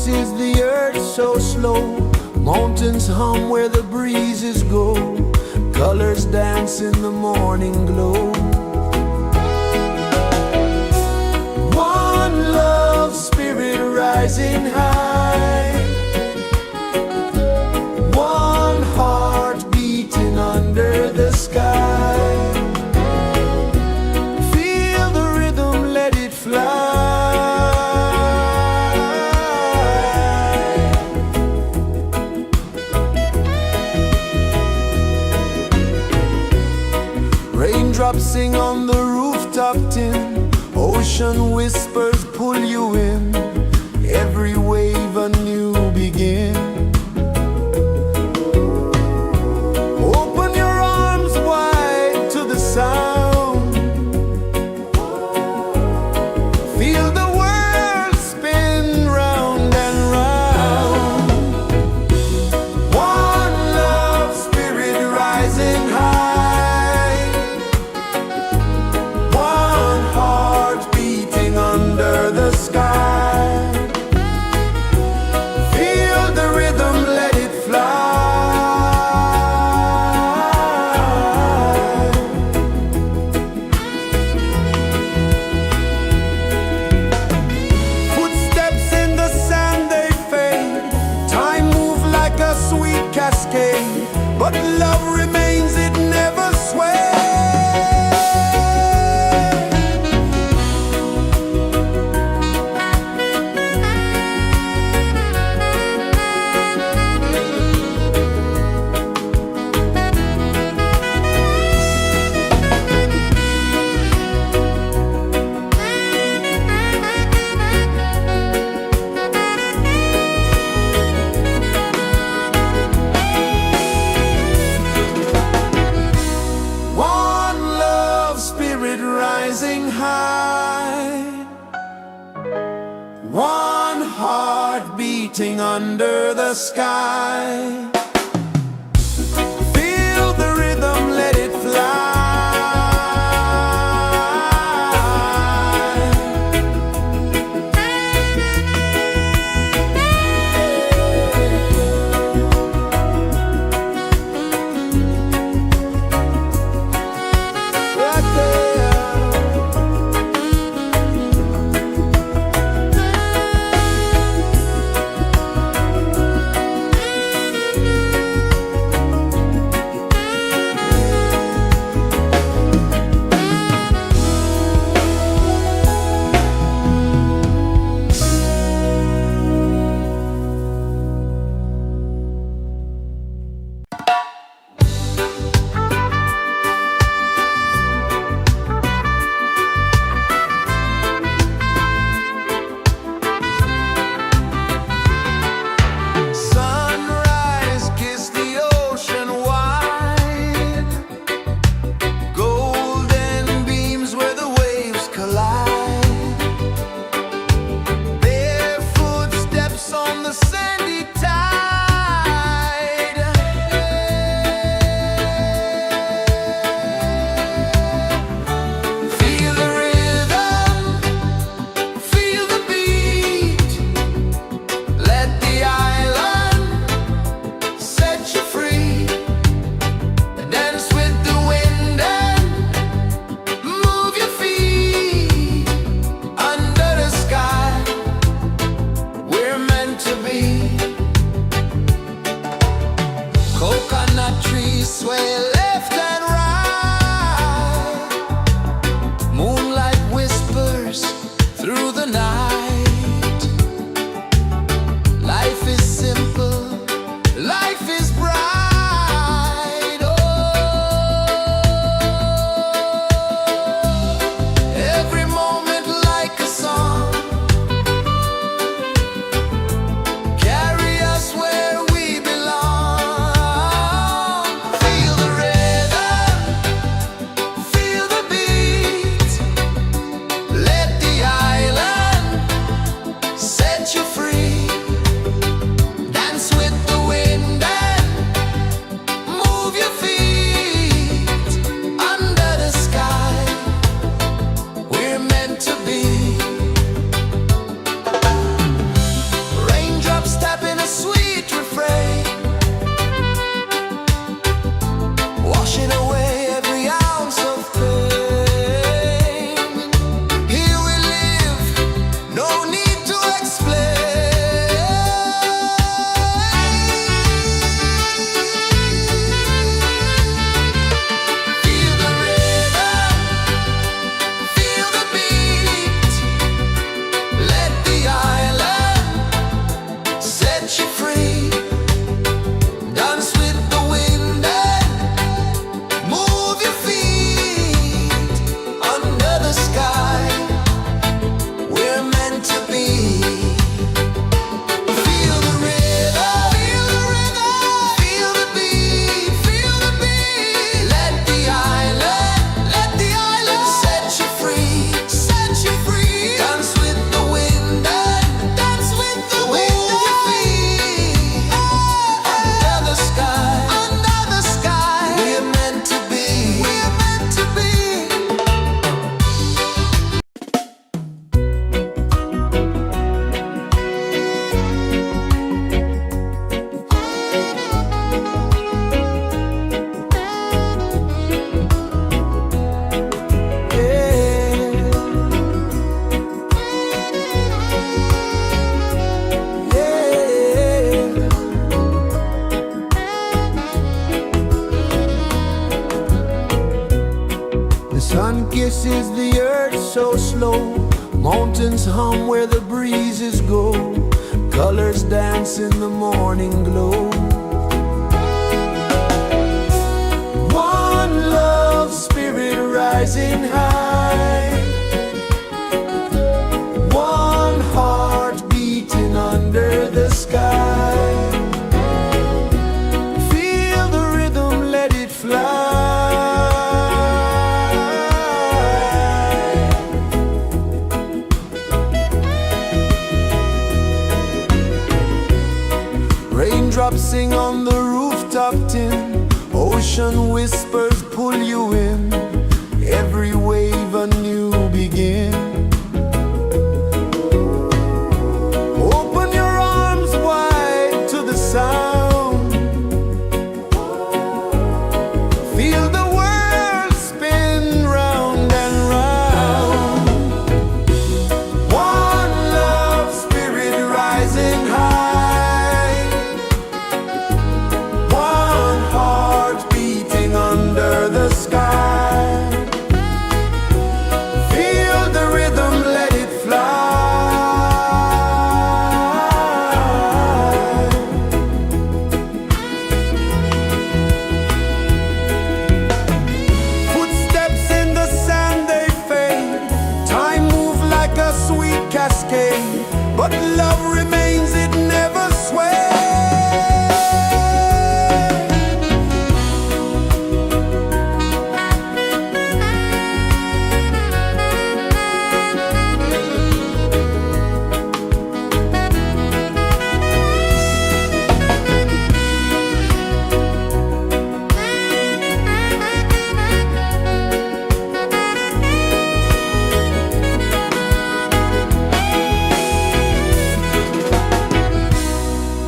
is the earth so slow? Mountains hum where the breezes go. Colors dance in the morning glow. One love spirit rising high. One heart beating under the sky. Feel the rhythm, let it fly. Raindrops sing on the rooftop tin. Ocean whispers pull you in. Every wave a new begin. Open your arms wide to the sound. Feel the world spin round and round. One love spirit rising high. One heart beating under the sky. Feel the rhythm, let it fly. Footsteps in the sand, they fade. Time moves like a sweet cascade, but love remains, it never sways. One love spirit rising high. One heart beating under the sky. Feel the rhythm, let it fly. Right there. Sunrise, kiss the ocean wide. Golden beams where the waves collide. Barefoot steps on the sandy tide. Feel the rhythm, feel the beat. Let the island set you free. Dance with the wind and move your feet. Under the sky, we're meant to be. Coconut trees sway left and right. Moonlight whispers through the night. Life is simple, life is bright. Oh, every moment like a song. Carry us where we belong. Feel the rhythm, sun kisses the earth so slow. Mountains hum where the breezes go. Colors dance in the morning glow. One love spirit rising high. One heart beating under the sky. Feel the rhythm, let it fly. Raindrops sing on the rooftop tin. Ocean whispers pull you in. Every wave a new begin. Open your arms wide to the sound. Feel the world spin round and round. One love spirit rising high. One heart beating under the sky. Feel the rhythm, let it fly. Footsteps in the sand, they fade. Time moves like a sweet cascade, but love remains, it never sways.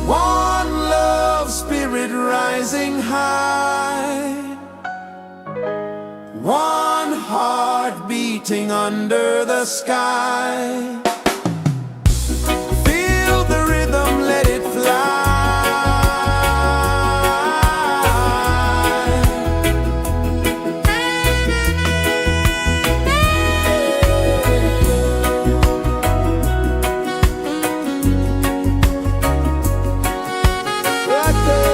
One love spirit rising high. One heart beating under the sky. Feel the rhythm, let it fly. Right there.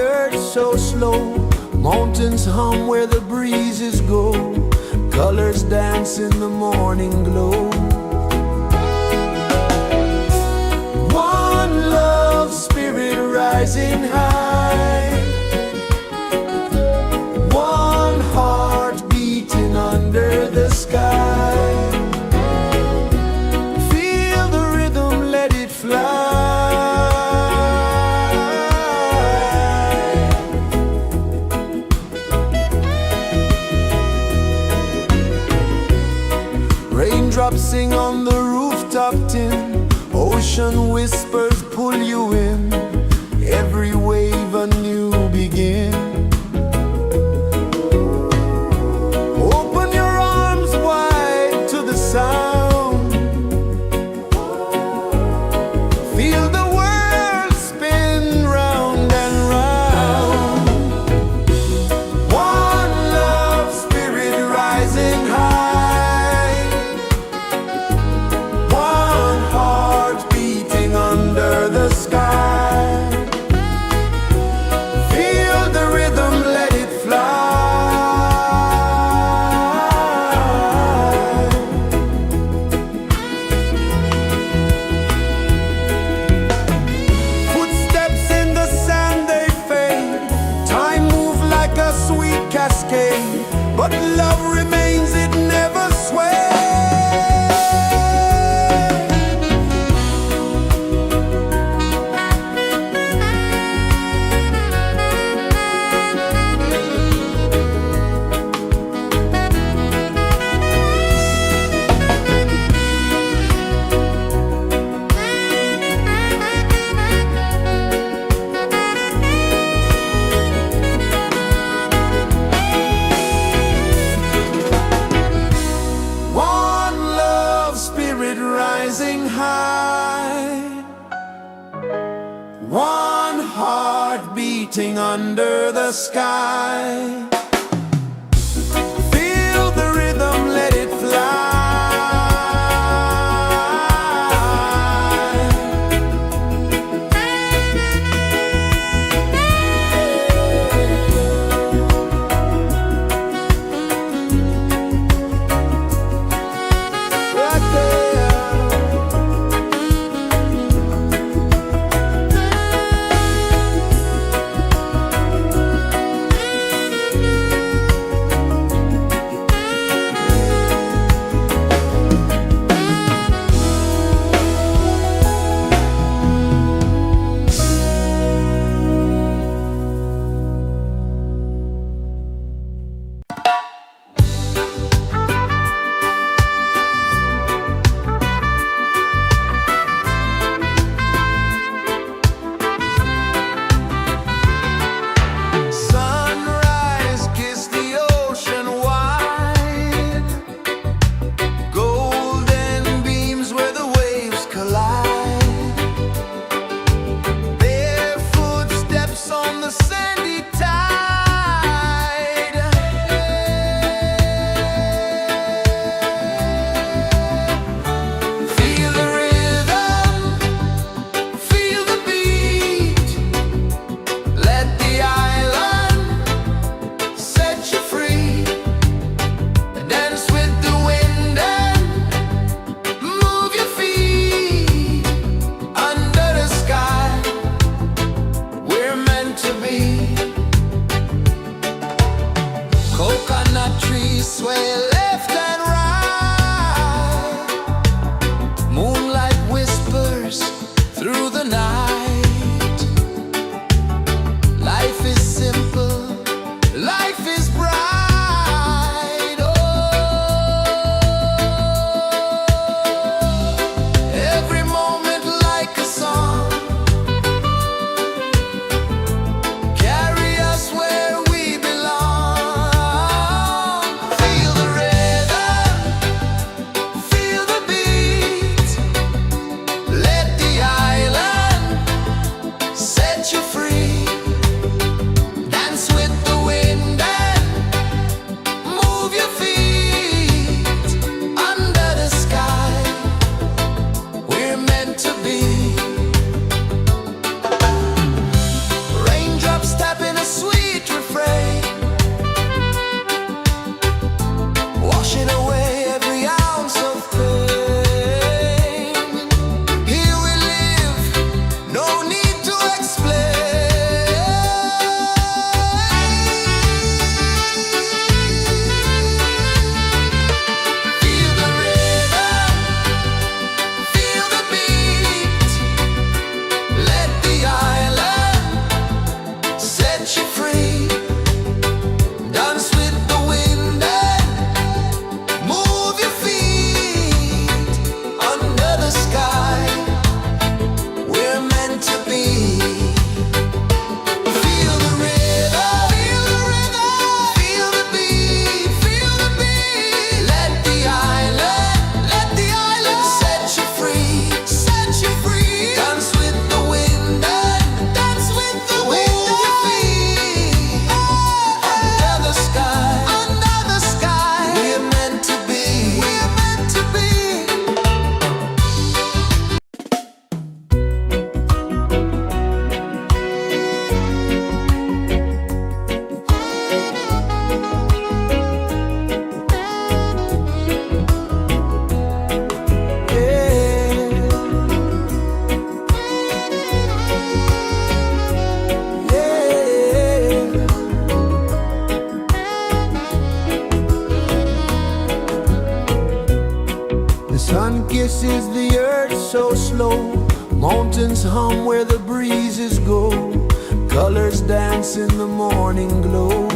earth so slow. Mountains hum where the breezes go. Colors dance in the morning glow. One love spirit rising high. One heart beating under the sky. Feel the rhythm, let it fly. Raindrops sing on the rooftop tin. Ocean whispers pull you in. Every wave a new begin. Open your arms wide to the sound. Feel the world spin round and round. One love spirit rising high. One heart beating under the sky. Feel the rhythm, let it fly. Footsteps in the sand, they fade. Time moves like a sweet cascade, but love remains, it never sways. One love spirit rising high. One heart beating under the sky. Feel the rhythm, let it fly. Right there. Birds hum where the breezes go, colors dance in the morning glow.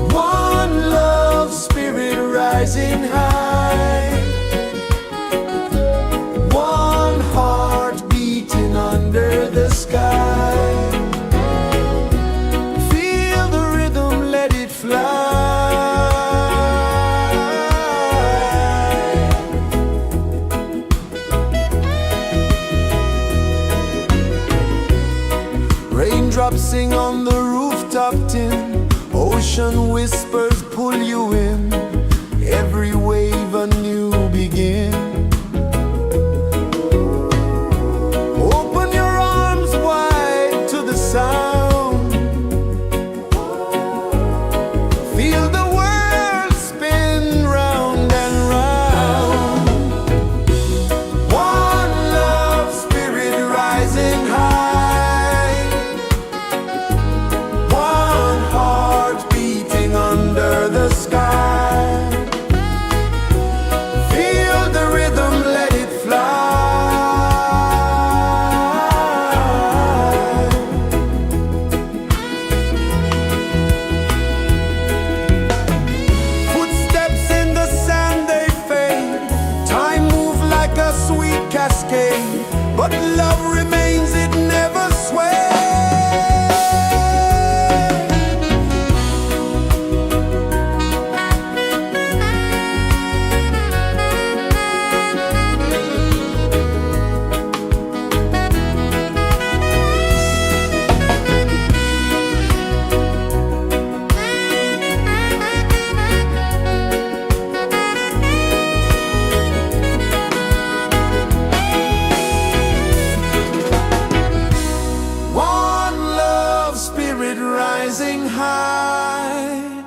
One love spirit rising high, one heart beating under the sky. Feel the rhythm, let it fly. Raindrops sing on the rooftop tin, ocean whispers pull you in, every wave a new begin. Open your arms wide to the sound, feel the world spin round and round. One love spirit rising high, one heart beating under the sky. Feel the rhythm, let it fly. Footsteps in the sand, they fade. Time moves like a sweet cascade, but love remains, it never sways. One love spirit rising high,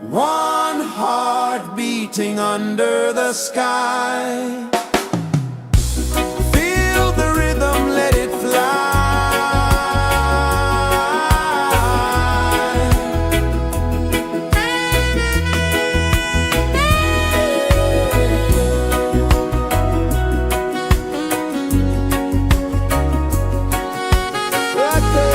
one heart beating under the sky. Feel the rhythm, let it fly. Right there.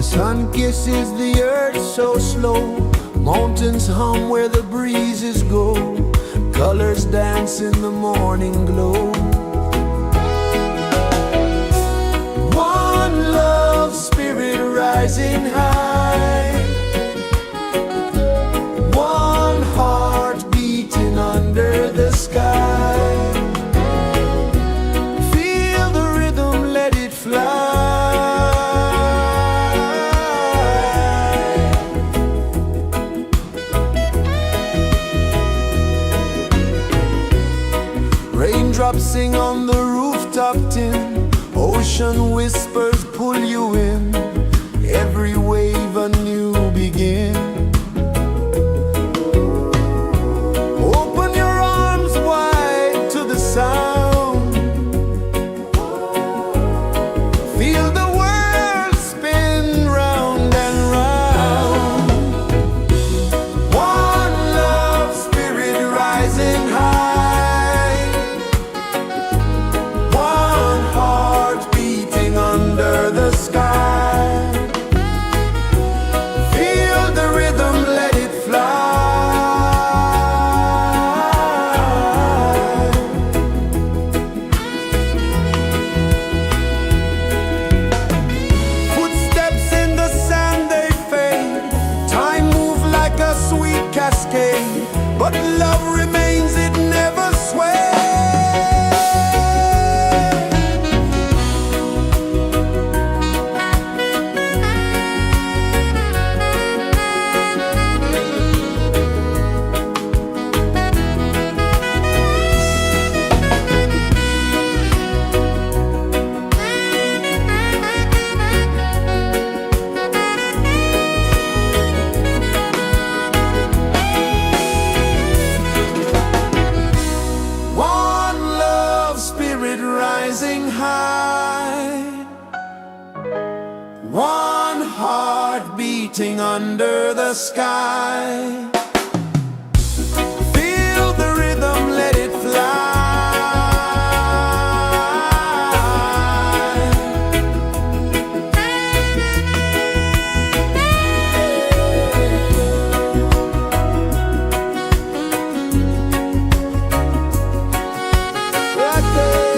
Sun kisses the earth so slow, mountains hum where the breezes go, colors dance in the morning glow. One love spirit rising high, one heart beating under the sky. Feel the rhythm, let it fly. Raindrops sing on the rooftop tin, ocean whispers pull you in, every wave a new begin. Open your arms wide to the sound, feel the world spin round and round. One love spirit rising high, one heart beating under the sky. Feel the rhythm, let it fly. Footsteps in the sand, they fade, time moves like a sweet cascade, but love remains, it never sways. One love spirit rising high, one heart beating under the sky. Feel the rhythm, let it fly. Right there.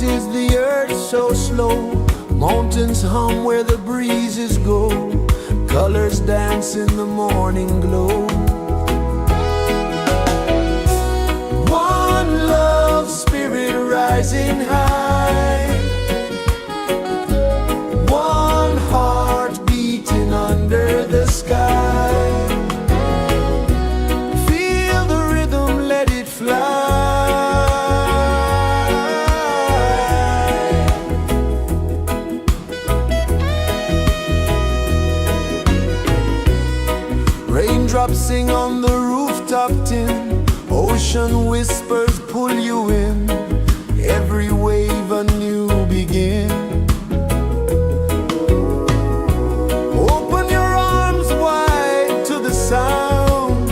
is the earth so slow? Mountains hum where the breezes go. Colors dance in the morning glow. One love spirit rising high. One heart beating under the sky. Feel the rhythm, let it fly. Raindrops sing on the rooftop tin. Ocean whispers pull you in. Every wave a new begin. Open your arms wide to the sound.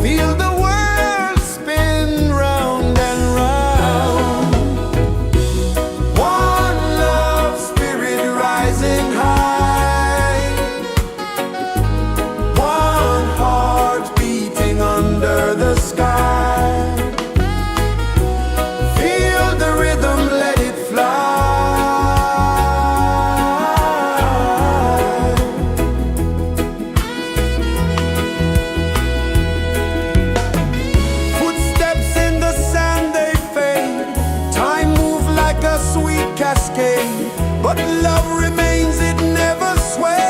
Feel the world spin round and round. One love spirit rising high. One heart beating under the sky. Feel the rhythm, let it fly. Footsteps in the sand, they fade. Time moves like a sweet cascade, but love remains, it never sways.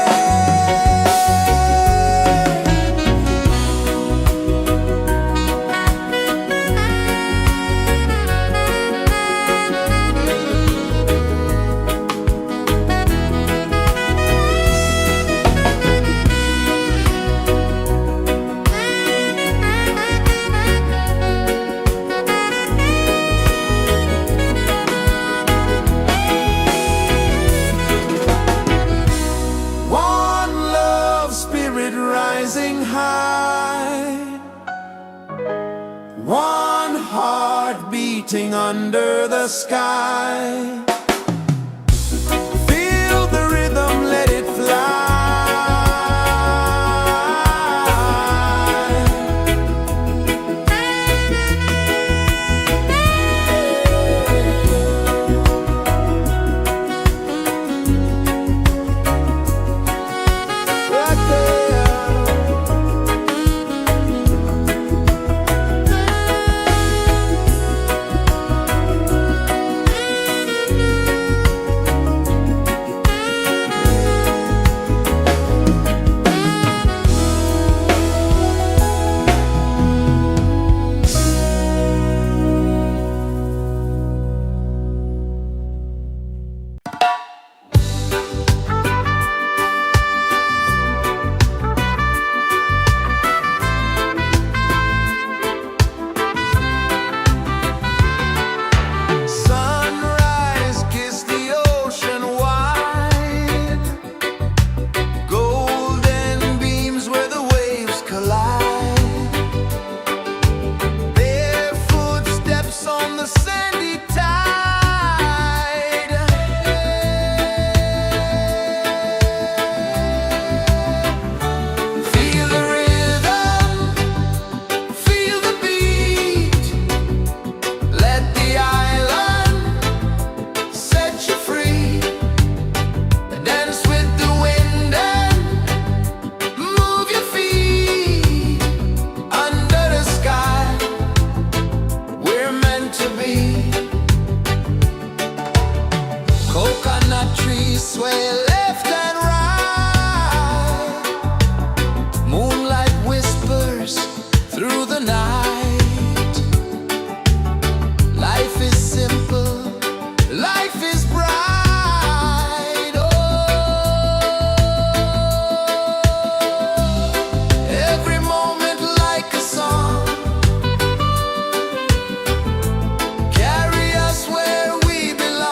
One love spirit rising high. One heart beating under the sky. Feel the rhythm, let it fly. Right there. Sunrise, kiss the ocean wide. Golden beams where the waves collide. Bare footsteps on the sandy tide. Feel the rhythm, feel the beat. Let the island set you free. Dance with the wind and move your feet. Under the sky, we're meant to be. Coconut trees sway left and right. Moonlight whispers through the night. Life is simple, life is bright. Oh, every moment like a song. Carry us where we belong.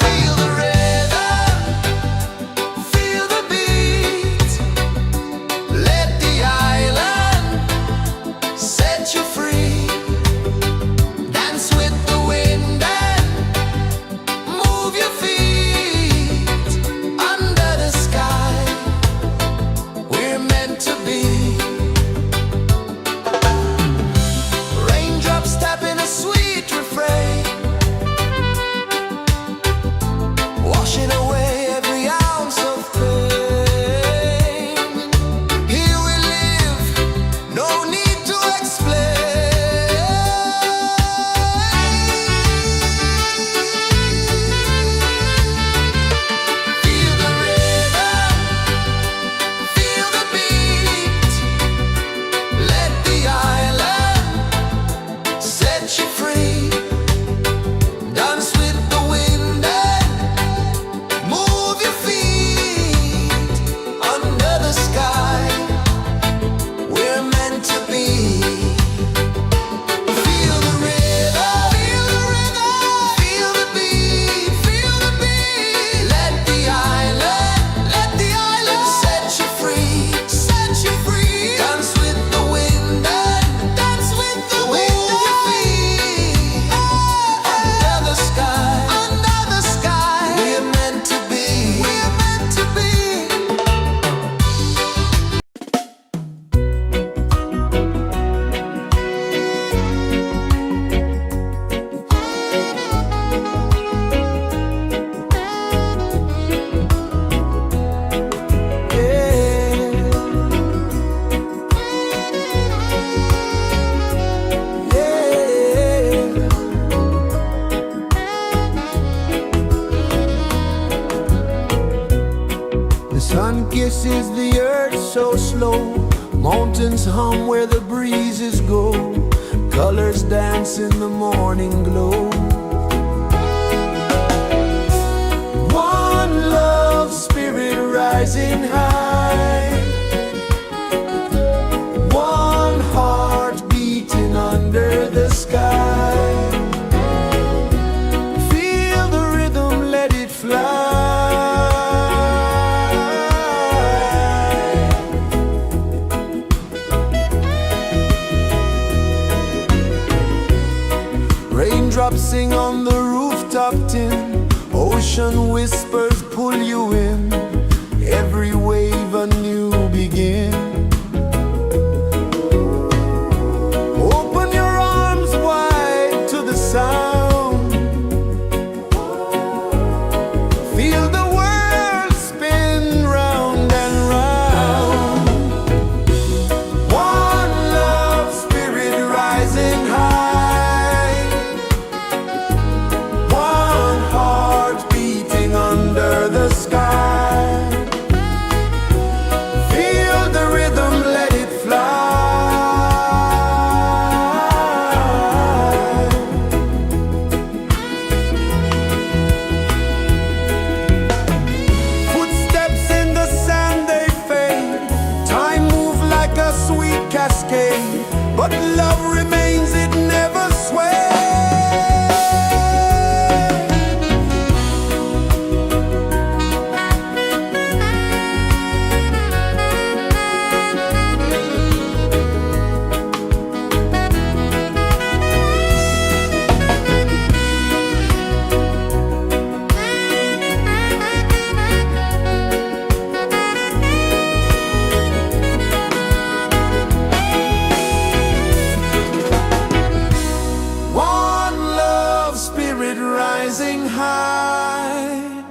Feel the Sun kisses the earth so slow, mountains hum where the breezes go, colors dance in the morning glow. One love spirit rising high, one heart beating under the sky. Feel the rhythm, let it fly. Raindrops sing on the rooftop tin, ocean whispers pull you in, every wave a new begin. Open your arms wide to the sound, feel the world spin round and round. One love spirit rising high, under the sky. Feel the rhythm, let it fly. Footsteps in the sand, they fade. Time moves like a sweet cascade, but love remains, it never sways. Rising high,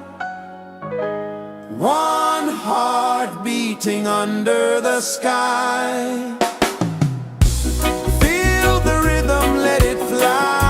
one heart beating under the sky. Feel the rhythm, let it fly.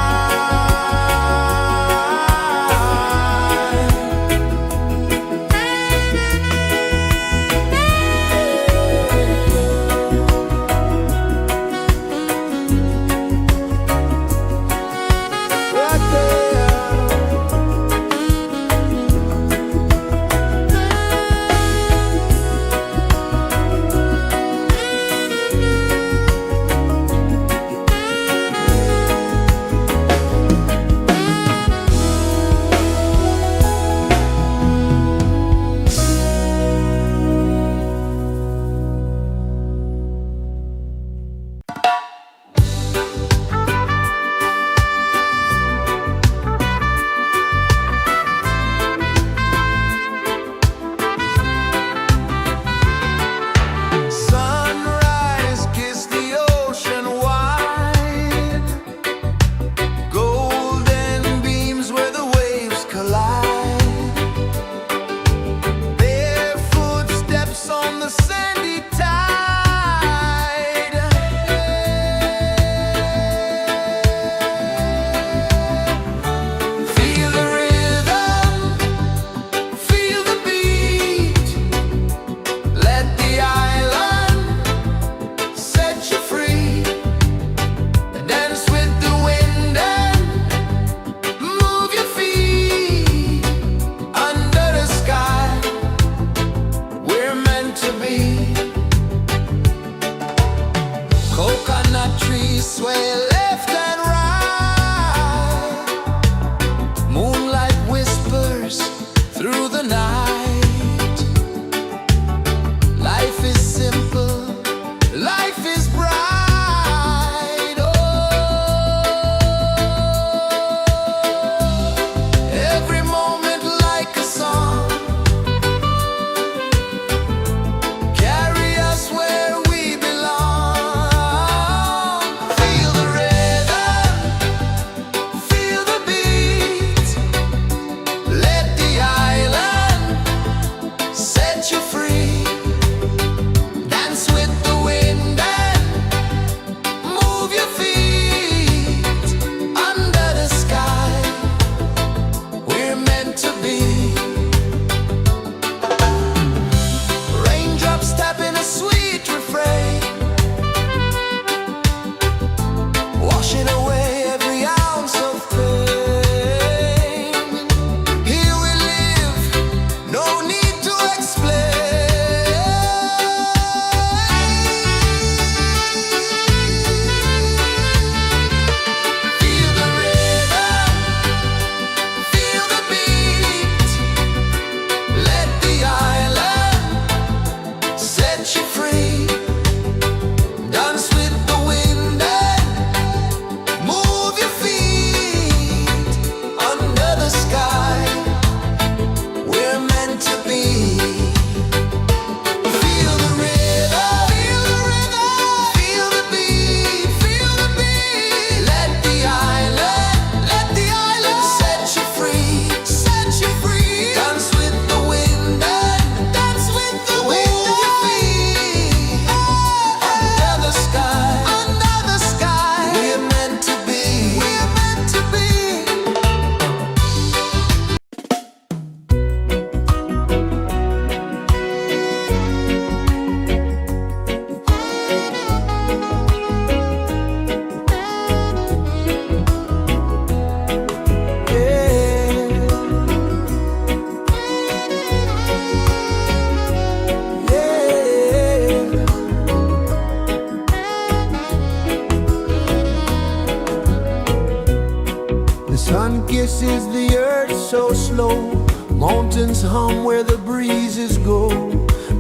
Mountains hum where the breezes go,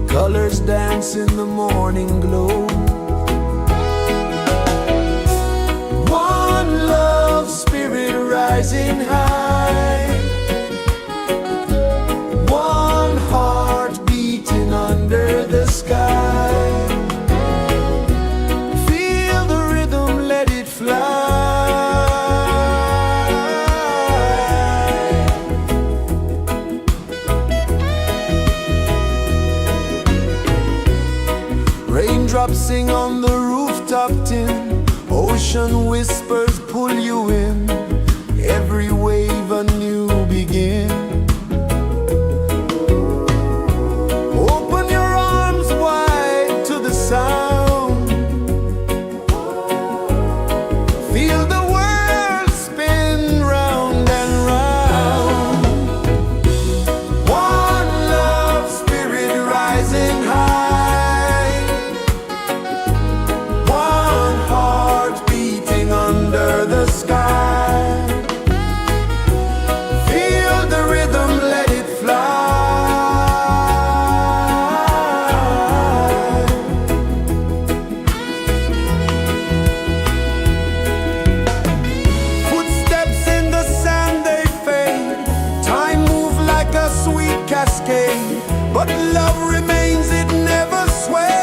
colors dance in the morning glow. One love spirit rising high, one heart beating under the sky. Feel the rhythm, let it fly. Raindrops sing on the rooftop tin, ocean whispers pull you in, every wave a new begin. Open your arms wide to the sound, feel the world spin round and round. One love spirit rising high, one heart beating under the sky. Feel the rhythm, let it fly. Footsteps in the sand, they fade. Time moves like a sweet cascade, but love remains, it never sways.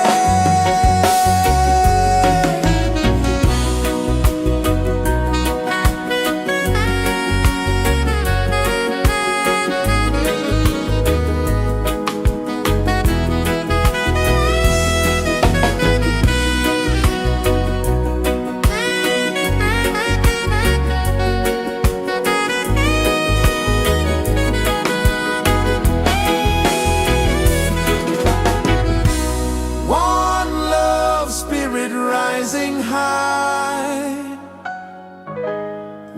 One love spirit rising high,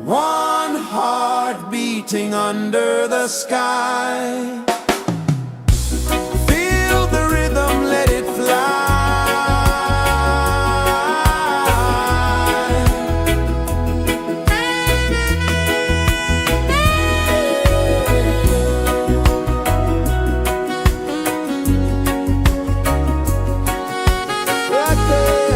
one heart beating under the sky. Feel the rhythm, let it fly. Right there.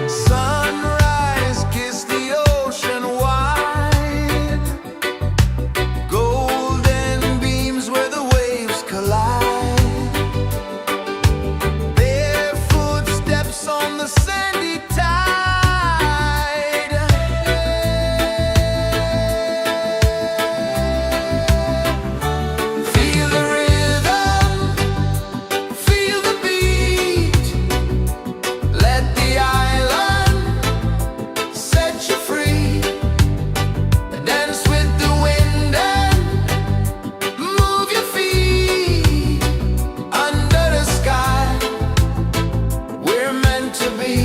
Sunrise, kiss the ocean wide, golden beams where the waves collide, bare footsteps on the sandy tide. Feel the rhythm, feel the beat, let the island set you free. Dance with the wind and move your feet under the sky. We're meant to be.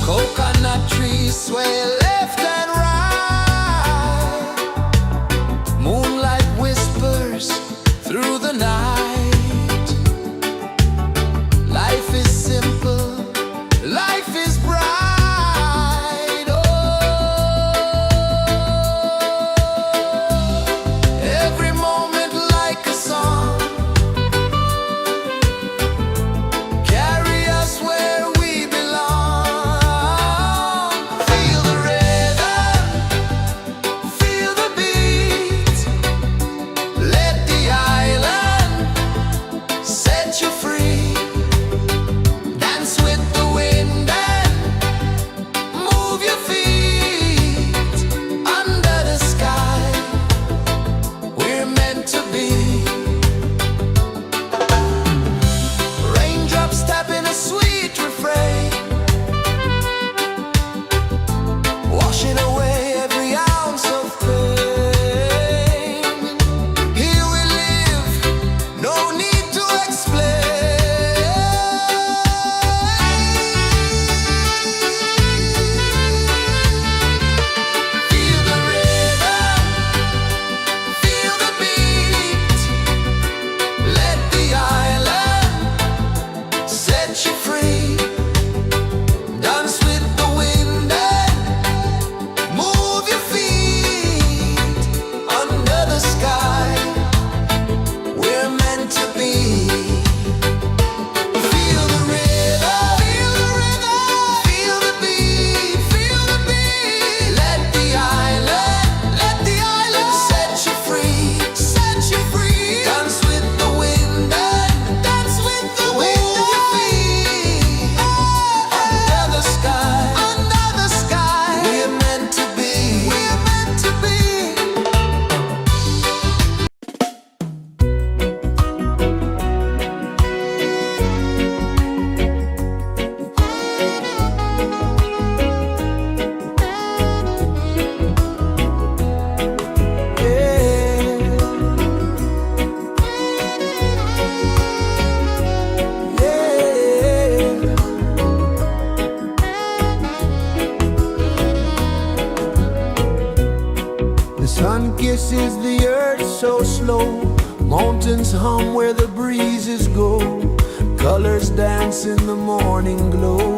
Coconut trees sway left and right, moonlight whispers through the night. Life is simple, life is bright. Oh, every moment like a song, carry us where we belong. Feel the rhythm, kisses the earth so slow. Mountains hum where the breezes go. Colors dance in the morning glow.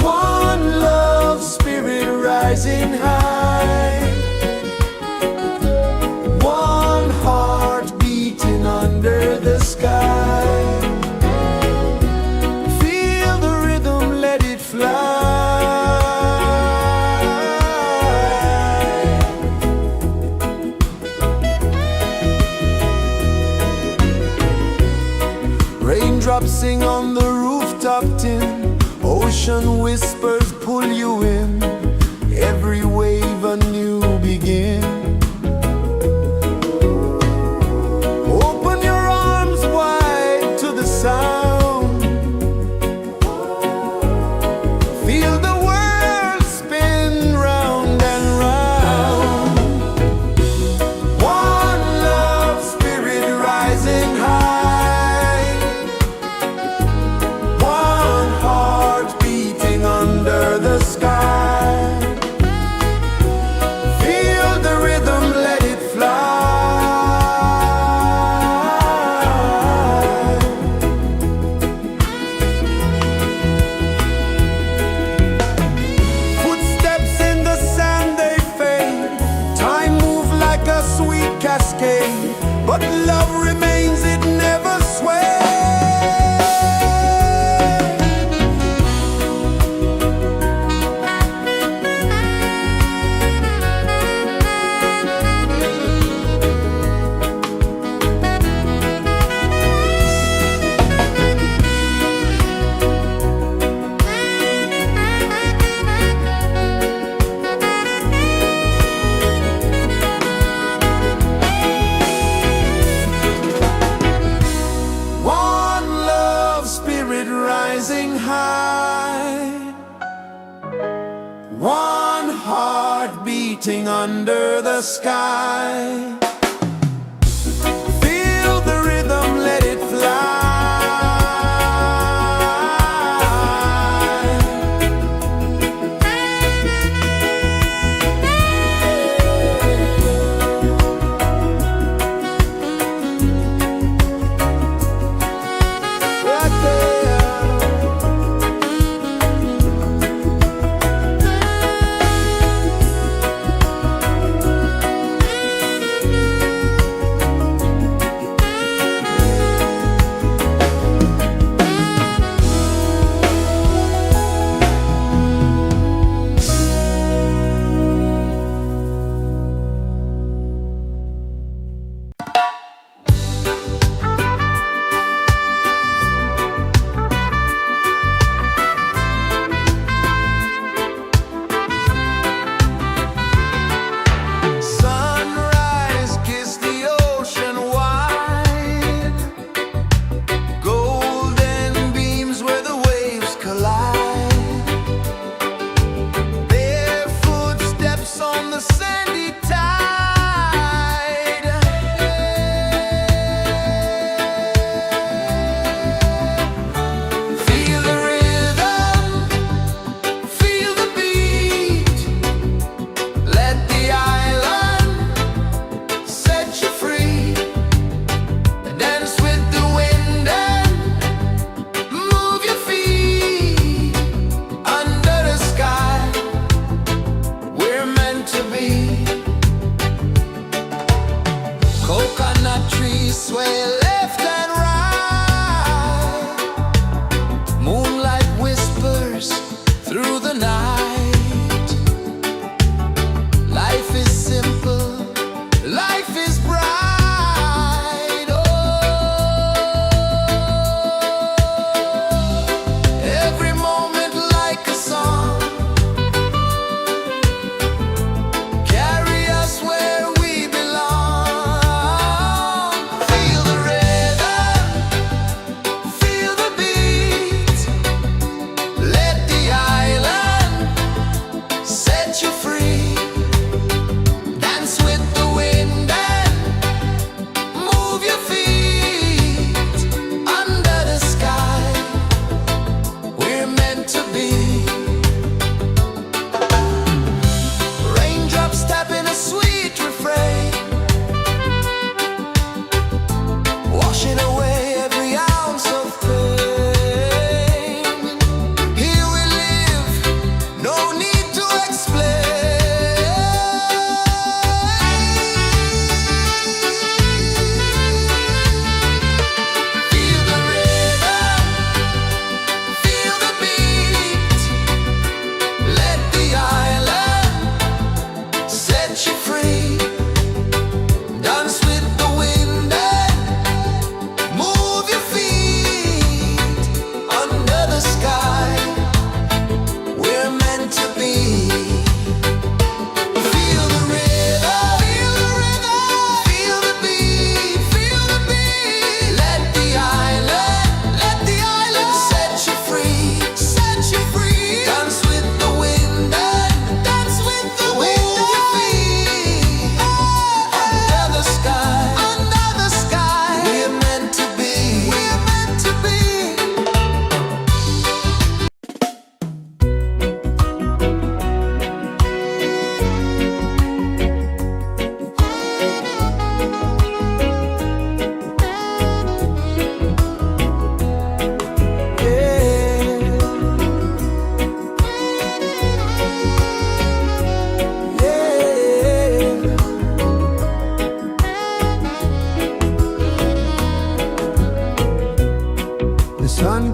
One love spirit rising high. One heart beating under the sky. Feel the rhythm, let it fly. Raindrops sing on the rooftop tin. Ocean whispers pull you in. Every wave a new begin. Open your arms wide to the sound. Feel the world spin round and round. One love spirit rising high. One heart beating under the sky. Feel the rhythm, let it fly. Footsteps in the sand, they fade. Time moves like a sweet cascade, but love remains, it never sways. One love spirit rising high. One heart beating under the sky. Feel the rhythm, let it fly. Right there.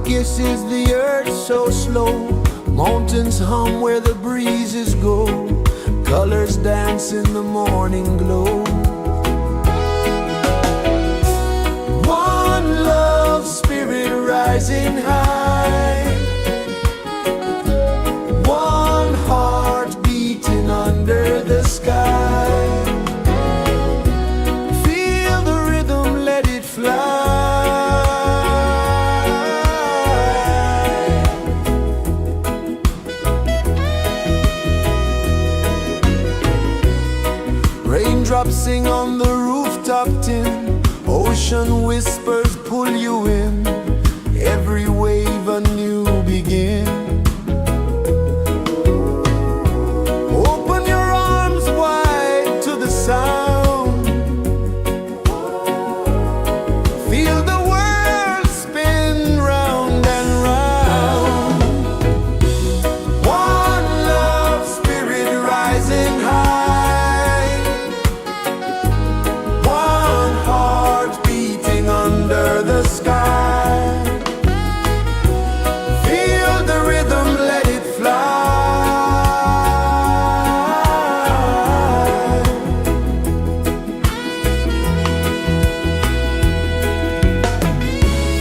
kisses the earth so slow. Mountains hum where the breezes go. Colors dance in the morning glow. One love spirit rising high. One heart beating under the sky. Feel the rhythm, let it fly. Raindrops sing on the rooftop tin. Ocean whispers pull you in. Every wave a new begin. Open your arms wide to the sound. Feel the world spin round and round. One love spirit rising high. One heart beating under the sky. Feel the rhythm, let it fly.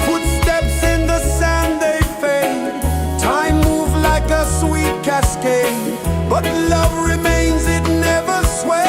Footsteps in the sand, they fade. Time moves like a sweet cascade, but love remains, it never sways.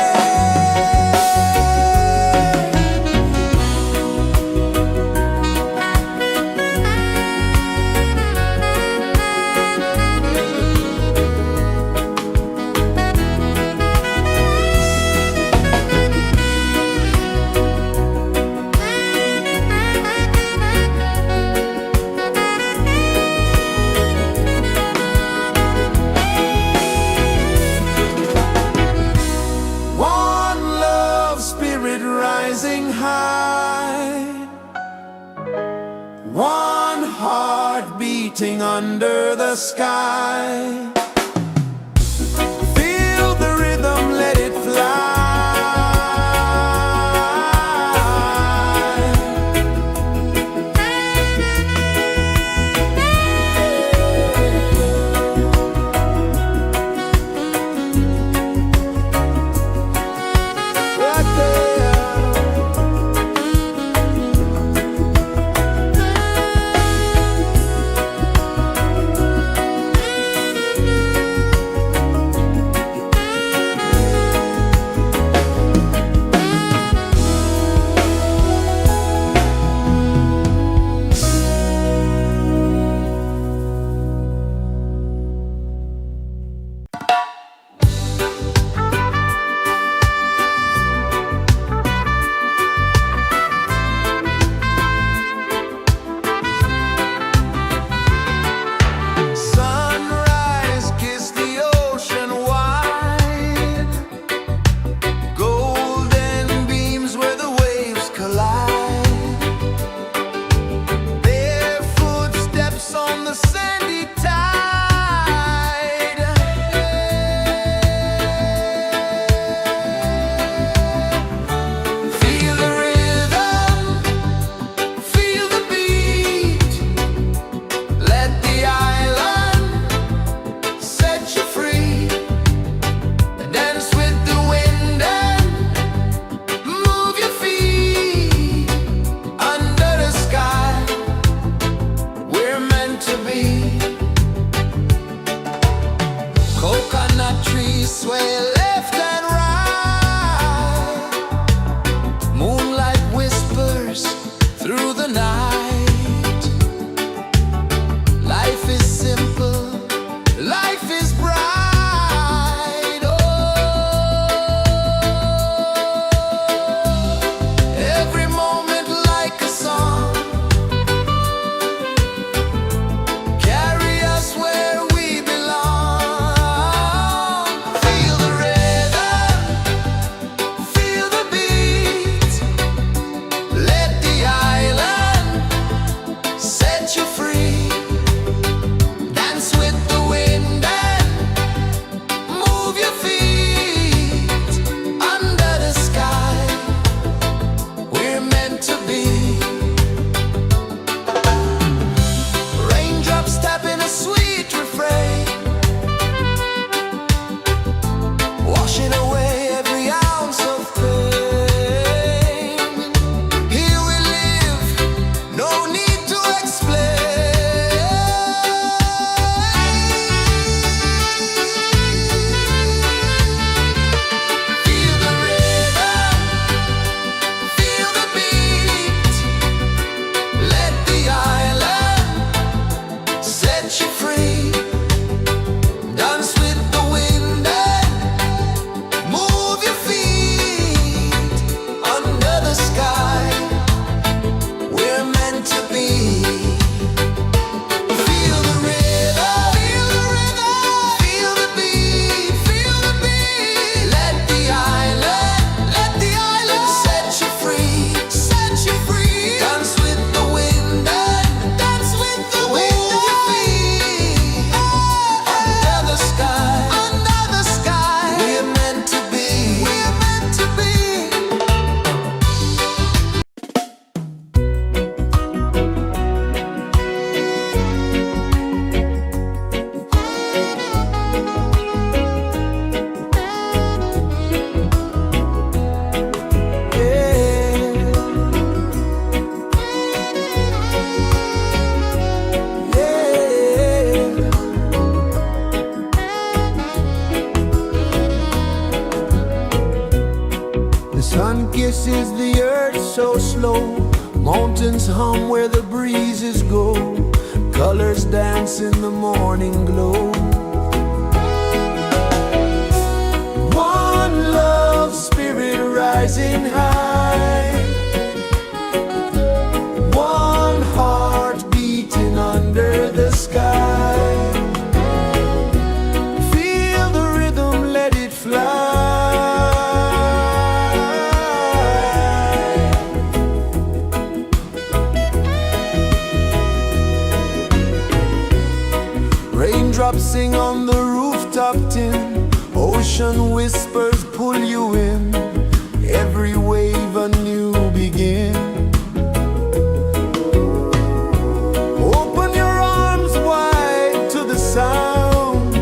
One love spirit rising high. One heart beating under the sky. Feel the rhythm, let it fly. Right there. Sunrise, kiss the ocean wide. Golden beams where the waves collide. Their footsteps on the sandy tide. Feel the rhythm, feel the beat. Let the island set you free. Dance with the wind and move your feet. Under the sky, we're meant to be. Coconut trees sway left and right. Moonlight whispers through the night. Life is simple, life is bright. Oh, every moment like a song. Carry us where we belong. Feel the rhythm. Mountains hum where the breezes go, colors dance in the morning glow. One love spirit rising high, one heart beating under the sky. Feel the rhythm, let it fly. Raindrops sing on the rooftop tin, ocean whispers pull you in, every wave a new begin. Open your arms wide to the sound,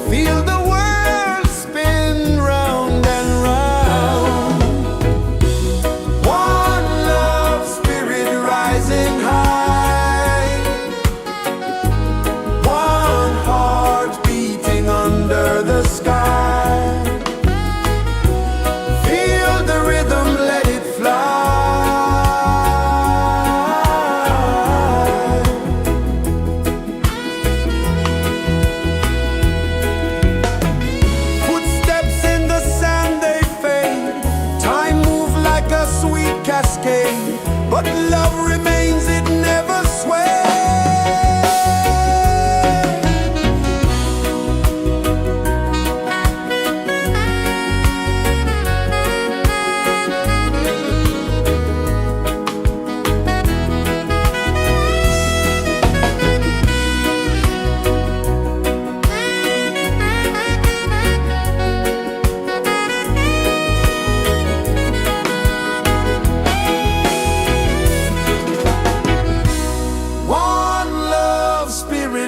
feel the world spin round and round. One love spirit rising high, one heart beating under the sky. Feel the rhythm, let it fly. Footsteps in the sand, they fade. Time moves like a sweet cascade, but love remains, it never sways.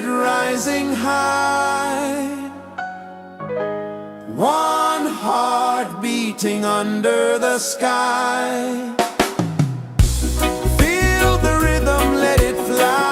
Rising high, one heart beating under the sky. Feel the rhythm, let it fly.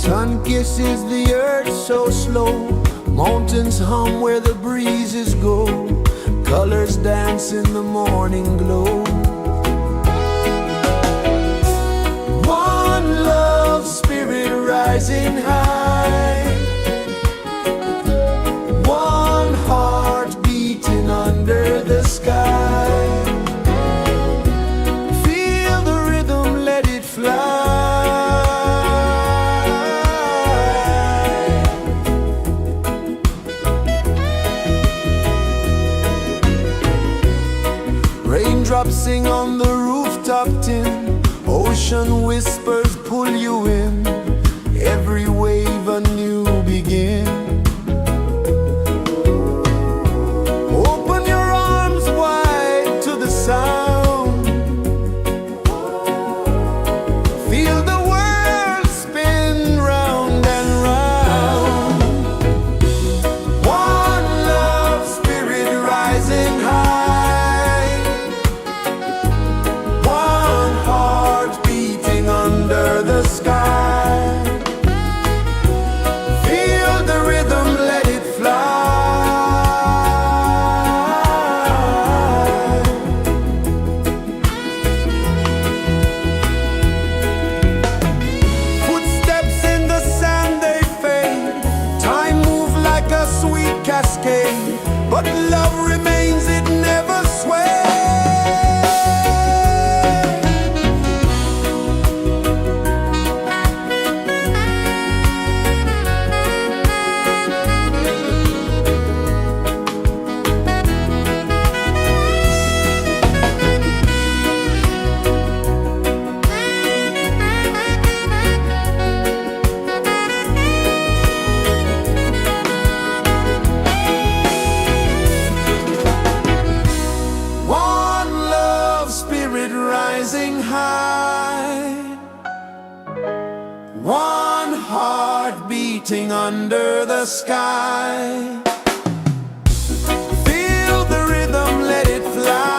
Sun kisses the earth so slow, mountains hum where the breezes go, colors dance in the morning glow. One love spirit rising high, one heart beating under the sky. Feel the rhythm, let it fly. Raindrops sing on the rooftop tin, ocean whispers pull you in, every wave a new begin. Open your arms wide to the sound, feel the world spin round and round. One love spirit rising high, under the sky. Feel the rhythm, let it fly. Footsteps in the sand, they fade. Time moves like a sweet cascade, but love remains, it never sways. Rising high, one heart beating under the sky. Feel the rhythm, let it fly.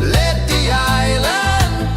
Let the island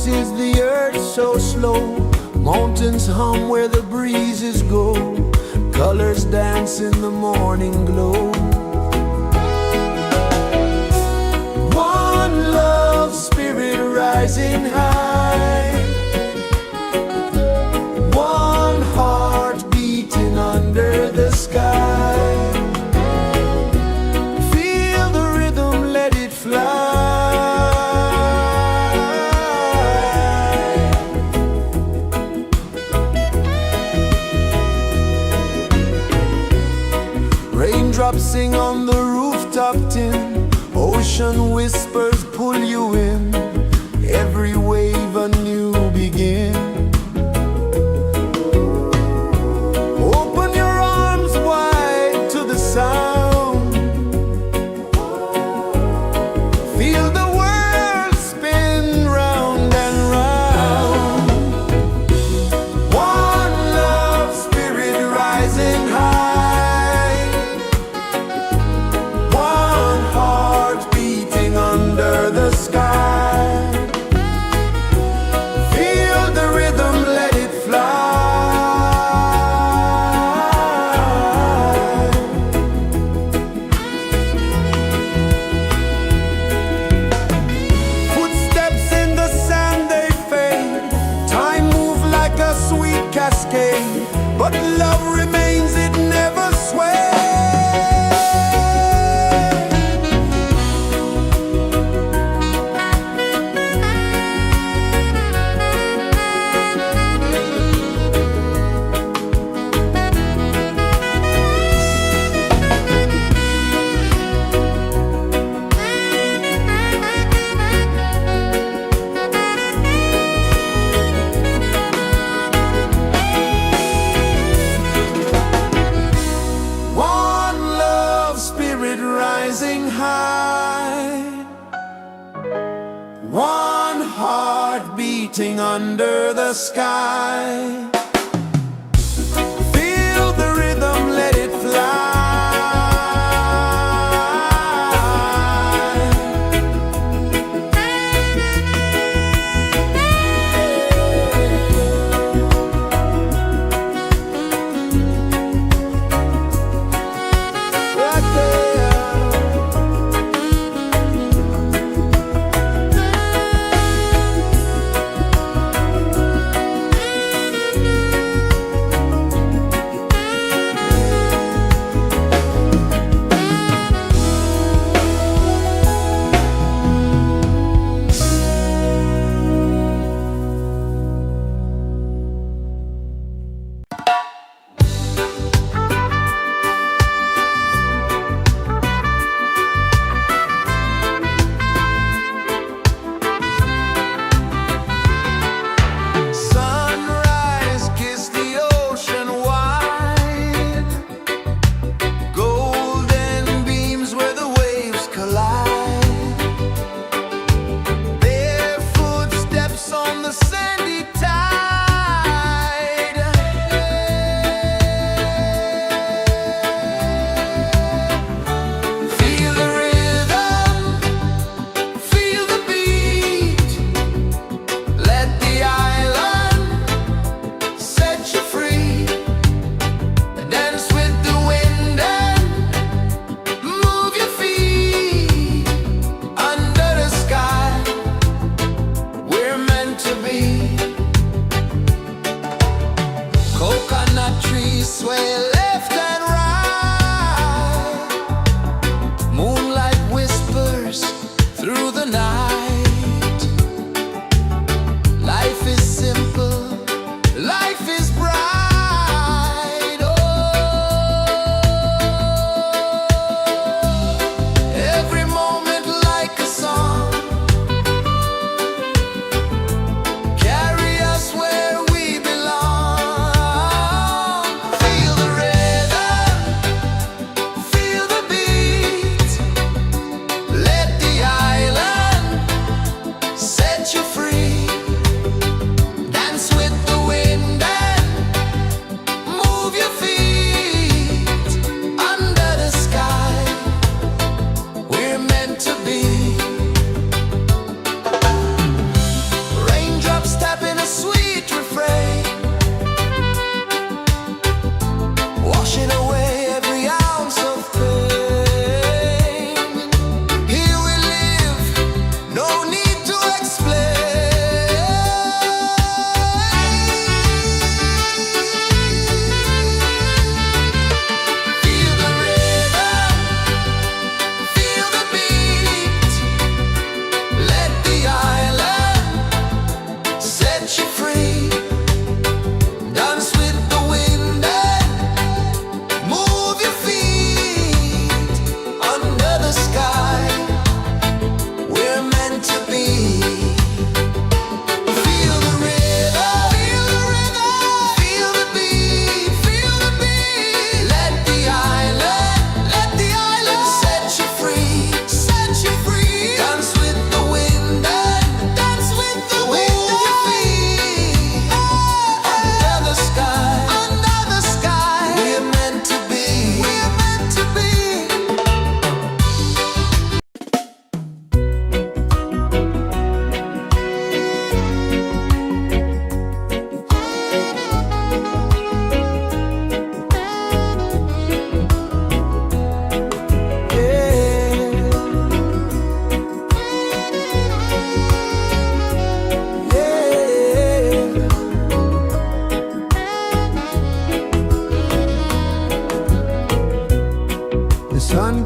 pulses the earth so slow. Mountains hum where the breezes go. Colors dance in the morning glow. One love spirit rising high. One heart beating under the sky. Feel the rhythm, let it fly. Raindrops sing on the rooftop tin. Ocean whispers pull you in. Every wave a new begin. Open your arms wide to the sound. Feel the world spin round and round. One love spirit rising high. One heart beating under the sky. Feel the rhythm, let it fly. Footsteps in the sand, they fade. Time moves like a sweet cascade, but love remains, it never sways. One love spirit rising high. One heart beating under the sky. Feel the rhythm, let it fly. Right there. Sunrise, kiss the ocean wide. Golden beams where the waves collide. Their footsteps on the sandy tide. Feel the rhythm, feel the beat. Let the island set you free. Dance with the wind and move your feet. Under the sky, we're meant to be. Coconut trees sway left and right. Moonlight whispers through the night. Life is simple, life is bright. Oh, every moment like a song. Carry us where we belong. Feel the rain.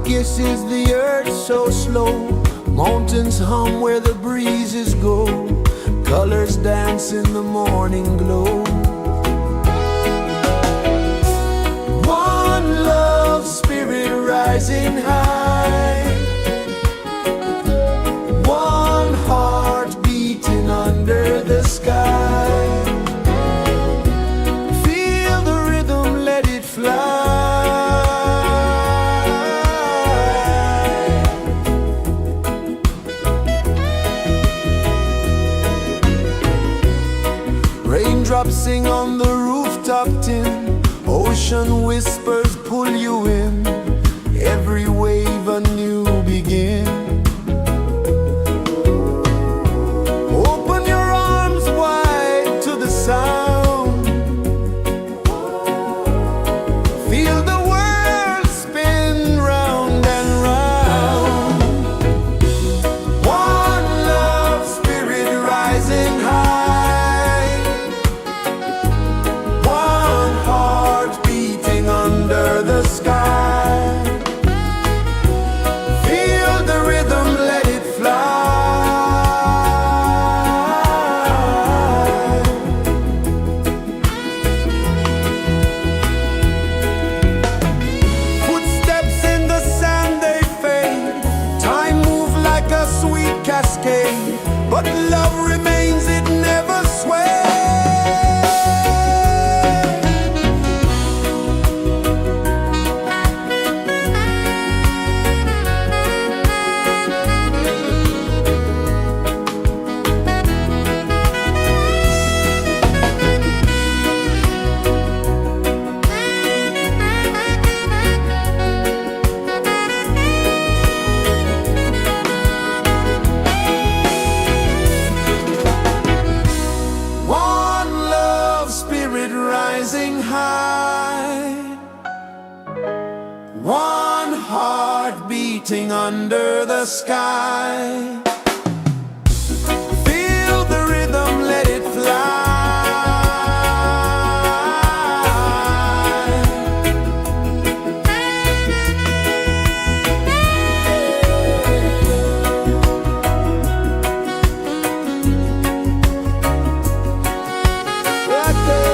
kisses the earth so slow. Mountains hum where the breezes go. Colors dance in the morning glow. One love spirit rising high. One heart beating under the sky. Feel the rhythm, let it fly. Raindrops sing on the rooftop tin. Ocean whispers pull you in. Every wave a new begin. Open your arms wide to the sound. Feel the world spin round and round. One love spirit rising high. One heart beating under the sky. Feel the rhythm, let it fly. Footsteps in the sand, they fade. Time moves like a sweet cascade, but love remains, it never sways. One love spirit rising high. One heart beating under the sky. Feel the rhythm, let it fly. Right there.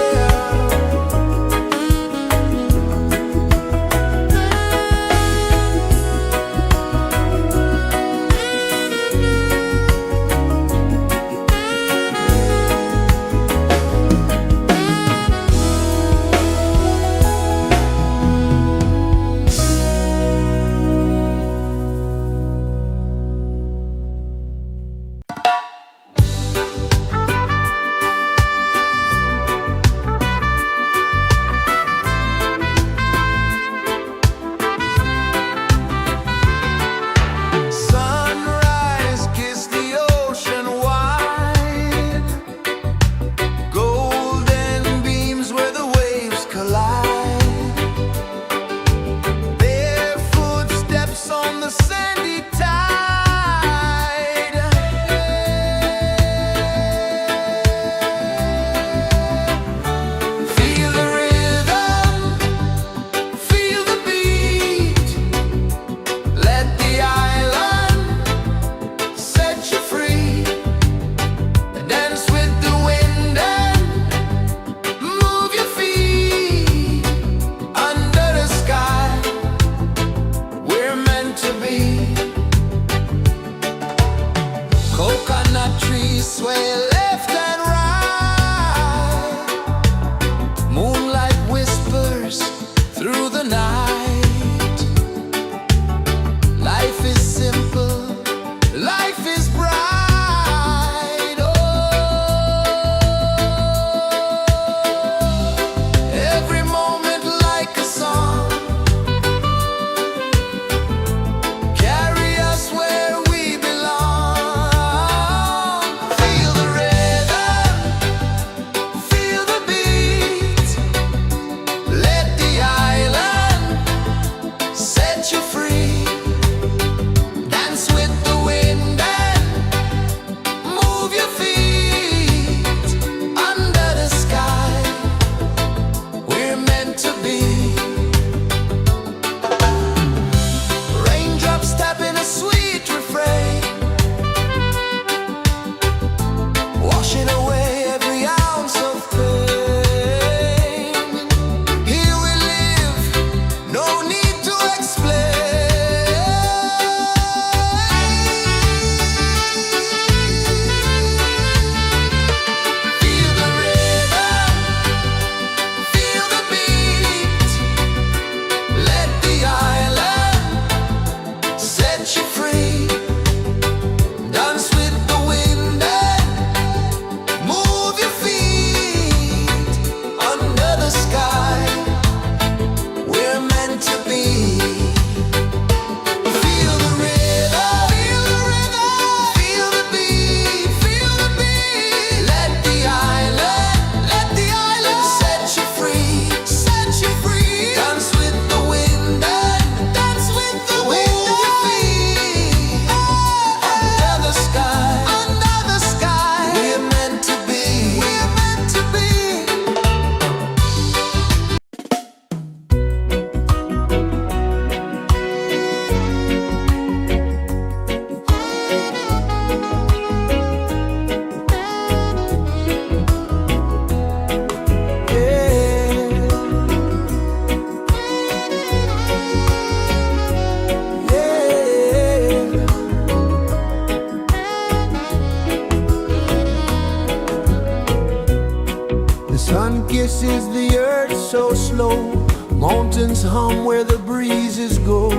is the earth so slow. Mountains hum where the breezes go.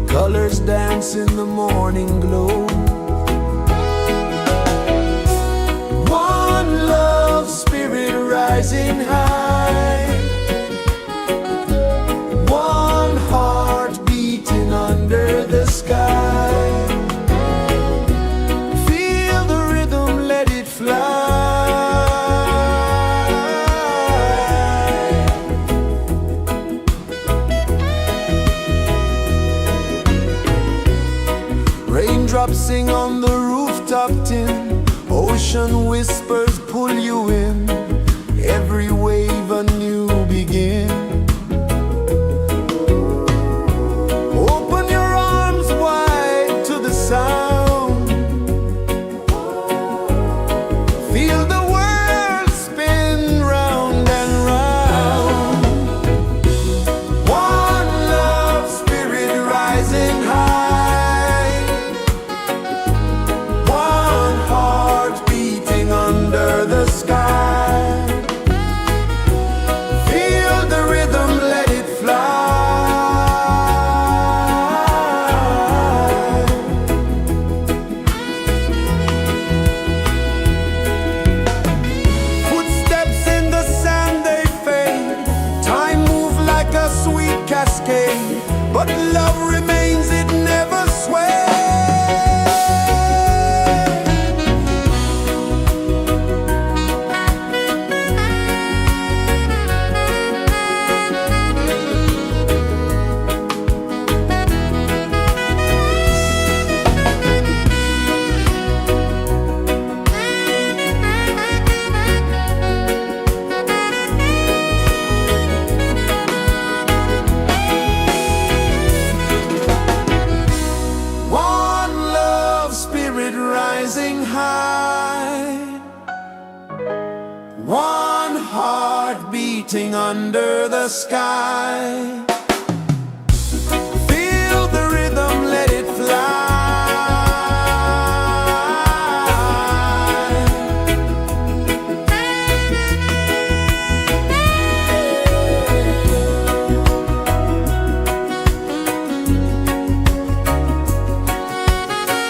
Colors dance in the morning glow. One love, spirit rising high. One heart beating under the sky. Feel the rhythm, let it fly. Raindrops sing on the rooftop tin. Ocean whispers pull you in. Every wave a new begin. Open your arms wide to the sound. Feel the world spin round and round. One love, spirit rising high. One heart beating under the sky. Feel the rhythm, let it fly. Footsteps in the sand, they fade. Time moves like a sweet cascade, but love remains, it never sways. One love, spirit rising high. One heart beating under the sky. Feel the rhythm, let it fly.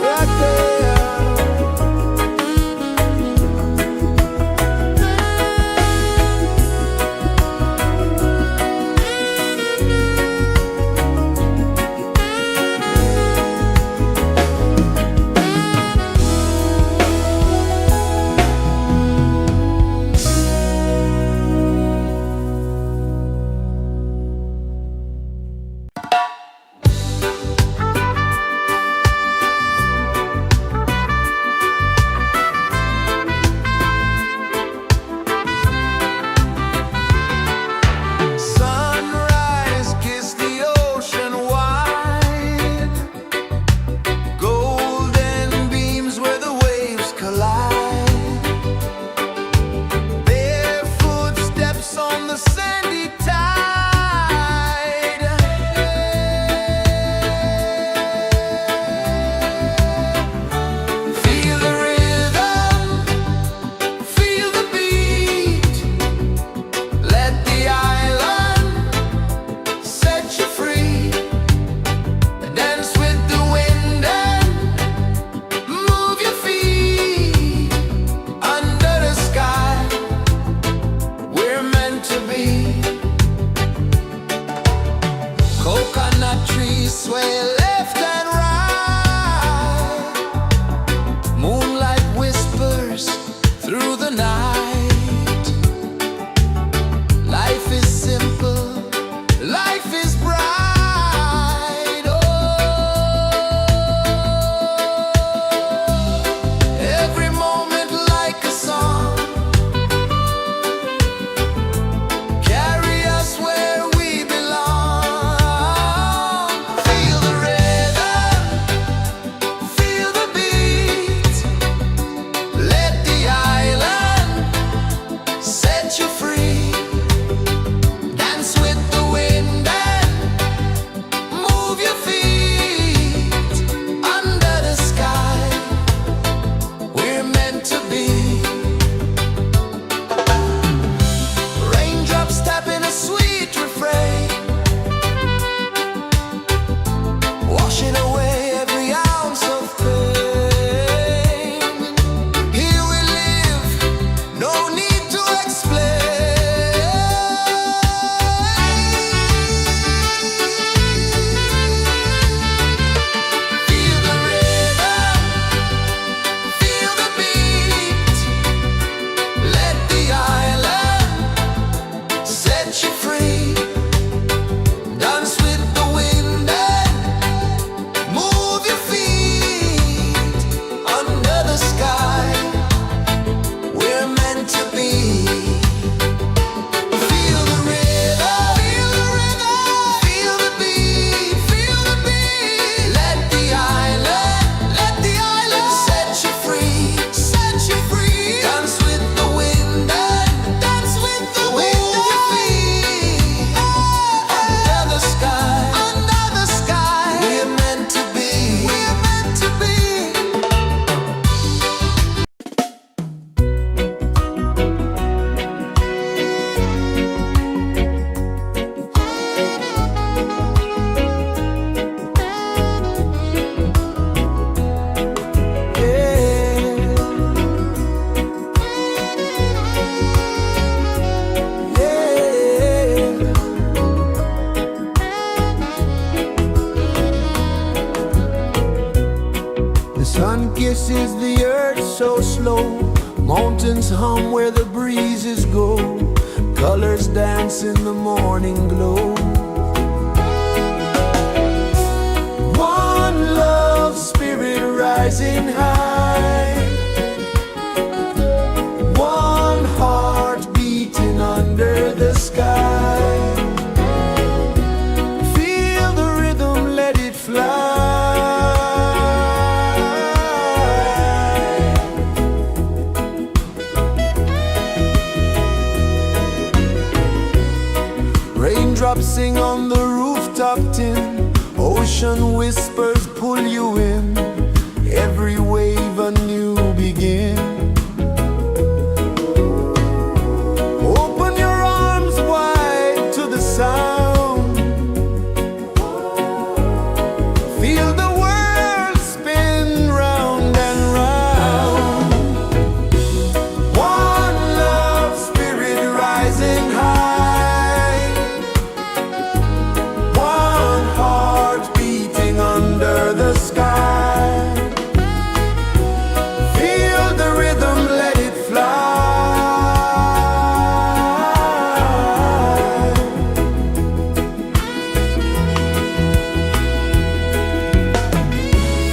Right there. Sunrise, kiss the ocean wide. Golden beams where the waves collide. Bare footsteps on the sandy tide. Feel the rhythm, feel the beat. Let the island set you free. Dance with the wind and move your feet. Under the sky, we're meant to be. Coconut trees sway left and right. Moonlight whispers through the night. Life is simple, life is bright. Oh, every moment like a song. Carry us where we belong. Feel the rhythm. rejoices the earth so slow. Mountains hum where the breezes go. Colors dance in the morning glow. One love spirit rising high. One heart beating under the sky. Feel the rhythm, let it fly. Raindrops sing on the rooftop tin. Ocean whispers pull you in. Every wave a new begin. Open your arms wide to the sound. Feel the world spin round and round. One love spirit rising high. One heart beating under the sky. Feel the rhythm, let it fly.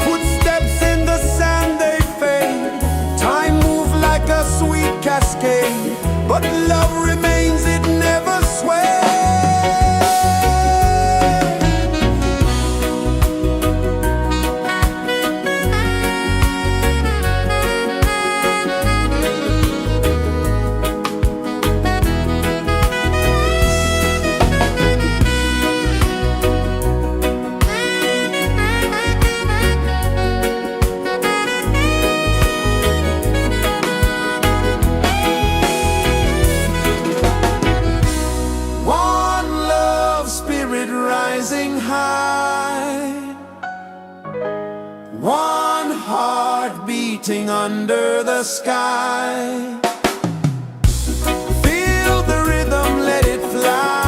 Footsteps in the sand, they fade. Time moves like a sweet cascade, but love remains, it never sways. One love spirit rising high. One heart beating under the sky. Feel the rhythm, let it fly.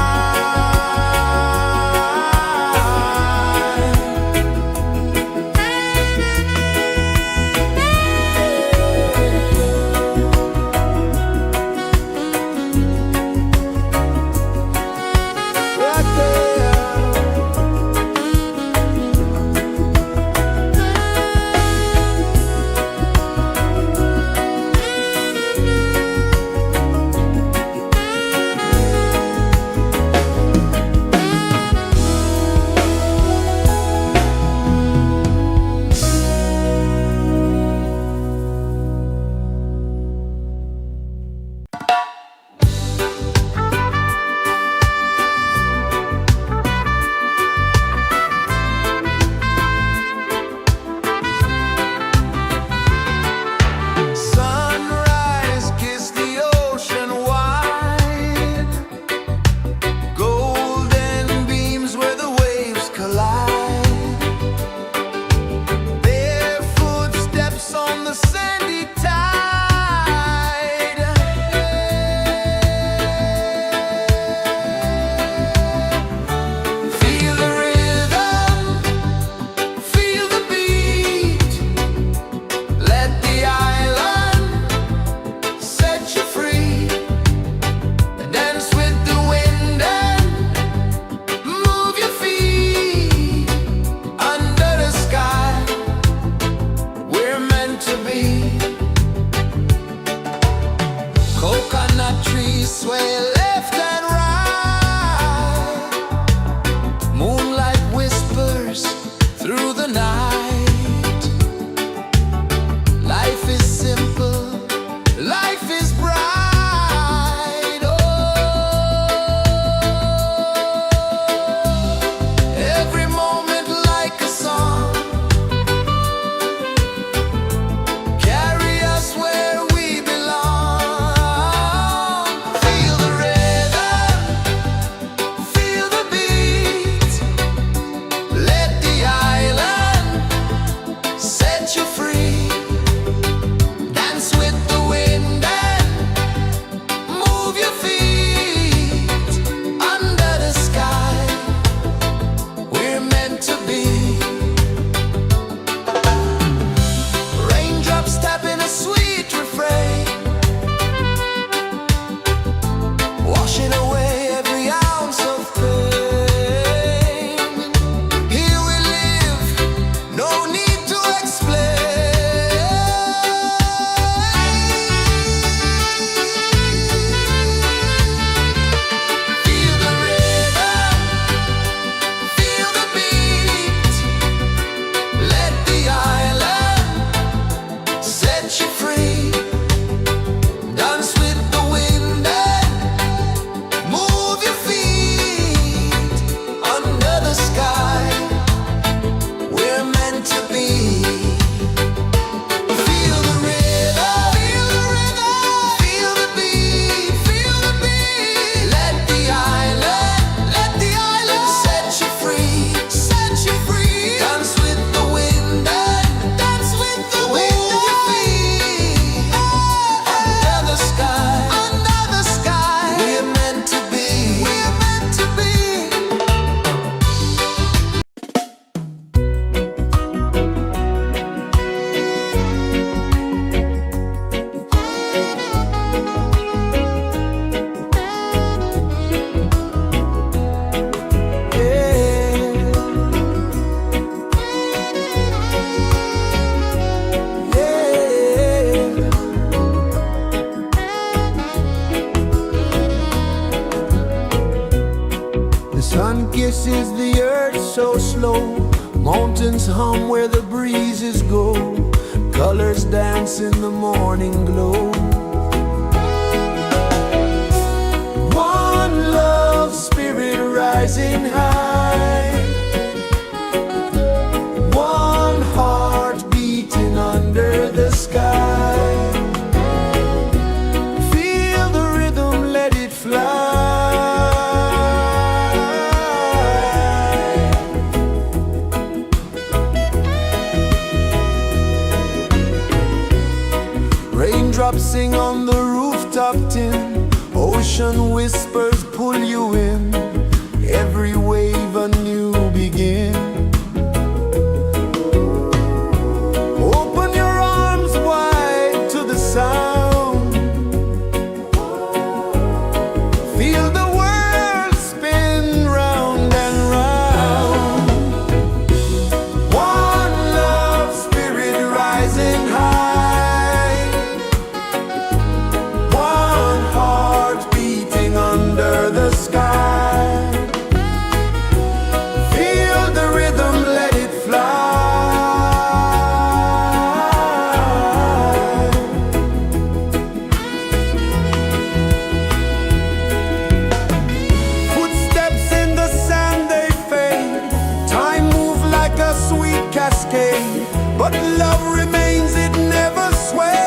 Sun kisses the earth so slow, mountains hum where the breezes go, colors dance in the morning glow. One love spirit rising high, one heart beating under the sky. Feel the rhythm, let it fly. Raindrops sing on the rooftop tin, ocean whispers pull you in, every wave a new begin. Open your arms wide to the sound, feel the world spin round and round. One love spirit rising high, one heart beating under the sky. Feel the rhythm, let it fly. Footsteps in the sand, they fade. Time moves like a sweet cascade, but love remains, it never sways.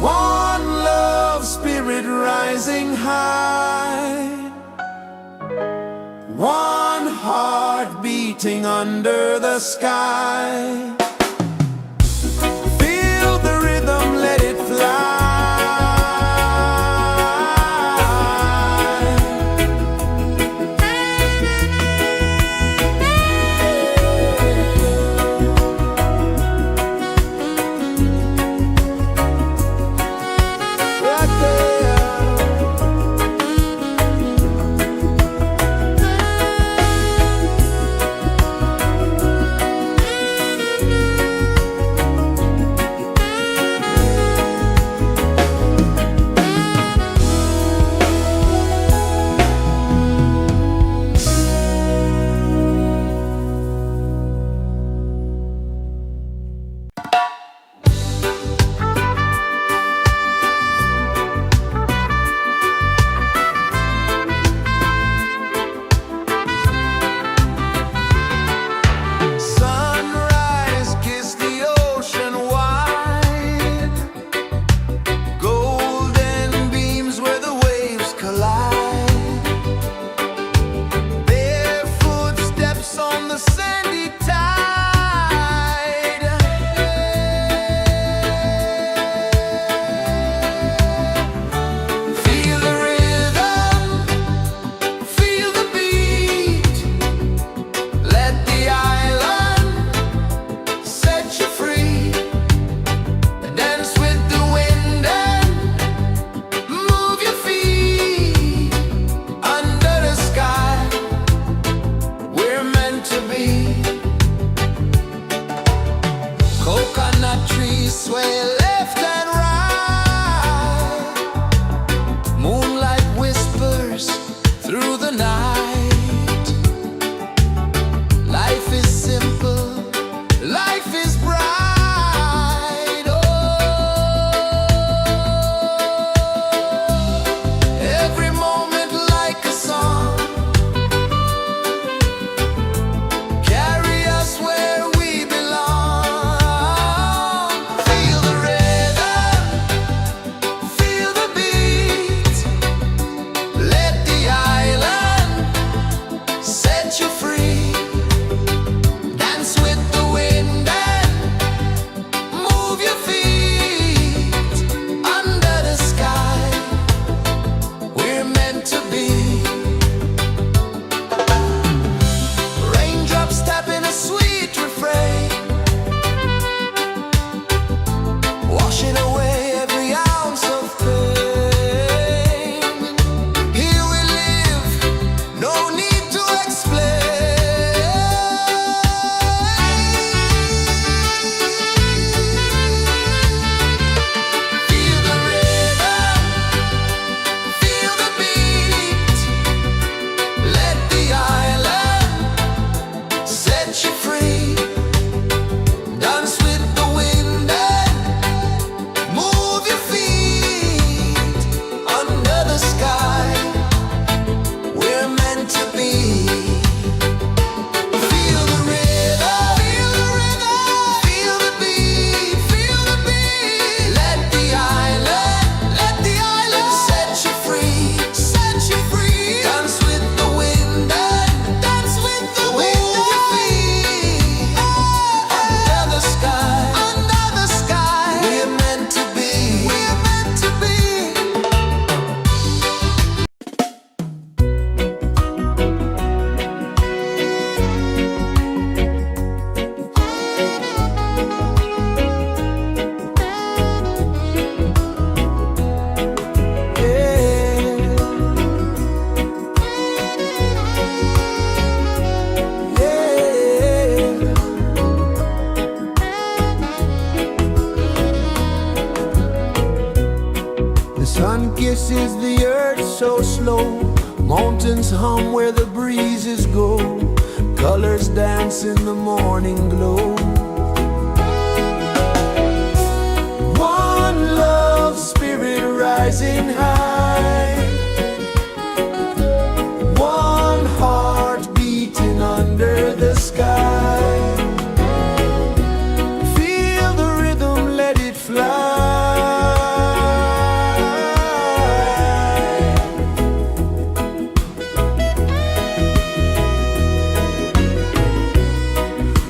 One love spirit rising high, one heart beating under the sky. Feel the rhythm, let it fly. so slow. Mountains hum where the breezes go. Colors dance in the morning glow. One love spirit rising high. One heart beating under the sky. Feel the rhythm, let it fly.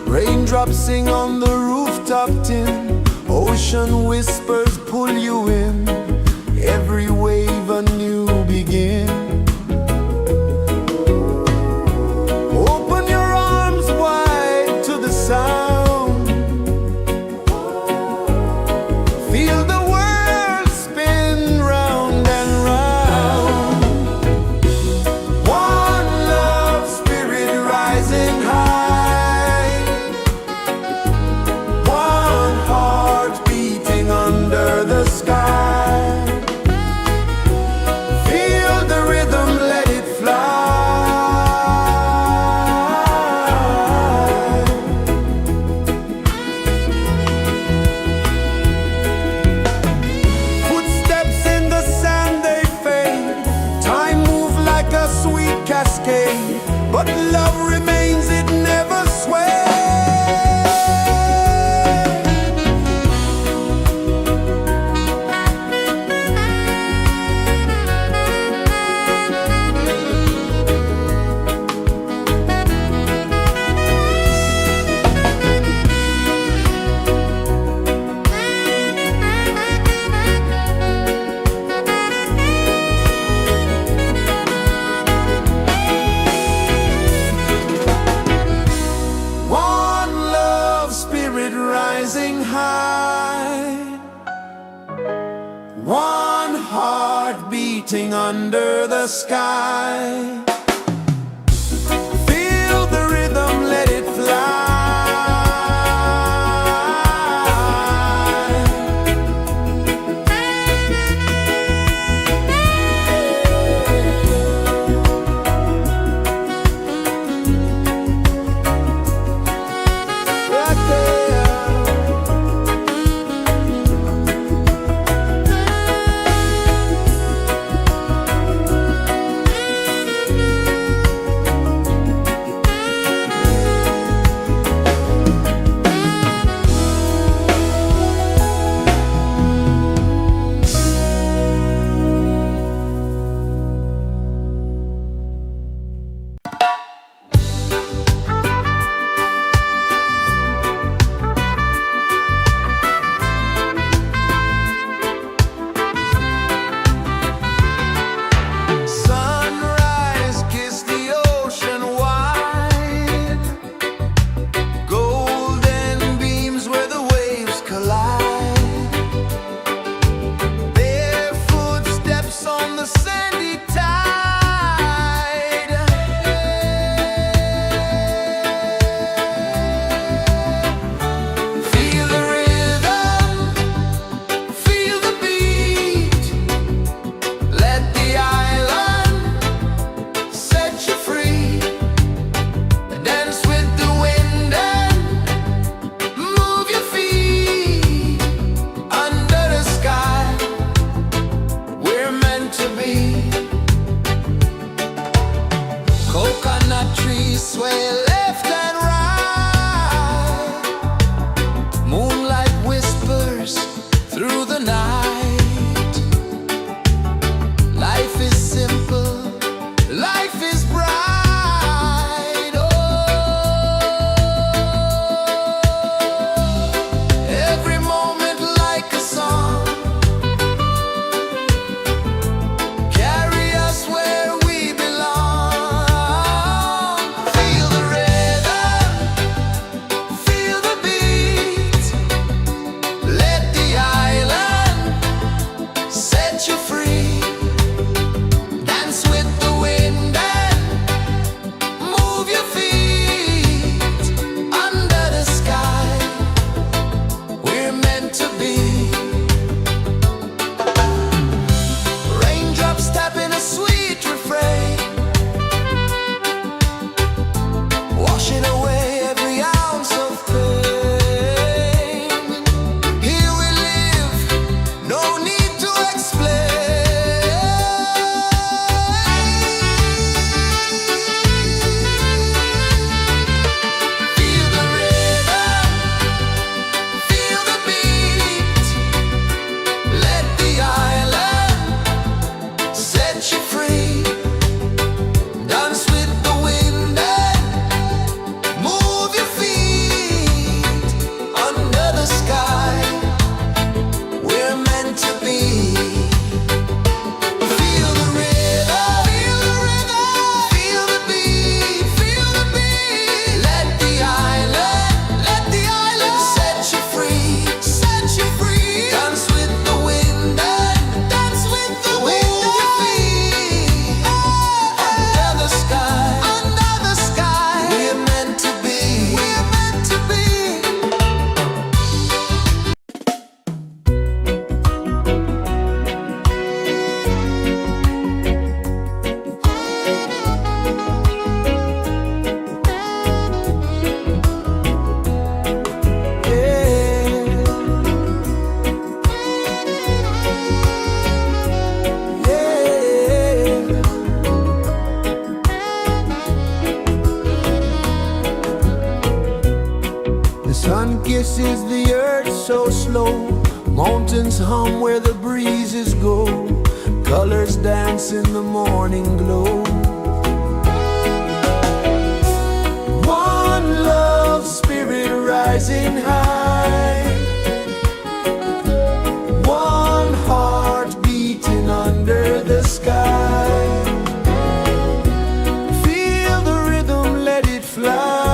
Raindrops sing on the rooftop tin. Ocean whispers pull you in. Every wave a new begin. Open your arms wide to the sound. Feel the world spin round and round. One love spirit rising high. One heart beating under the sky. Feel the rhythm, let it fly. Footsteps in the sand, they fade. Time moves like a sweet cascade, but love remains, it never sways. One love spirit rising high. One heart beating under the sky. Feel the rhythm, let it fly. Right there. Sunrise, kiss the ocean wide. Golden beams where the waves collide. Bare footsteps on the sandy tide. Feel the rhythm, feel the beat. Let the island set you free. Dance with the wind and move your feet. Under the sky, we're meant to be. Coconut trees sway left and right. Moonlight whispers through the night. Life is simple, life is bright. Oh, every moment like a song. Carry us where we belong. Feel the rhythm. kisses the earth so slow. Mountains hum where the breezes go. Colors dance in the morning glow. One love, spirit rising high. One heart beating under the sky. Feel the rhythm, let it fly.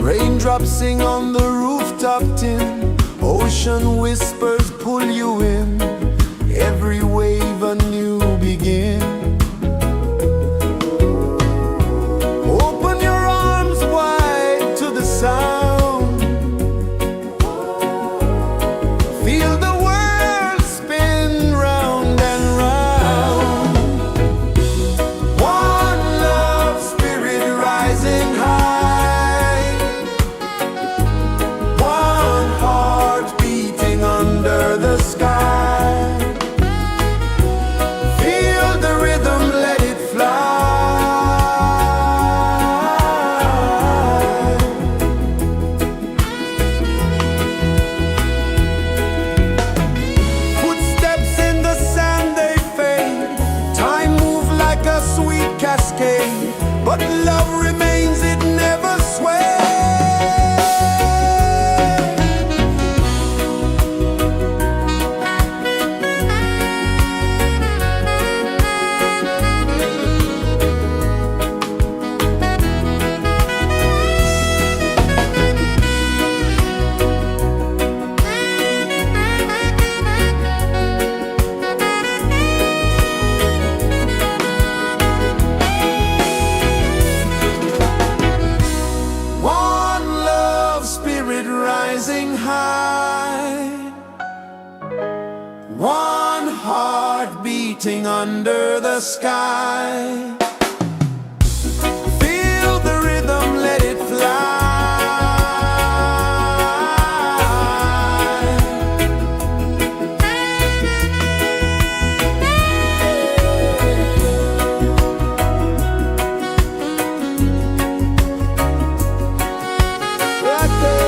Raindrops sing on the rooftop tin. Ocean whispers pull you in. Every wave a new begin. Open your arms wide to the sound. Feel the world spin round and round. One love, spirit rising high. One heart beating under the sky. Feel the rhythm, let it fly. Footsteps in the sand, they fade. Time moves like a sweet cascade, but love remains, it never sways. One love, spirit rising high. One heart beating under the sky. Feel the rhythm, let it fly. Right there.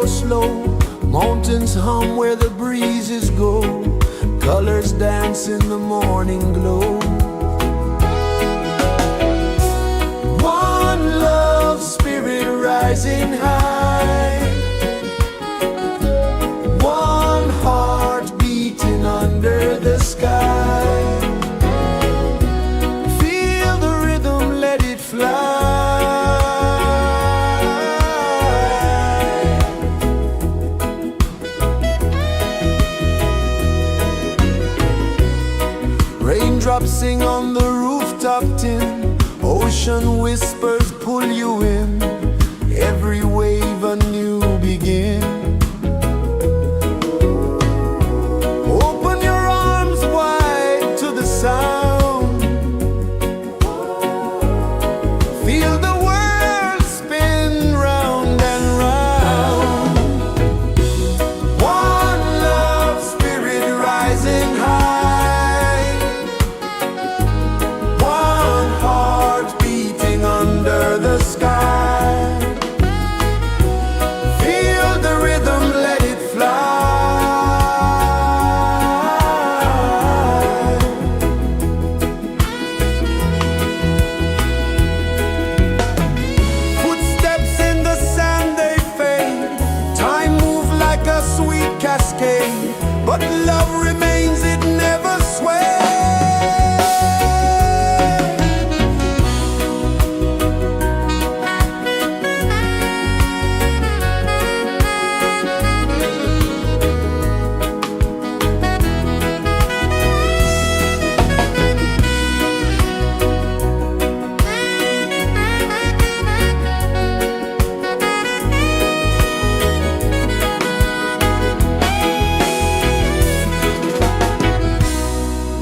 slow. Mountains hum where the breezes go. Colors dance in the morning glow. One love spirit rising high. One heart beating under the sky. Feel the rhythm, let it fly. Raindrops sing on the rooftop tin. Ocean whispers pull you in. Every wave a new begin. Open your arms wide to the sound. Feel the world spin round and round. One love spirit rising high. One heart beating under the sky. Feel the rhythm, let it fly. Footsteps in the sand, they fade. Time moves like a sweet cascade, but love remains, it never sways.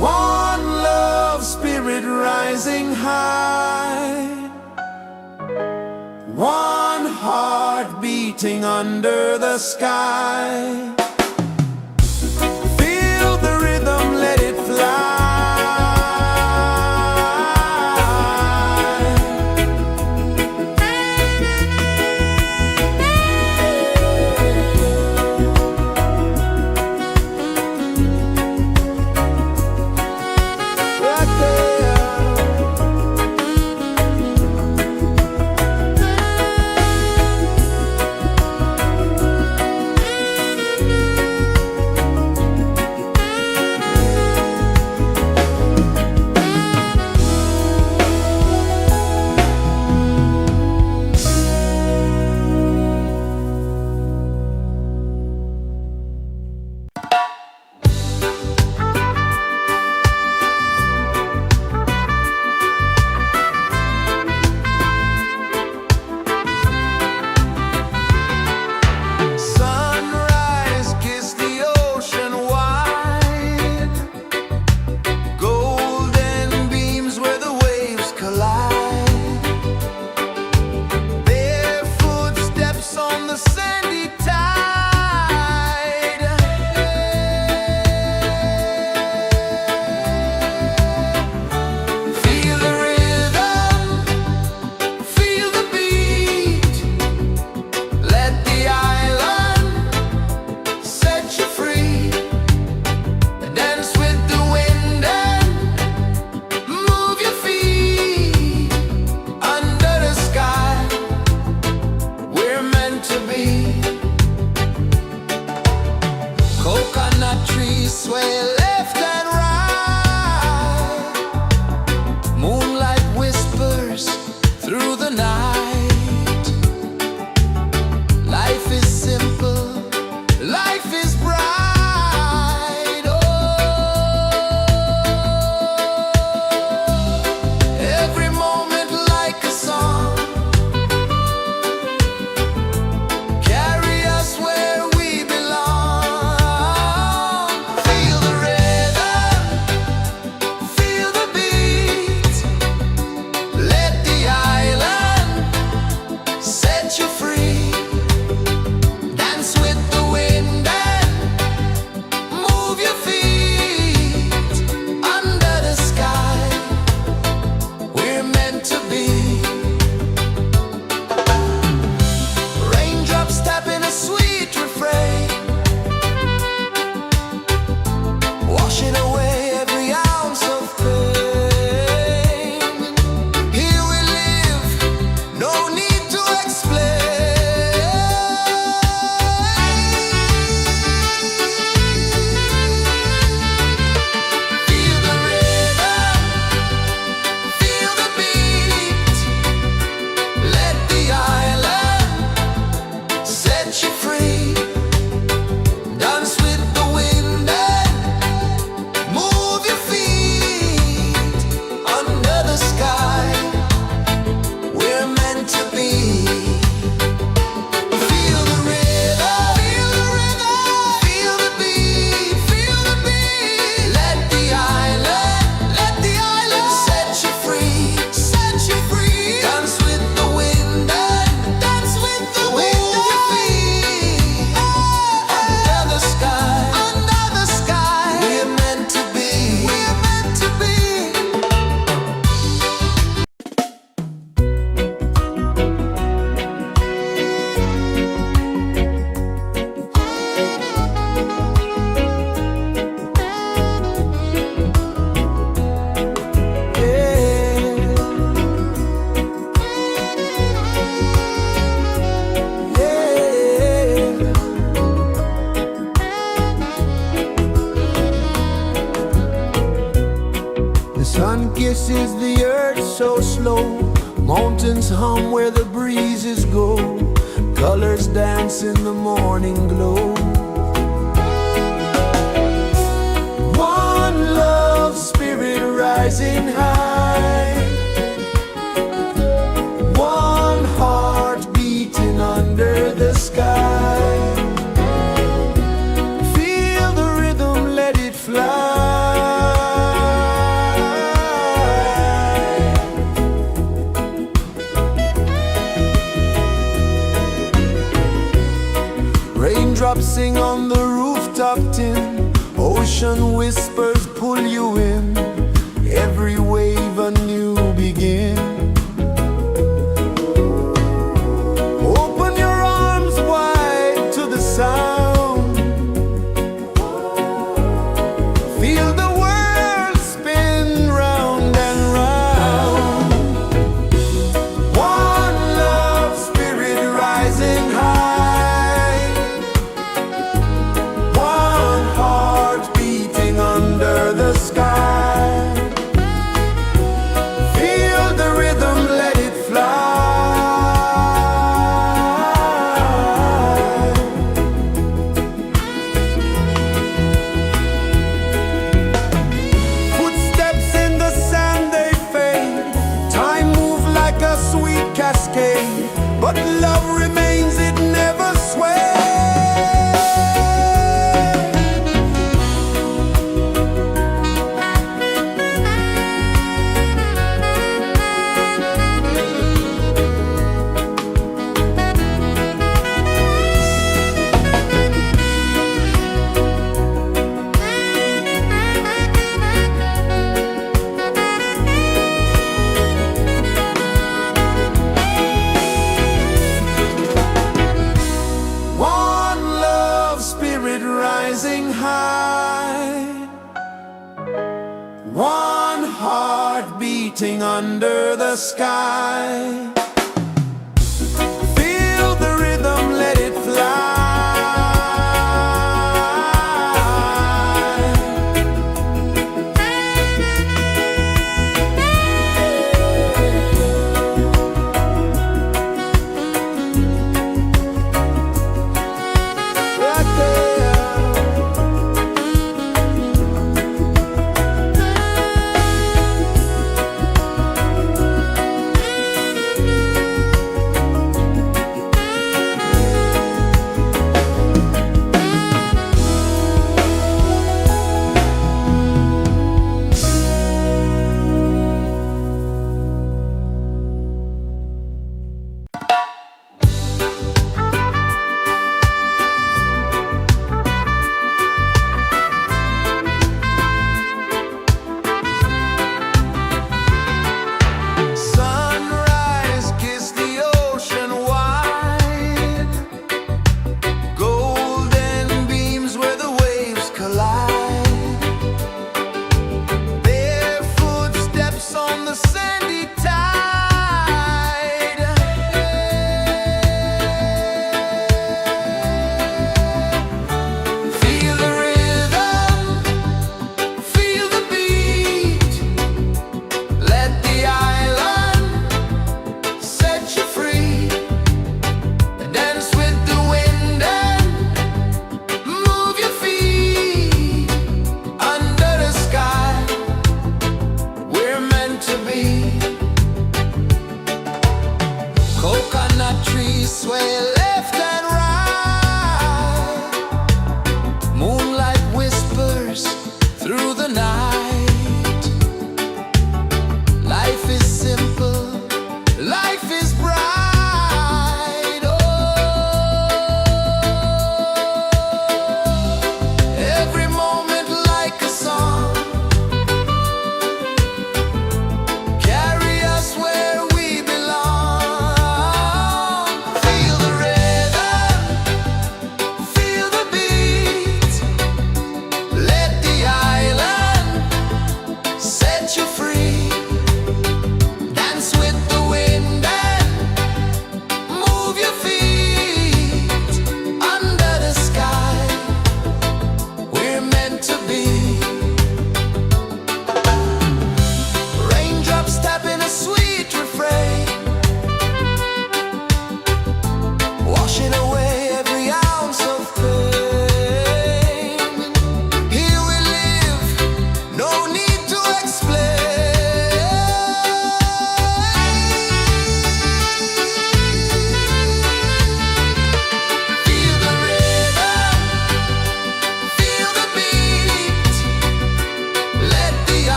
One love spirit rising high. One heart beating under the sky. Feel the rhythm, let it fly. Right there. rejoices the earth so slow. Mountains hum where the breezes go. Colors dance in the morning glow. One love spirit rising high. One heart beating under the sky. Feel the rhythm, let it fly. Raindrops sing on the rooftop tin. Ocean whispers pull you in. Every wave a new begin. Open your arms wide to the sound. Feel the world spin round and round. One love spirit rising high. One heart beating under the sky. Feel the rhythm, let it fly. Footsteps in the sand, they fade. Time moves like a sweet cascade, but love remains, it never sways. One love spirit rising high. One heart beating under the sky. Feel the rhythm, let it fly.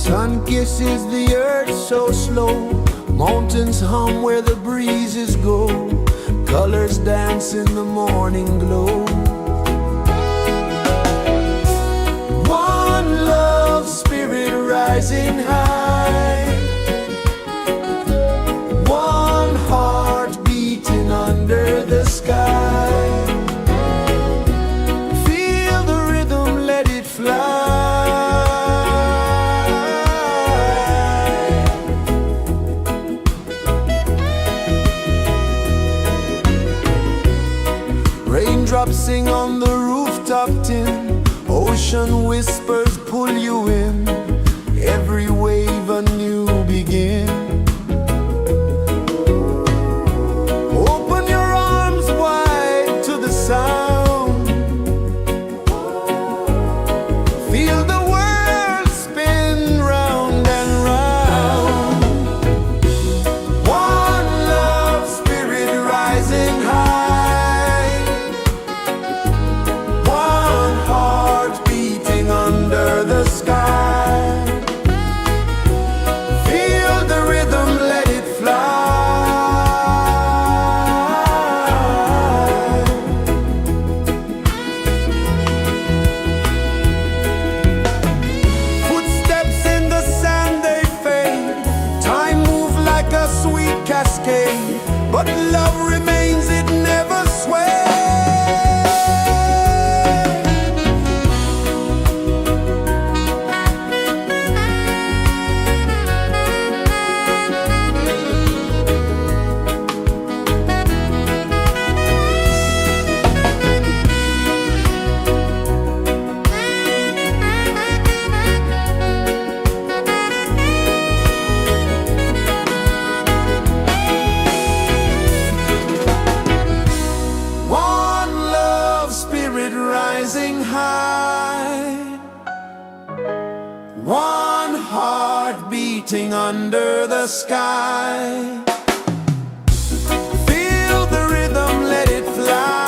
Sun kisses the earth so slow, mountains hum where the breezes go, colors dance in the morning glow. One love spirit rising high, one heart beating under the sky. Feel the rhythm, let it fly. Raindrops sing on the rooftop tin, ocean whispers pull you in, every wave a new begin. Open your arms wide to the sound, feel the world spin round and round. One love spirit rising high, one heart beating under the sky. Feel the rhythm, let it fly. Footsteps in the sand, they fade. Time moves like a sweet cascade, but love remains, it never sways. One love spirit rising high, one heart beating under the sky. Feel the rhythm, let it fly.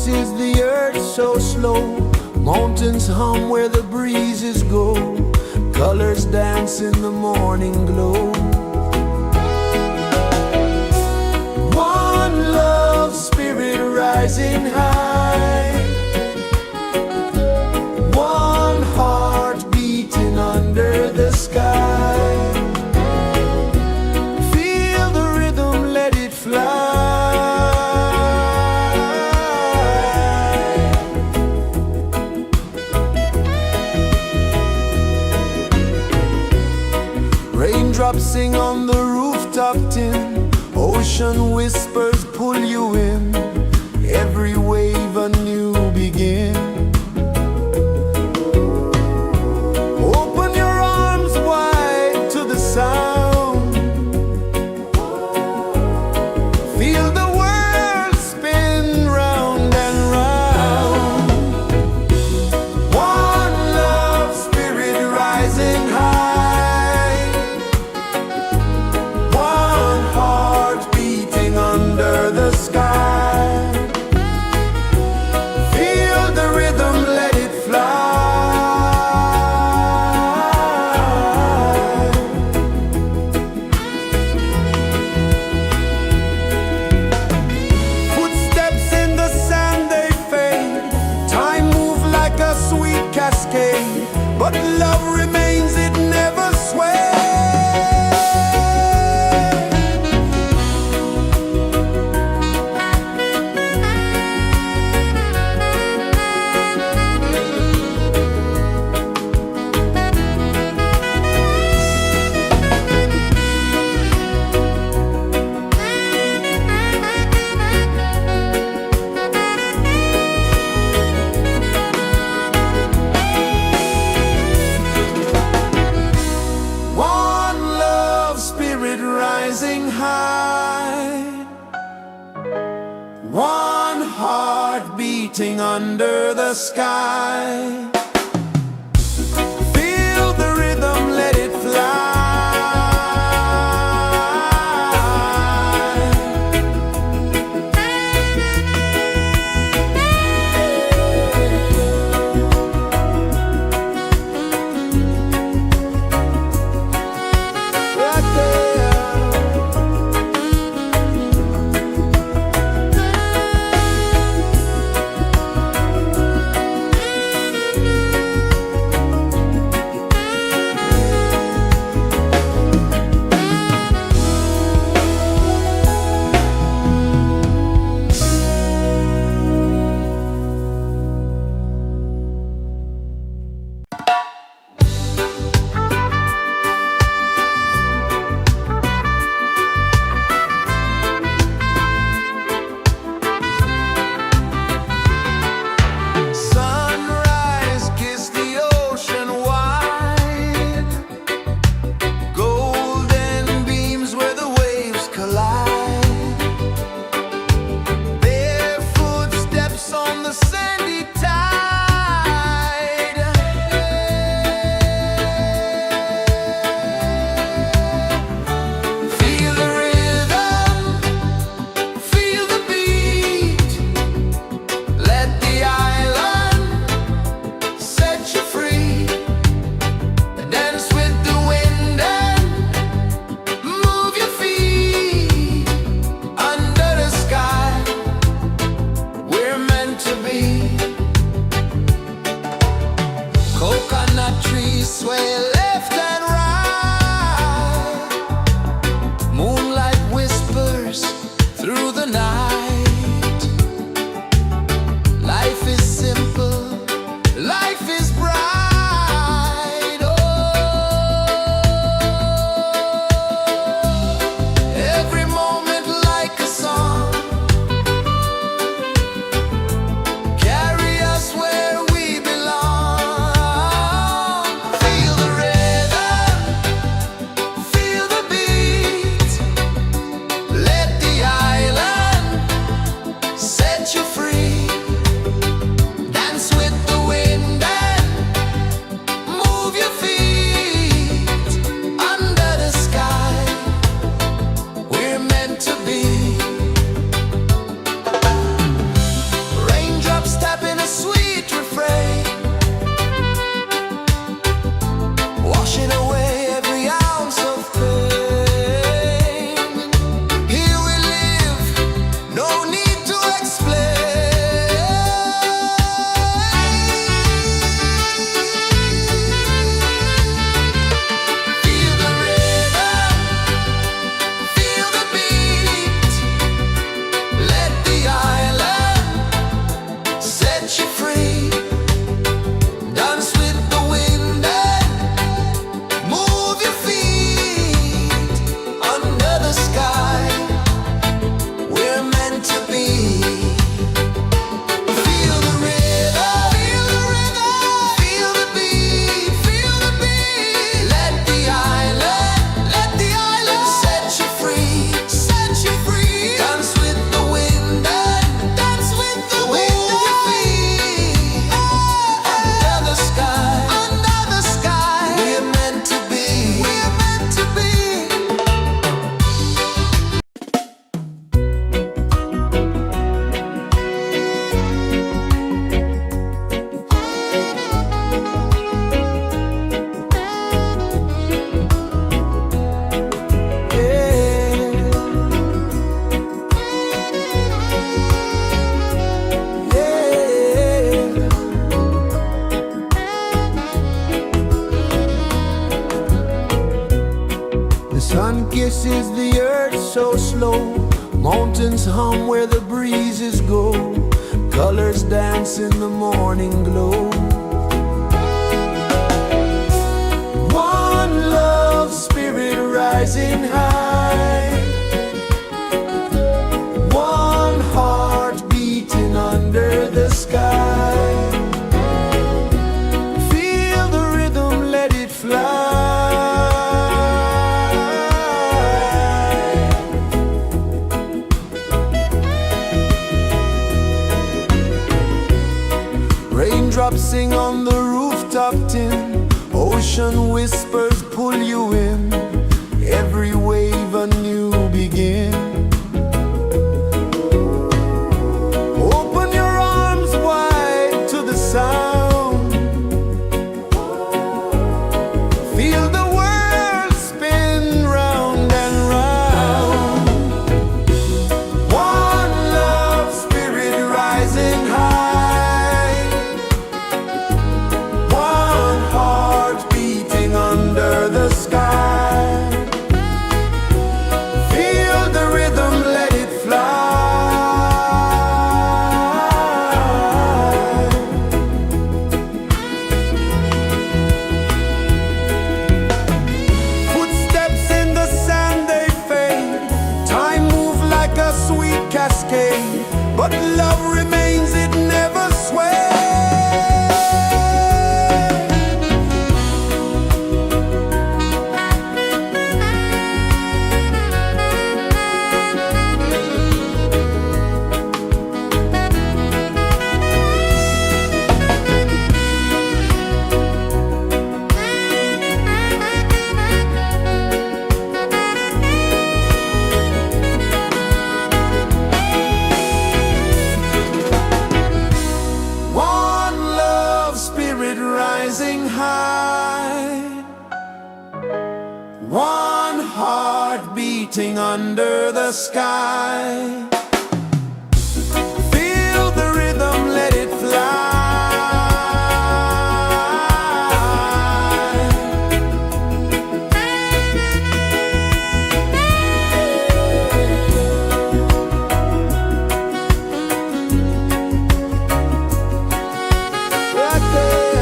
pulses the earth so slow. Mountains hum where the breezes go. Colors dance in the morning glow. One love spirit rising high. One heart beating under the sky. Feel the rhythm, let it fly. Raindrops sing on the rooftop tin. Ocean whispers pull you in. Every wave a new begin. Open your arms wide to the sound. Feel the world spin round and round. One love spirit rising high. One heart beating under the sky. Feel the rhythm, let it fly. Footsteps in the sand, they fade. Time moves like a sweet cascade, but love remains, it never sways. One love spirit rising high. One heart beating under the sky. Feel the rhythm, let it fly. Right there. Sunrise, kiss the ocean wide. Golden beams where the waves collide. Bare footsteps on the sandy tide. Feel the rhythm, feel the beat. Let the island set you free. Dance with the wind and move your feet. Under the sky, we're meant to be. Coconut trees sway left and right. Moonlight whispers through the night. Life is simple, life is bright. Oh, every moment like a song. Carry us where we belong. Feel the rhythm. Sun kisses the earth so slow, mountains hum where the breezes go, colors dance in the morning glow. One love spirit rising high, one heart beating under the sky. Feel the rhythm, let it fly. Raindrops sing on the rooftop tin, ocean whispers pull you in, every wave a new begin. Open your arms wide to the sound, feel the world spin round and round. One love spirit rising high, one heart beating under the sky. Feel the rhythm, let it fly. Footsteps in the sand, they fade. Time moves like a sweet cascade, but love remains, it never sways. One love spirit rising high, one heart beating under the sky. Feel the rhythm, let it fly. Right there.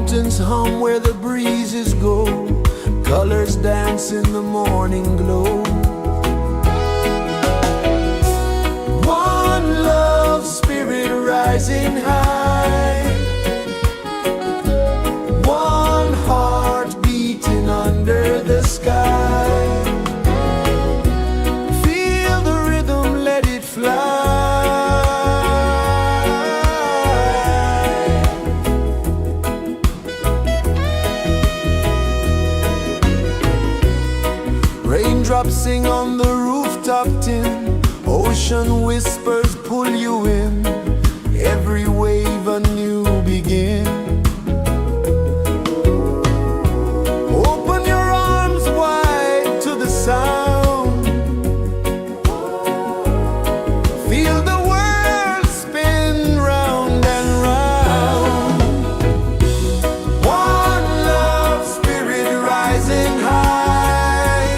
Mountains hum where the breezes go, colors dance in the morning glow. One love spirit rising high, one heart beating under the sky. Feel the rhythm, let it fly. Raindrops sing on the rooftop tin, ocean whispers pull you in, every wave a new begin. Open your arms wide to the sound, feel the world spin round and round. One love spirit rising high,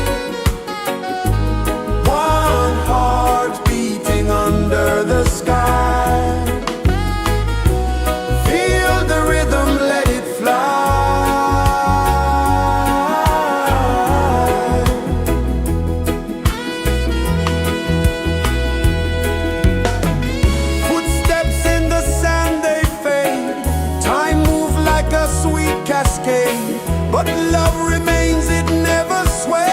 one heart beating under the sky. Feel the rhythm, let it fly. Footsteps in the sand, they fade. Time moves like a sweet cascade, but love remains, it never sways.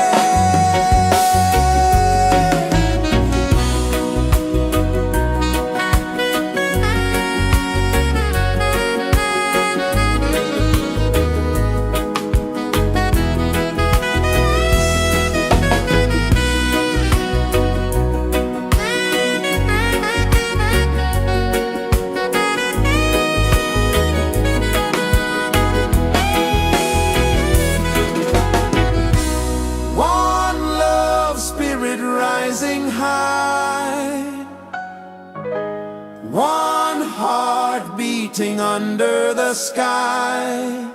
One love spirit rising high, one heart beating under the sky.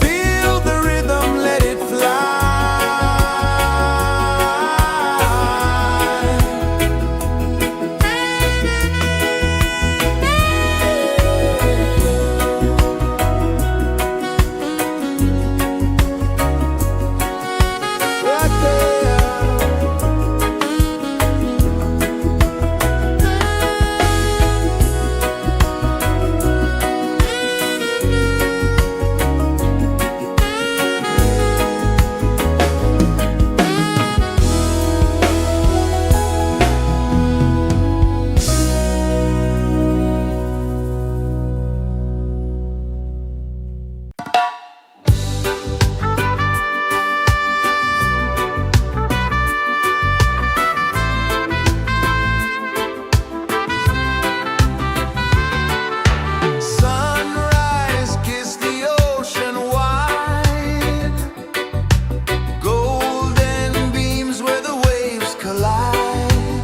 Feel the rhythm, let it fly. Right there. Sunrise, kiss the ocean wide, golden beams where the waves collide,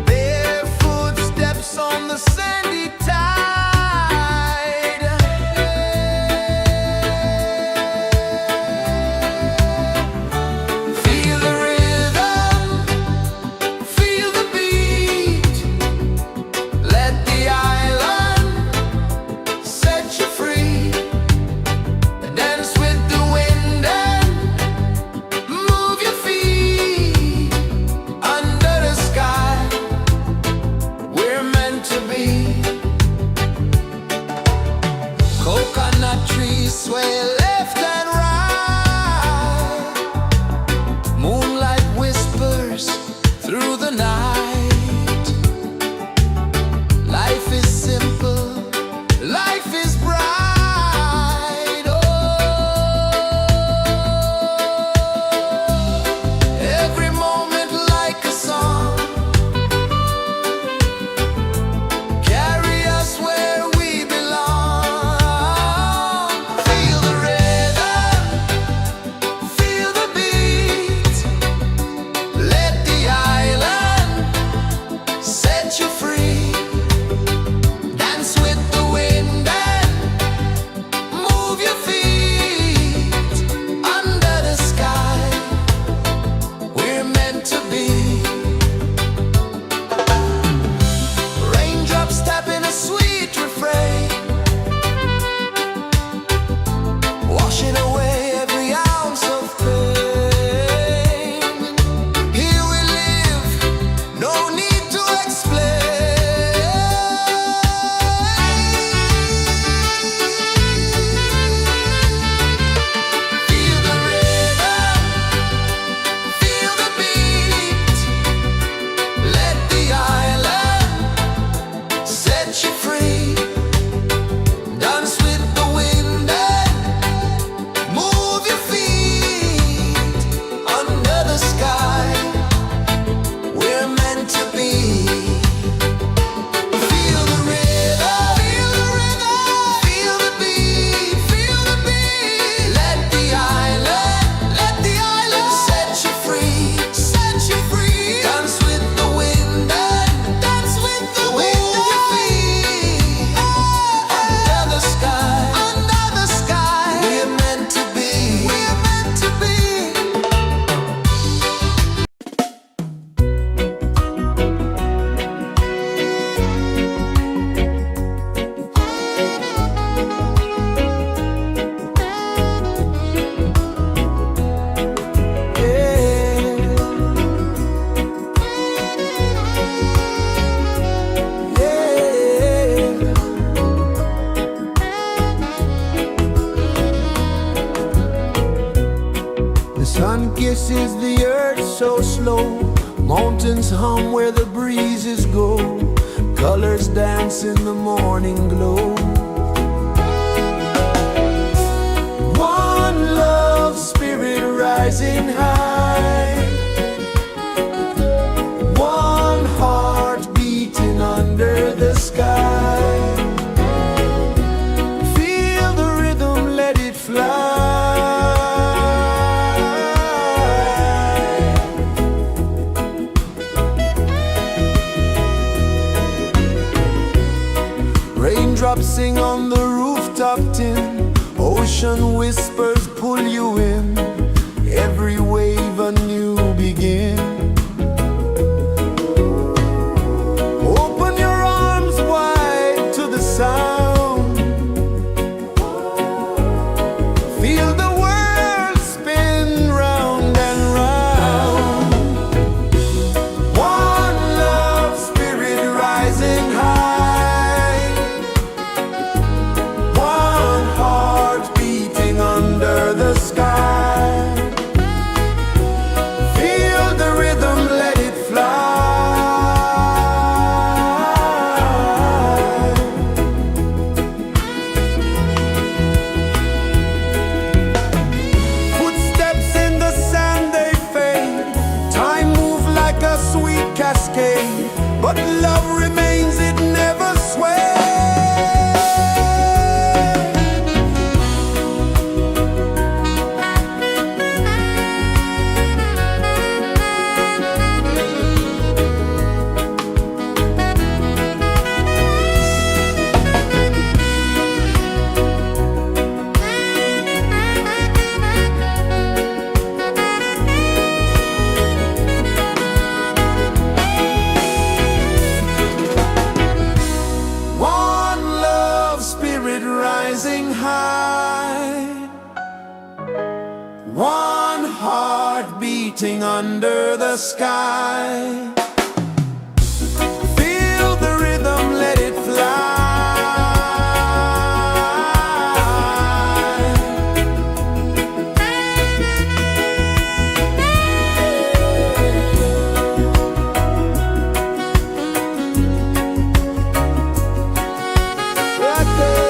barefoot steps on the sandy tide. Feel the rhythm, feel the beat, let the island set you free. Dance with the wind and move your feet. Under the sky, we're meant to be. Coconut trees sway left and right, moonlight whispers through the night. Life is simple, life is bright. Oh, every moment like a song, carry us where we belong. Feel the rhythm. is the earth so slow? Mountains hum where the breezes go. Colors dance in the morning glow. One love spirit rising high. One heart beating under the sky. Feel the rhythm, let it fly. Raindrops sing on the rooftop tin. Ocean whispers pull you in. Every wave a new begin. Open your arms wide to the sound. Feel the world spin round and round. One love spirit rising high. One heart beating under the sky. Feel the rhythm, let it fly. Footsteps in the sand, they fade. Time moves like a sweet cascade, but love remains, it never sways. One love spirit rising high. One heart beating under the sky. Feel the rhythm, let it fly. Right there.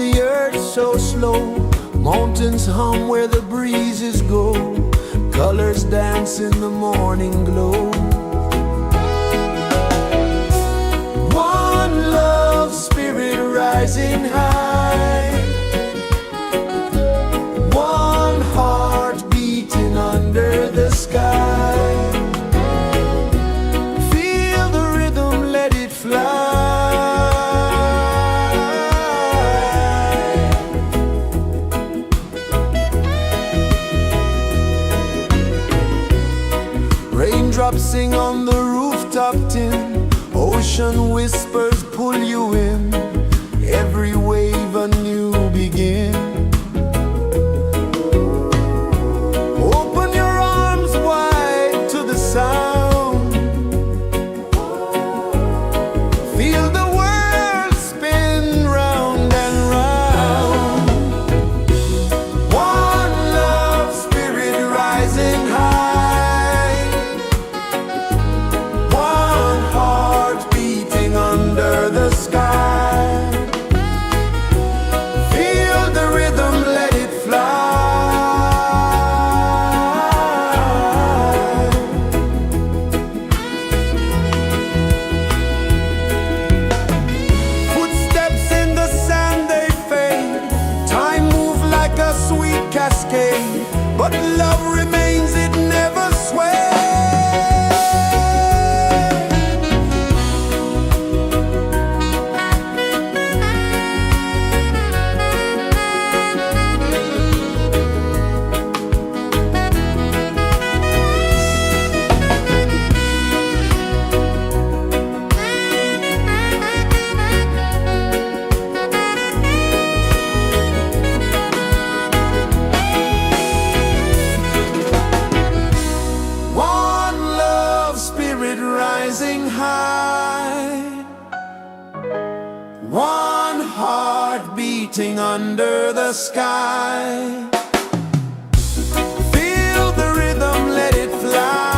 the earth so slow. Mountains hum where the breezes go. Colors dance in the morning glow. One love spirit rising high. One heart beating under the sky. Feel the rhythm, let it fly. Raindrops sing on the rooftop tin. Ocean whispers pull you in. Every wave a new begin. Open your arms wide to the sound. Feel the world spin round and round. One love spirit rising high. One heart beating under the sky. Feel the rhythm, let it fly. Footsteps in the sand, they fade. Time moves like a sweet cascade, but love remains, it never sways. One love spirit rising high. One heart beating under the sky. Feel the rhythm, let it fly.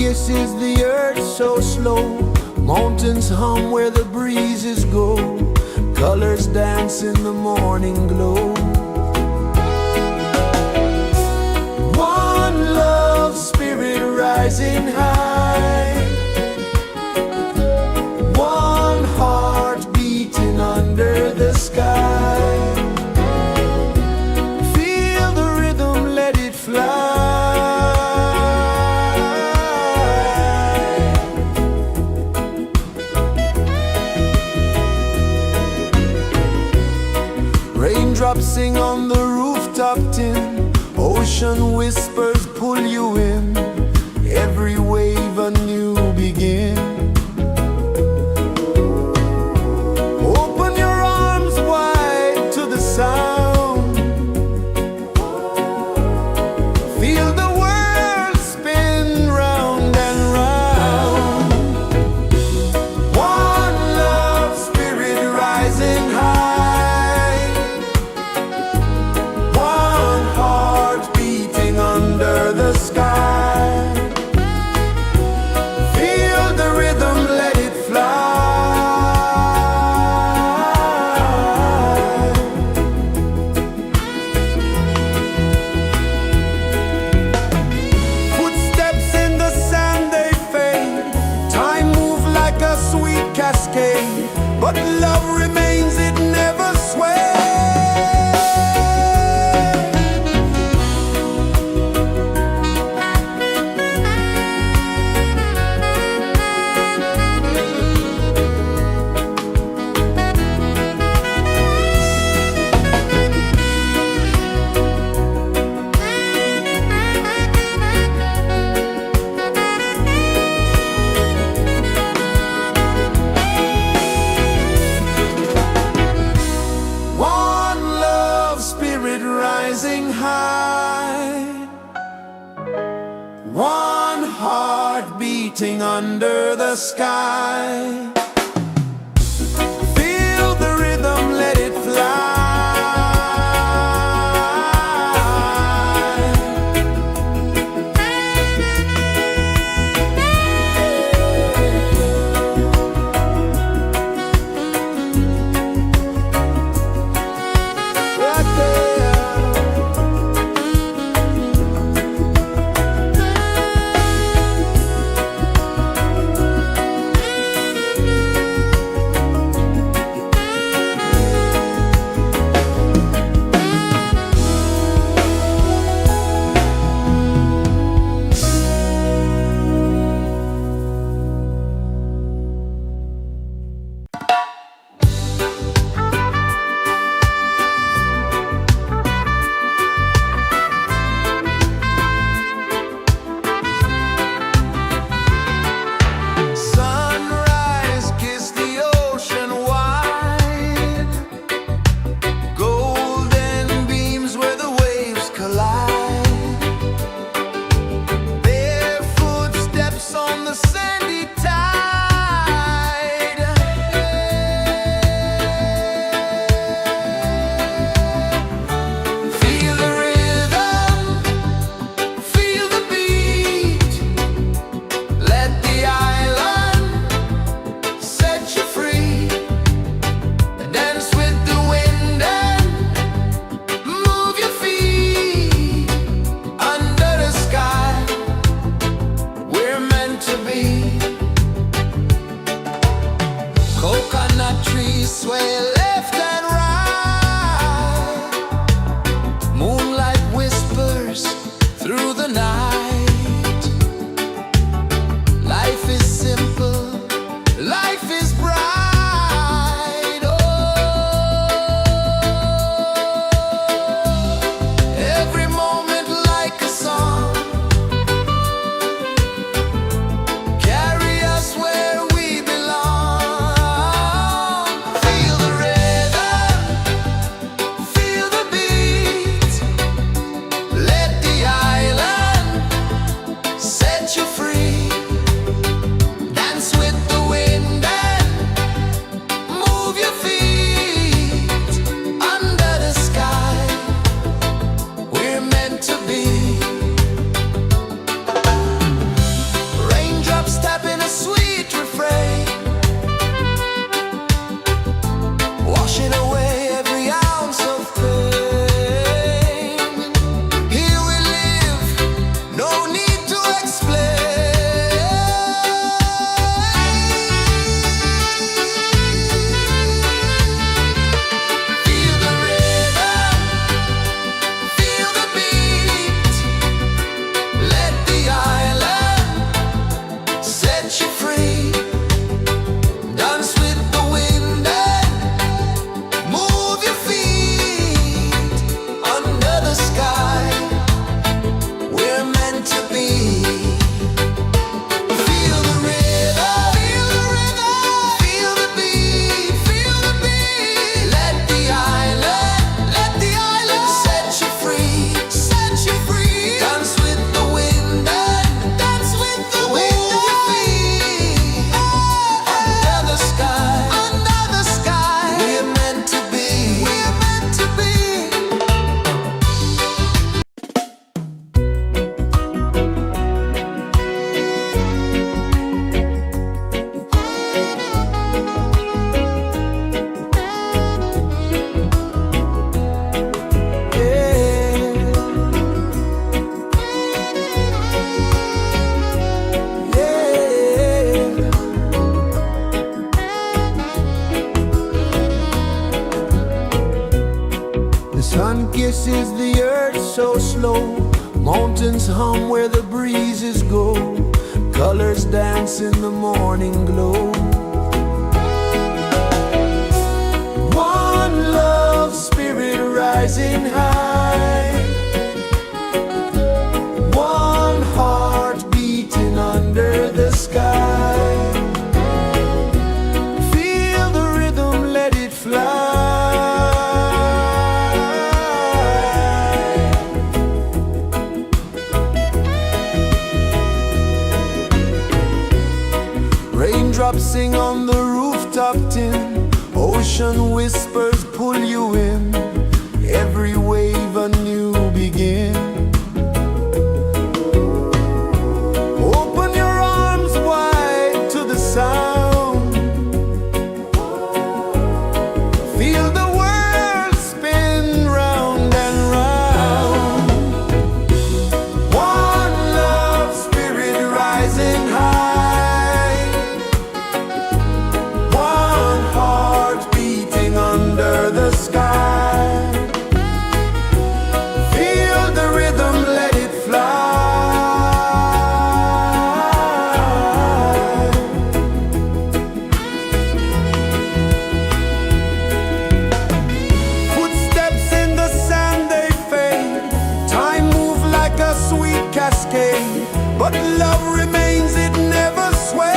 kisses the earth so slow. Mountains hum where the breezes go. Colors dance in the morning glow. One love spirit rising high. One heart beating under the sky. Feel the rhythm, let it fly. Raindrops sing on the rooftop tin. Ocean whispers pull you in. Every wave a new begin. Open your arms wide to the sound. Feel the world spin round and round. One love spirit rising high. One heart beating under the sky. Feel the rhythm, let it fly. Footsteps in the sand, they fade. Time moves like a sweet cascade, but love remains, it never sways. One love spirit rising high. One heart beating under the sky. Feel the rhythm, let it fly. Right there. Sun kisses the earth so slow, mountains hum where the breezes go, colors dance in the morning glow. One love spirit rising high, one heart beating under the sky. Feel the rhythm, let it fly. Raindrops sing on the rooftop tin, ocean whispers pull you in, every wave a new begin. Open your arms wide to the sound, feel the world spin round and round. One love spirit rising high, one heart beating under the sky. Feel the rhythm, let it fly. Footsteps in the sand, they fade. Time moves like a sweet cascade, but love remains, it never sways.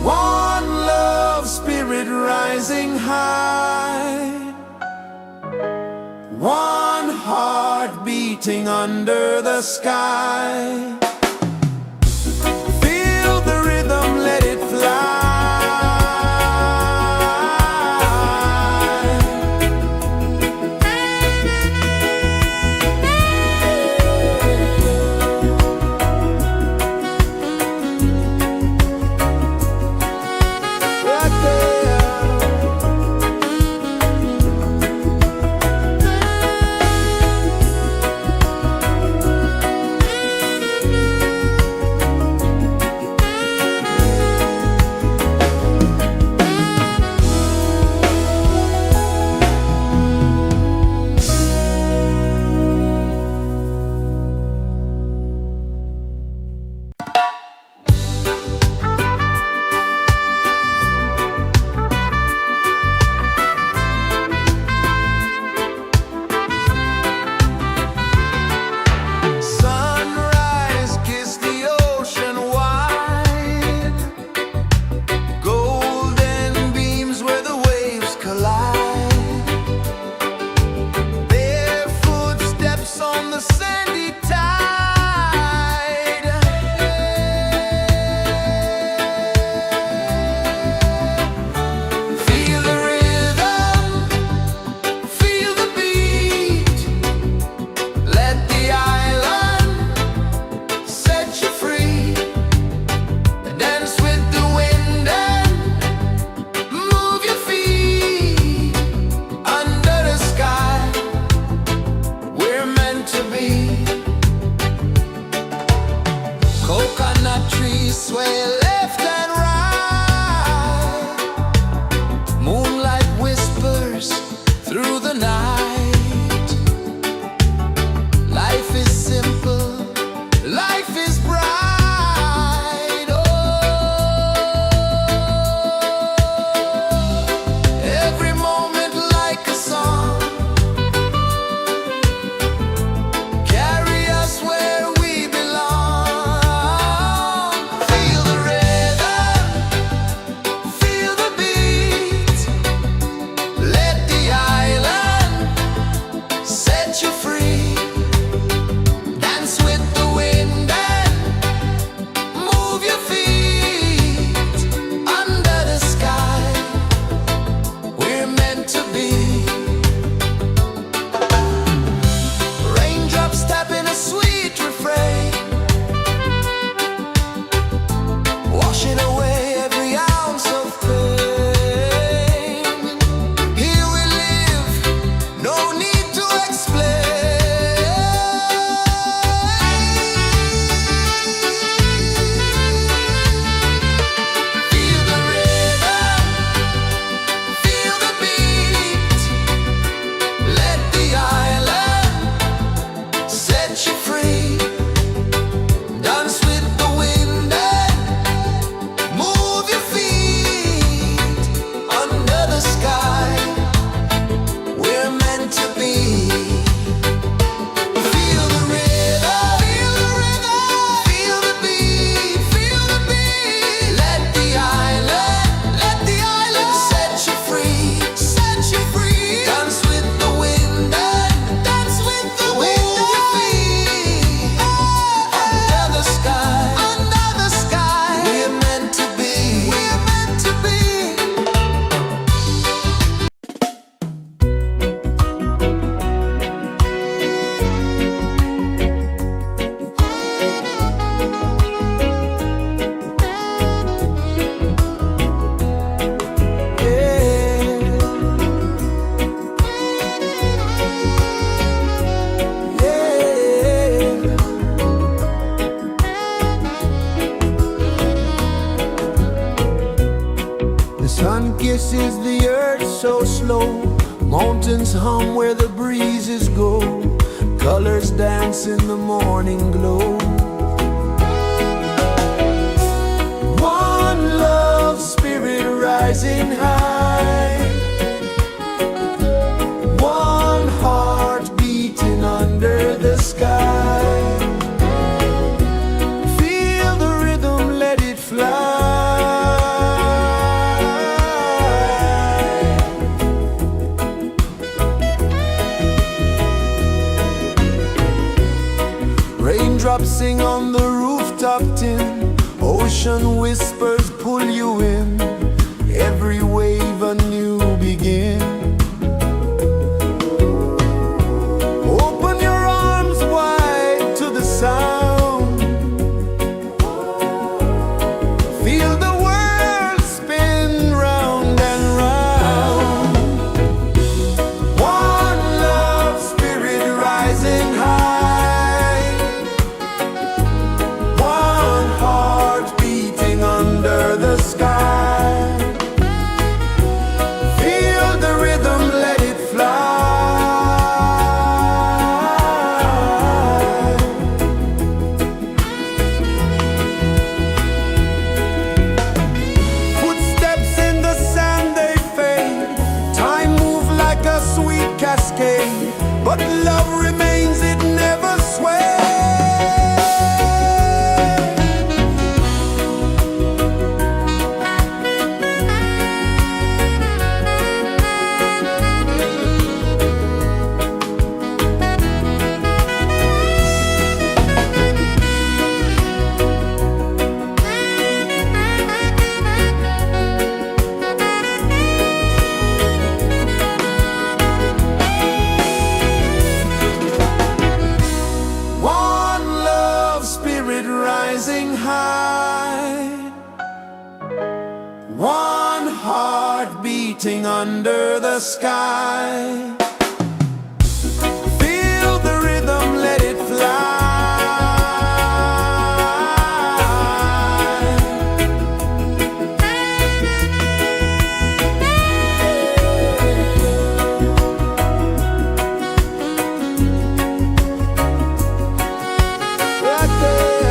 One love spirit rising high, one heart beating under the sky. Feel the rhythm, let it fly. Right there. is the earth so slow? Mountains hum where the breezes go. Colors dance in the morning glow. One love spirit rising high. One heart beating under the sky. Feel the rhythm, let it fly. Raindrops sing on the rooftop tin. Ocean whispers pull you in. Every wave a new begin. Open your arms wide to the sound. Feel the world spin round and round. One love spirit rising high. One heart beating under the sky. Feel the rhythm, let it fly. Footsteps in the sand, they fade. Time moves like a sweet cascade, but love remains, it never sways. One love spirit rising high. One heart beating under the sky. Feel the rhythm, let it fly. Right there.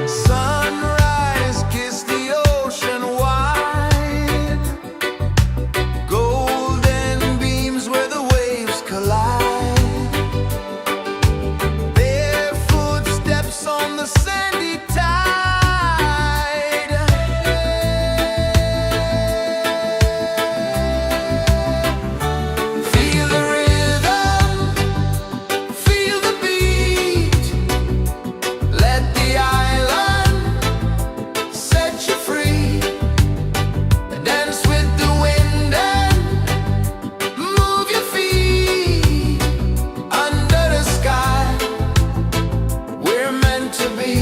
Sunrise, kiss the ocean wide. Golden beams where the waves collide. Bare footsteps on the sandy tide. Feel the rhythm, feel the beat. Let the island set you free. Dance with the wind and move your feet. Under the sky, we're meant to be.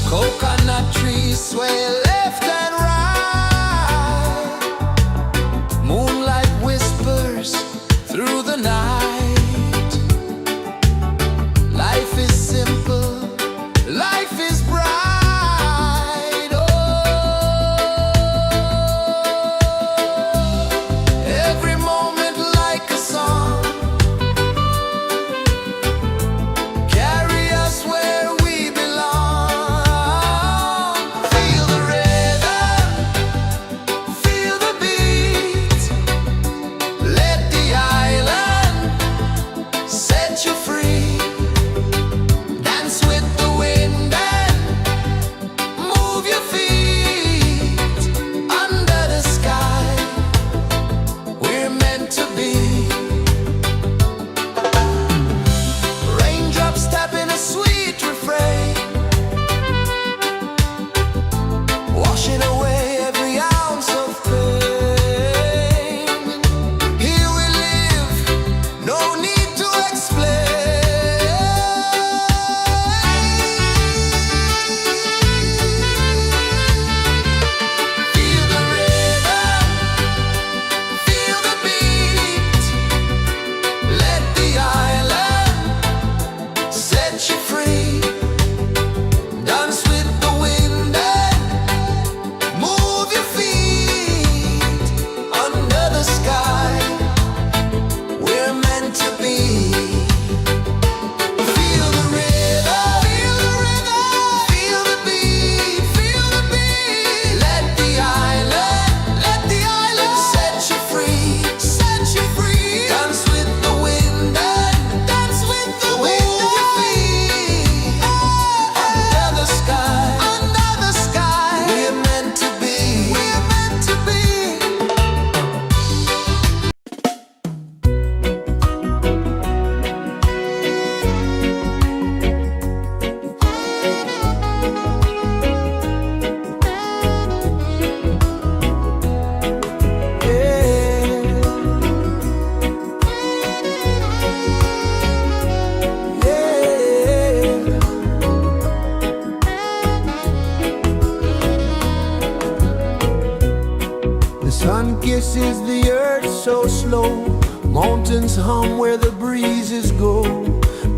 Coconut trees sway left and right. Moonlight whispers through the night. Life is simple, life is bright. Oh, every moment like a song. Carry us where we belong. Feel the rhythm, Sun kisses the earth so slow, mountains hum where the breezes go,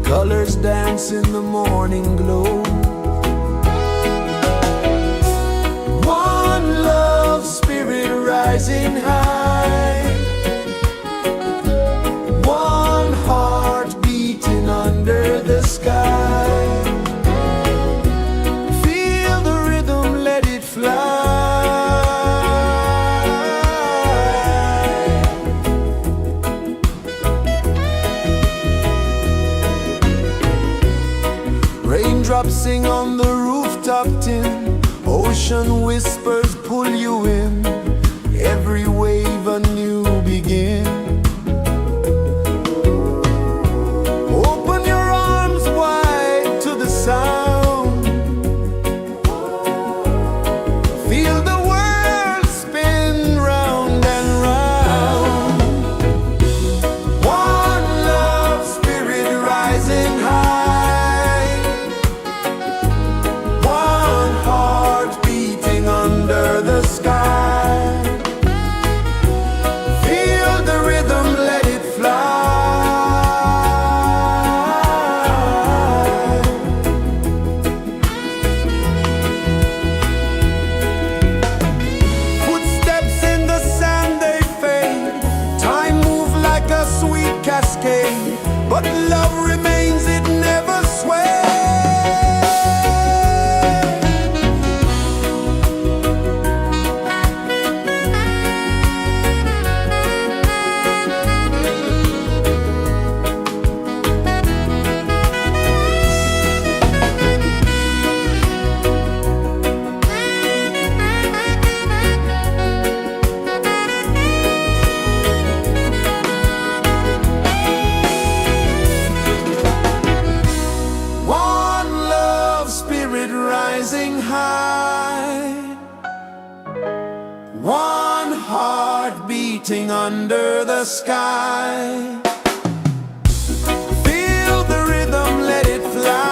colors dance in the morning glow. One love spirit rising high, one heart beating under the sky. Feel the rhythm, let it fly. Raindrops sing on the rooftop tin, ocean whispers pull you in, every wave a new begin. Open your arms wide to the sound, feel the world spin round and round. One love spirit rising high, one heart beating under the sky. Feel the rhythm, let it fly. Footsteps in the sand, they fade. Time moves like a sweet cascade, but love remains, it never sways. Rising high, one heart beating under the sky. Feel the rhythm, let it fly.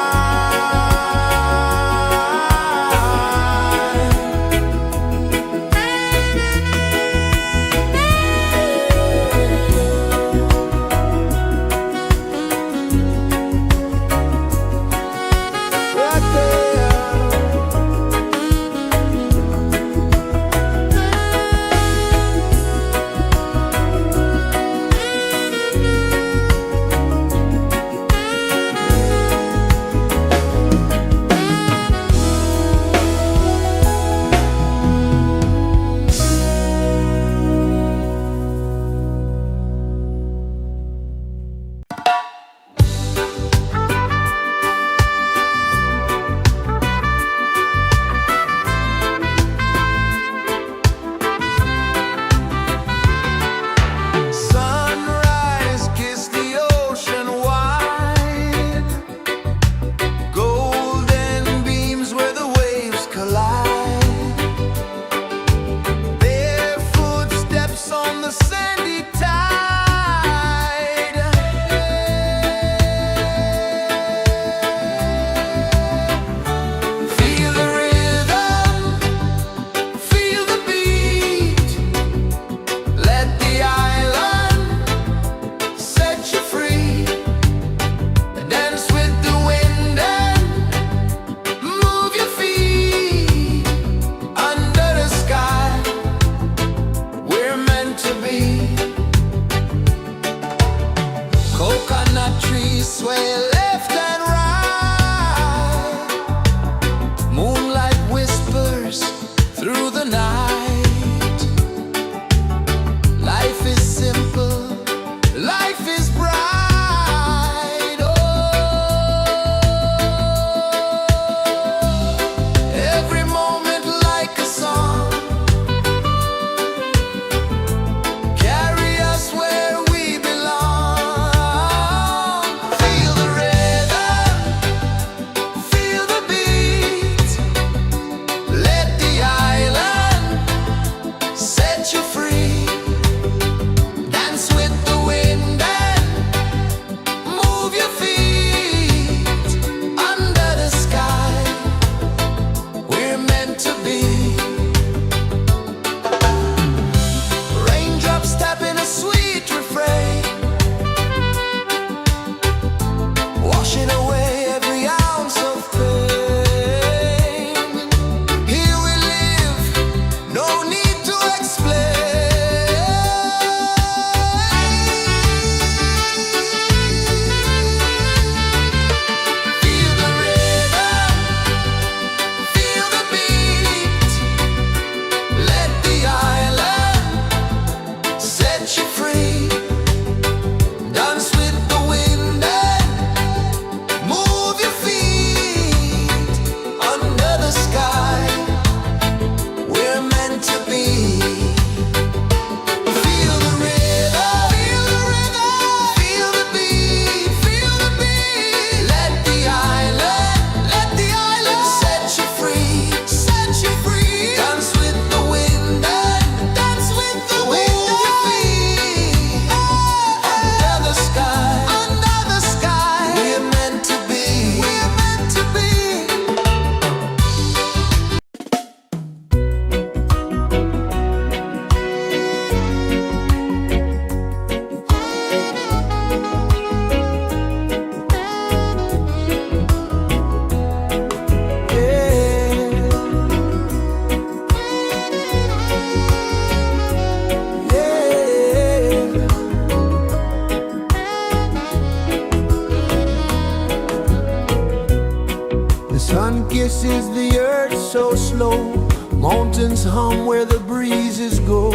birds so slow, mountains hum where the breezes go,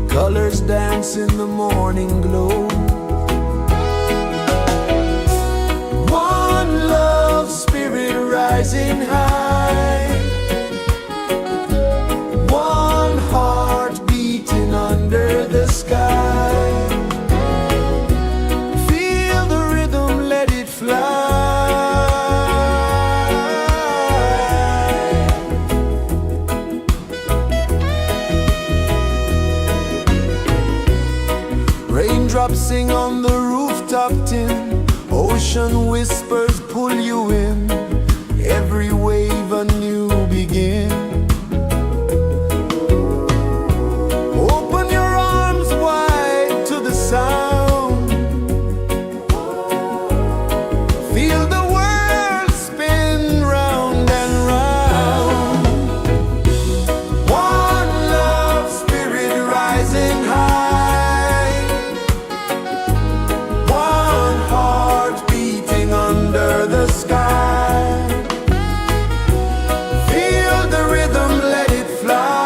colors dance in the morning glow. One love spirit rising high, one heart beating under the sky. Feel the rhythm, let it fly. Raindrops sing on the rooftop tin, ocean whispers pull you in, every wave a new begin. Open your arms wide to the sound, feel the world spin round and round. One love spirit rising high, one heart beating under the sky. Feel the rhythm, let it fly.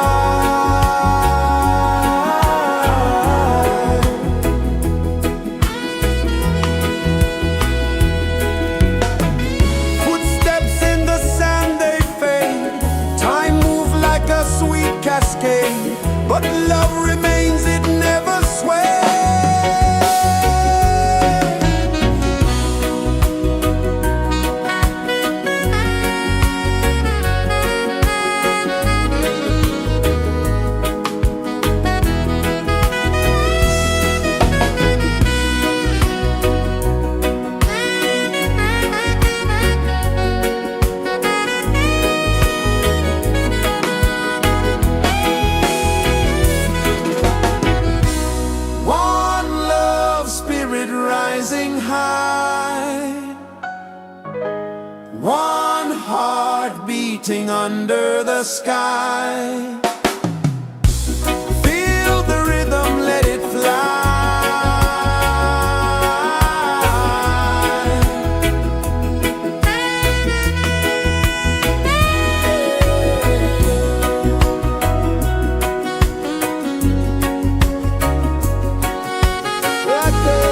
Footsteps in the sand, they fade. Time moves like a sweet cascade, but love remains, it never sways. One love spirit rising high, one heart beating under the sky. Feel the rhythm, let it fly. Right there.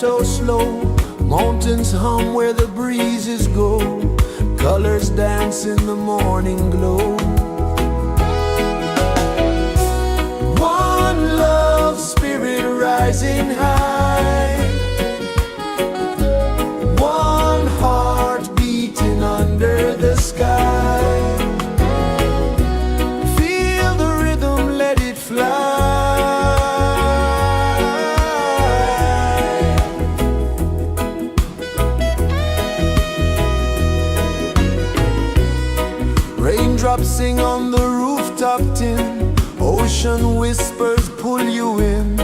so slow. Mountains hum where the breezes go. Colors dance in the morning glow. One love, spirit rising high. One heart beating under the sky. Feel the rhythm, let it fly. Raindrops sing on the rooftop tin. Ocean whispers pull you in.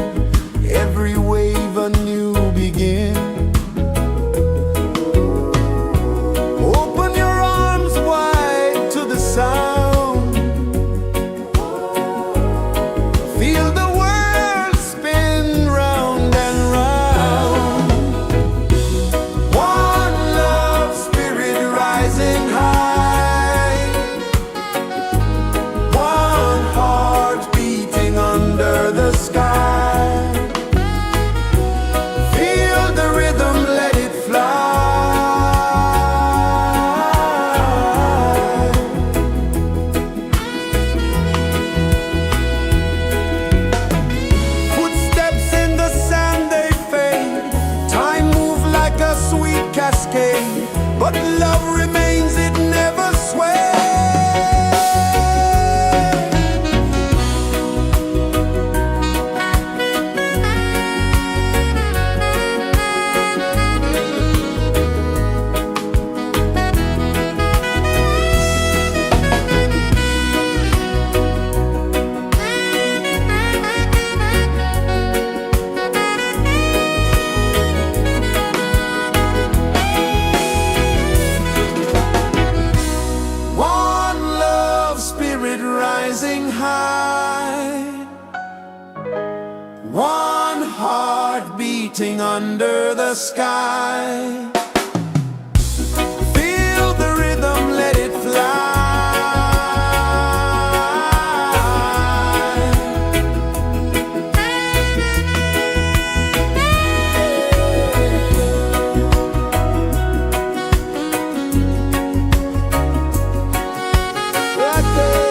Every wave a new begin. Open your arms wide to the sound. Feel the world spin round and round. One love, spirit rising high. One heart beating under the sky. Feel the rhythm, let it fly. Footsteps in the sand, they fade. Time moves like a sweet cascade, but love remains, it never sways. One love, spirit rising high. One heart beating under the sky. Feel the rhythm, let it fly. Right there.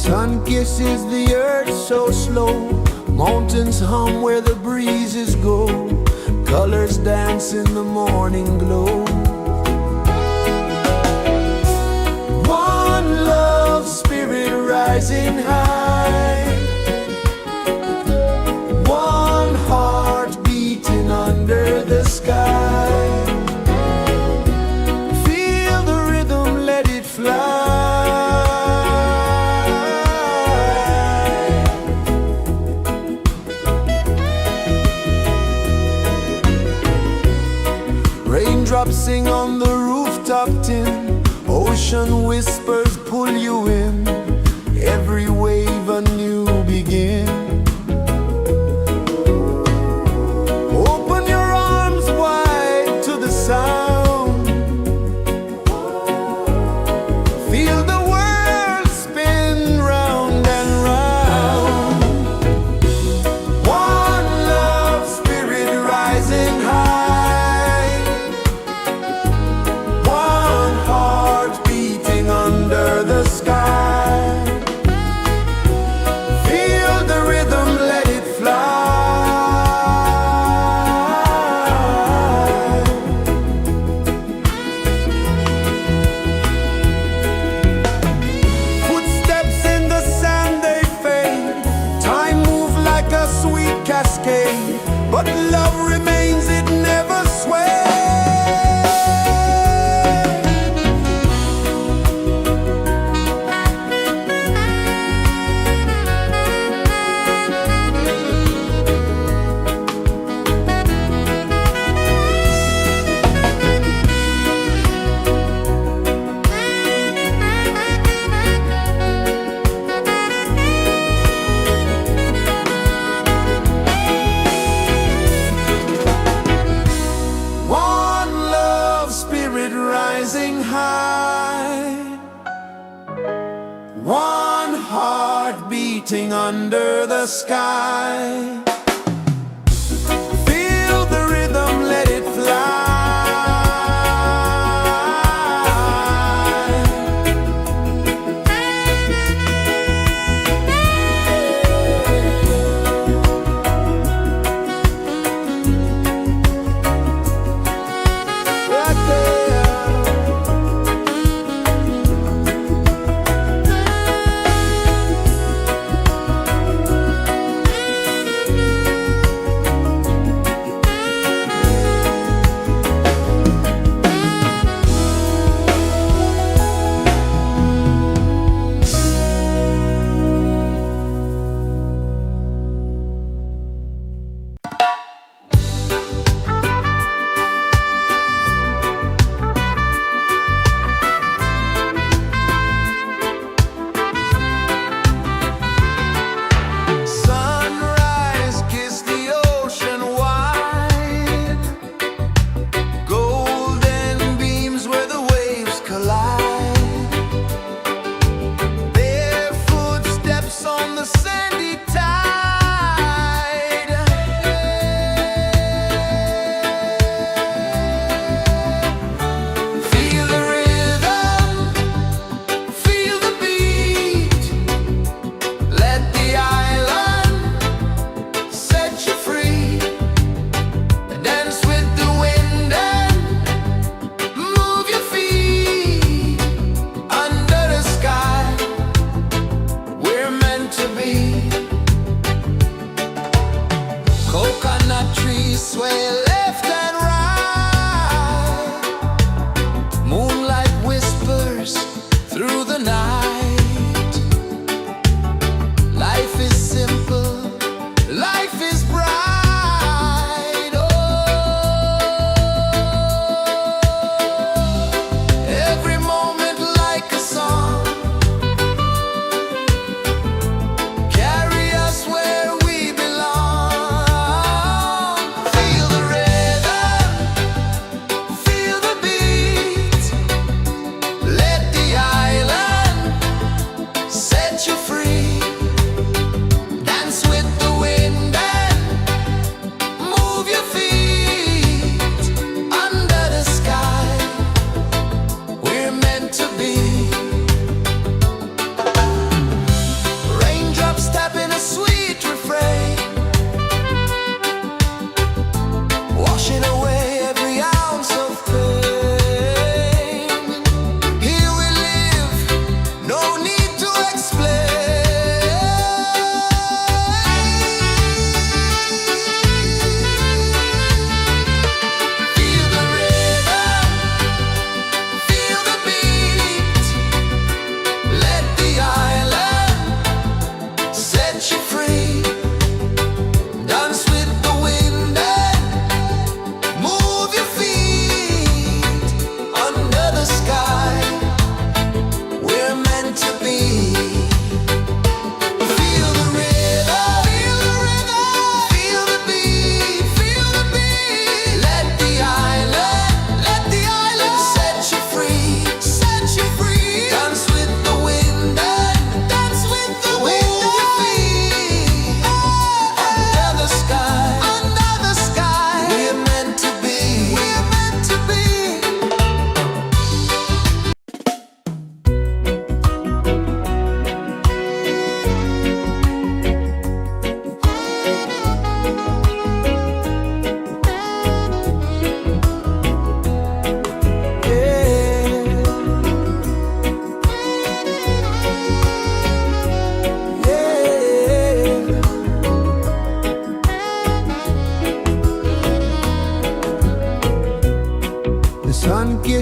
Sun kisses the earth so slow, mountains hum where the breezes go, colors dance in the morning glow. One love spirit rising high, one heart beating under the sky. Feel the rhythm, let it fly. Raindrops sing on the rooftop tin, ocean whispers pull you in, every wave a new begin. Open your arms wide to the sound, feel the world spin round and round. One love spirit rising high, one heart beating under the sky. Feel the rhythm, let it fly. Footsteps in the sand, they fade. Time moves like a sweet cascade, but love remains, it never sways. One love spirit rising high, one heart beating under the sky. Feel the rhythm, let it fly. Right there.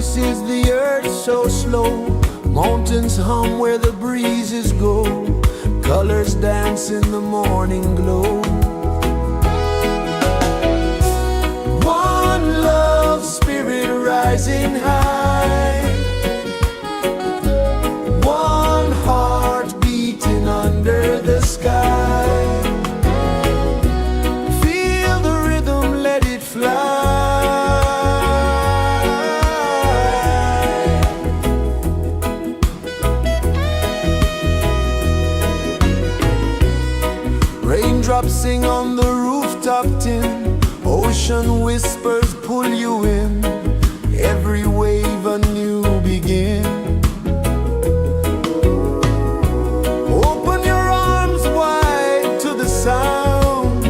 is the earth so slow. Mountains hum where the breezes go. Colors dance in the morning glow. One love spirit rising high. One heart beating under the sky. Feel the rhythm, let it fly. Raindrops sing on the rooftop tin. Ocean whispers pull you in. Every wave a new begin. Open your arms wide to the sound.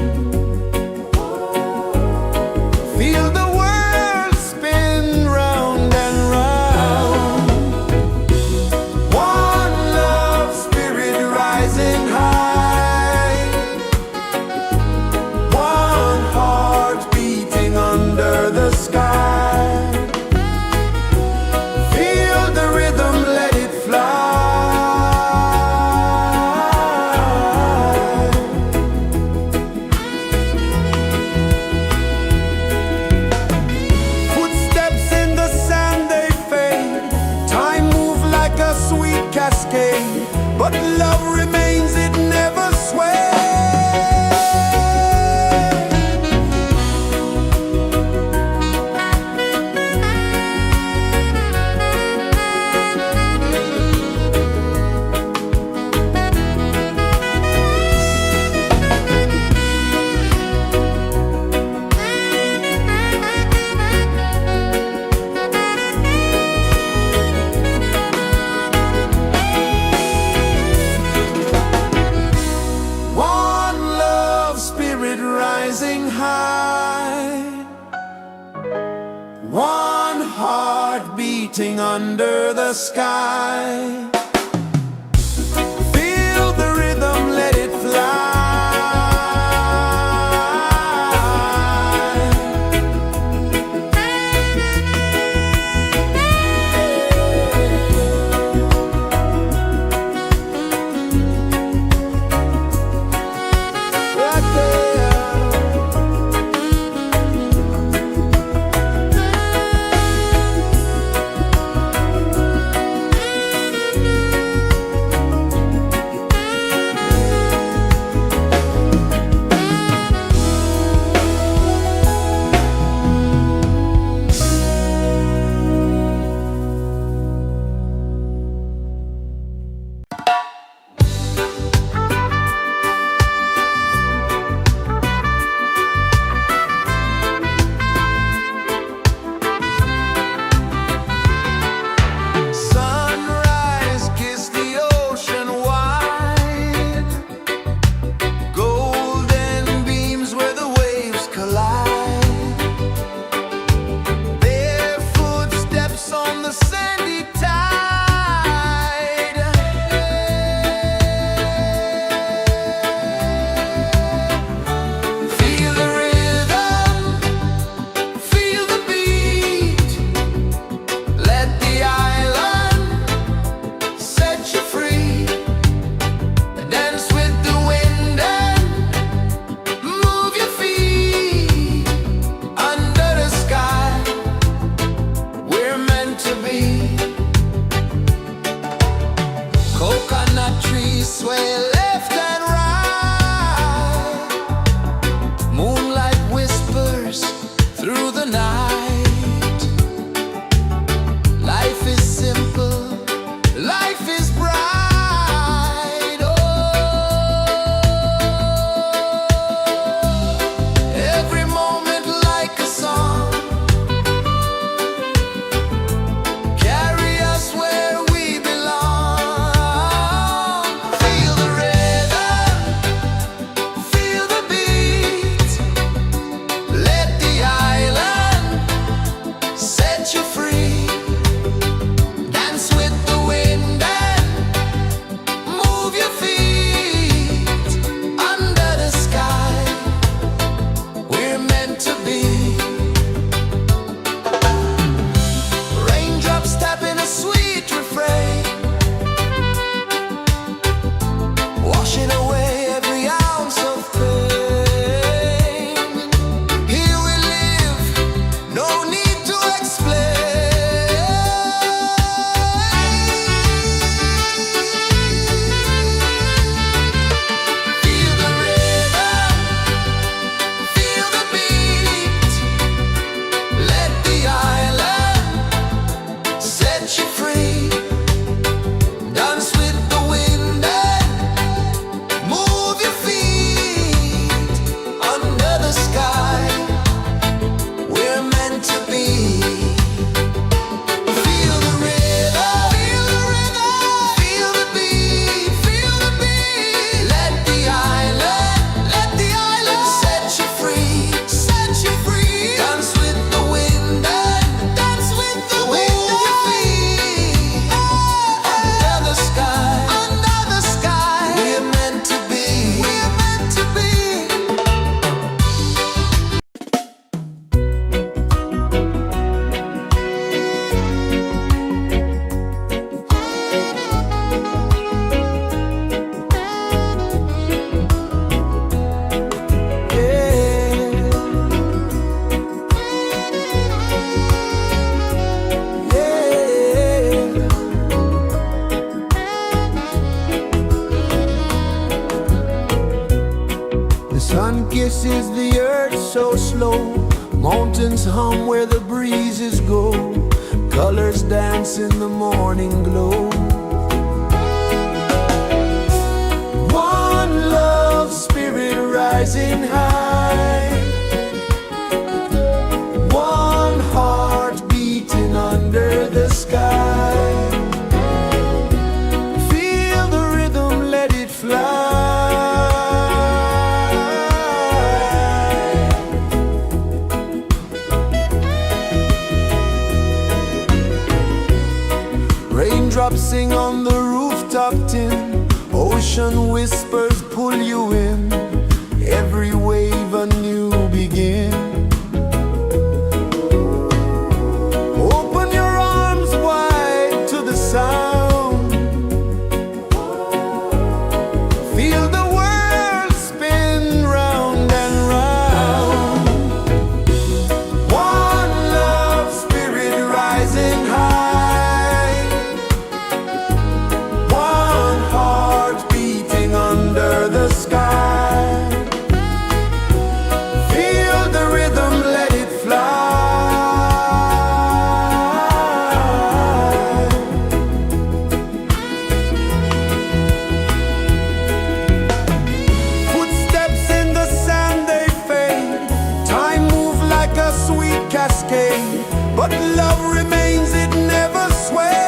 Feel the world spin round and round. One love spirit rising high. One heart beating under the sky. Feel the rhythm, let it fly. Footsteps in the sand, they fade. Time moves like a sweet cascade, but love remains, it never sways. One love spirit rising high. One heart beating under the sky. Feel the rhythm, let it fly. Right there. Sunrise, kiss the ocean wide. Golden beams where the waves collide. Their footsteps on the sandy tide. Feel the rhythm, feel the beat. Let the island set you free. Dance with the wind and move your feet. Under the sky, we're meant to be. Coconut trees sway left and right. Moonlight whispers through the night. Life is simple, life is bright. Oh, every moment like a song. Carry us where we belong. Feel the rhythm. Sun kisses the earth so slow, mountains hum where the breezes go, colors dance in the morning glow. One love spirit rising high, one heart beating under the sky. Feel the rhythm, let it fly. Raindrops sing on the rooftop tin, ocean whispers pull you in, every wave a new begin. Open your arms wide to the sound, feel the world spin round and round. One love spirit rising high, one heart beating under the sky. Feel the rhythm, let it fly. Footsteps in the sand, they fade. Time moves like a sweet cascade, but love remains, it never sways.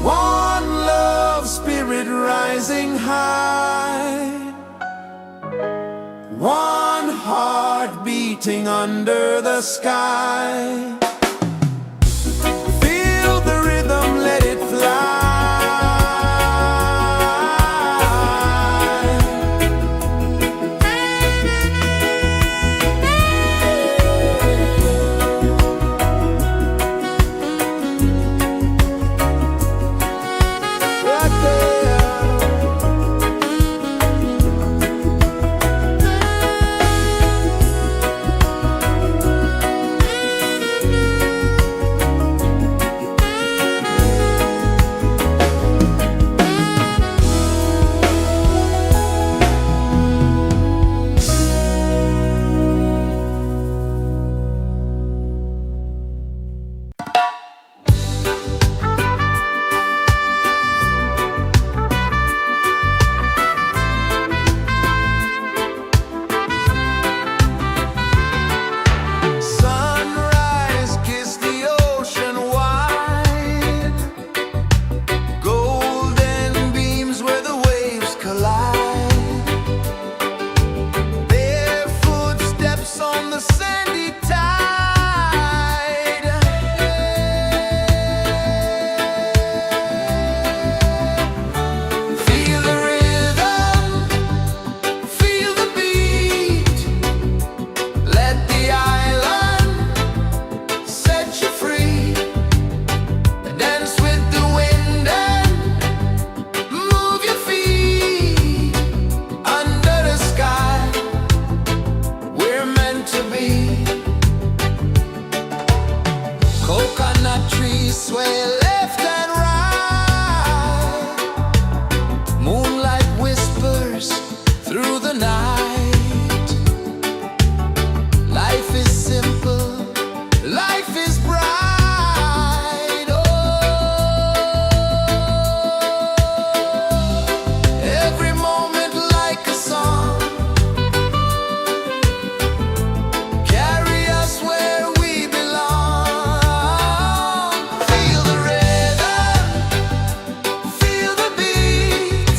One love spirit rising high, one heart beating under the sky. Feel the rhythm, let it fly. Right there. Sunrise, kiss the ocean wide, golden beams where the waves collide, bare footsteps on the sandy tide. Feel the rhythm, feel the beat, let the island set you free. Dance with the wind and move your feet under the sky. We're meant to be. Coconut trees sway left and right, moonlight whispers through the night. Life is simple, life is bright. Oh, every moment like a song, carry us where we belong. Feel the rhythm, feel the beat,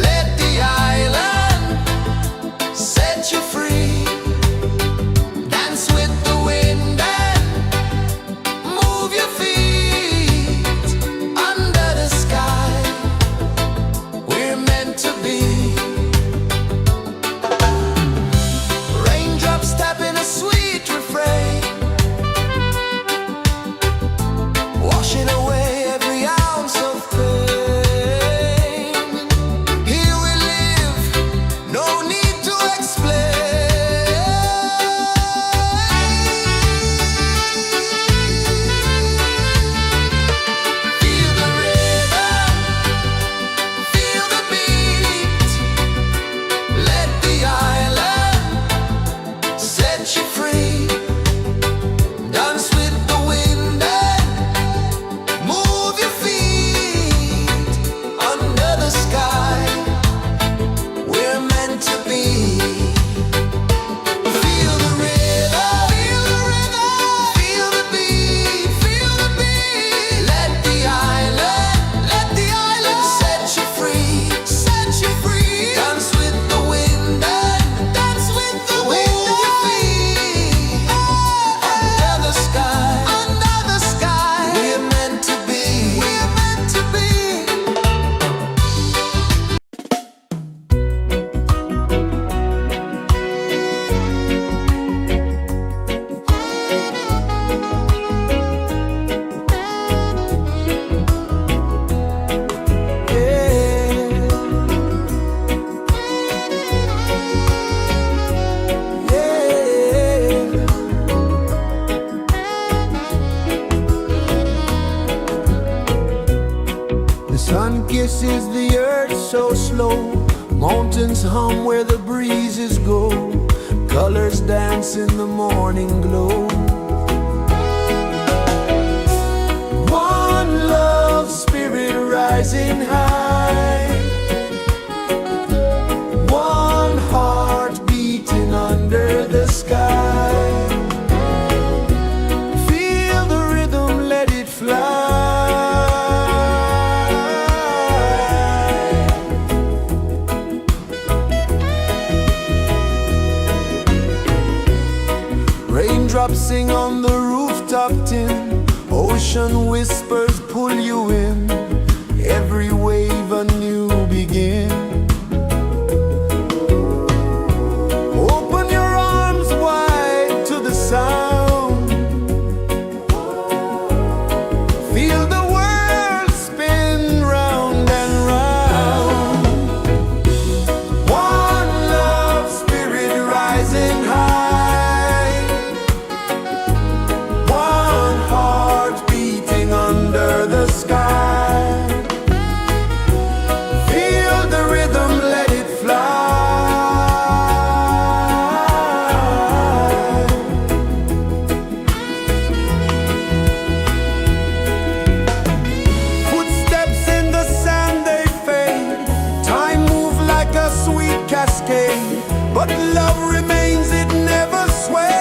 let the island flow, mountains hum where the breezes go, colors dance in the morning glow. One love, spirit rising high, one heart beating under the sky. Feel the rhythm, let it fly. Raindrops sing on the rooftop tin, ocean whispers pull you in, every wave a new begin. Open your arms wide to the sound, feel the world spin round and round. One love, spirit rising high, one heart beating under the sky. Feel the rhythm, let it fly. Footsteps in the sand, they fade. Time moves like a sweet cascade, but love remains, it never sways.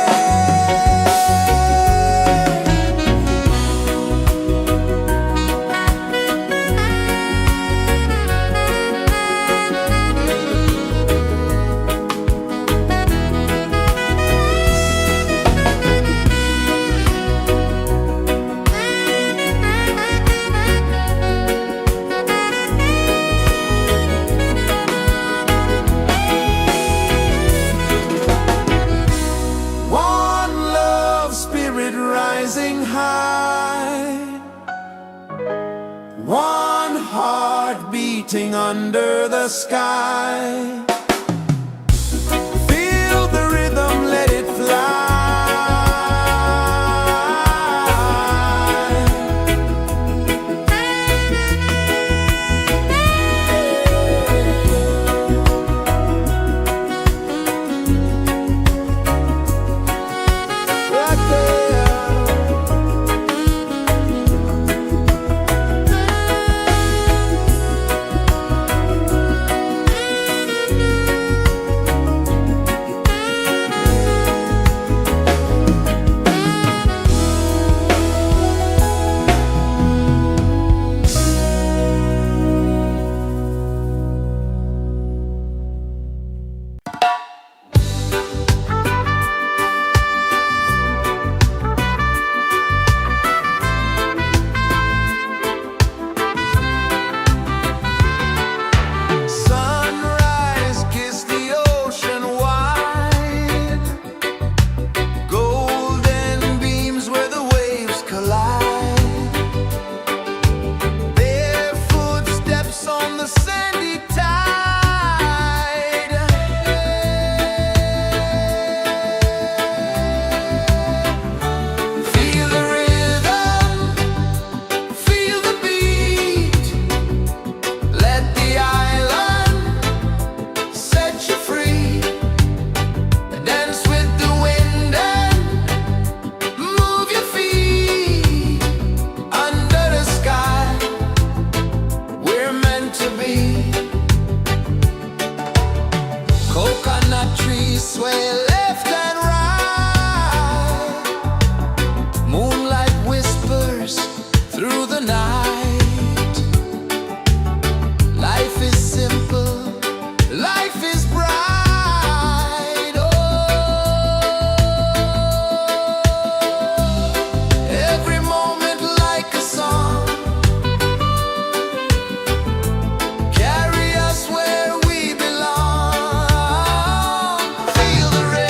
One love, spirit rising high, one heart beating under the sky. Feel the rhythm, let it fly. Sunrise, kiss the ocean wide, golden beams where the waves collide, bare footsteps on the sandy tide. Feel the rhythm, feel the beat, let the island set you free. Dance with the wind and move your feet under the sky. We're meant to be. Coconut trees sway left and right, moonlight whispers through the night. Life is simple, life is bright. Oh, every moment like a song, carry us where we belong. Feel the rhythm,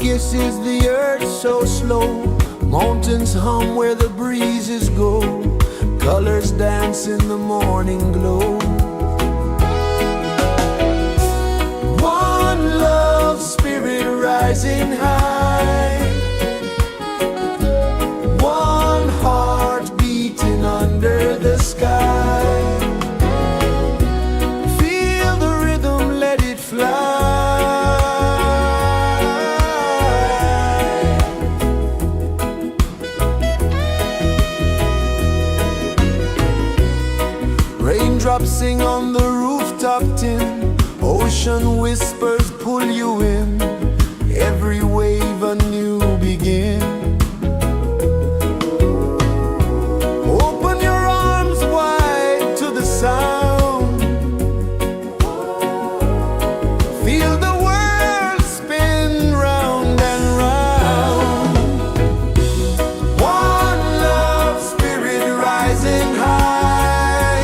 kisses the earth so slow. Mountains hum where the breezes go. Colors dance in the morning glow. One love spirit rising high. One heart beating under the sky. Feel the rhythm, let it fly. Raindrops sing on the rooftop tin. Ocean whispers pull you in. Every wave a new begin. Open your arms wide to the sound. Feel the world spin round and round. One love spirit rising high.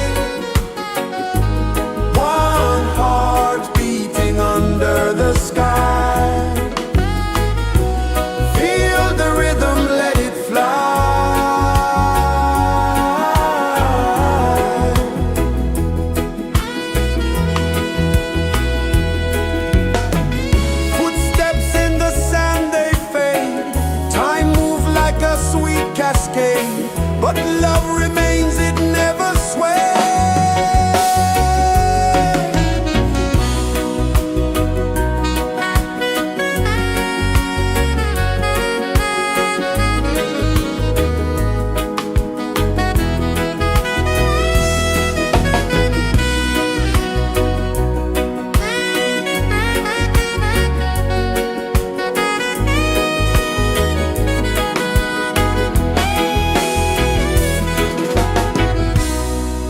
One heart beating under the sky. Feel the rhythm, let it fly. Footsteps in the sand, they fade. Time moves like a sweet cascade, but love remains, it never sways.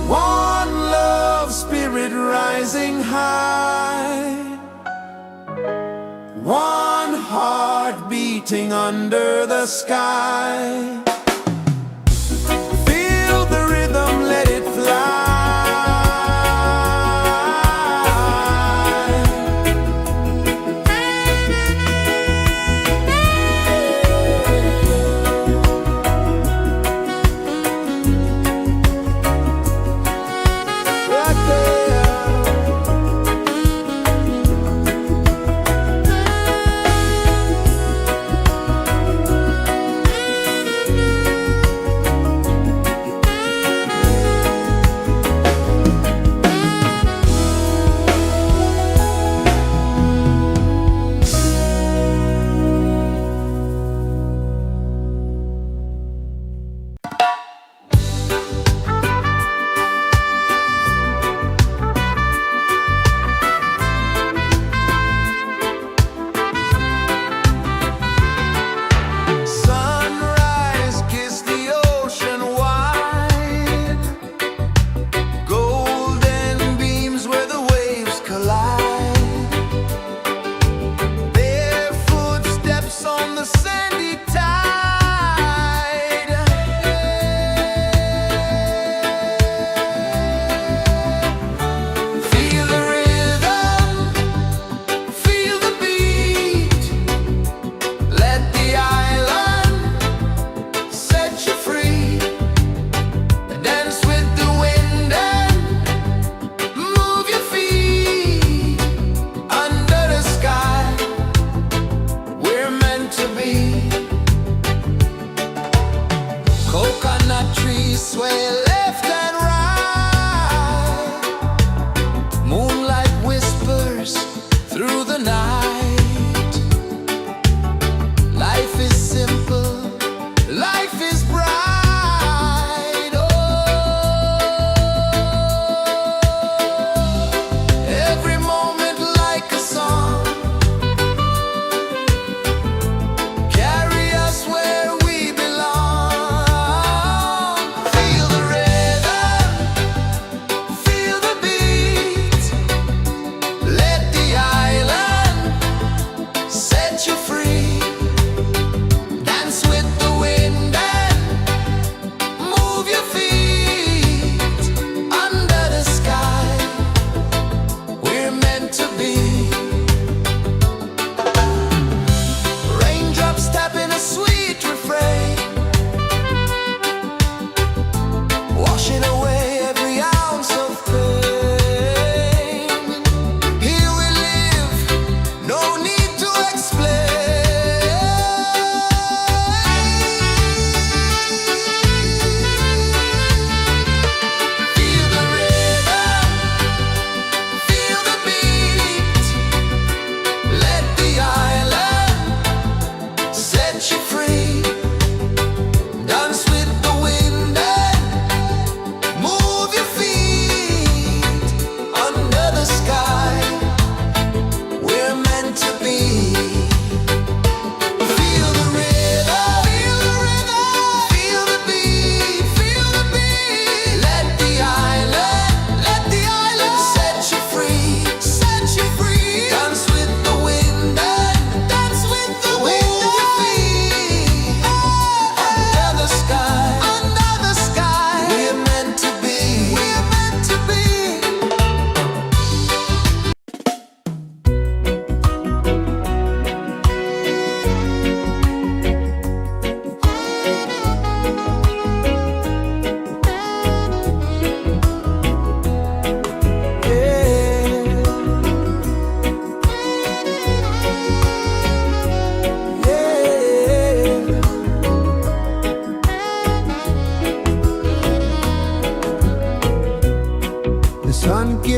One love spirit rising high. One heart beating under the sky. Feel the rhythm, let it fly. Right there.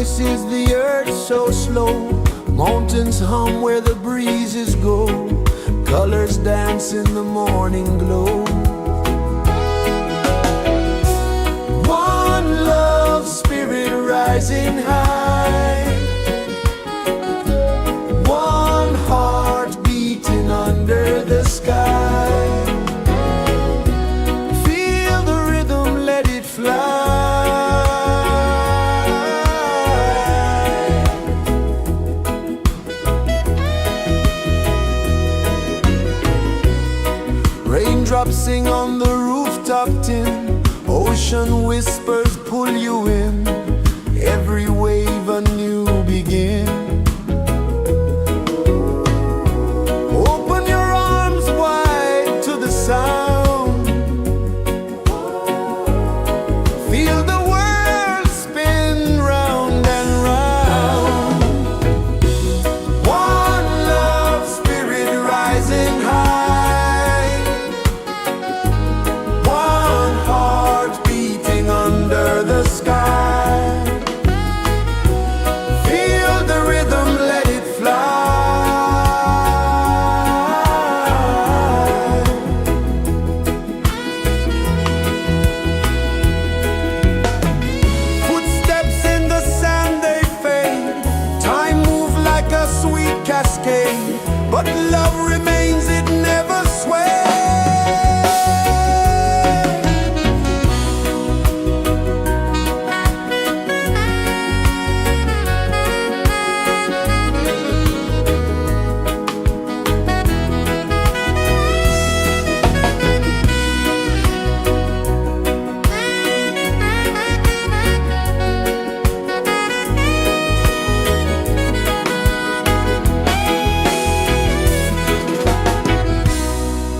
kisses the earth so slow. Mountains hum where the breezes go. Colors dance in the morning glow. One love spirit rising high. One heart beating under the sky. Feel the rhythm, let it fly. Raindrops sing on the rooftop tin. Ocean whispers pull you in. Every wave a new begin. Open your arms wide to the sound. Feel the world spin round and round. One love spirit rising high. One heart beating under the sky. Feel the rhythm, let it fly. Footsteps in the sand, they fade. Time moves like a sweet cascade, but love remains, it never sways.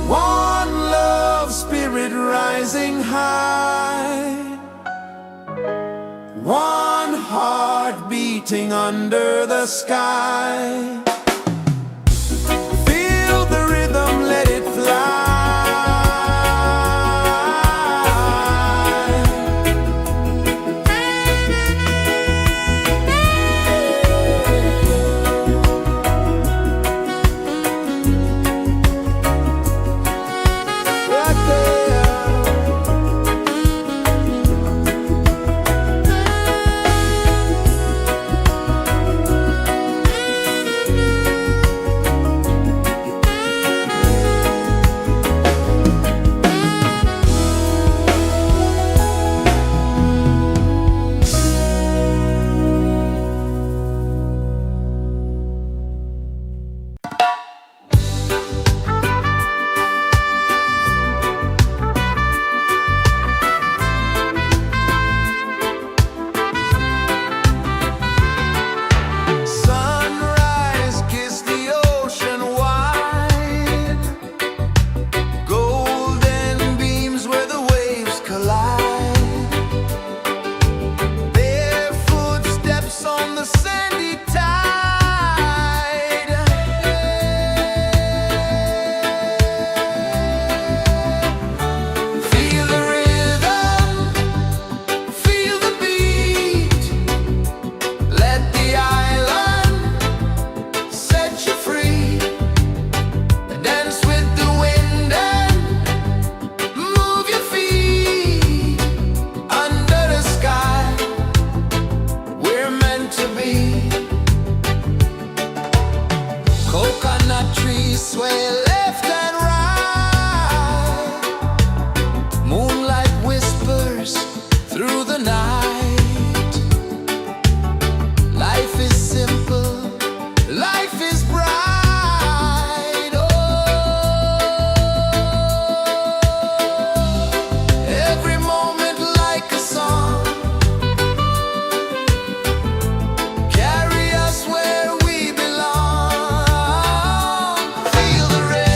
One love spirit rising high. One heart beating under the sky. Feel the rhythm, let it fly. Right there. Sunrise, kiss the ocean wide. Golden beams where the waves collide. Bare footsteps on the sandy tide. Feel the rhythm, feel the beat. Let the island set you free. Dance with the wind and move your feet. Under the sky, we're meant to be. Coconut trees sway left and right. Moonlight whispers through the night. Life is simple, life is bright. Oh, every moment like a song. Carry us where we belong. Feel the rhythm.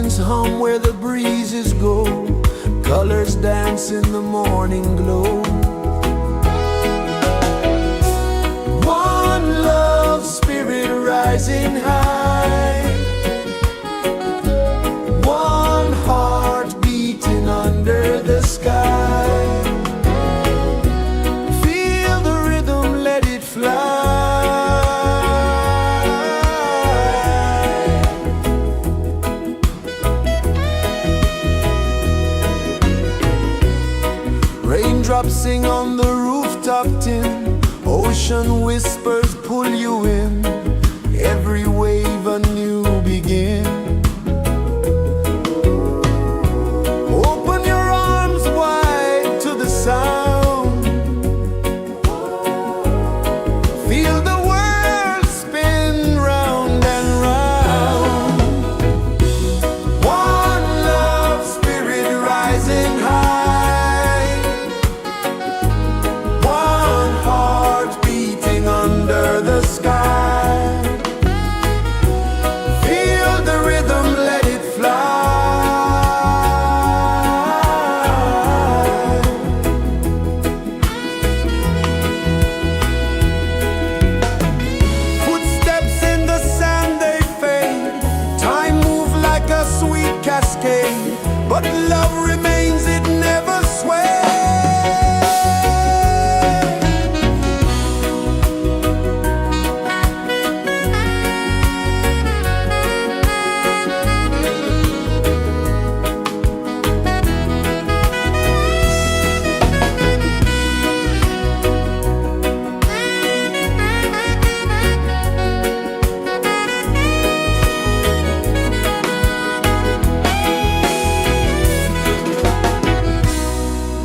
incense hum where the breezes go, colors dance in the morning glow. One love spirit rising high, one heart beating under the sky. Feel the rhythm, let it fly. Raindrops sing on the rooftop tin, ocean whispers pull you in, every wave a new begin. Open your arms wide to the sound, feel the world spin round and round. One love spirit rising high, one heart beating under the sky. Feel the rhythm, let it fly. Footsteps in the sand, they fade. Time moves like a sweet cascade, but love remains, it never sways.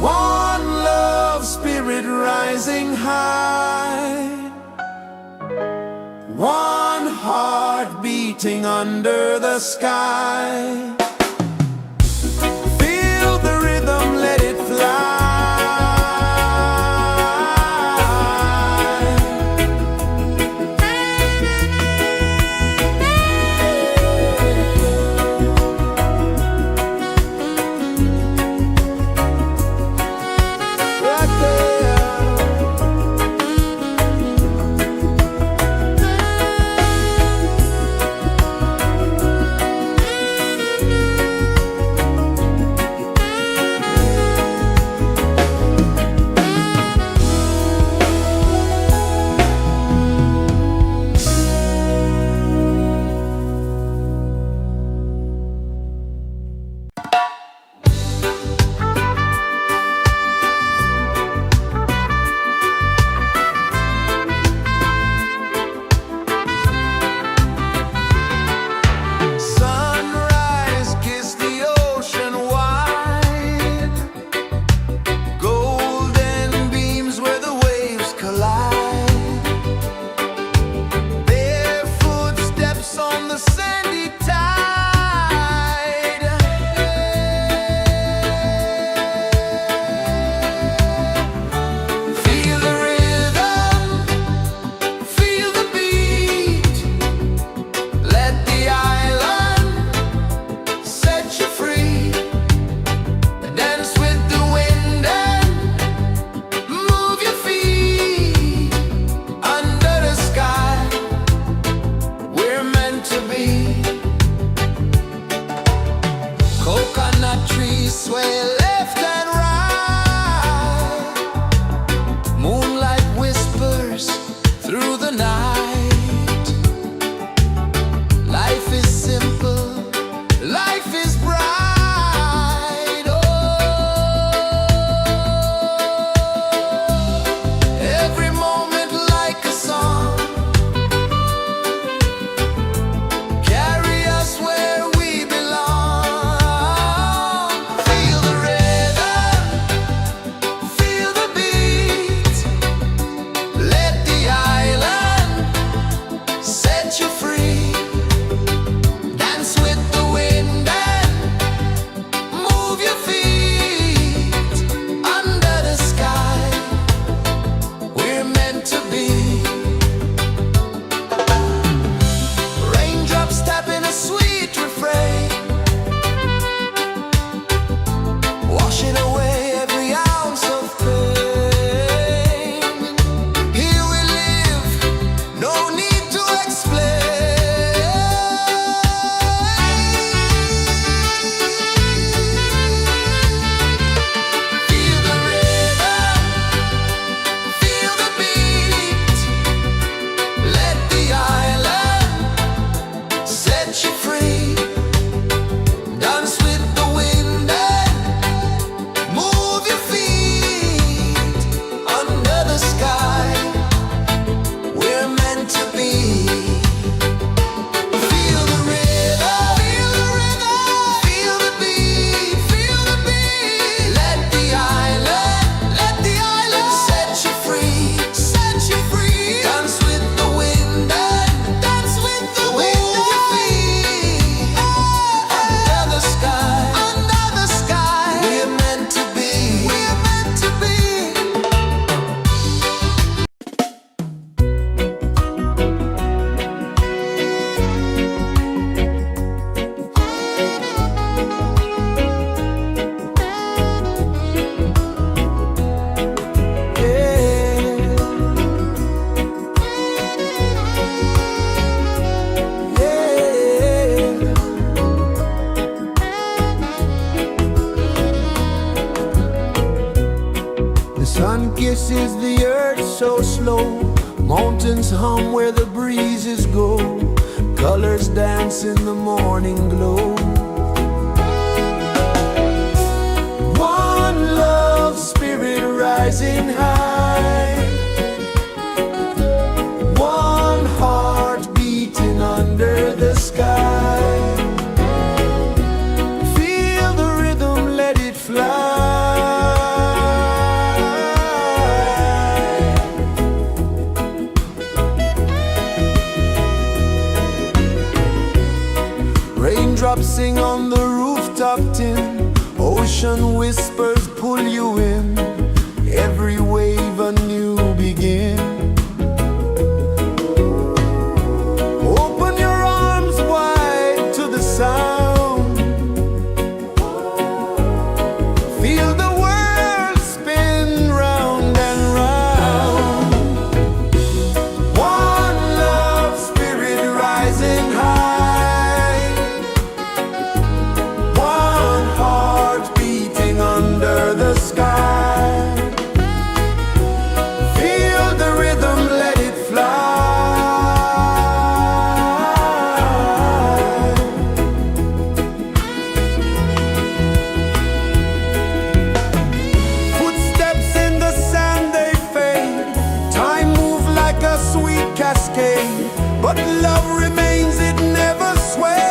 One love spirit rising high, one heart beating under the sky. Feel the rhythm, let it fly. Sun kisses the earth so slow, mountains hum where the breezes go, colors dance in the morning glow. One love spirit rising high, one heart beating under the sky. Feel the rhythm, let it fly. Raindrops sing on the rooftop tin, ocean whispers pull you in, every wave a new begin. Open your arms wide to the sound, feel the world spin round and round. One love spirit rising high, one heart beating under the sky. Feel the rhythm, let it fly. Footsteps in the sand, they fade. Time moves like a sweet cascade, but love remains, it never sways.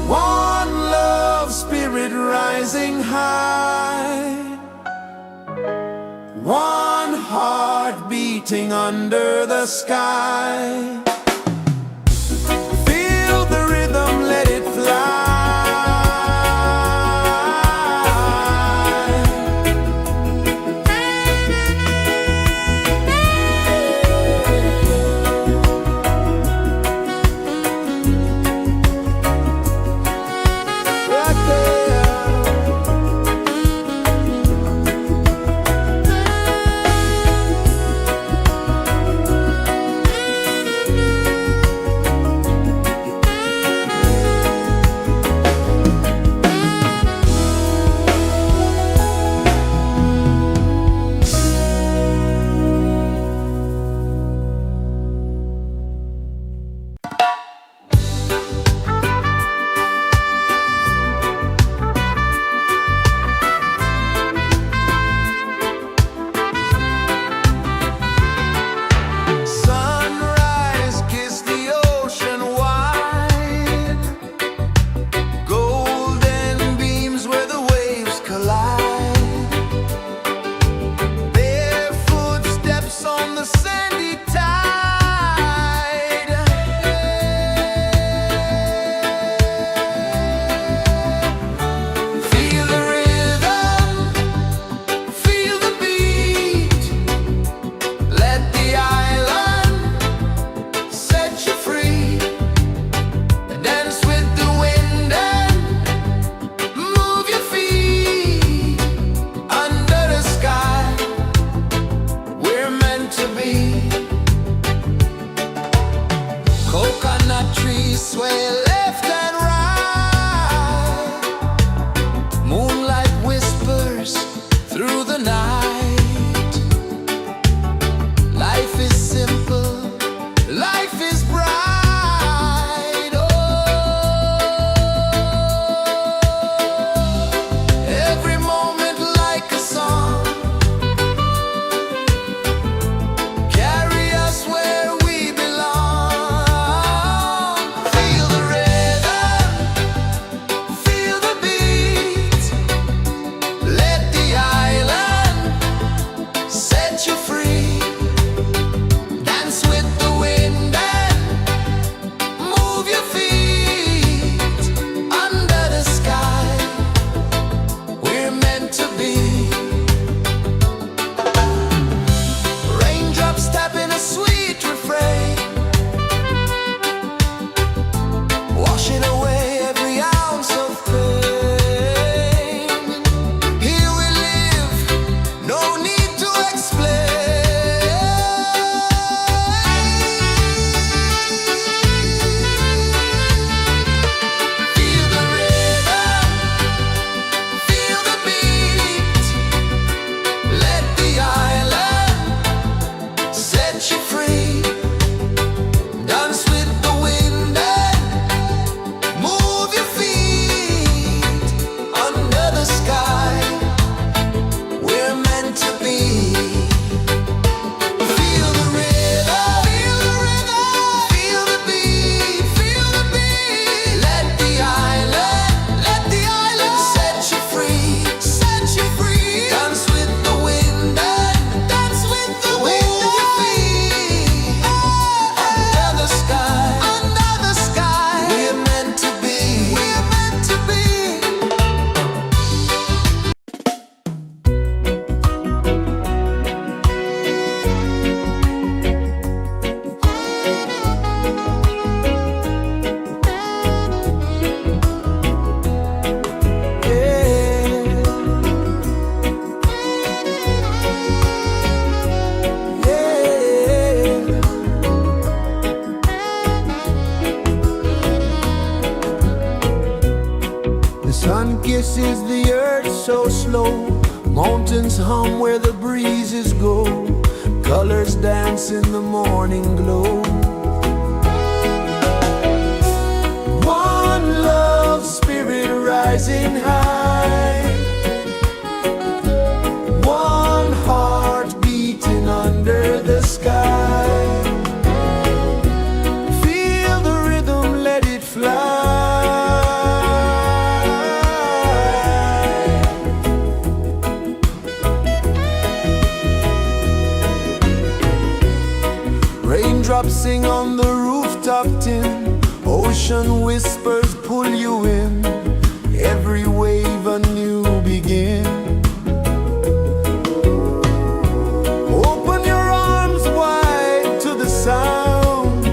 One love spirit rising high, one heart beating under the sky. Feel the rhythm, let it fly. Sunrise, kiss the ocean wide, golden beams where the waves collide, barefoot steps on the sandy tide. Feel the rhythm, feel the beat, let the island set you free. Dance with the wind and move your feet under the sky. We're meant to be. Coconut trees sway left and right, moonlight whispers through the night. Life is simple, life is bright. Oh, every moment like a song, carry us where we belong. Feel the rhythm, feel the beat, let the island pulses the earth so slow. Mountains hum where the breezes go. Colors dance in the morning glow. One love spirit rising high. One heart beating under the sky. Feel the rhythm, let it fly. Raindrops sing on the rooftop tin. Ocean whispers pull you in. Every wave a new begin. Open your arms wide to the sound.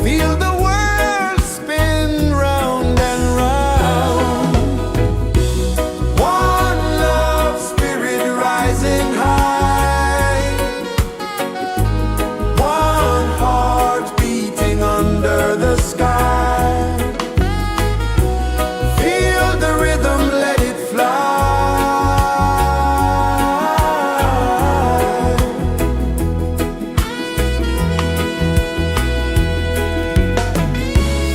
Feel the world spin round and round. One love spirit rising high. One heart beating under the sky. Feel the rhythm, let it fly.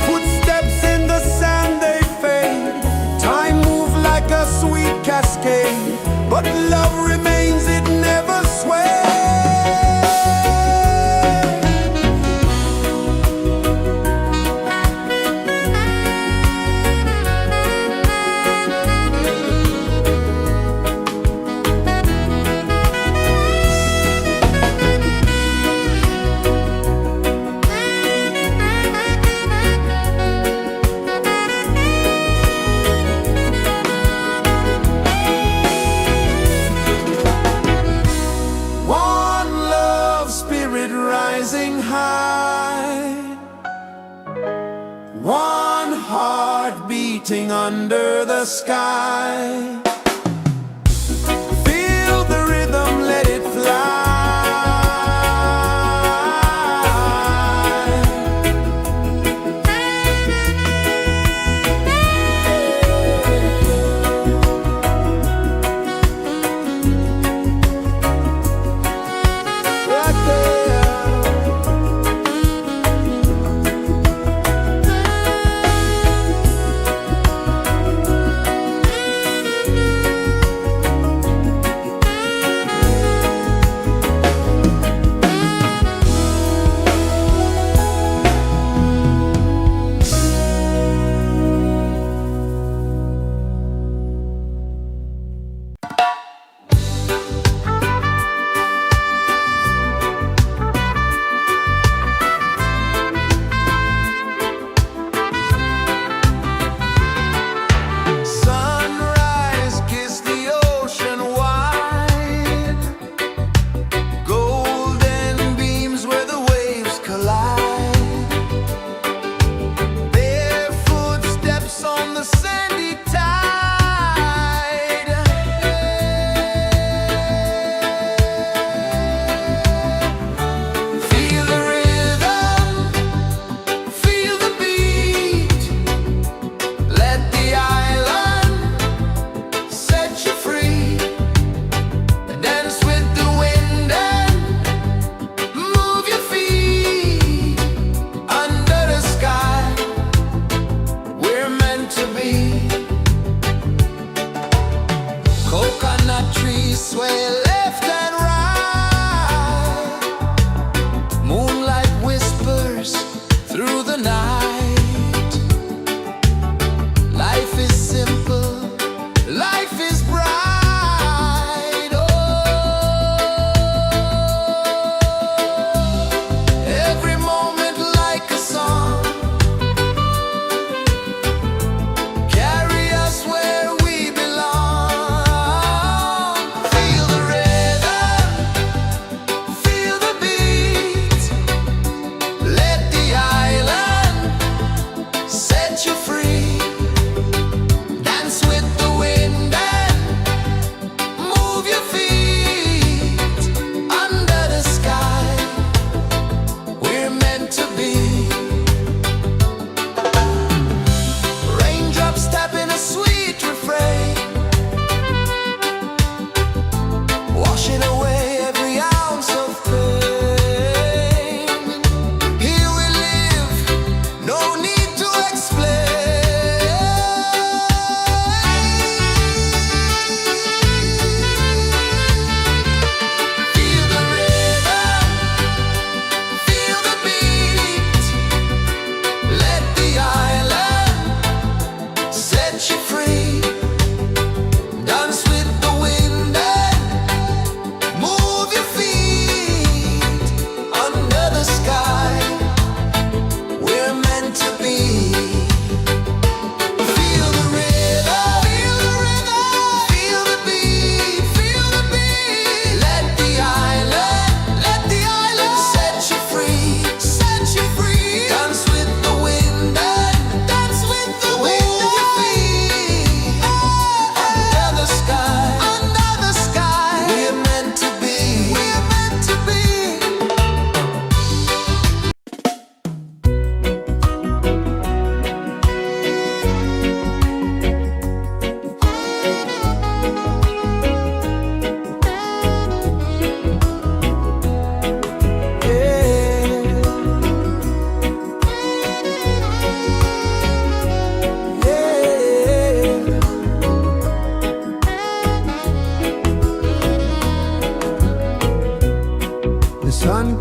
Footsteps in the sand, they fade. Time moves like a sweet cascade, but love remains, it never sways. One love spirit rising high. One heart beating under the sky. Feel the rhythm, let it fly. Right there. Sunrise, kiss the ocean wide. Golden beams where the waves collide. Barefoot steps on the sandy tide. Feel the rhythm, feel the beat. Let the island set you free. Dance with the wind and move your feet. Under the sky, we're meant to be. Coconut trees sway left and right. Moonlight whispers through the night. Life is simple, life is bright. Oh, every moment like a song. Carry us where we belong. Feel the rhythm.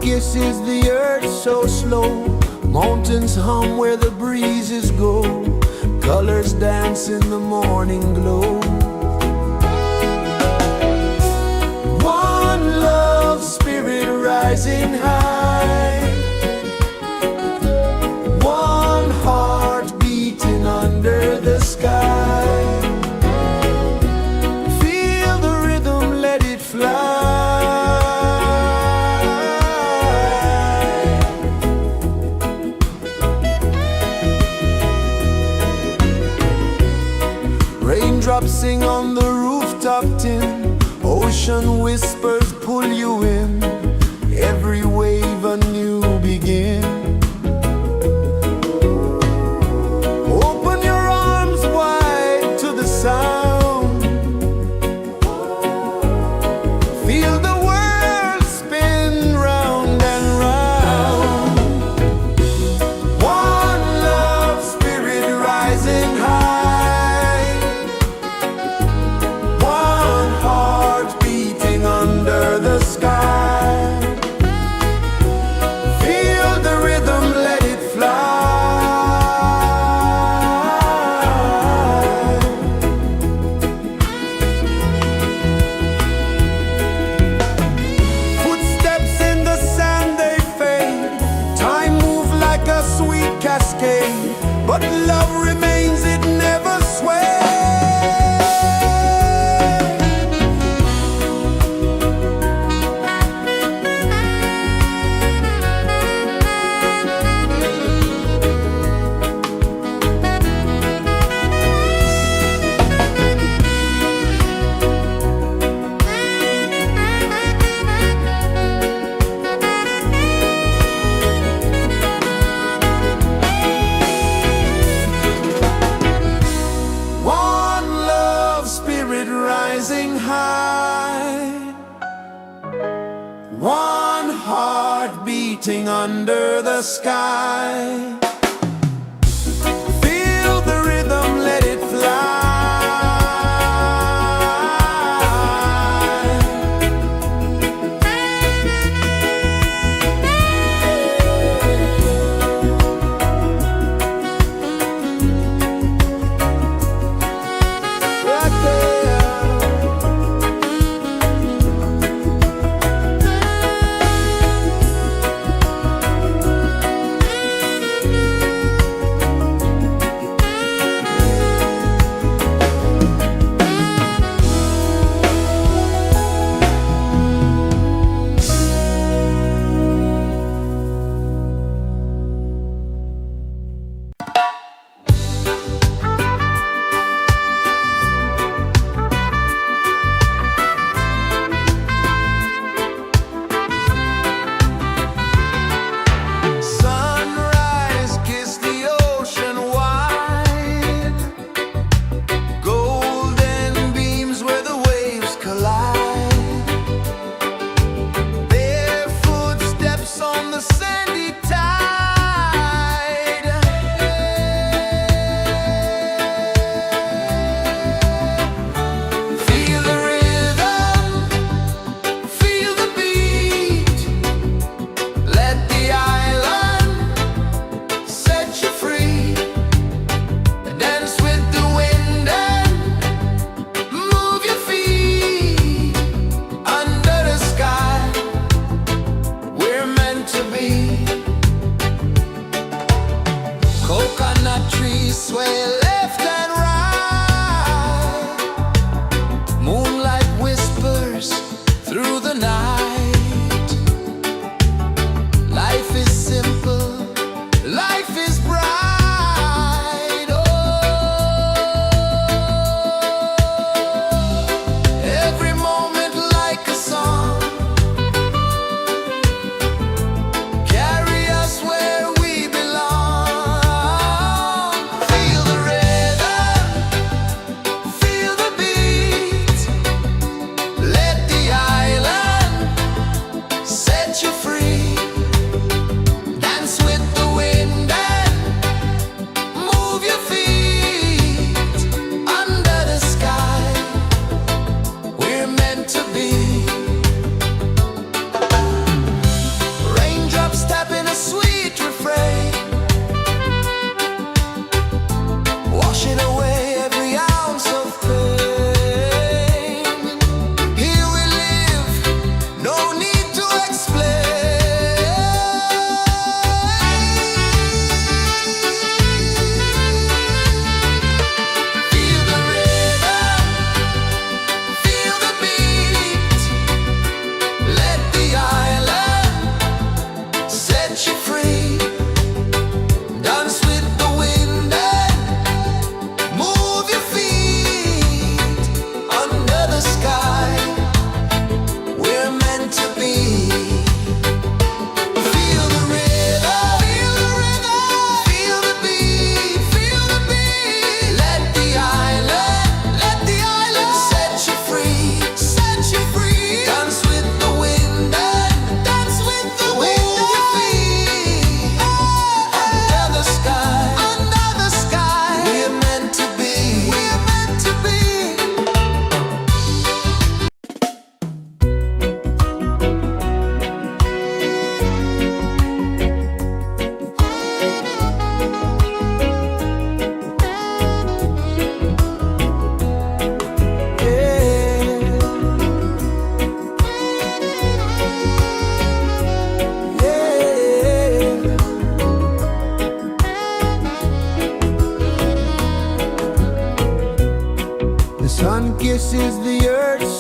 kisses the earth so slow. Mountains hum where the breezes go. Colors dance in the morning glow. One love spirit rising high. One heart beating under the sky. Feel the rhythm, let it fly. Raindrops sing on the rooftop tin. Ocean whispers pull you in. Every wave a new begin. Open your arms wide to the sound. Feel the world spin round and round. One love spirit rising high. One heart beating under the sky. Feel the rhythm, let it fly. Footsteps in the sand, they fade. Time moves like a sweet cascade, but love remains, it never sways. One love spirit rising high. One heart beating under the sky. Feel the rhythm, let it fly. Right there.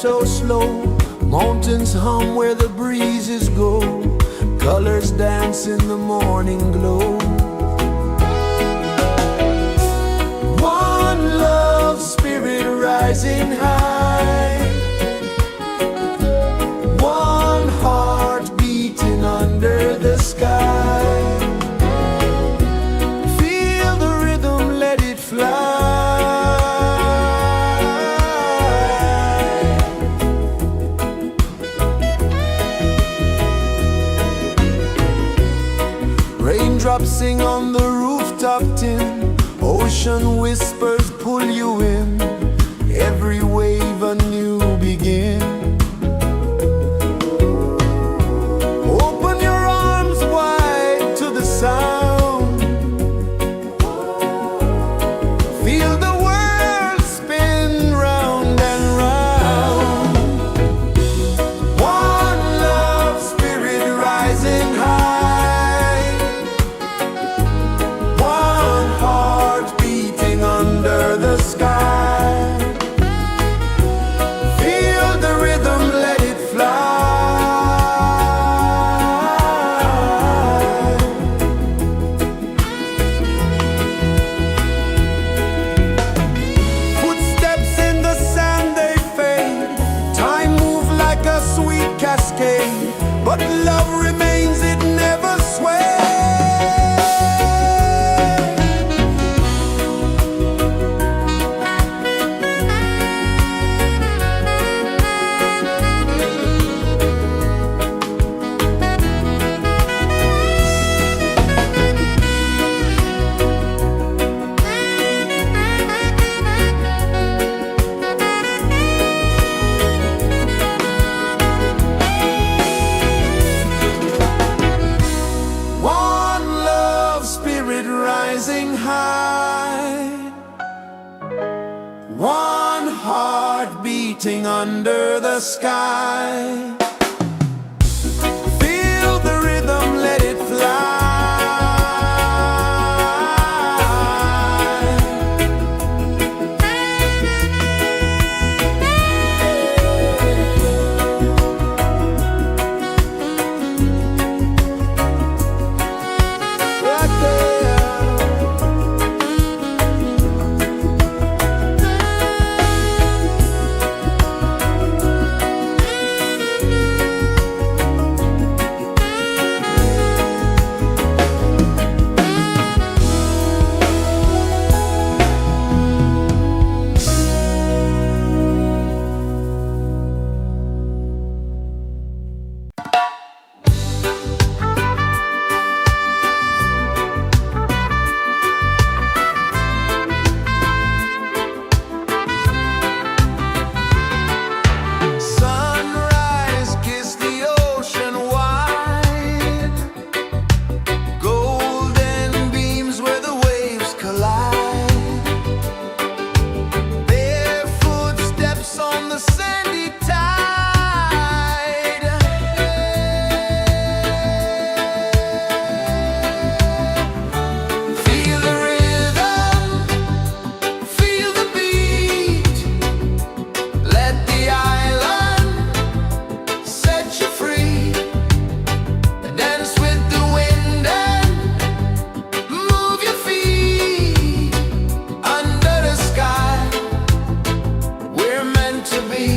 so slow. Mountains hum where the breezes go. Colors dance in the morning glow. One love spirit rising high. One heart beating under the sky. Feel the rhythm, let it fly. Raindrops sing on the rooftop tin. Ocean whispers pull you in. Every wave a new begin. Open your arms wide to the sound. Feel the world spin round and round. One love spirit rising high. One heart beating under the sky. Feel the rhythm, let it fly. Footsteps in the sand, they fade. Time moves like a sweet cascade, but love remains, it never sways. One love spirit rising high. One heart beating under the sky. Feel the rhythm, let it fly. Right there. Sunrise, kiss the ocean wide. Golden beams where the waves collide. Barefoot steps on the sandy tide. Feel the rhythm, feel the beat. Let the island set you free. Dance with the wind and move your feet. Under the sky, we're meant to be.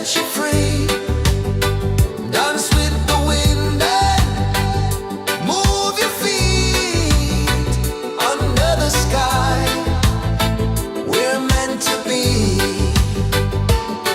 set you free. Dance with the wind and move your feet under the sky. We're meant to be.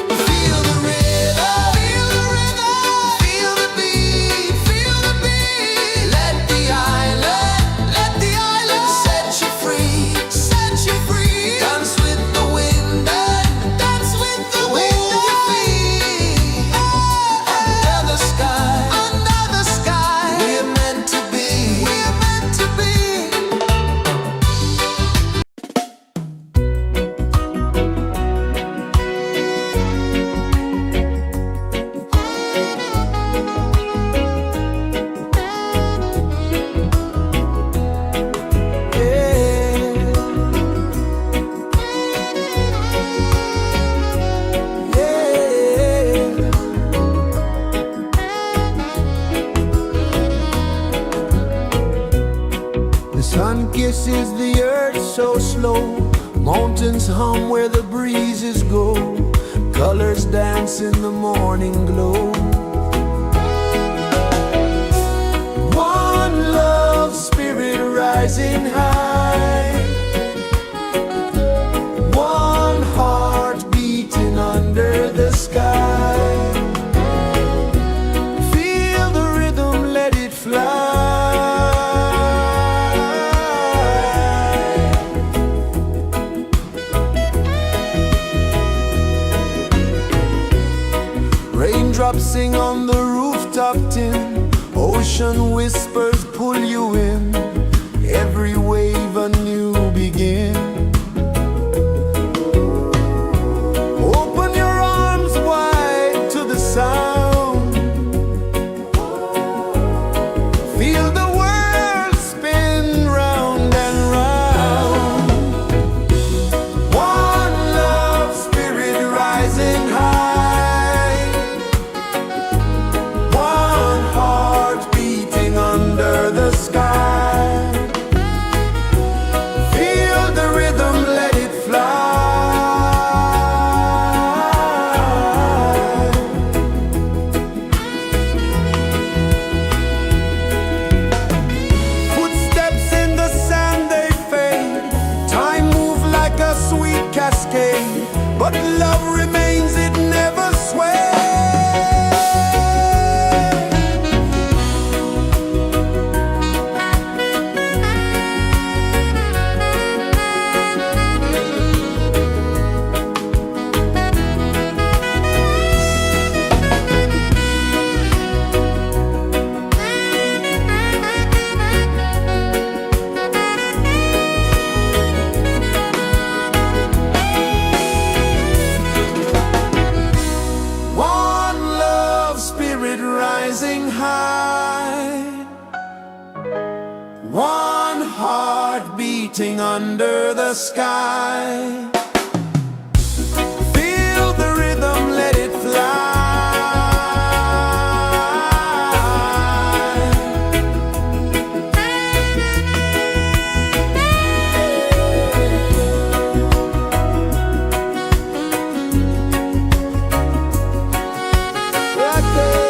Feel the rhythm, feel the rhythm, feel the beat, feel the beat. Let the island set you free, set you free. Dance with the wind and dance with the wind. Move your feet under the sky, under the sky. We're meant to be, we're meant to be. The sun kisses the earth so slow. Mountains hum where the breezes go. Colors dance in the morning glow. One love spirit rising high. One heart beating under the sky. Feel the rhythm, let it fly. Raindrops sing on the rooftop tin. Ocean whispers pull you in. Every wave a new begin. Open your arms wide to the sound. Feel the world spin round and round. One love spirit rising high. One heart beating under the sky. Feel the rhythm, let it fly. Footsteps in the sand, they fade. Time moves like a sweet cascade, but love remains, it never sways. One love spirit rising high. One heart beating under the sky. Feel the rhythm, let it fly. Right there.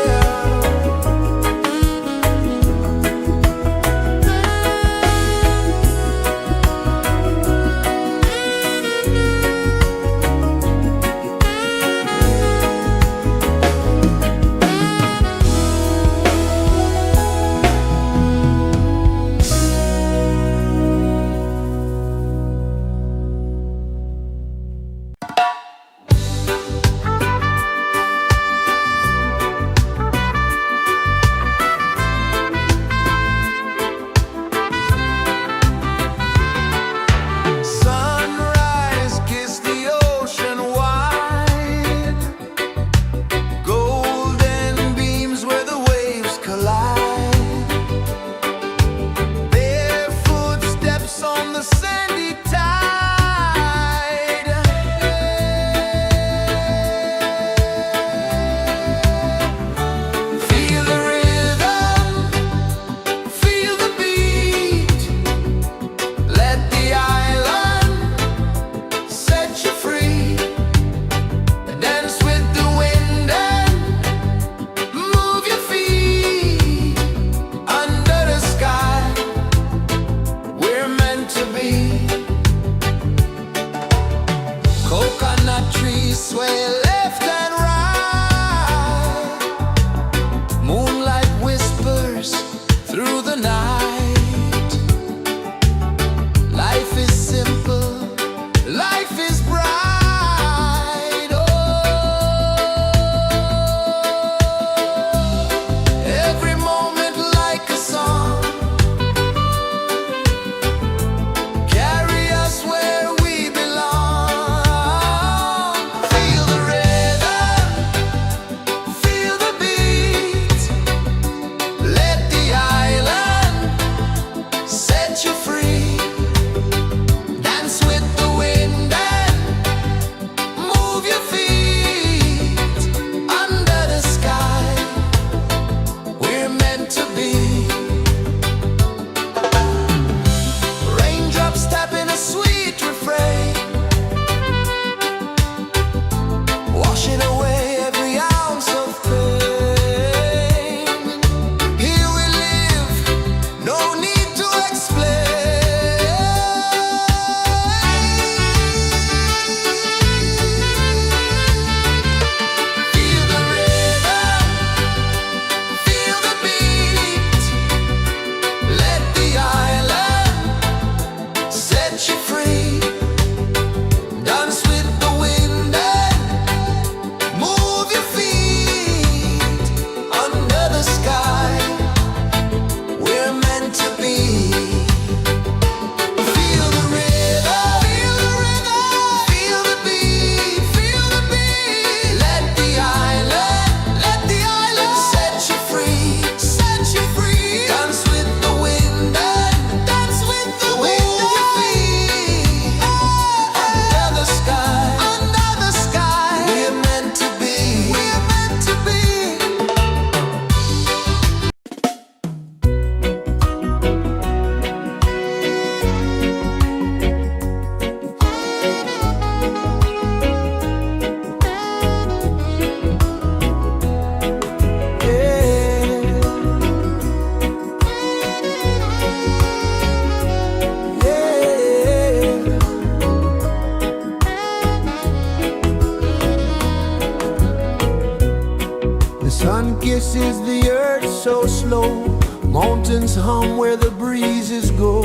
Sun kisses the earth so slow, mountains hum where the breezes go,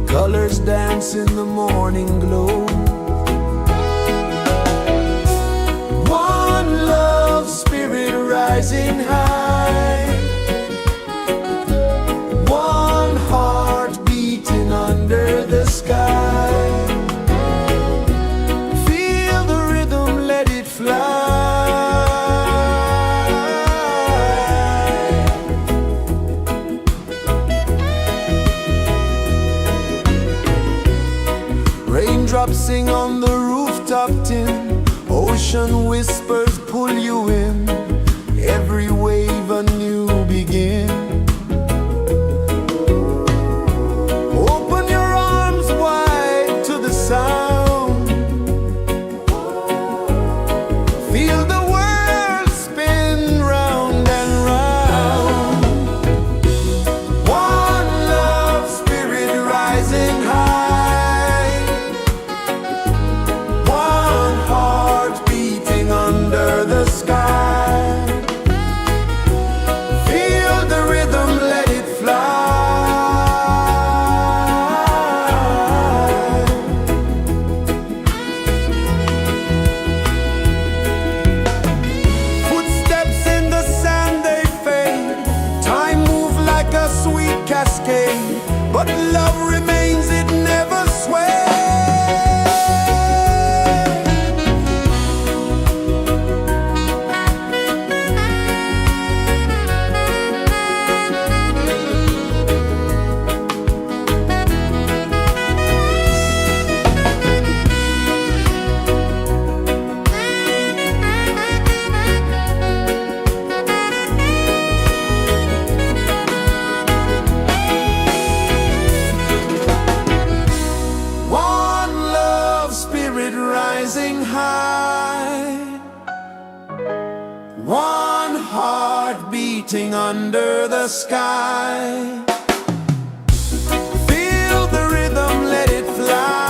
colors dance in the morning glow. One love spirit rising high, one heart beating under the sky. Feel the rhythm, let it fly. Raindrops sing on the rooftop tin, ocean whispers pull you in, every wave a new begin. Open your arms wide to the sound, feel the world spin round and round. One love spirit rising high, under the sky. Feel the rhythm, let it fly. Footsteps in the sand, they fade. Time moves like a sweet cascade, but love remains, it never sways. Rising high, one heart beating under the sky. Feel the rhythm, let it fly.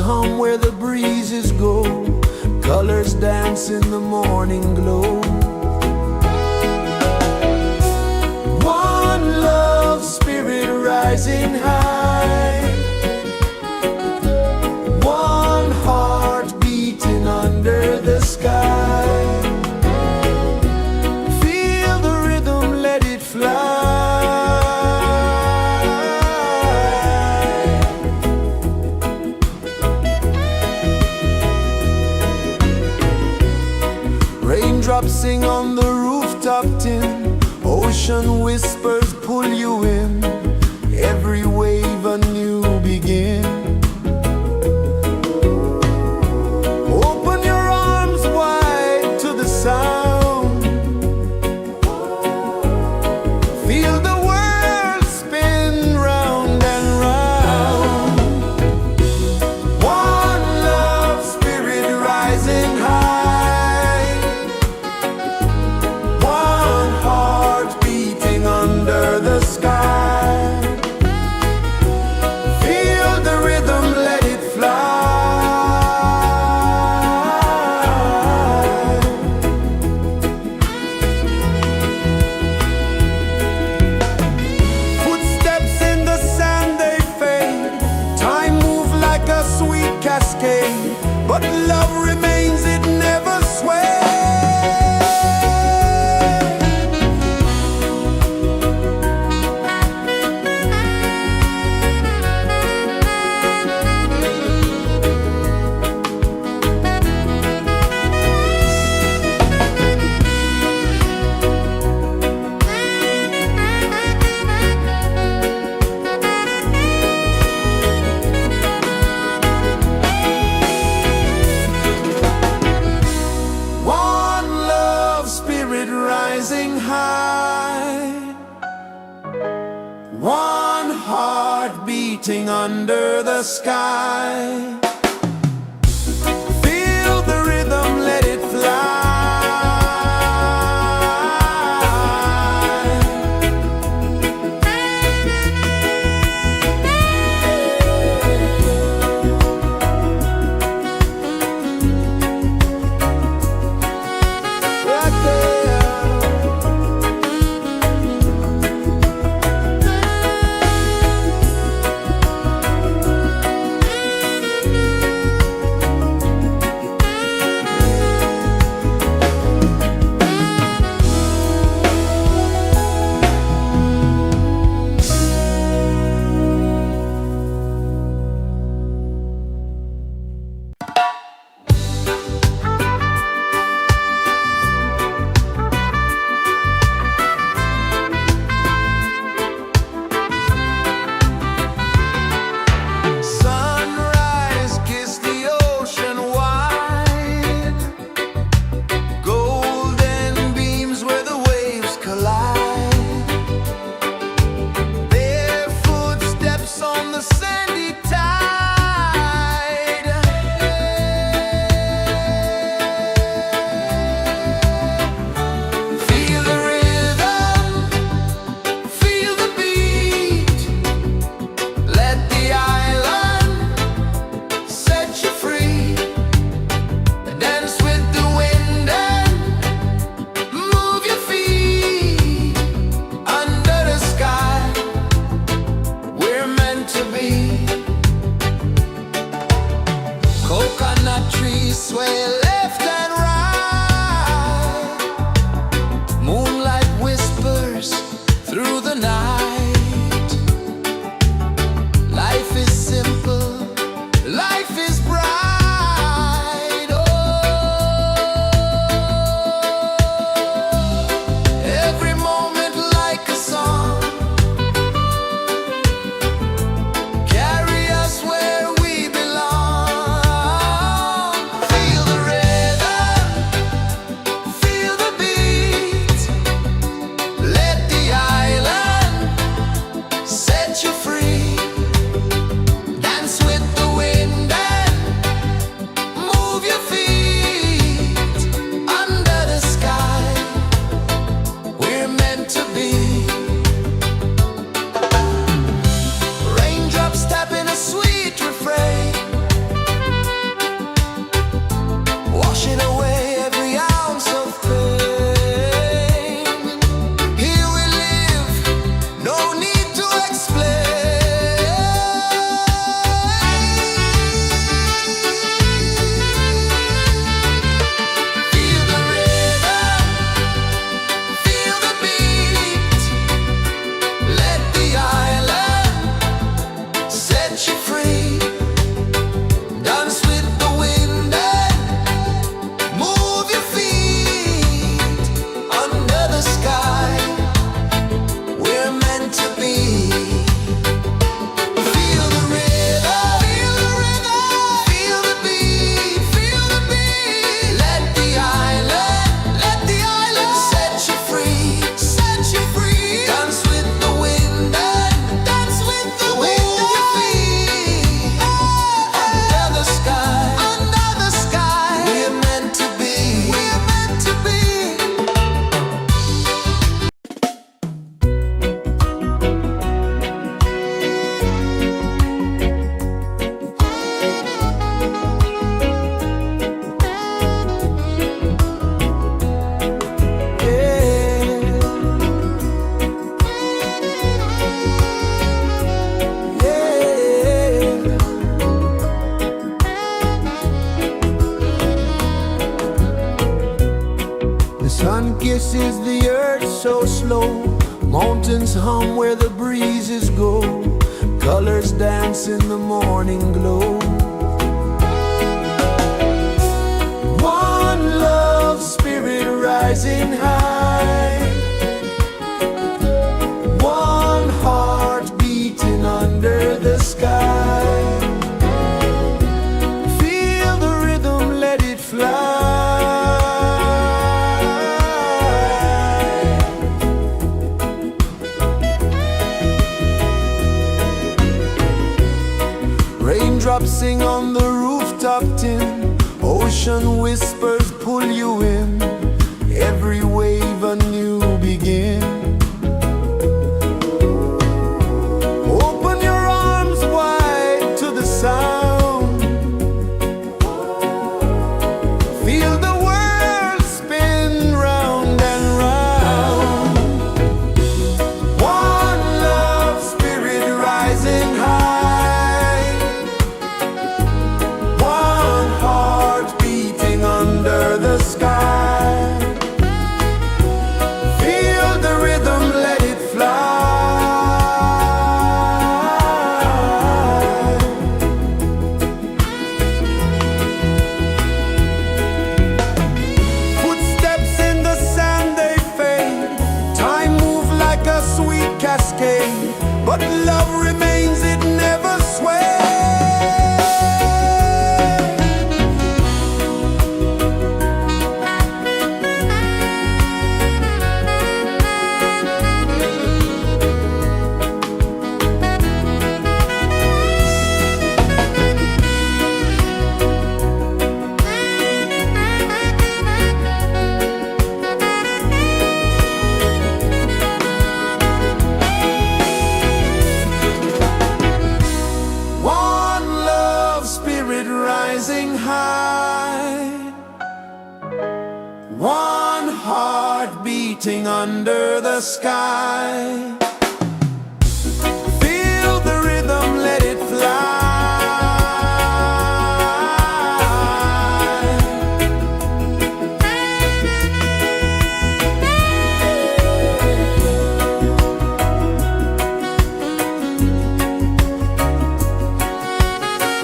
hum where the breezes go, colors dance in the morning glow. One love, spirit rising high, one heart beating under the sky. Feel the rhythm, let it fly. Raindrops sing on the rooftop tin, ocean whispers pull you in, every wave a new begin. Open your arms wide to the sound, feel the world spin round and round. One love, spirit rising high, one heart beating under the sky. Feel the rhythm, let it fly. Footsteps in the sand, they fade, time moves like a sweet cascade, but love remains, it never sways. One love, spirit rising high, one heart beating under the sky. Feel the rhythm, let it fly. Right there. Sunrise, kiss the ocean wide, golden beams where the waves collide, bare footsteps on the sandy tide. Feel the rhythm, feel the beat, let the island set you free. Dance with the wind and move your feet under the sky. We're meant to be. Coconut trees sway left and right, moonlight whispers through the night. Life is simple, life is bright. Oh, every moment like a song, carry us where we belong. Feel kisses the earth so slow. Mountains hum where the breezes go. Colors dance in the morning glow. One love, spirit rising high. One heart beating under the sky. Feel the rhythm, let it fly. Raindrops sing on the rooftop tin. Ocean whispers pull you in. Every wave a new begin. Open your arms wide to the sound. Feel the world spin round and round. One love, spirit rising high. One heart beating under the sky. Feel the rhythm, let it fly. Footsteps in the sand, they fade. Time moves like a sweet cascade, but love remains, it never sways. One love, spirit rising high. One heart beating under the sky. Feel the rhythm, let it fly.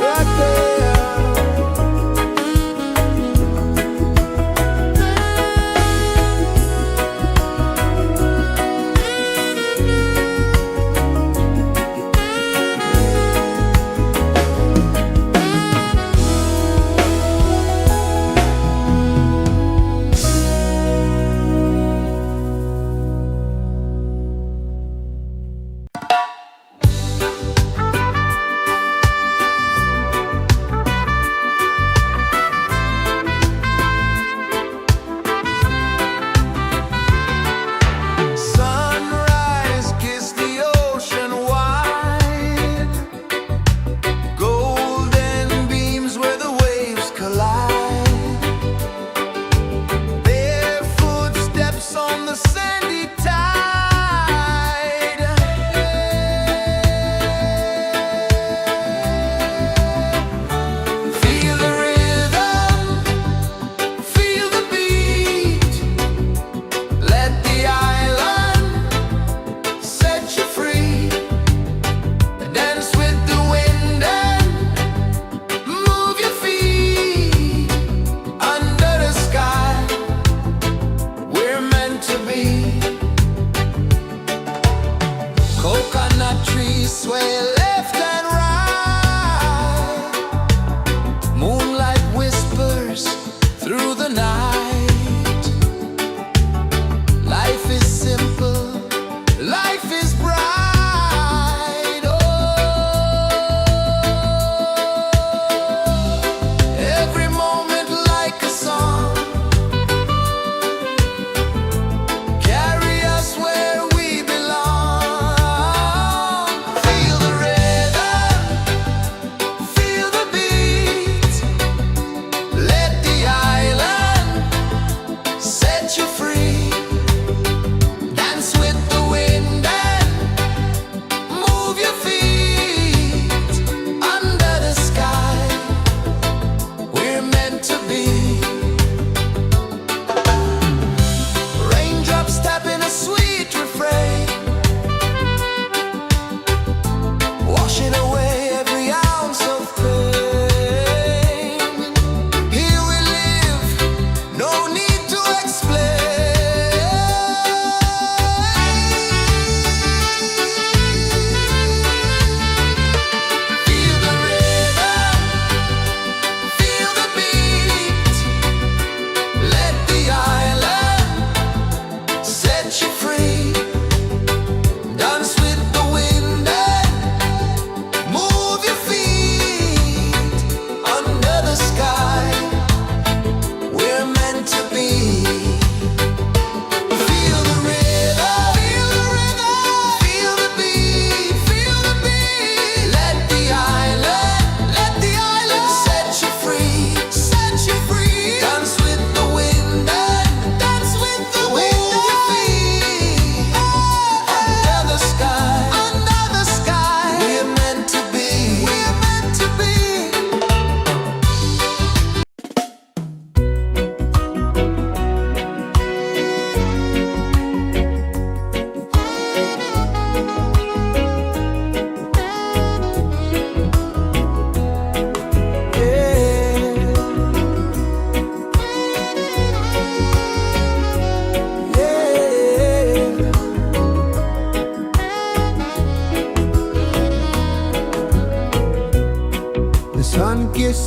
Right there.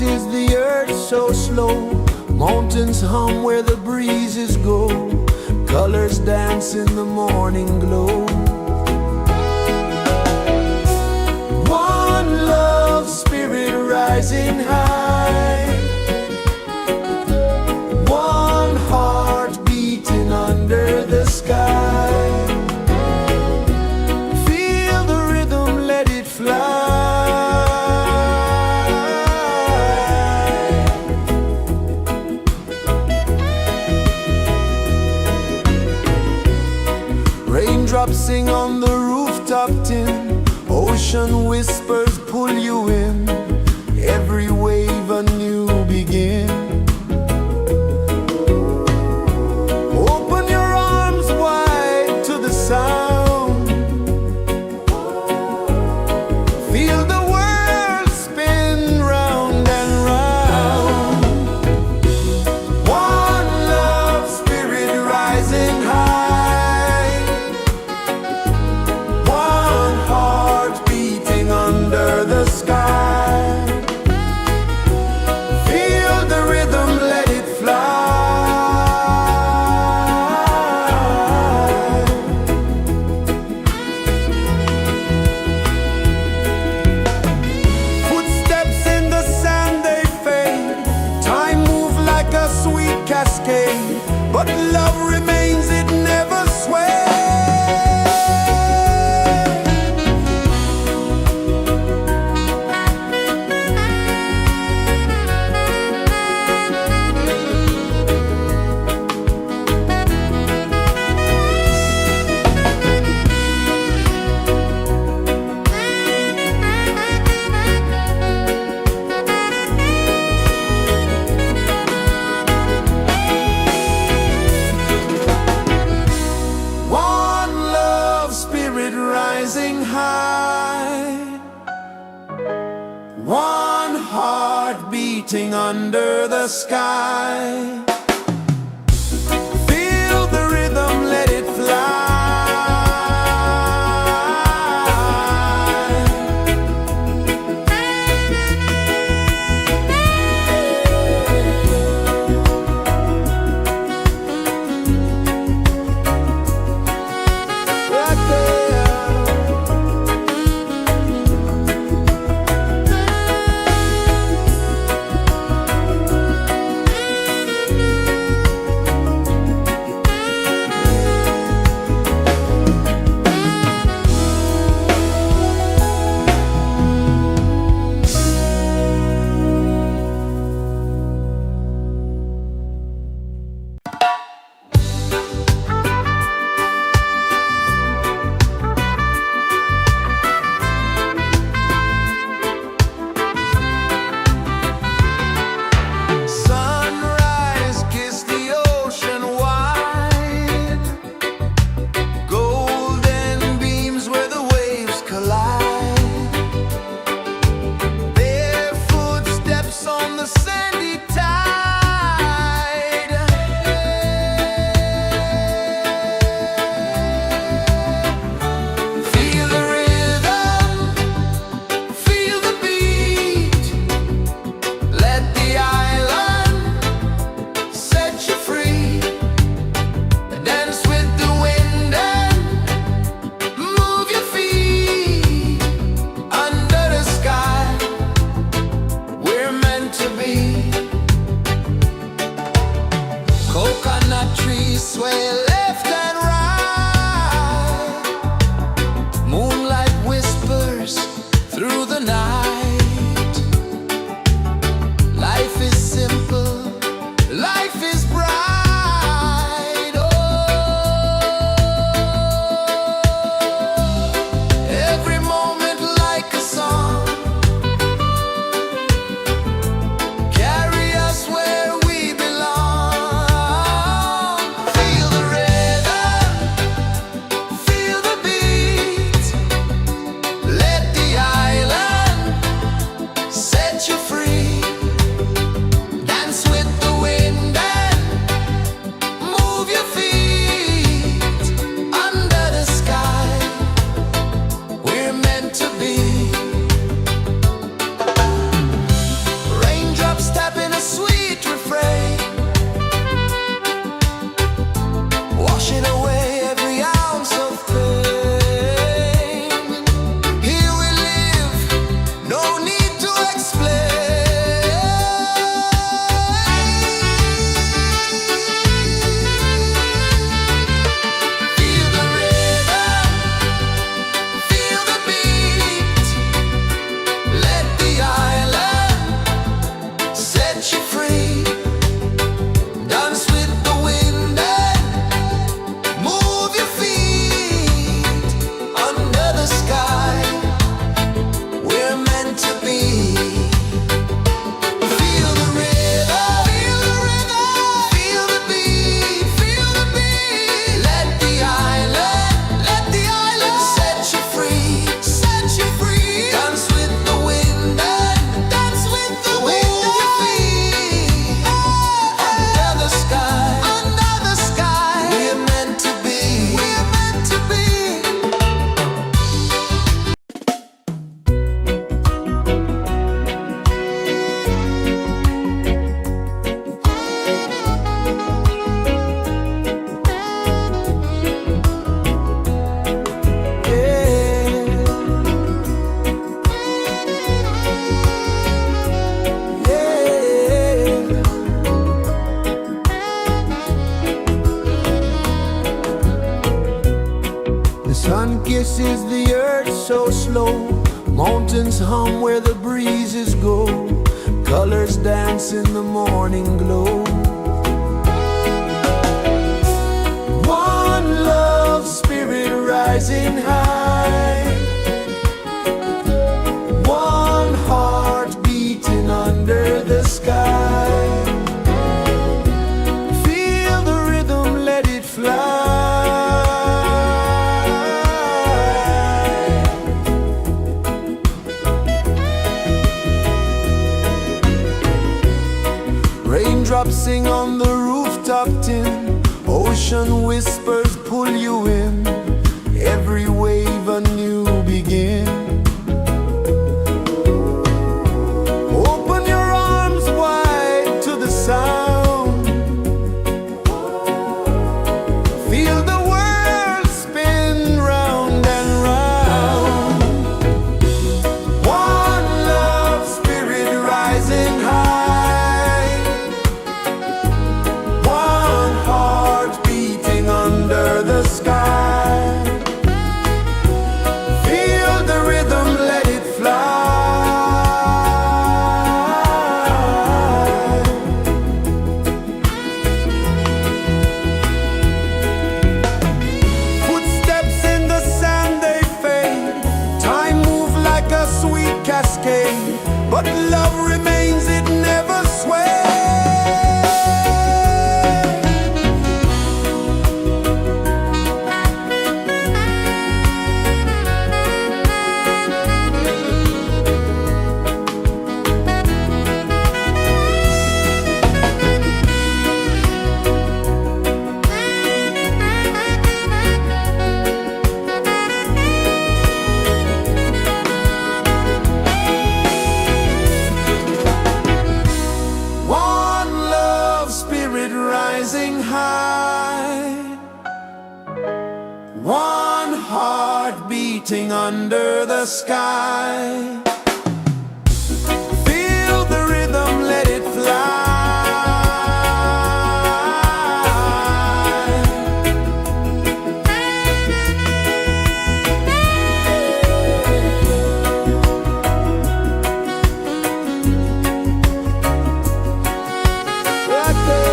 is the earth so slow? Mountains hum where the breezes go. Colors dance in the morning glow. One love, spirit rising high. One heart beating under the sky. Feel the rhythm, let it fly. Raindrops sing on the rooftop tin. Ocean whispers pull you in. Every wave a new begin. Open your arms wide to the sound. Feel the world spin round and round. One love, spirit rising high. One heart beating under the sky. Feel the rhythm, let it fly. Footsteps in the sand, they fade. Time moves like a sweet cascade, but love remains, it never sways. One love, spirit rising high. One heart beating under the sky. Feel the rhythm, let it fly. Right there. Sunrise, kiss the ocean wide. Golden beams where the waves collide. Their footsteps on the sandy tide. Feel the rhythm, feel the beat. Let the island set you free. Dance with the wind and move your feet. Under the sky, we're meant to be. Coconut trees sway left and right. Moonlight whispers through the night. Life is simple, life is bright. Oh, every moment like a song. Carry us where we belong. Feel the rhythm. rejoices the earth so slow. Mountains hum where the breezes go. Colors dance in the morning glow. One love spirit rising high. One heart beating under the sky. Feel the rhythm, let it fly. Raindrops sing on the rooftop tin. Ocean whispers pull you in. Every wave a new begin. Open your arms wide to the sound. Feel the world spin round and round. One love spirit rising high. One heart beating under the sky. Feel the rhythm, let it fly. Footsteps in the sand, they fade. Time moves like a sweet cascade, but love remains, it never sways. One love spirit rising high. One heart beating under the sky. Feel the rhythm, let it fly. Right there.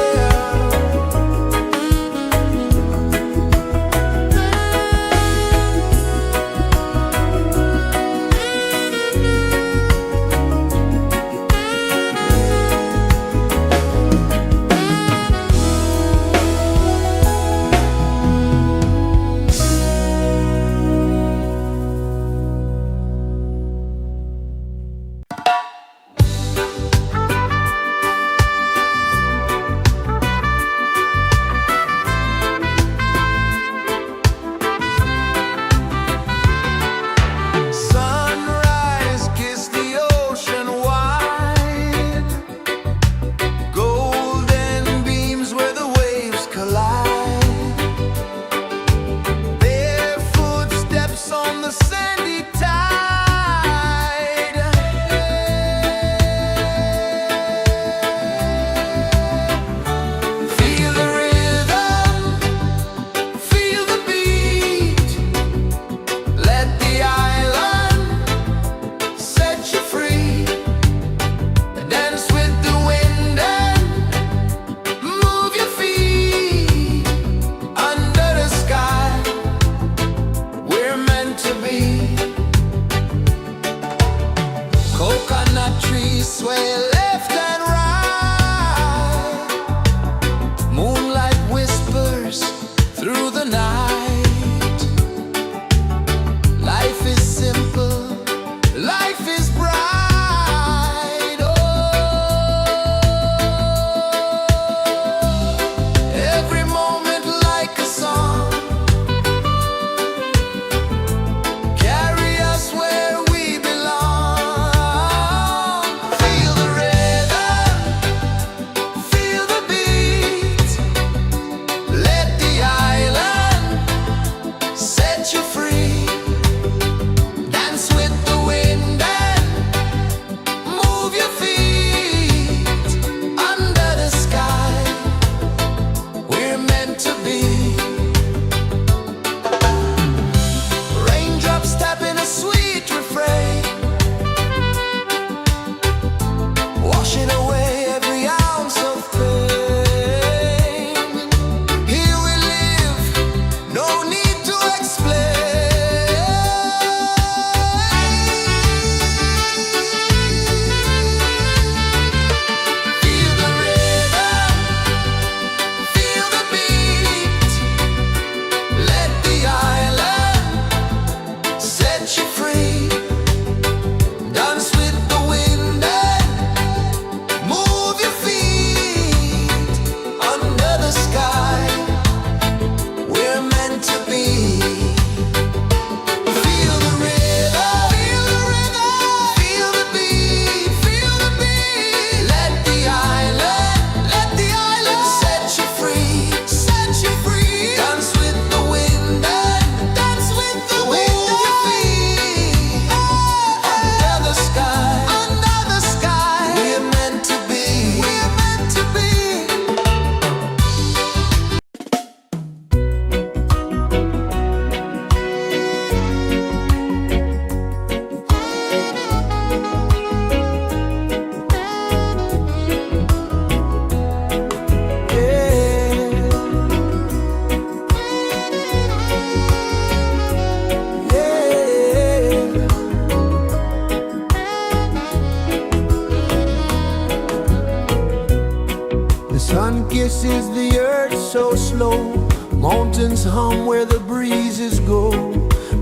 Sun kisses the earth so slow, mountains hum where the breezes go,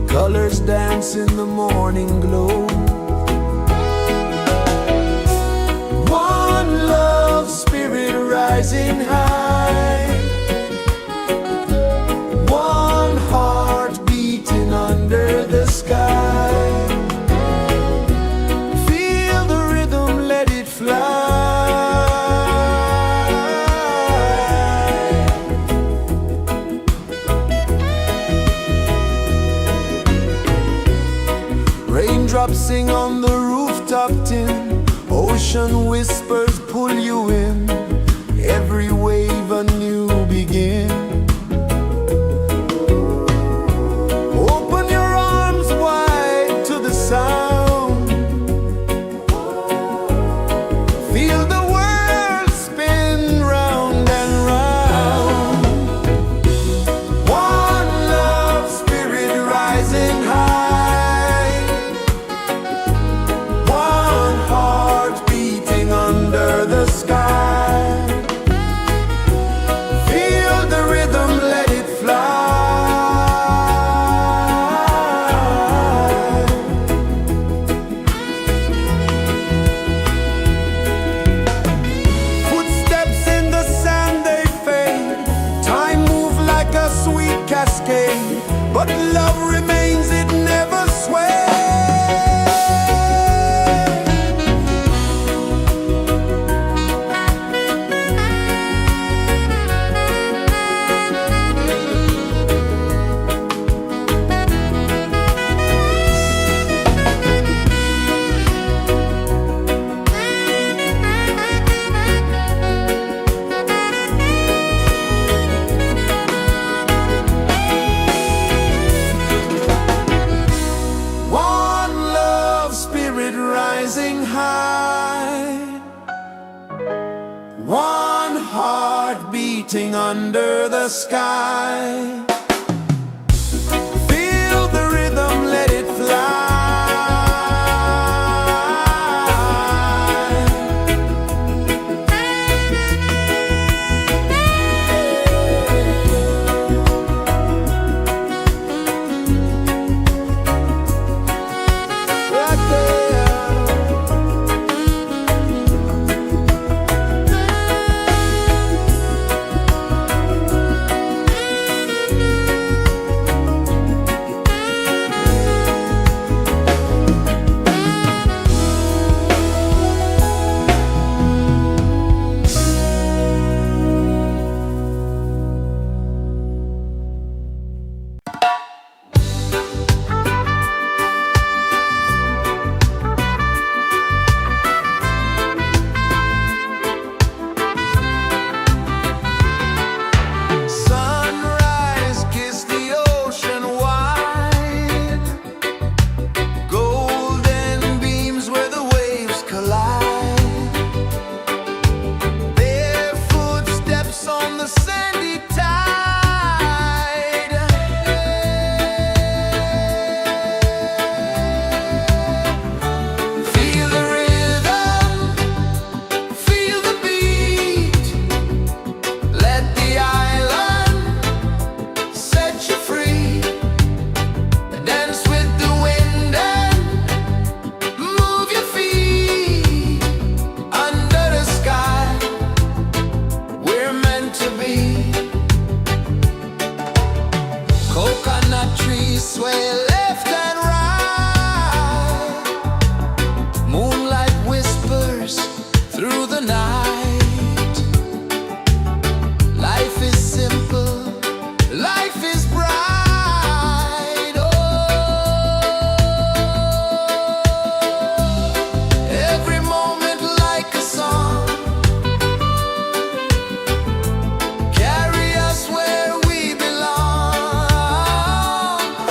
colors dance in the morning glow. One love spirit rising high, one heart beating under the sky. Feel the rhythm, let it fly. Raindrops sing on the rooftop tin, ocean whispers pull you in, every wave a new begin. Open your arms wide to the sound, feel the world spin round and round. One love spirit rising high, under the sky. Feel the rhythm, let it fly. Footsteps in the sand, they fade. Time moves like a sweet cascade, but love remains, it never sways. Rising high, one heart beating under the sky. Feel the rhythm, let it fly.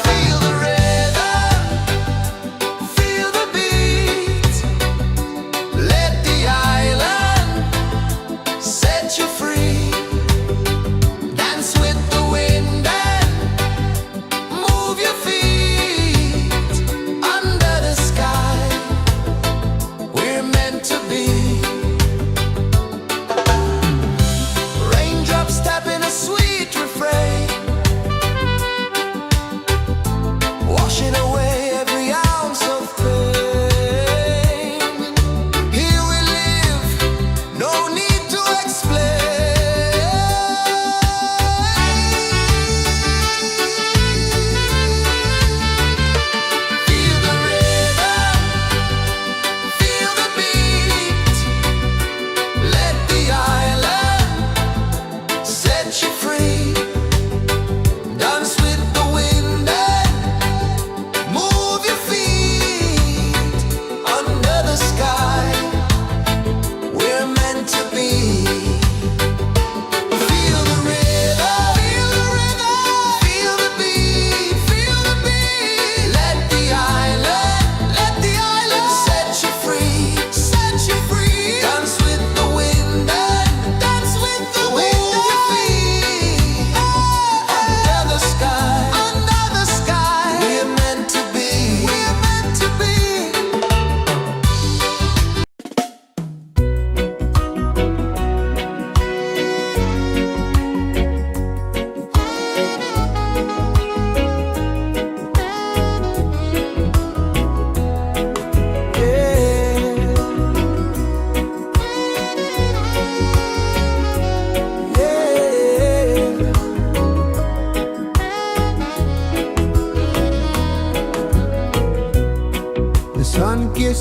Feel the rhythm.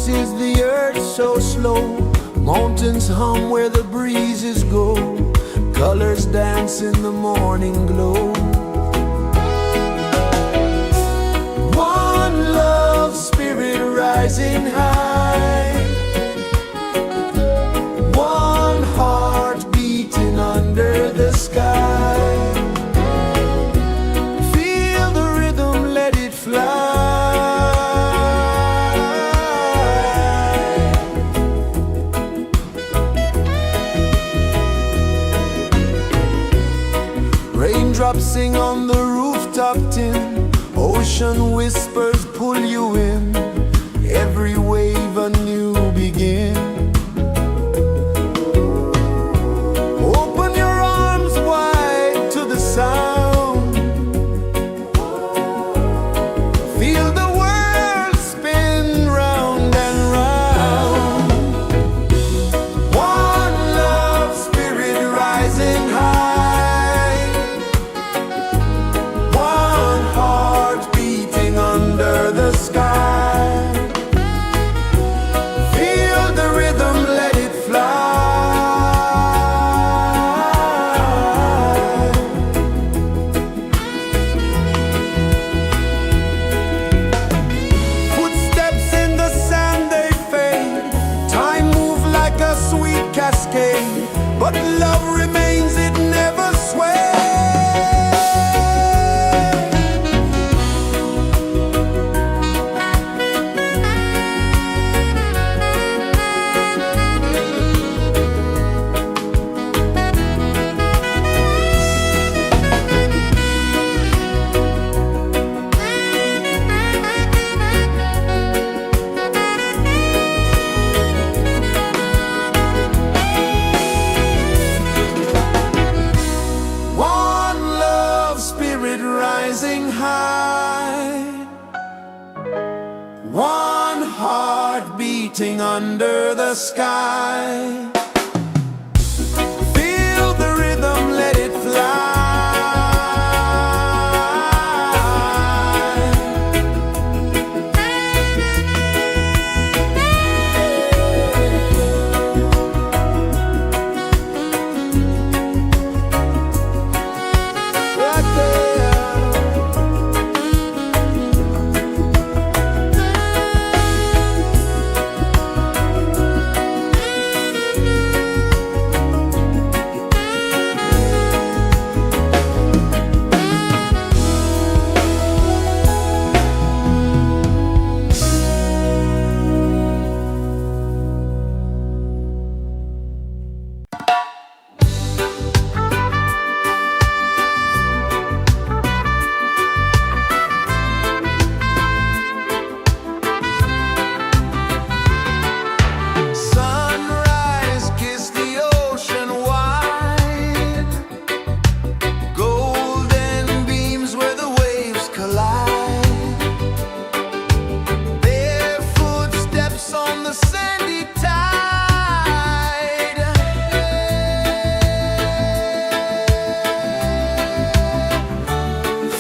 pulses the earth so slow. Mountains hum where the breezes go. Colors dance in the morning glow. One love spirit rising high. One heart beating under the sky. Feel the rhythm, let it fly. Raindrops sing on the rooftop tin. Ocean whispers pull you in. Every wave a new begin. Open your arms wide to the sound. Feel the world spin round and round. One love spirit rising high. One heart beating under the sky. Feel the rhythm, let it fly. Footsteps in the sand, they fade. Time moves like a sweet cascade, but love remains, it never sways. One love spirit rising high. One heart beating under the sky. Feel the rhythm, let it fly. Right there. Sunrise, kiss the ocean wide. Golden beams where the waves collide. Their footsteps on the sandy tide.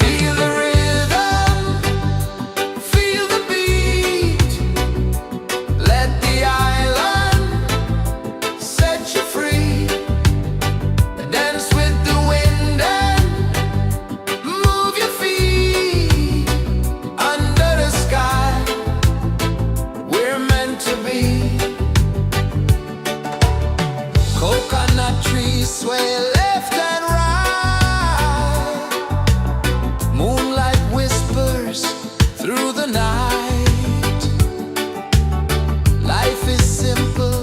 Feel the rhythm, feel the beat. Let the island set you free. Dance with the wind and move your feet. Under the sky, we're meant to be. Coconut trees sway left and right. Moonlight whispers through the night. Life is simple,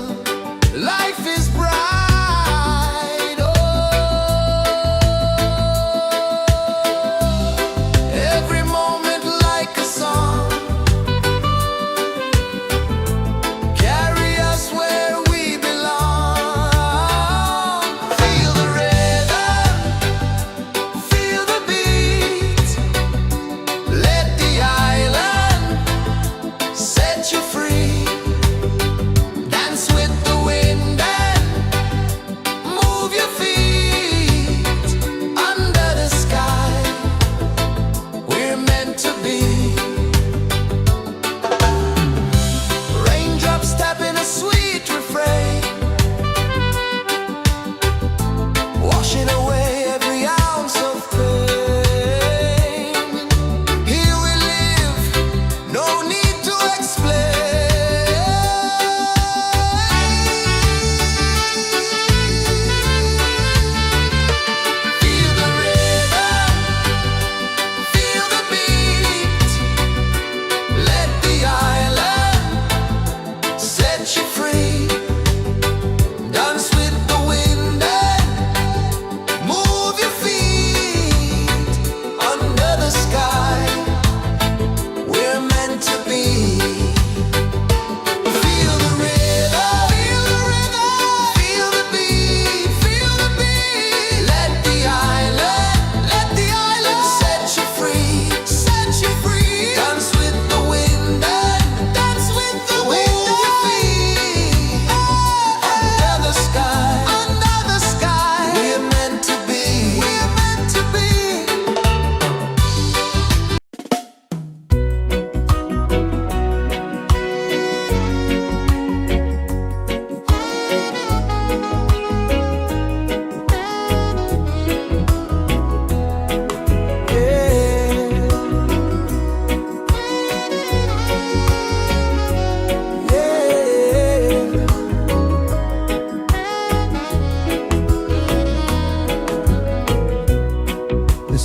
life is bright. Oh, every moment like a song. Carry us where we belong. Feel the rhythm,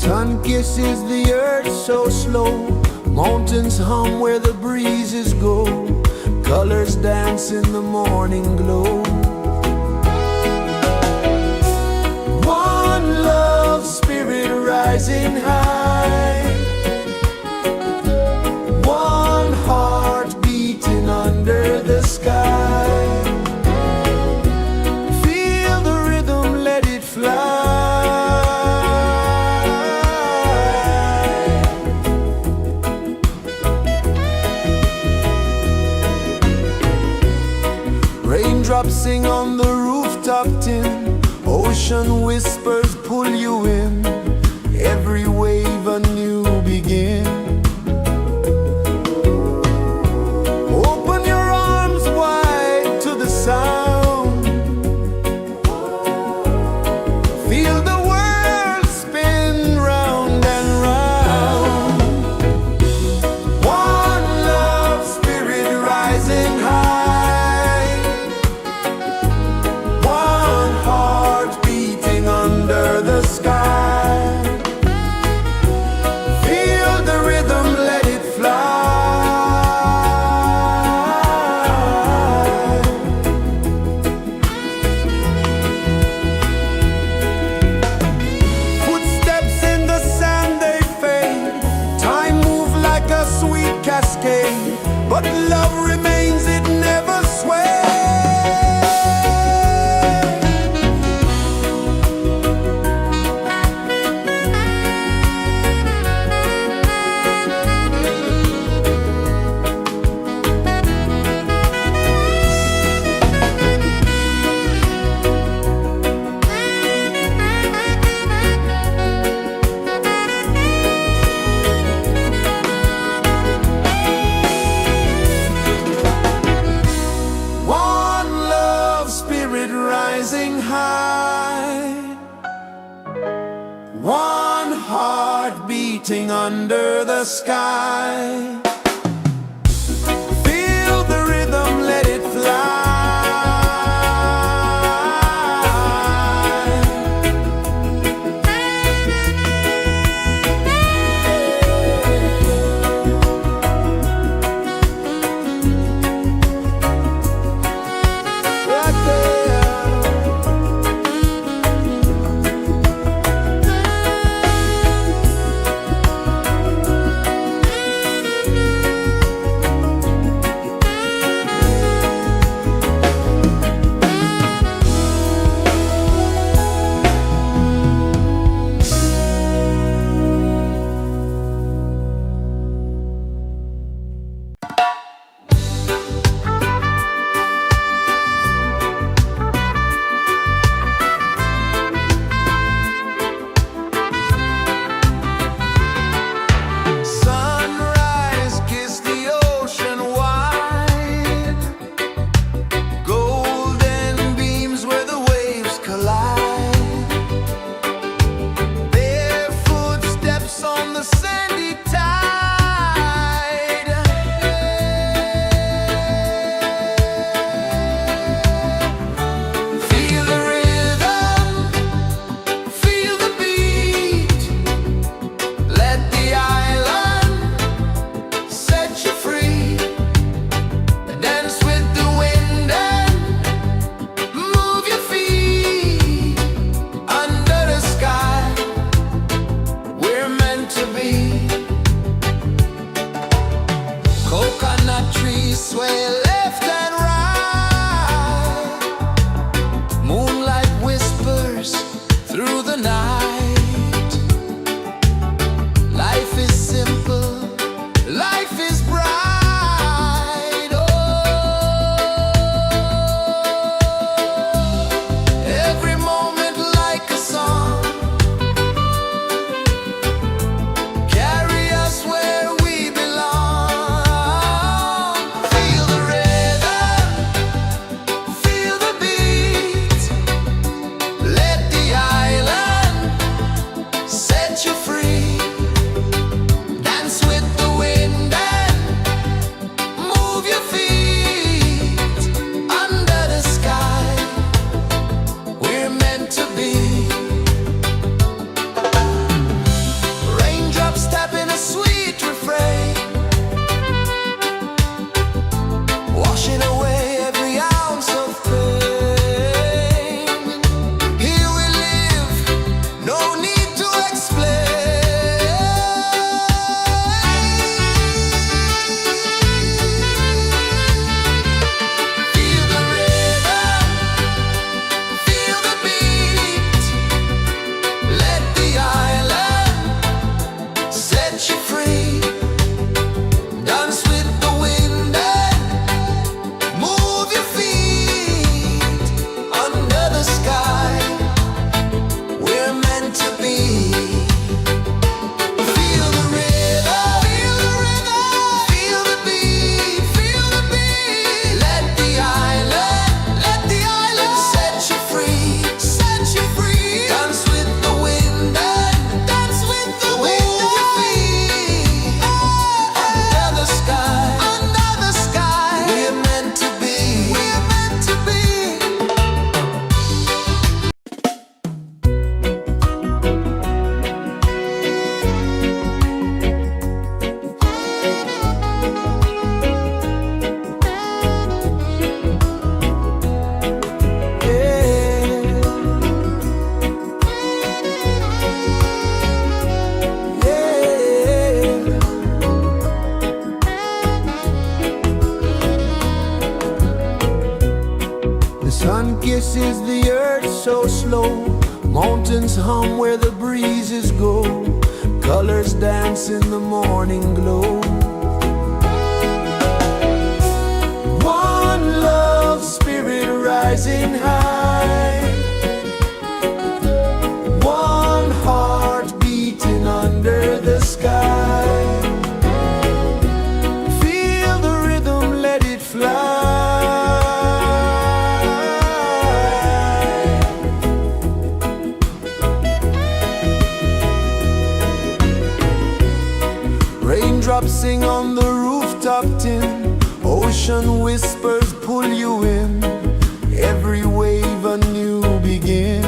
Sun kisses the earth so slow, mountains hum where the breezes go, colors dance in the morning glow. One love, spirit rising high, one heart beating under the sky. Feel the rhythm, let it fly. Raindrops sing on the rooftop tin, ocean whispers pull you in, every wave a new begin. Open your arms wide to the sound, feel the world spin round and round. One love, spirit rising high, one heart beating under the sky. Feel the rhythm, let it fly. Footsteps in the sand, they fade, time moves like a sweet cascade, but love remains, it never sways. One love, spirit rising high, one heart beating under the sky. Feel the rhythm, let it fly. Right there. Sunrise, kiss the ocean wide, golden beams where the waves collide, their footsteps on the sandy tide. Feel the rhythm, feel the beat, let the island set you free. Dance with the wind and move your feet under the sky. We're meant to be. Coconut trees sway left and right, moonlight whispers through the night. Life is simple, life is bright. Oh, every moment like a song, carry us where we belong. Feel the rhythm, feel the beat, let the island Violins hum where the breezes go, colors dance in the morning glow. One love spirit rising high, one heart beating under the sky. Feel the rhythm, let it fly. Raindrops sing on the rooftop tin, ocean whispers pull you in, every wave a new begin.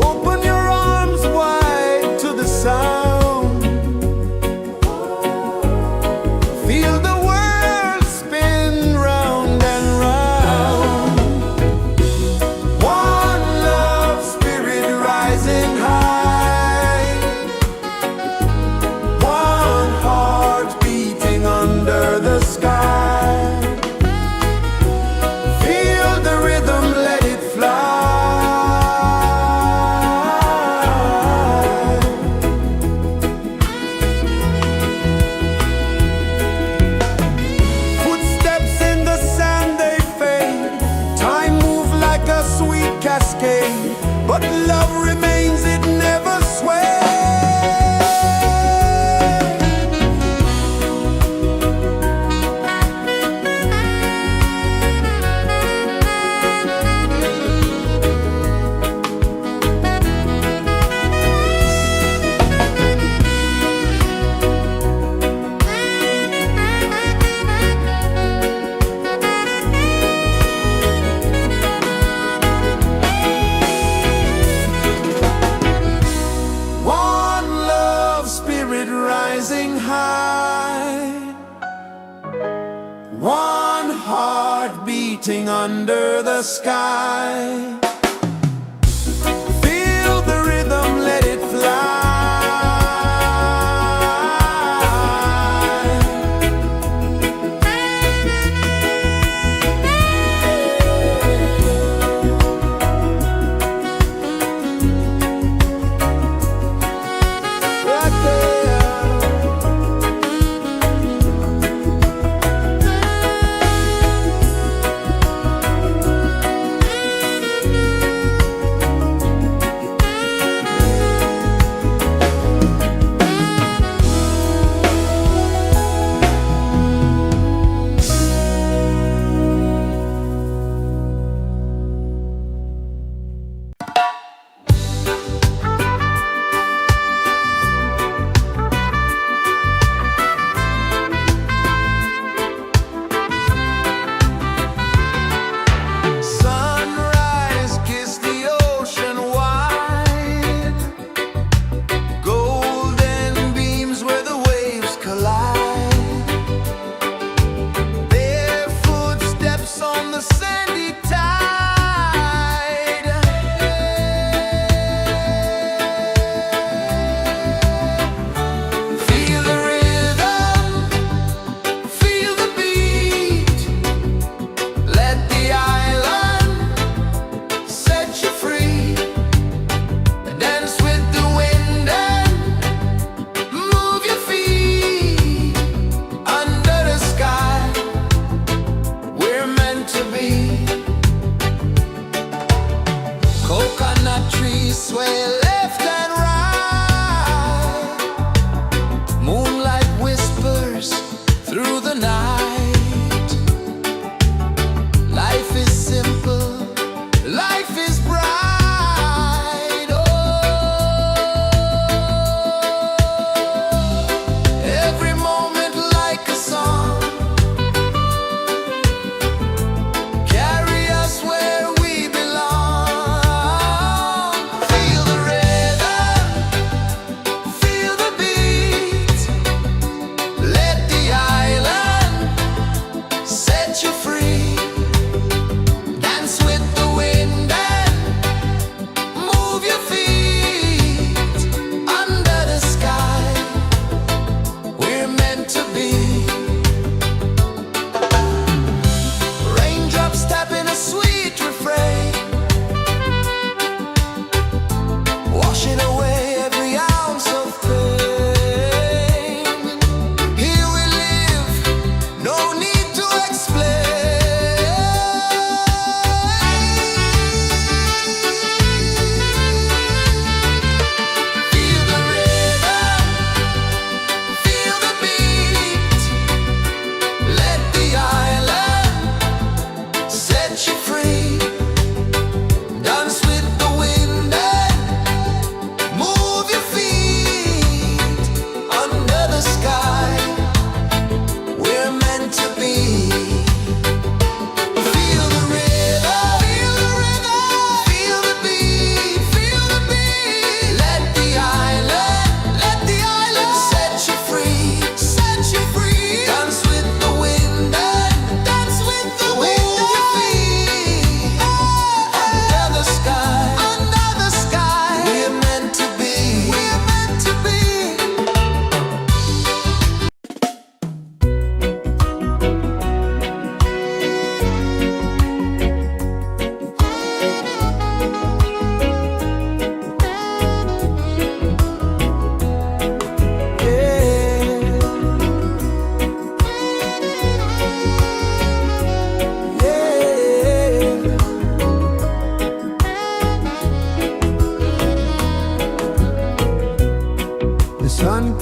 Open your arms wide to the sound, feel the world spin round and round. One love spirit rising high, one heart beating under the sky. Feel the rhythm, let it fly. Footsteps in the sand, they fade. Time moves like a sweet cascade, but love remains, it never sways. One love spirit rising high, one heart beating under the sky. Feel the rhythm, let it fly. Right there. Sunrise, kiss the ocean wide, golden beams where the waves collide. Their footsteps on the sandy tide. Feel the rhythm, feel the beat. Let the island set you free. Dance with the wind and move your feet. Under the sky, we're meant to be. Coconut trees sway left and right. Moonlight whispers through the night. Life is simple, life is bright. Oh, every moment like a song. Carry us where we belong. Feel the rhythm,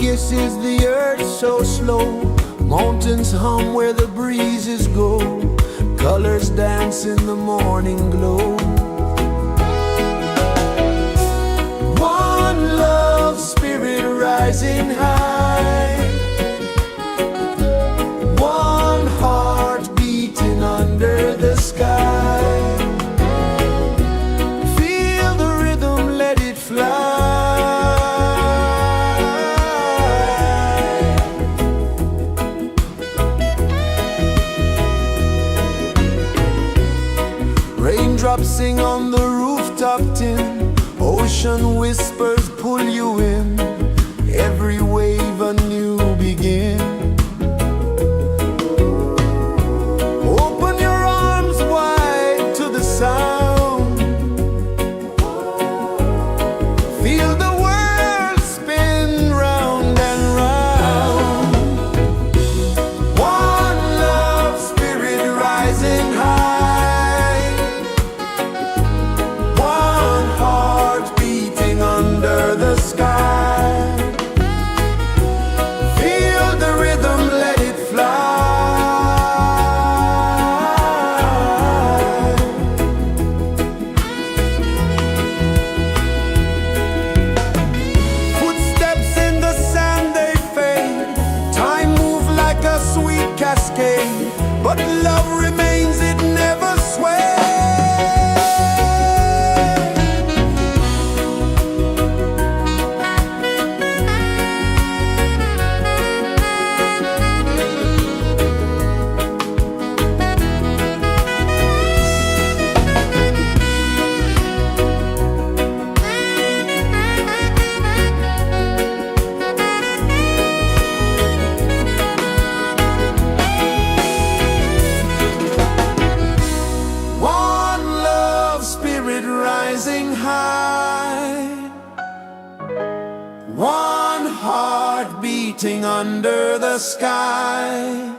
guess is the earth so slow? Mountains hum where the breezes go, colors dance in the morning glow. One love spirit rising high, one heart beating under the sky. Feel the rhythm, let it fly. Raindrops sing on the rooftop tin, ocean whispers pull you in, every wave a new begin. Open your arms wide to the sound, feel the world spin round and round. One love spirit rising high, one heart beating under the sky. Feel the rhythm, let it fly. Footsteps in the sand, they fade. Time moves like a sweet cascade, but love remains, it never sways. One love spirit rising high, one heart beating under the sky.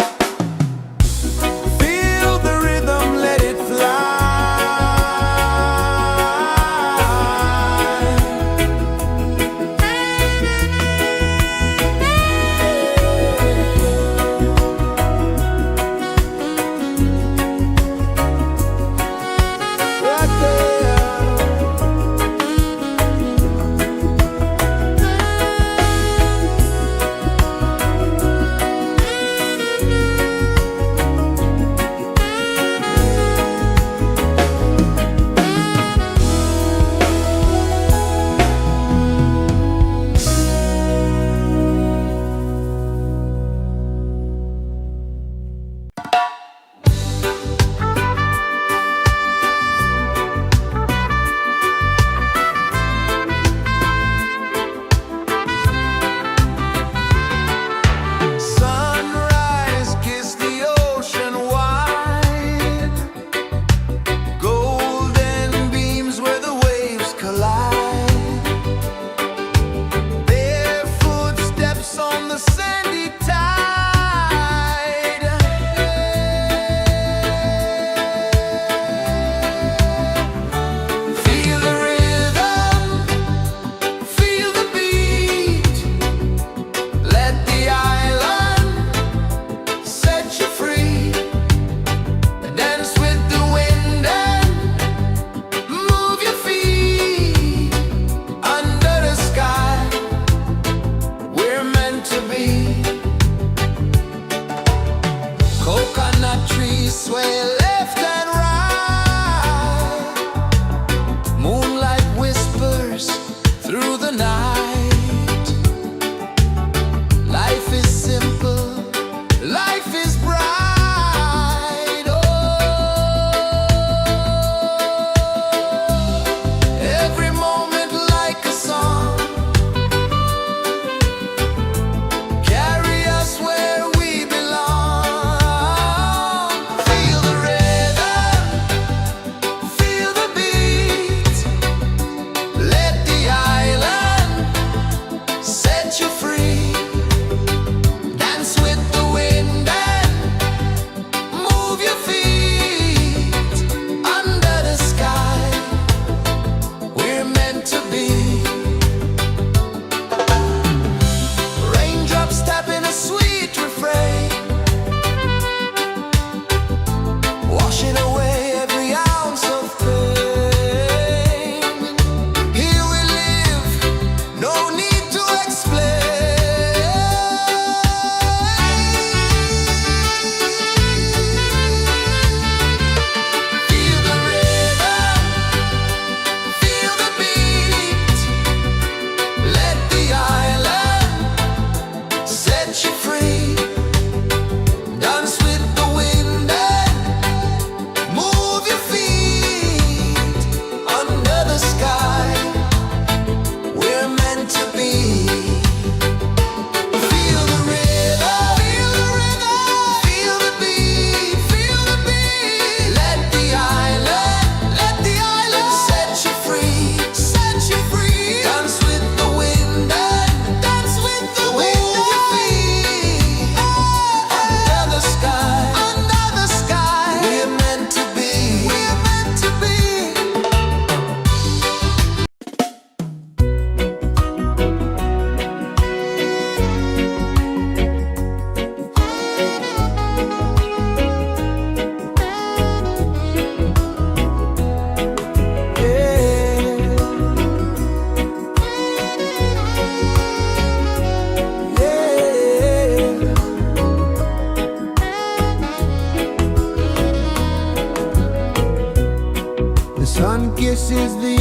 Feel the rhythm, let it fly. Right there.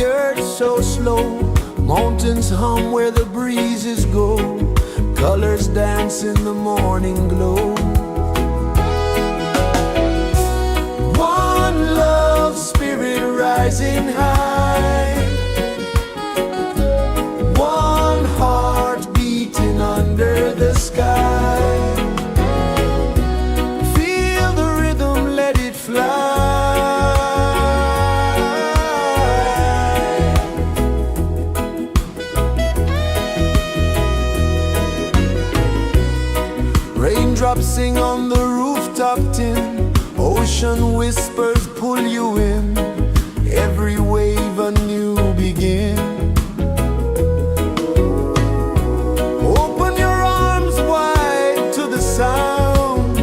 earth so slow. Mountains hum where the breezes go. Colors dance in the morning glow. One love, spirit rising high. One heart beating under the sky. Feel the rhythm, let it fly. Raindrops sing on the rooftop tin. Ocean whispers pull you in. Every wave a new begin. Open your arms wide to the sound.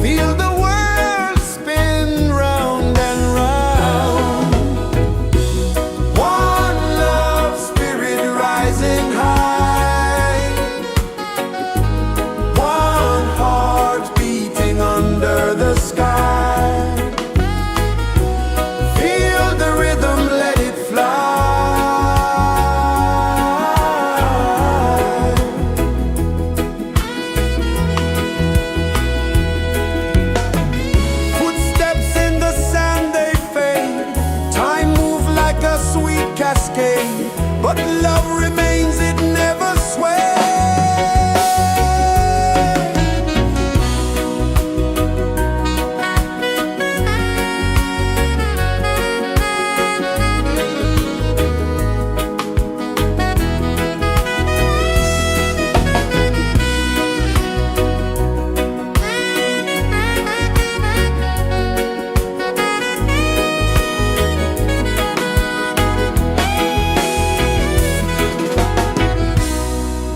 Feel the world spin round and round. One love, spirit rising high. One heart beating under the sky. Feel the rhythm, let it fly. Footsteps in the sand, they fade. Time moves like a sweet cascade, but love remains, it never sways.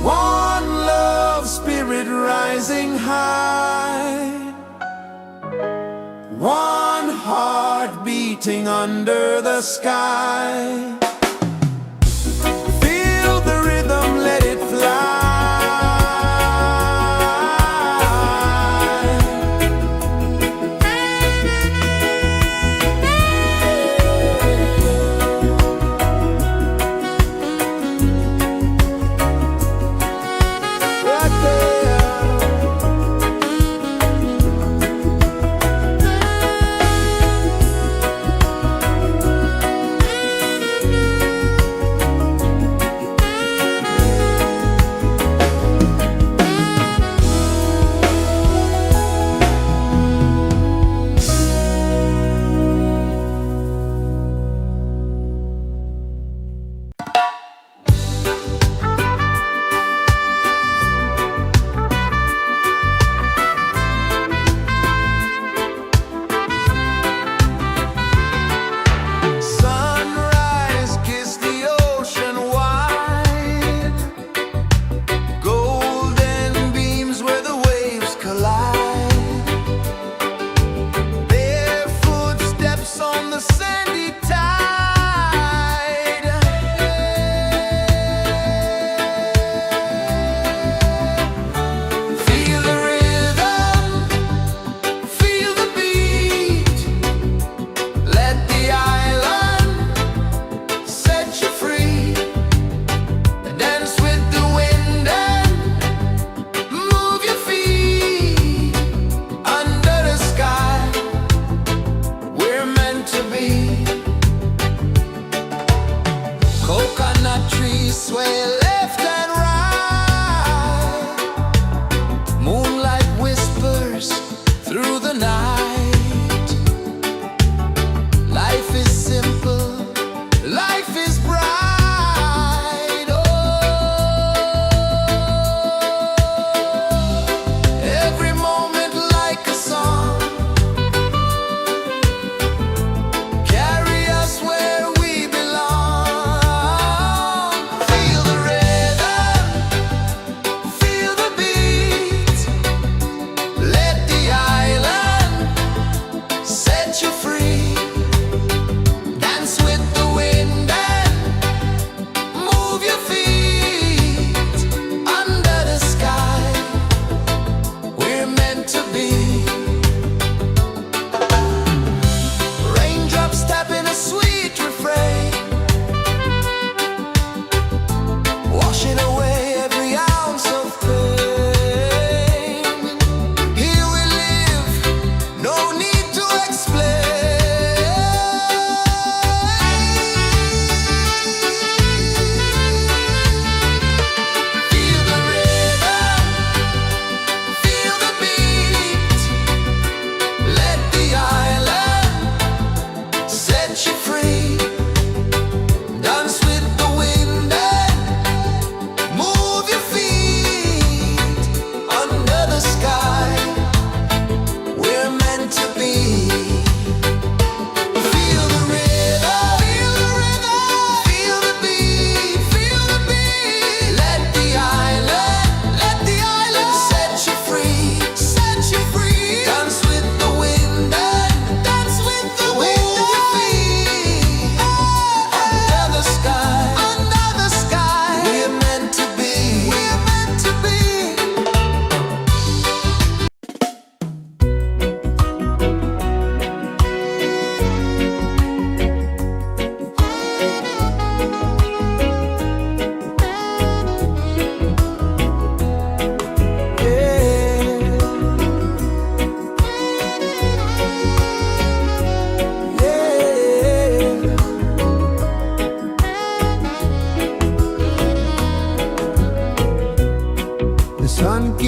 One love, spirit rising high. One heart beating under the sky. Feel the rhythm, let it fly. Right there.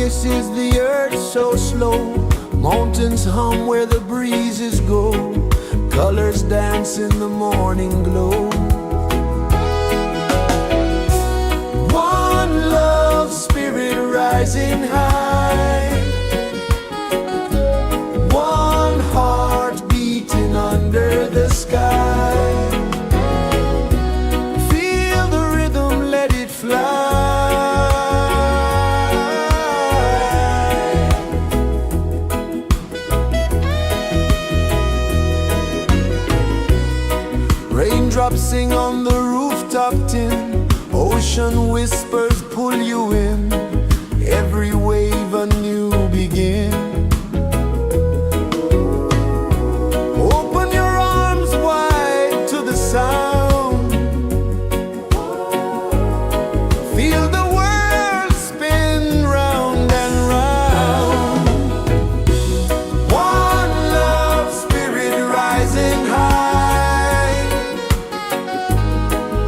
kisses the earth so slow. Mountains hum where the breezes go. Colors dance in the morning glow. One love spirit rising high. One heart beating under the sky. Feel the rhythm, let it fly. Raindrops sing on the rooftop tin. Ocean whispers pull you in. Every wave a new begin. Open your arms wide to the sound. Feel the world spin round and round. One love spirit rising high.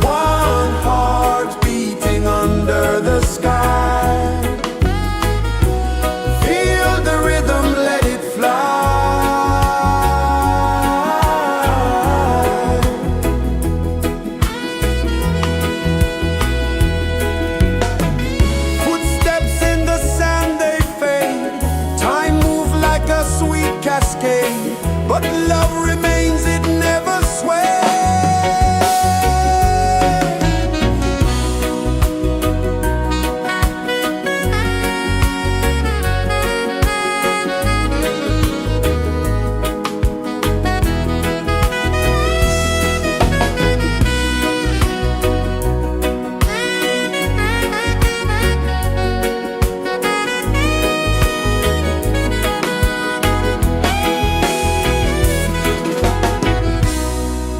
One heart beating under the sky. Feel the rhythm, let it fly. Footsteps in the sand, they fade. Time moves like a sweet cascade, but love remains, it never sways.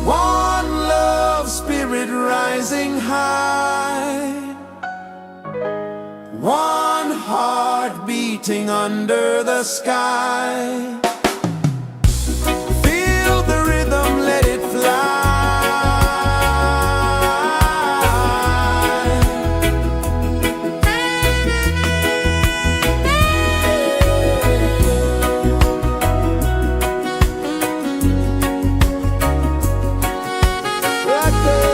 One love spirit rising high. One heart beating under the sky. Feel the rhythm, let it fly. Right there.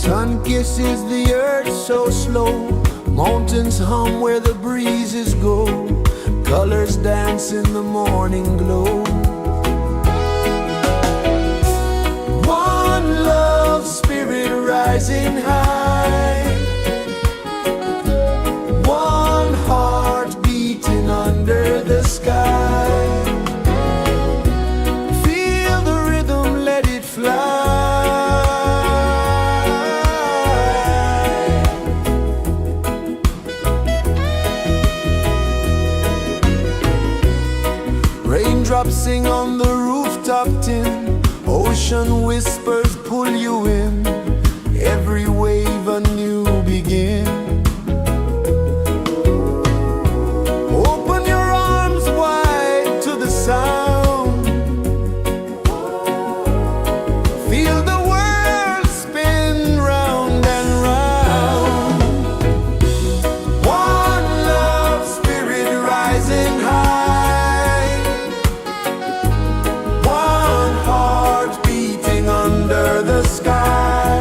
Sun kisses the earth so slow, mountains hum where the breezes go, colors dance in the morning glow. One love, spirit rising high, one heart beating under the sky. Feel the rhythm, let it fly. Raindrops sing on the rooftop tin, ocean whispers pull you in, every wave a new begin. Open your arms wide to the sound, feel the world spin round and round. One love, spirit rising high, one heart beating under the sky.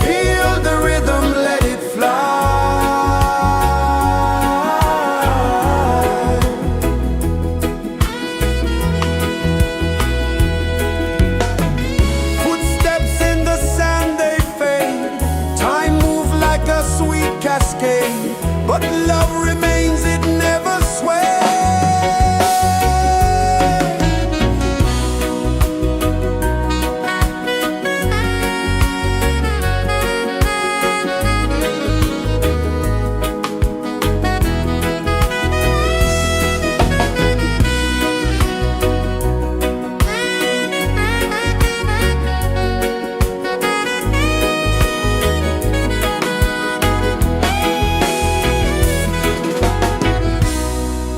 Feel the rhythm, let it fly. Footsteps in the sand, they fade, time moves like a sweet cascade, but love remains, it never sways.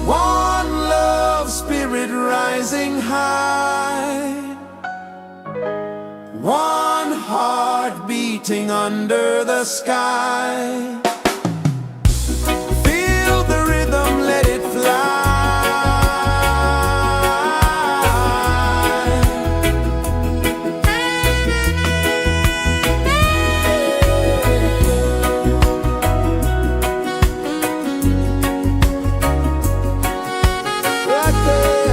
One love, spirit rising high, one heart beating under the sky. Feel the rhythm, let it fly. Right there.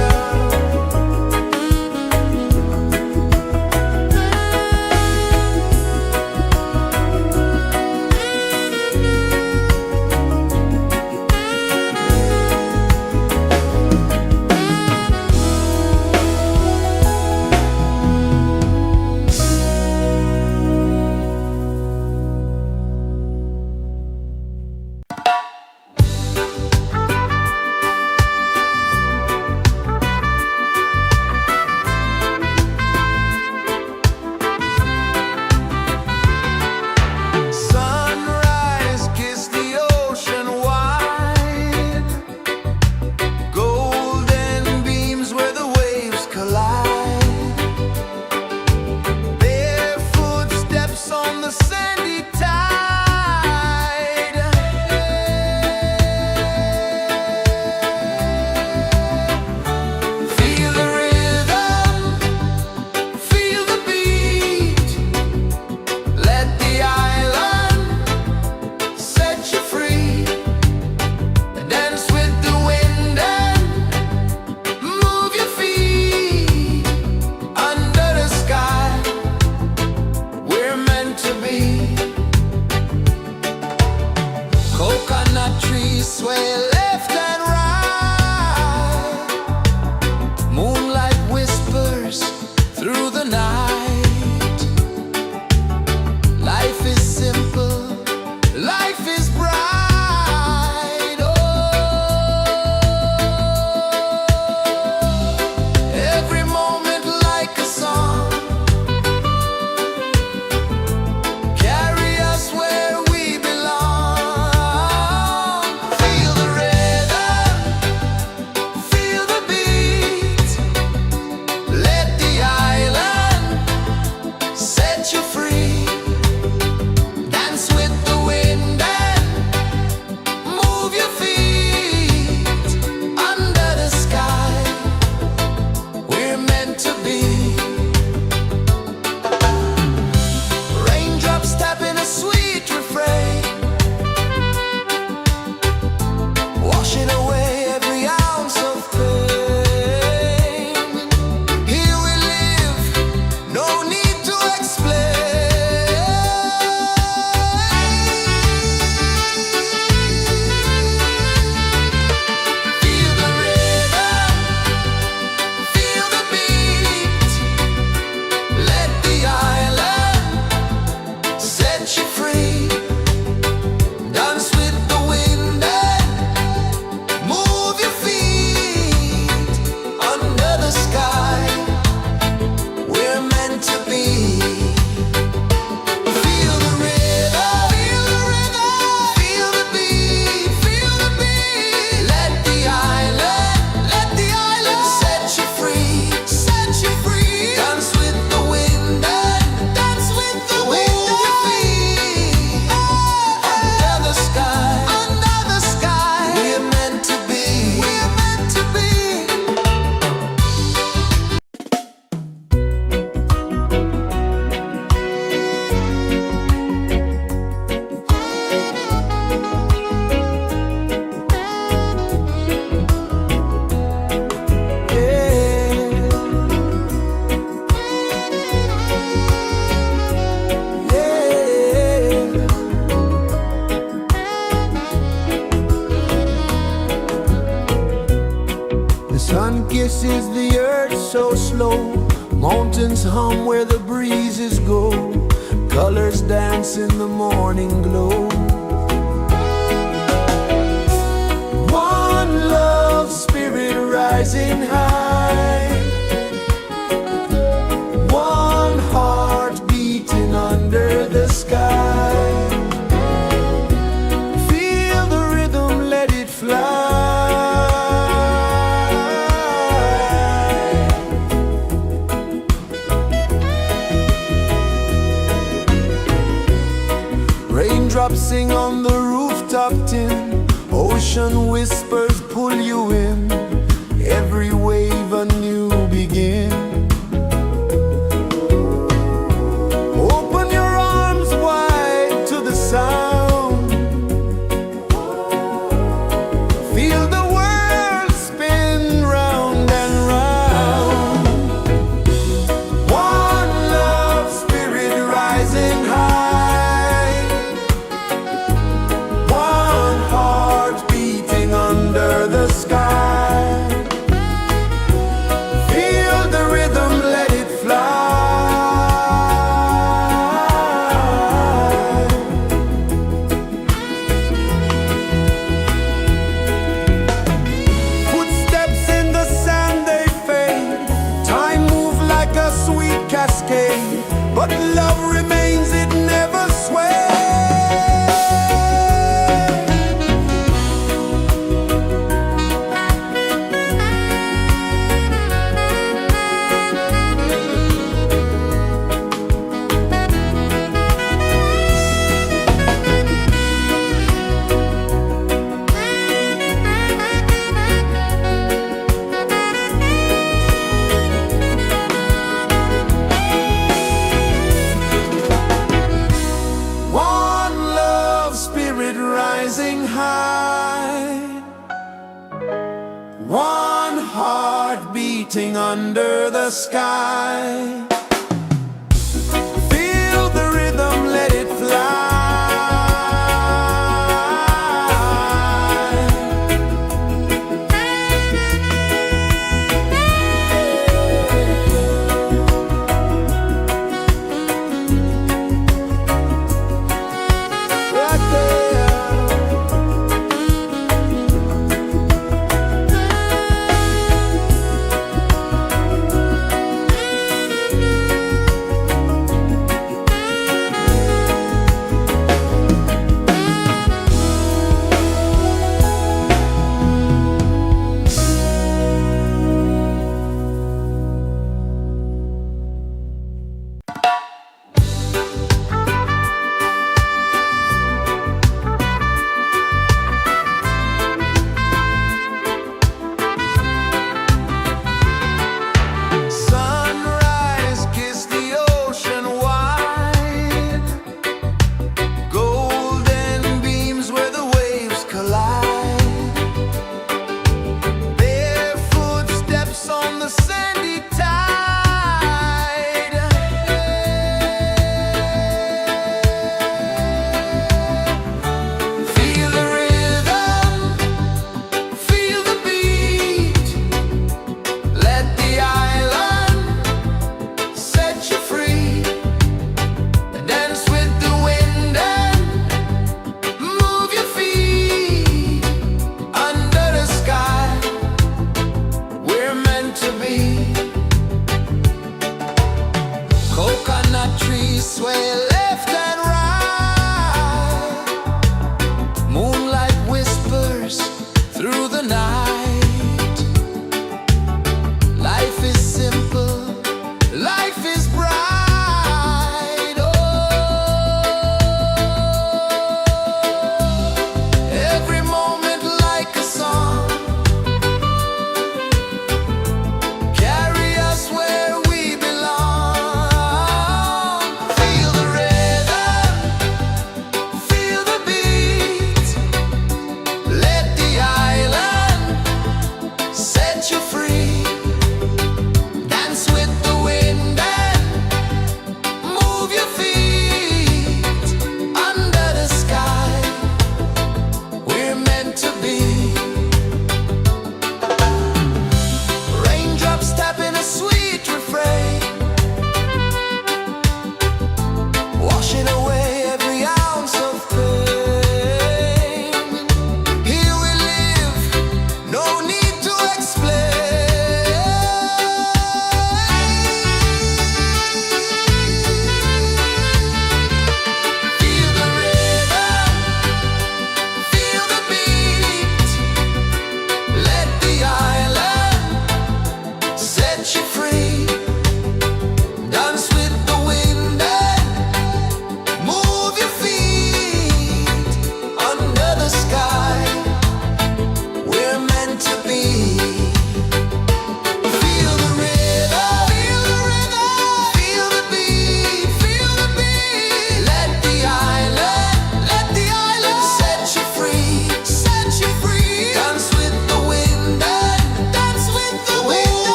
is the earth so slow. Mountains hum where the breezes go. Colors dance in the morning glow. One love, spirit rising high. One heart beating under the sky. Feel the rhythm, let it fly. Raindrops sing on the rooftop tin. Ocean whispers pull you in. Every wave a new begin. Open your arms wide to the sound. Feel the world spin round and round. One love, spirit rising high. One heart beating under the sky. Feel the rhythm, let it fly. Footsteps in the sand, they fade. Time moves like a sweet cascade, but love remains, it never sways. One love, spirit rising high. One heart beating under the sky. Feel the rhythm, let it fly. Right there. Sunrise, kiss the ocean wide. Golden beams where the waves collide. Barefoot steps on the sandy tide. Feel the rhythm, feel the beat. Let the island set you free. Dance with the wind and move your feet. Under the sky, we're meant to be. Coconut trees sway left and right. Moonlight whispers through the night. Life is simple, life is bright. Oh, every moment like a song. Carry us where we belong. Feel the rhythm,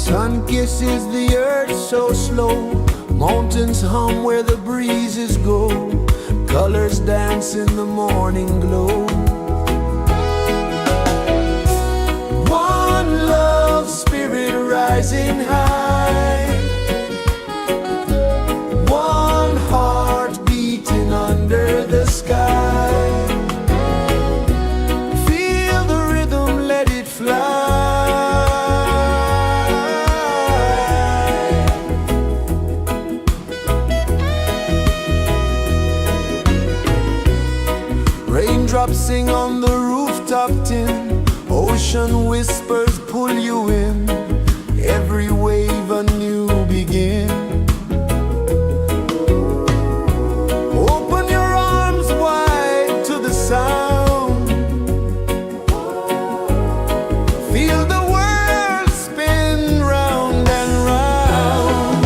Sun kisses the earth so slow, mountains hum where the breezes go, colors dance in the morning glow. One love spirit rising high, one heart beating under the sky. Feel the rhythm, let it fly. Raindrops sing on the rooftop tin, ocean whispers pull you in, every wave a new begin. Open your arms wide to the sound, feel the world spin round and round.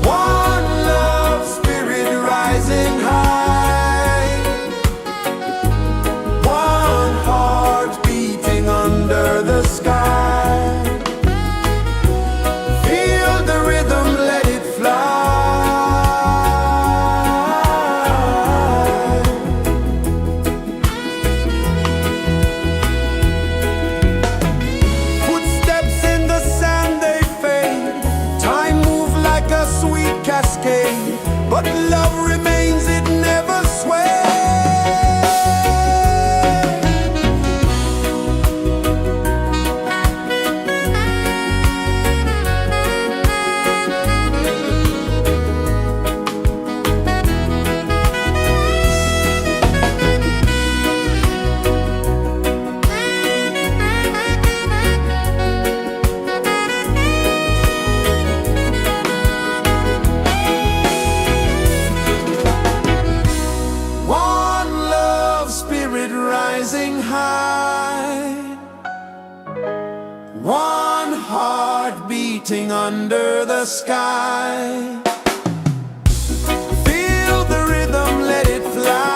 One love spirit rising high, one heart beating under the sky. Feel the rhythm, let it fly. Footsteps in the sand, they fade. Time moves like a sweet cascade, but love remains, it never sways. Rising high, one heart beating under the sky. Feel the rhythm, let it fly.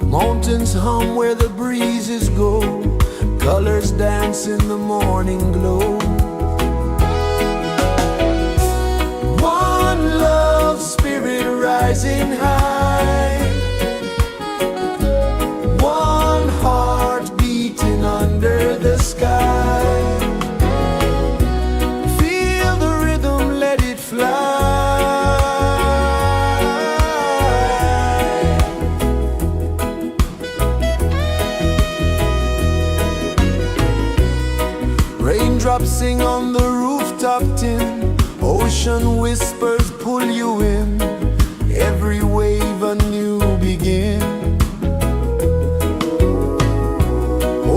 Mountains hum where the breezes go, colors dance in the morning glow. One love spirit rising high, one heart beating under the sky. Feel the rhythm, let it fly. Raindrops sing on the rooftop tin, ocean whispers pull you in, every wave a new begin.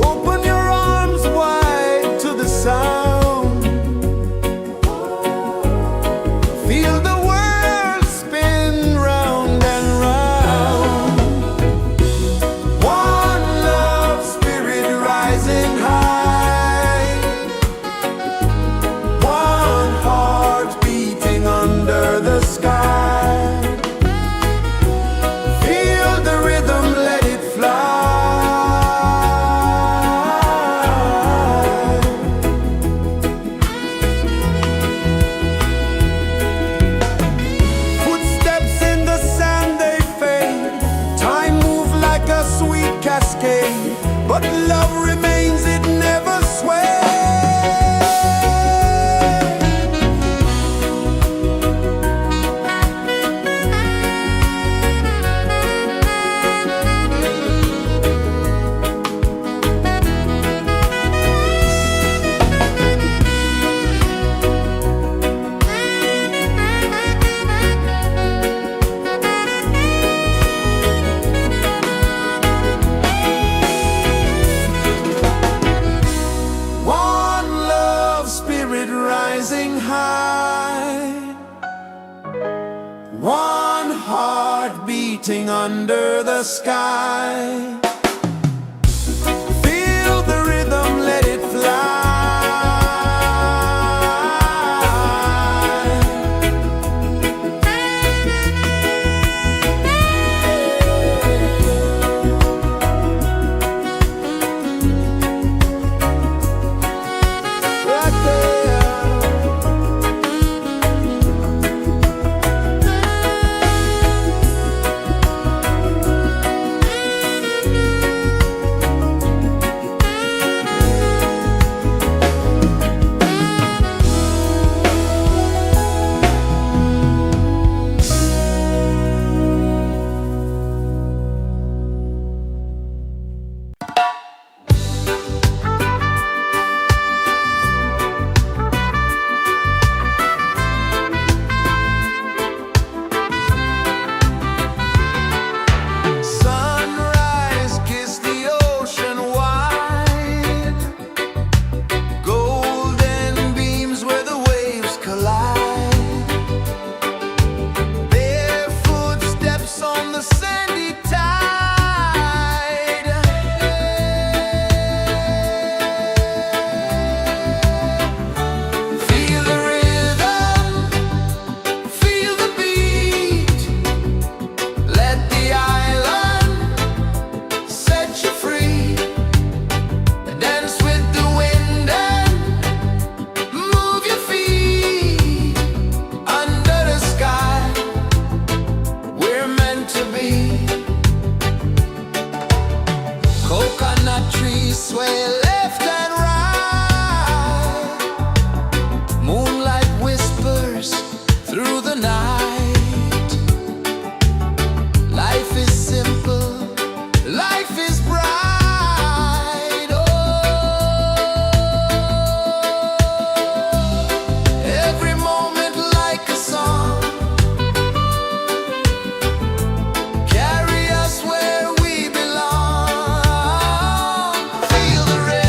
Open your arms wide to the sound, feel the world spin round and round. One love spirit rising high, one heart beating under the sky. Feel the rhythm, let it fly. Footsteps in the sand, they fade. Time moves like a sweet cascade, but love remains, it never sways. One love spirit rising high, one heart beating under the sky. Feel the rhythm, let it fly. Right there. Sunrise, kiss the ocean wide, golden beams where the waves collide, barefoot steps on the sandy tide. Feel the rhythm, feel the beat, let the island set you free. Dance with the wind and move your feet under the sky. We're meant to be. Coconut trees sway left and right, moonlight whispers through the night. Life is simple, life is bright. Oh, every moment like a song, carry us where we belong. Feel the rhythm.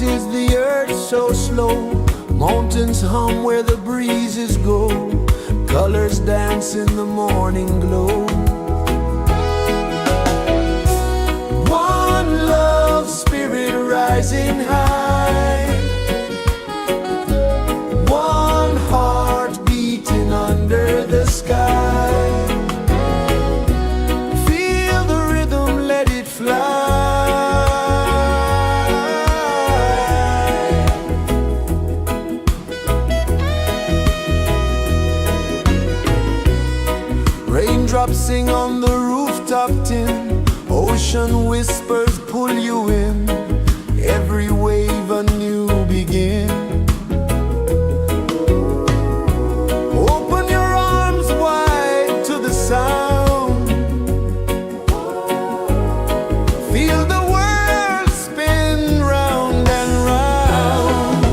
pulses the earth so slow. Mountains hum where the breezes go. Colors dance in the morning glow. One love spirit rising high. One heart beating under the sky. Feel the rhythm, let it fly. Raindrops sing on the rooftop tin. Ocean whispers pull you in. Every wave a new begin. Open your arms wide to the sound. Feel the world spin round and round.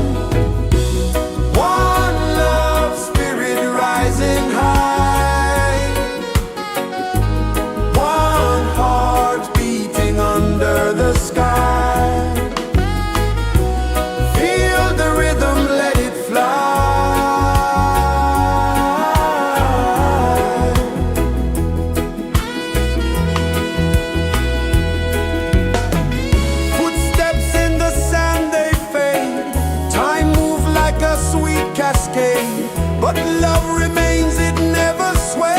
One love spirit rising high. One heart beating under the sky. Feel the rhythm, let it fly. Footsteps in the sand, they fade. Time moves like a sweet cascade, but love remains, it never sways.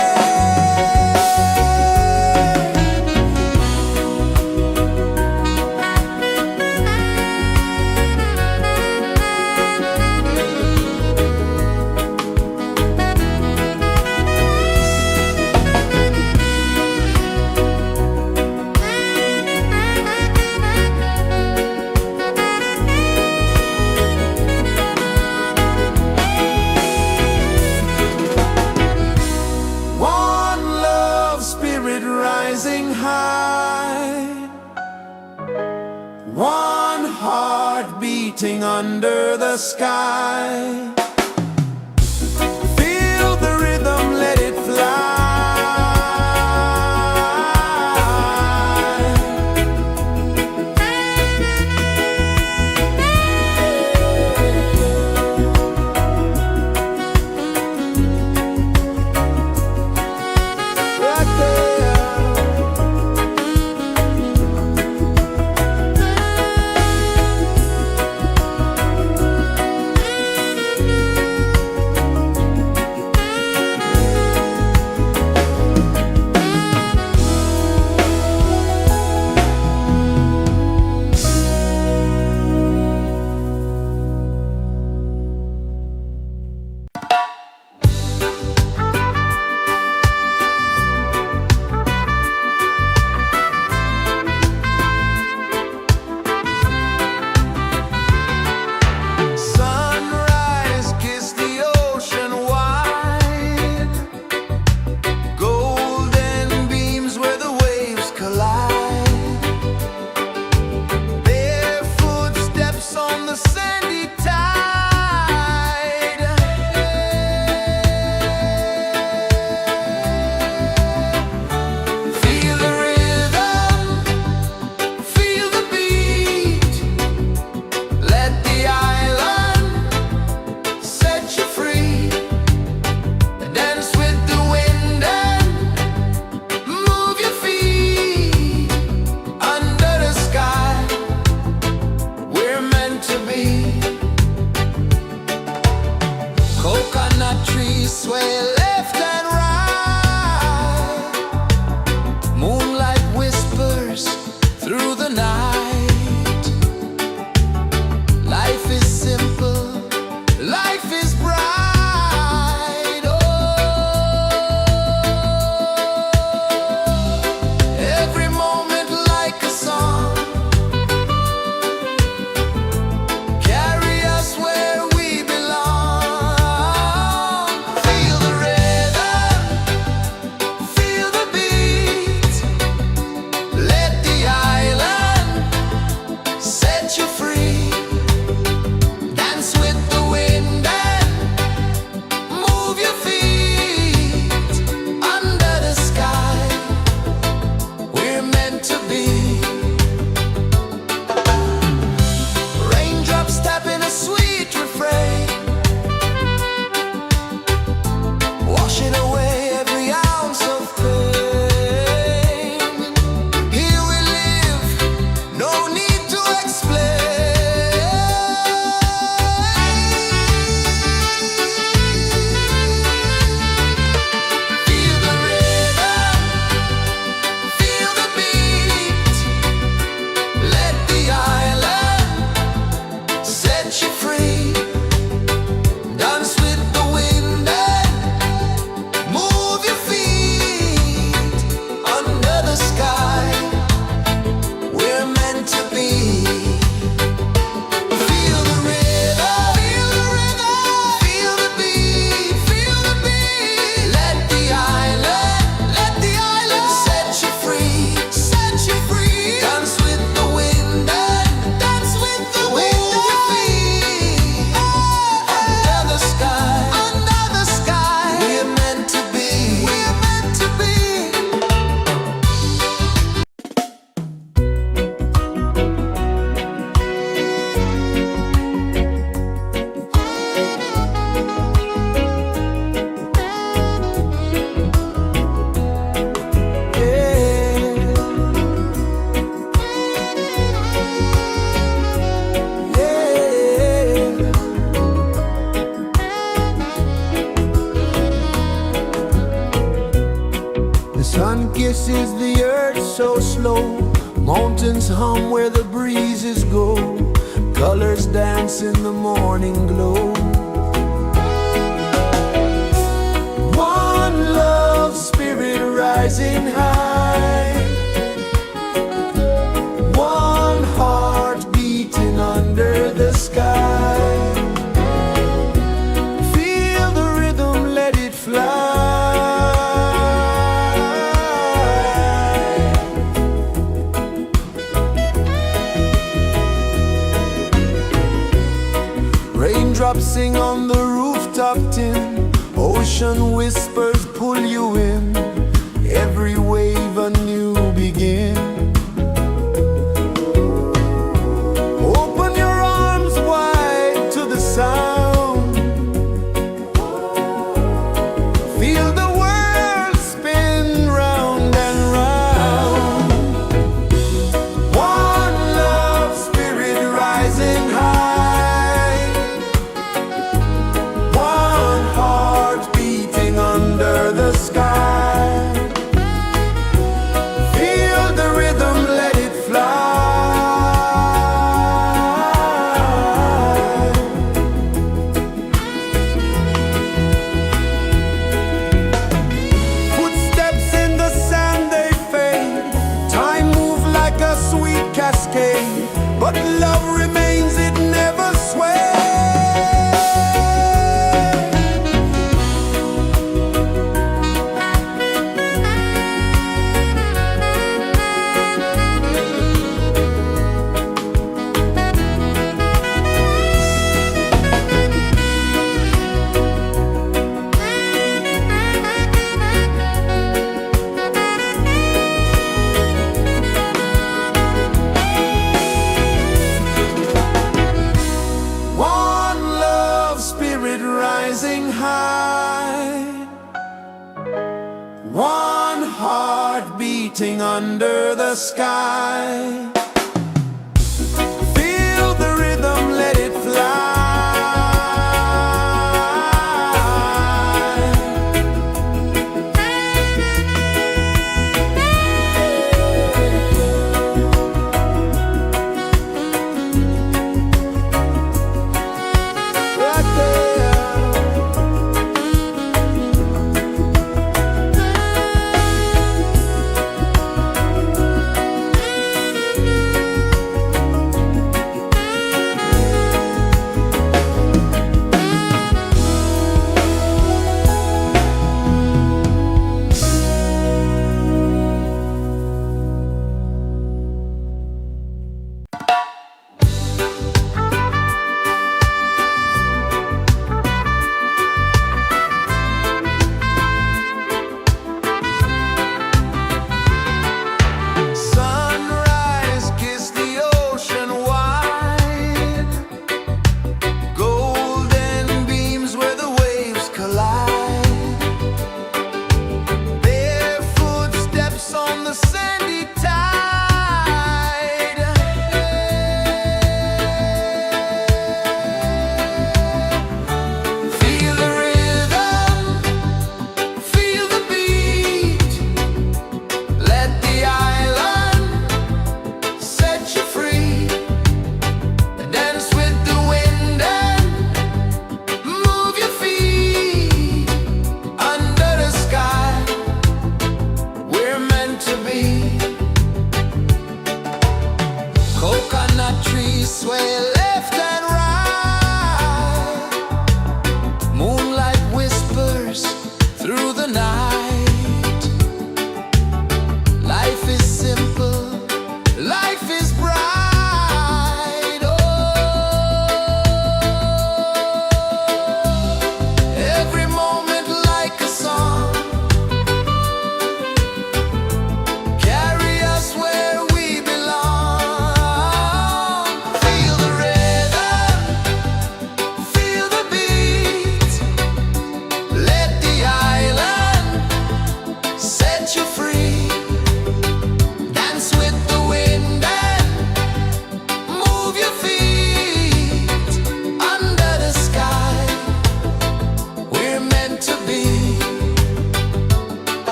One love spirit rising high. One heart beating under the sky. Feel the rhythm, let it fly. Right there. The sun kisses the earth so slow, mountains hum where the breezes go, colors dance in the morning glow. One love spirit rising high, one heart beating under the sky. Feel the rhythm, let it fly. Raindrops sing on the rooftop tin, ocean whispers pull you in, every wave a new begin. Open your arms wide to the sound, feel the world spin round and round. One love spirit rising high, one heart beating under the sky. Feel the rhythm, let it fly. Footsteps in the sand, they fade, time moves like a sweet cascade, but love remains, it never sways. One love spirit rising high, one heart beating under the sky. Feel the rhythm, let it fly. Right there.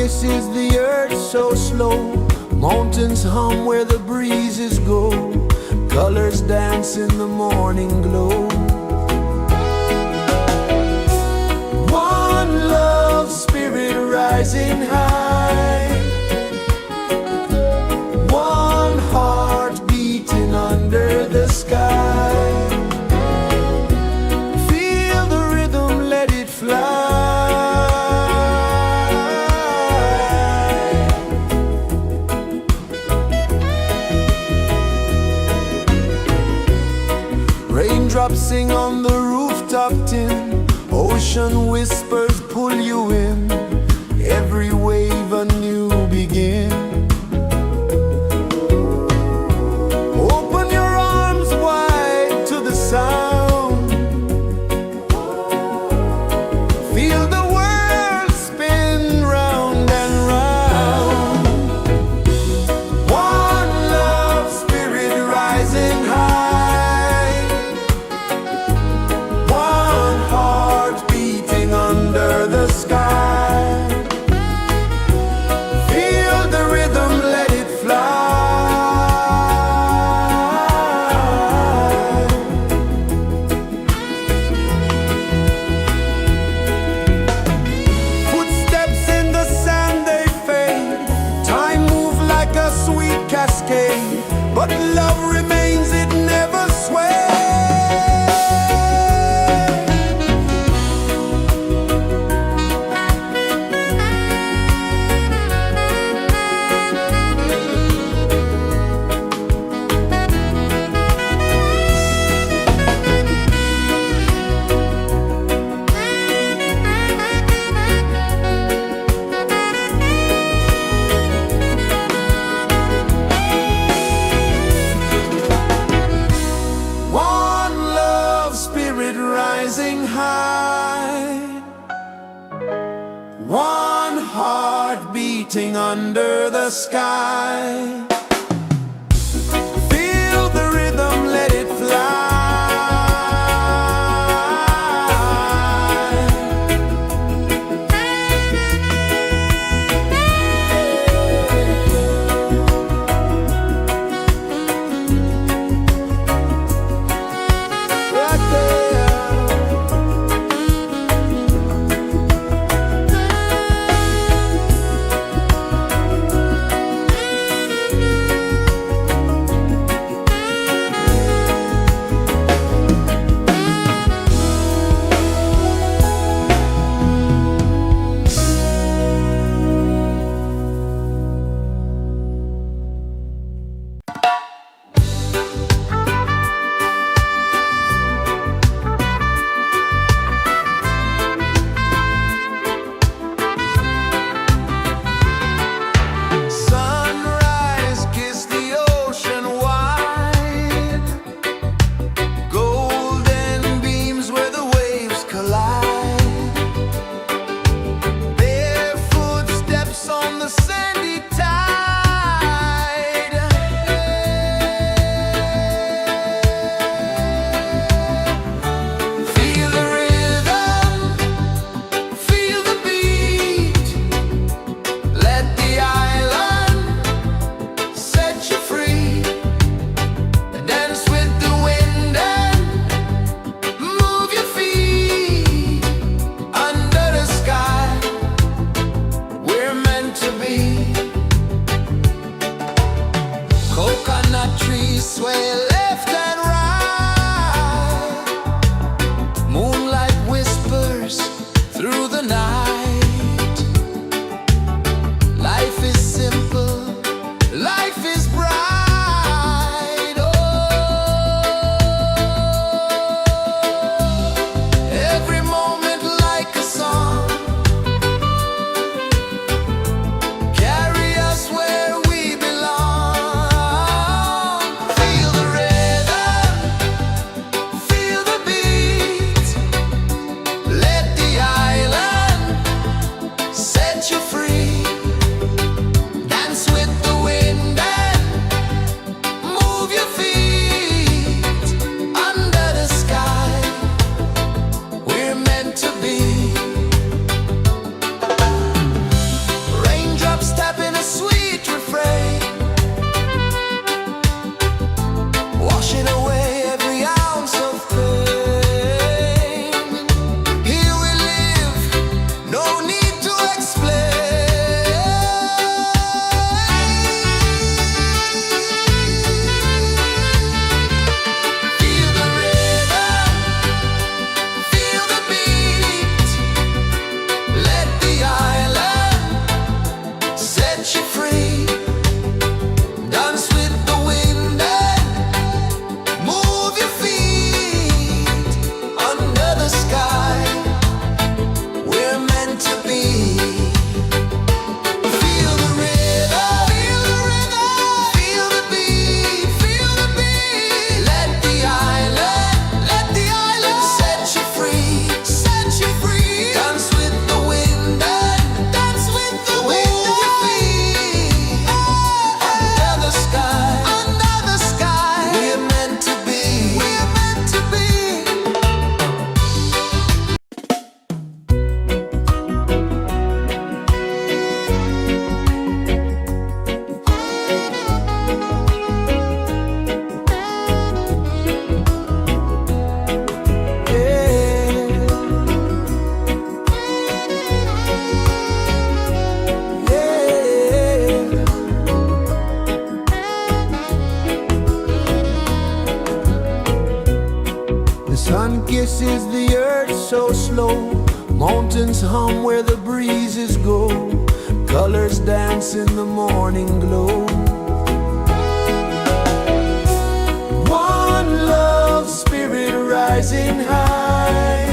places the earth so slow. Mountains hum where the breezes go. Colors dance in the morning glow. One love spirit rising high. One heart beating under the sky. Feel the rhythm, let it fly. Raindrops sing on the rooftop tin. Ocean whispers pull you in. Every wave a new begin. Open your arms wide to the sound. Feel the world spin round and round. One love spirit rising high. One heart beating under the sky. Feel the rhythm, let it fly. Footsteps in the sand, they fade. Time moves like a sweet cascade, but love remains, it never sways. One love spirit rising high. One heart beating under the sky. Feel the rhythm, let it fly. Right there. Sun kisses the earth so slow, mountains hum where the breezes go, colors dance in the morning glow. One love spirit rising high,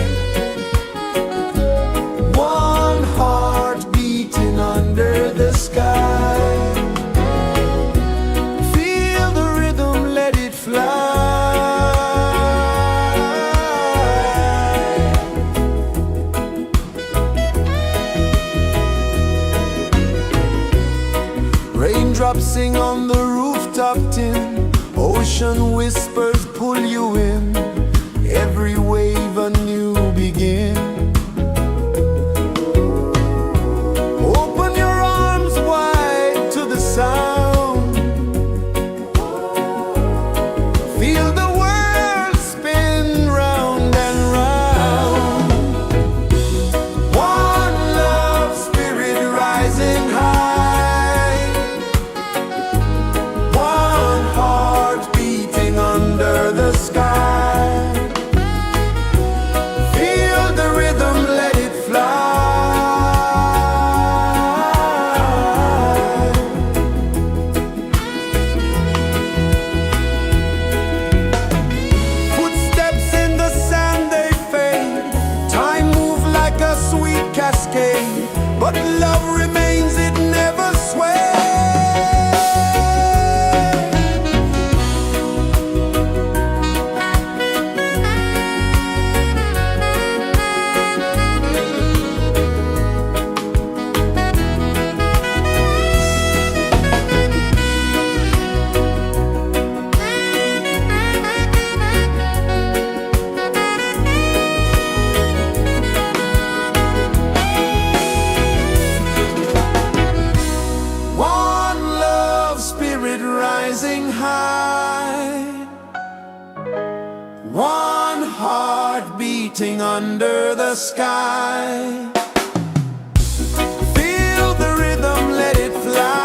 one heart beating under the sky. Feel the rhythm, let it fly. Raindrops sing on the rooftop tin, ocean whispers pull you in, every wave a new begin. Open your arms wide to the sound, feel the world spin round and round. One love spirit rising high, one heart beating under the sky. Feel the rhythm, let it fly. Footsteps in the sand, they fade. Time moves like a sweet cascade, but love remains, it never sways. Rising high, one heart beating under the sky. Feel the rhythm, let it fly.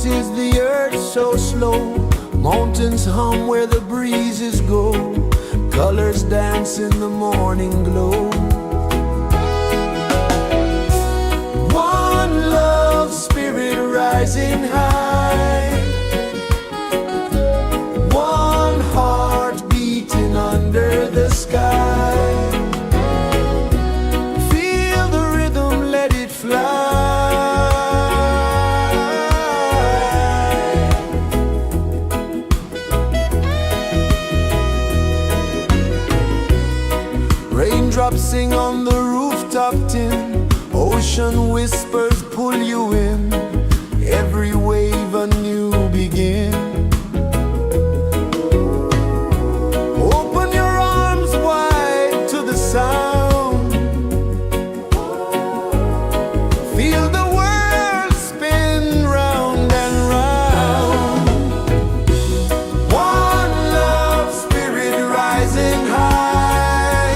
pulses the earth so slow. Mountains hum where the breezes go. Colors dance in the morning glow. One love spirit rising high. One heart beating under the sky. Feel the rhythm, let it fly. Raindrops sing on the rooftop tin. Ocean whispers pull you in. Every wave a new begin. Open your arms wide to the sound. Feel the world spin round and round. One love spirit rising high.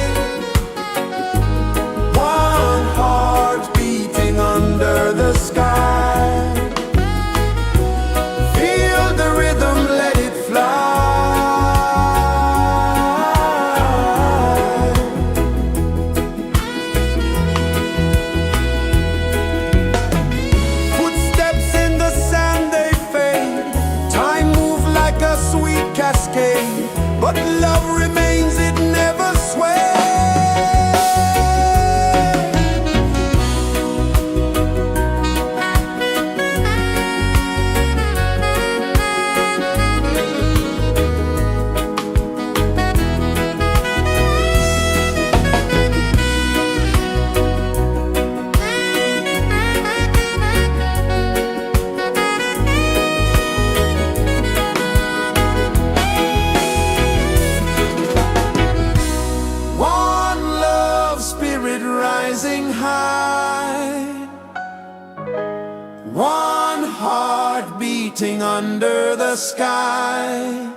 One heart beating under the sky. Feel the rhythm, let it fly. Footsteps in the sand, they fade. Time moves like a sweet cascade, but love remains, it never sways. One love spirit rising high. One heart beating under the sky.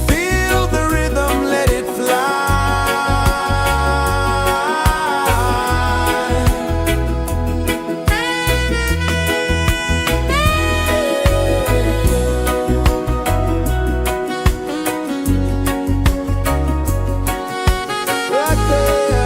Feel the rhythm, let it fly. Right there.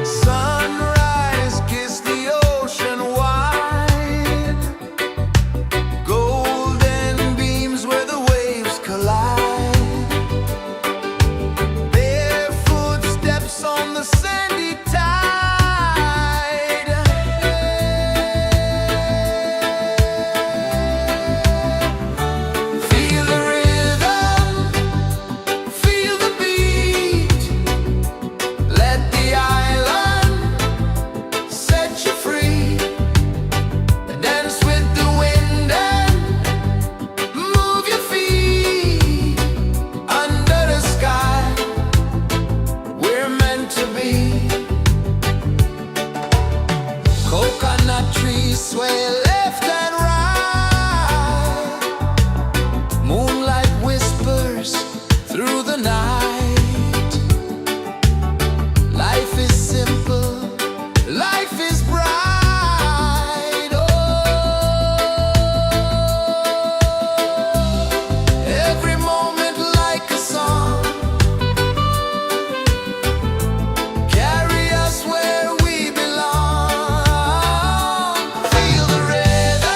Sunrise, kiss the ocean wide. Golden beams where the waves collide. Barefoot steps on the sandy tide. Feel the rhythm, feel the beat. Let the island set you free. Dance with the wind and move your feet. Under the sky, we're meant to be. Coconut trees sway left and right. Moonlight whispers through the night. Life is simple, life is bright. Oh, every moment like a song. Carry us where we belong. Feel the rhythm.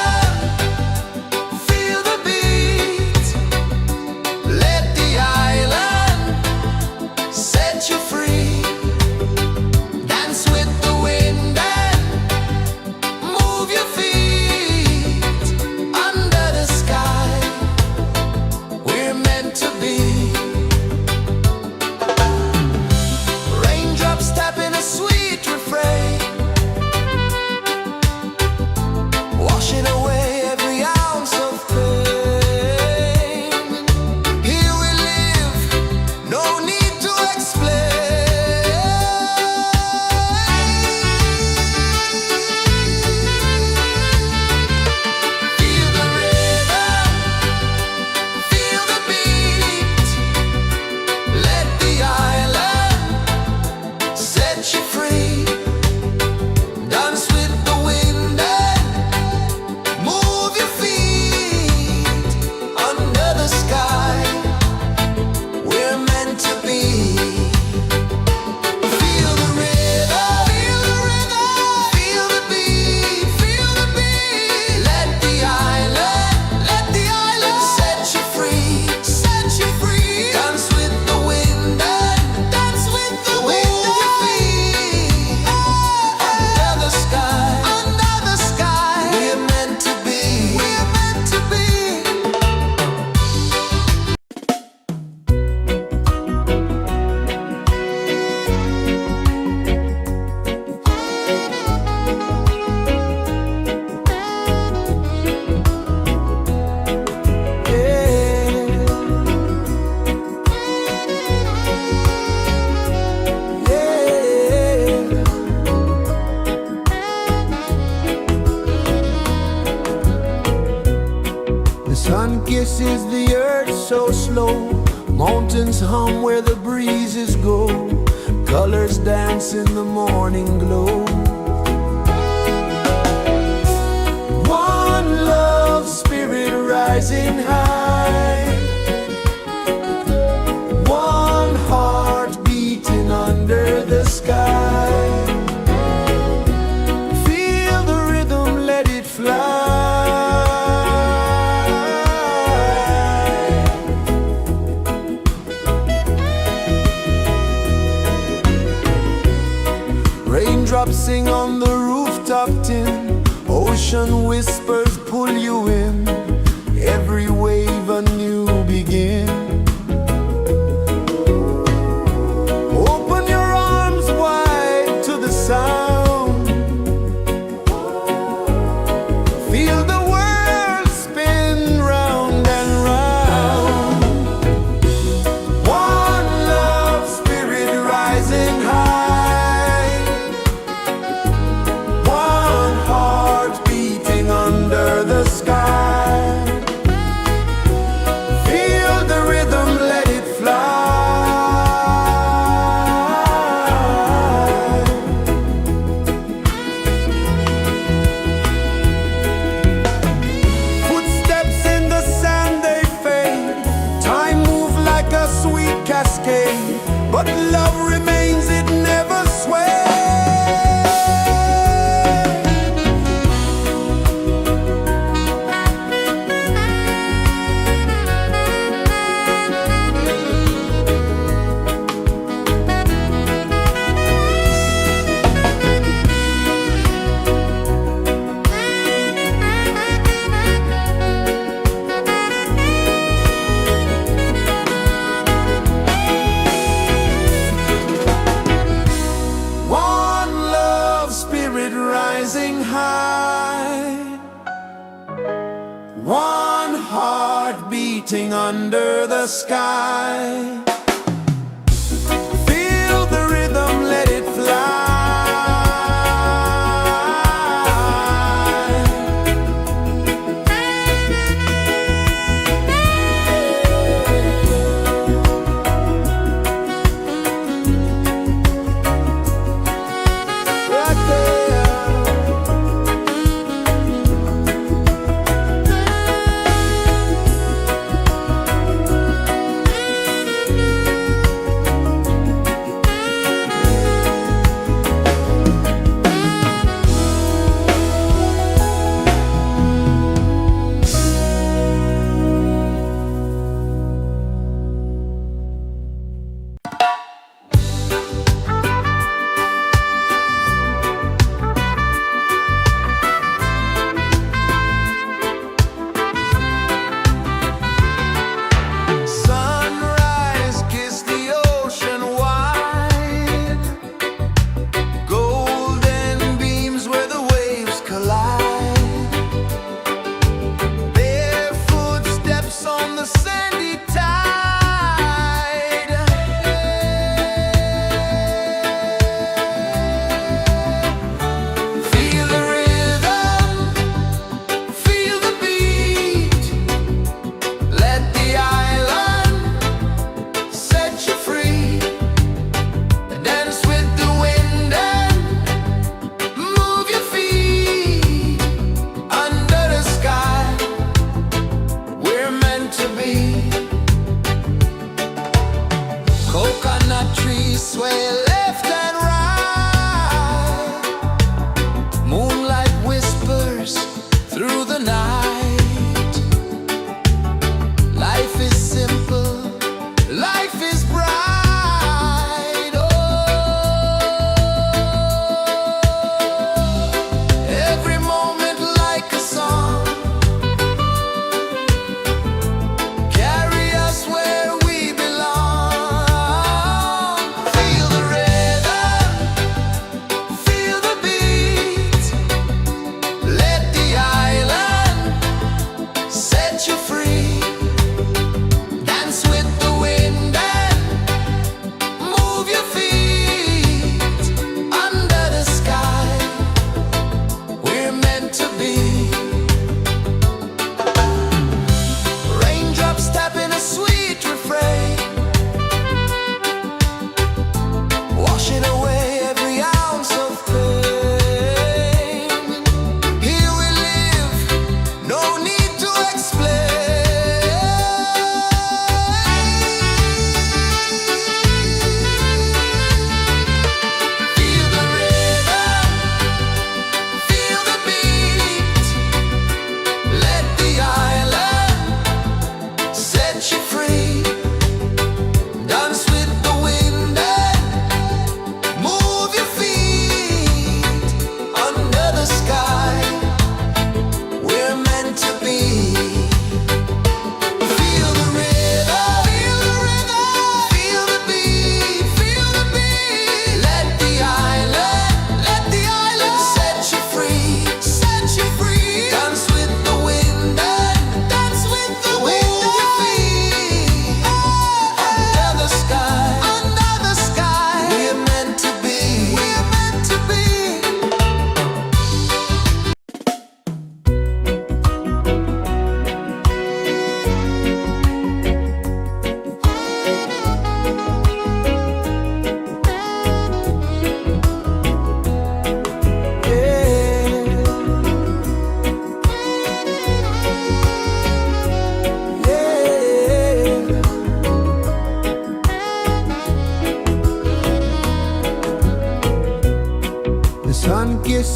Sun kisses the earth so slow, mountains hum where the breezes go, colors dance in the morning glow. One love spirit rising high, one heart beating under the sky. Feel the rhythm, let it fly. Raindrops sing on the rooftop tin, ocean whispers pull you in, every wave a new begin. Open your arms wide to the sound, feel the world spin round and round. One love spirit rising high, one heart beating under the sky. Feel the rhythm, let it fly. Footsteps in the sand, they fade, time moves like a sweet cascade, but love remains, it never sways. One love spirit rising high, one heart beating under the sky. Feel the rhythm, let it fly. Right there.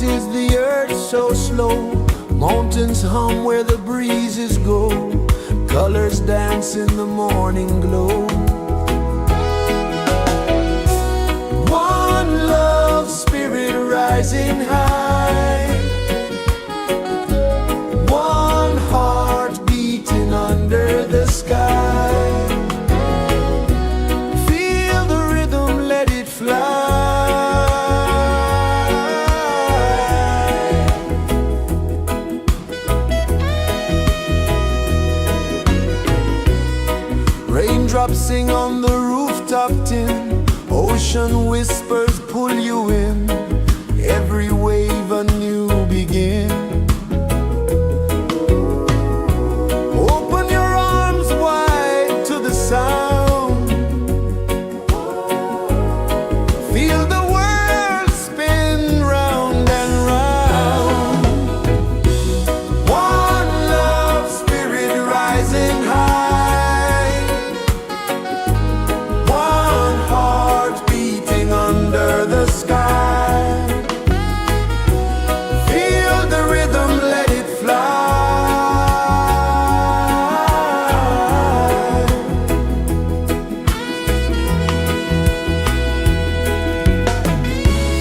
is the earth so slow. Mountains hum where the breezes go. Colors dance in the morning glow. One love spirit rising high. One heart beating under the sky. Feel the rhythm, let it fly. Raindrops sing on the rooftop tin. Ocean whispers pull you in. Every wave a new begin. Open your arms wide to the sound. Feel the world spin round and round. One love spirit rising high. One heart beating under the sky. Feel the rhythm, let it fly.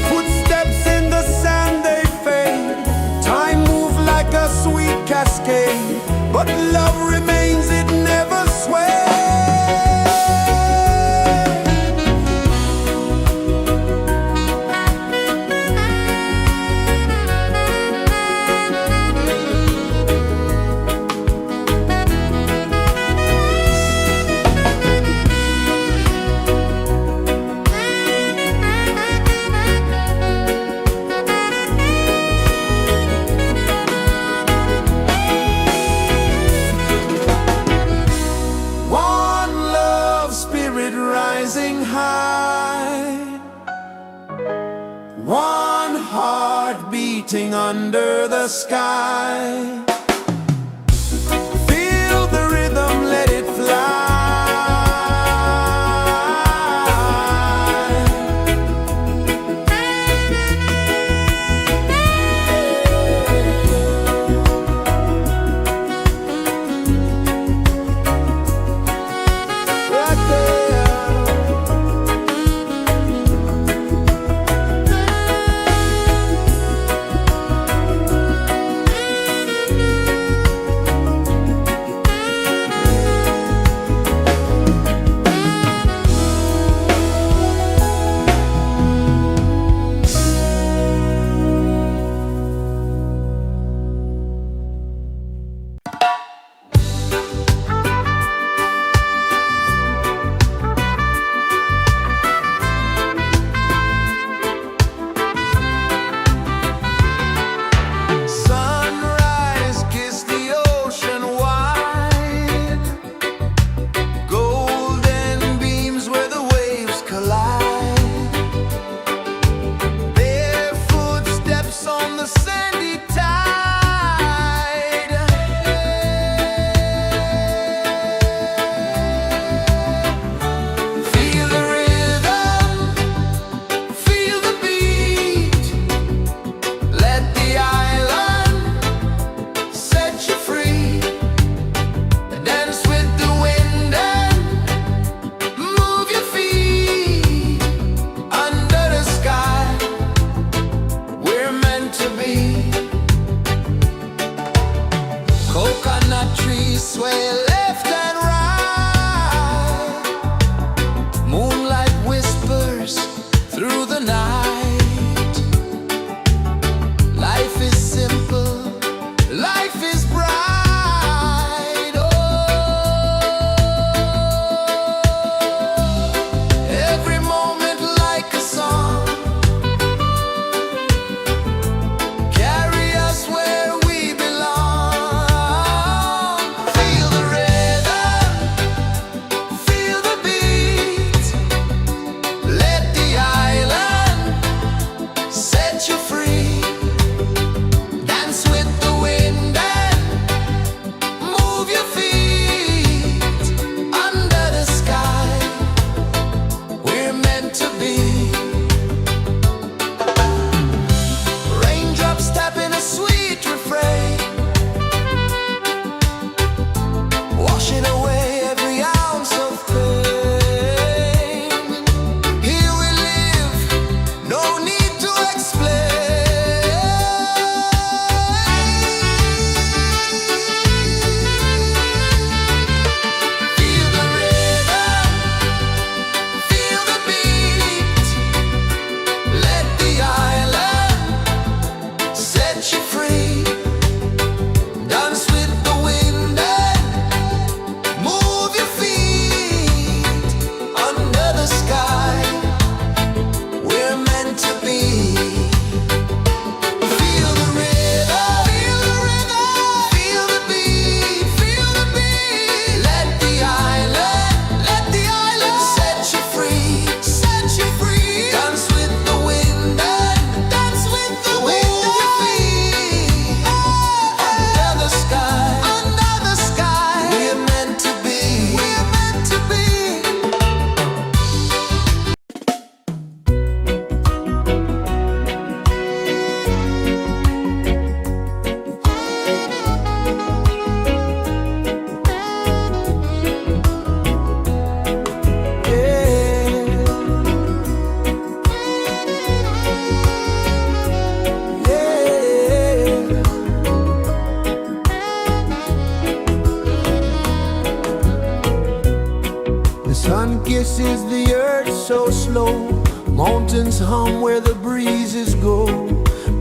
Footsteps in the sand, they fade. Time moves like a sweet cascade, but love remains, it never sways. One love spirit rising high. One heart beating under the sky. Feel the rhythm, let it fly. Right there. Sunrise, kiss the ocean wide. Golden beams where the waves collide. Barefoot steps on the sandy tide. Feel the rhythm, feel the beat. Let the island set you free. Dance with the wind and move your feet. Under the sky, we're meant to be. Coconut trees sway left and right. Moonlight whispers through the night. Life is simple, life is bright. Oh, every moment like a song. Carry us where we belong. Feel the rhythm. set you free. Dance with the wind and move your feet under the sky. We're meant to be. Feel the rhythm, feel the rhythm, feel the beat, feel the beat. Let the island set you free, set you free. Dance with the wind and dance with the wind of your feet. Under the sky, we're meant to be, we're meant to be. The sun kisses the earth so slow. Mountains hum where the breezes go.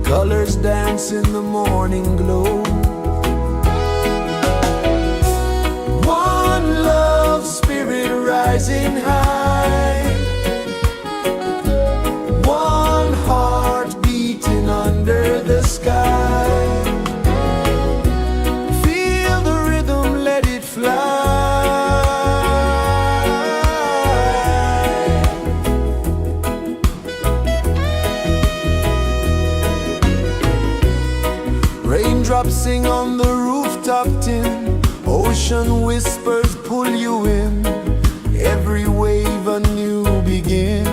Colors dance in the morning glow. One love spirit rising high. One heart beating under the sky. Feel the rhythm, let it fly. Raindrops sing on the rooftop tin. Ocean whispers pull you in. Every wave a new begin.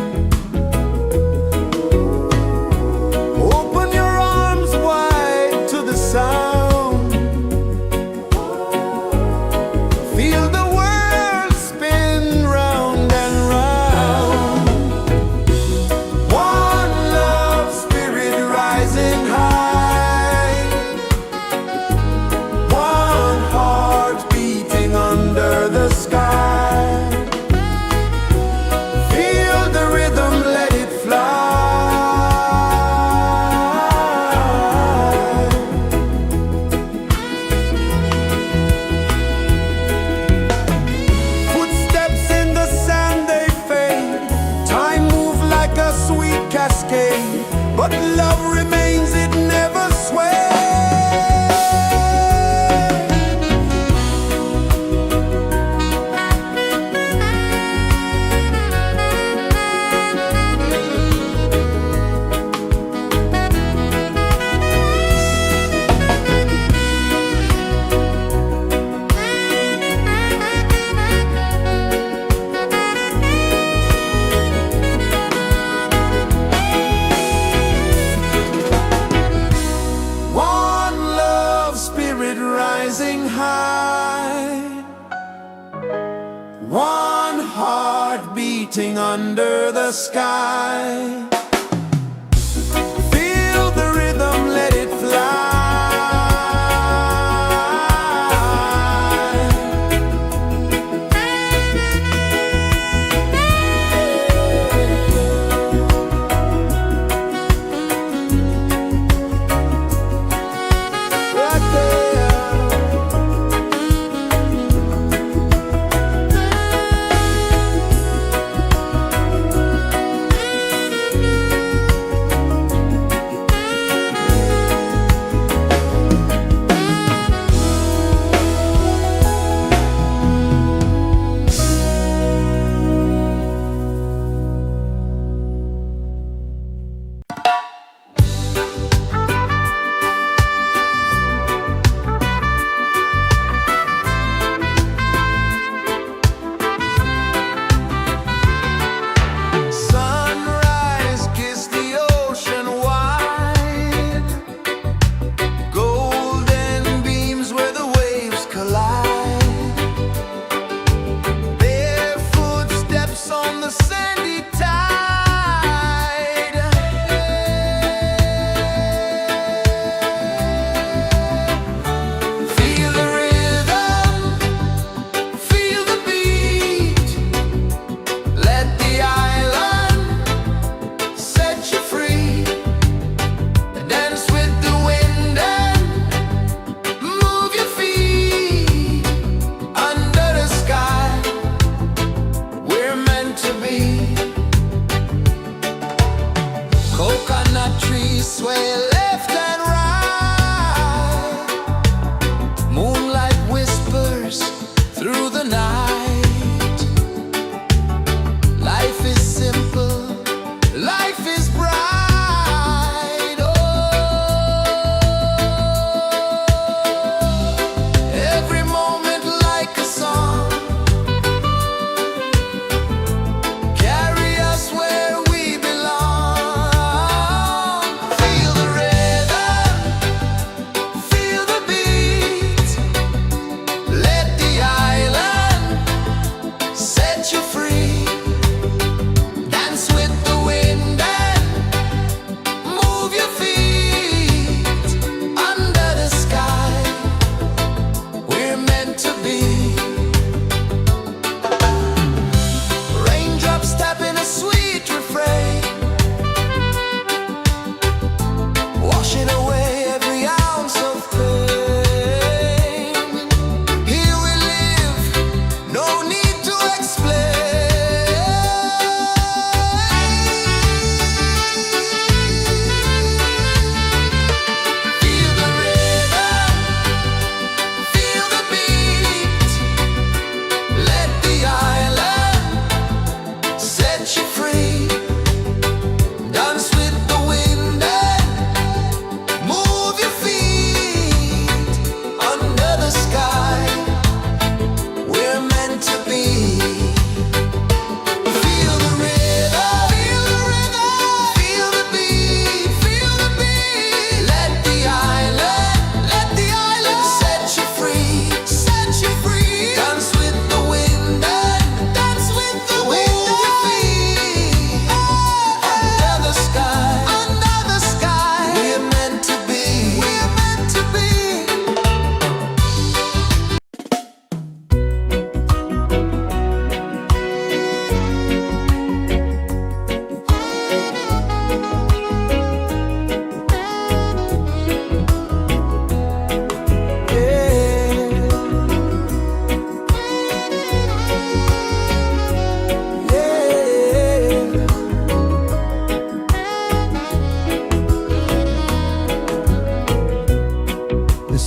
Open your arms wide to the sound. Feel the world spin round and round. One love spirit rising high. One heart beating under the sky. Feel the rhythm, let it fly. Footsteps in the sand, they fade. Time moves like a sweet cascade, but love remains, it never sways. One love spirit rising high. One heart beating under the sky. Feel the rhythm, let it fly. Right there.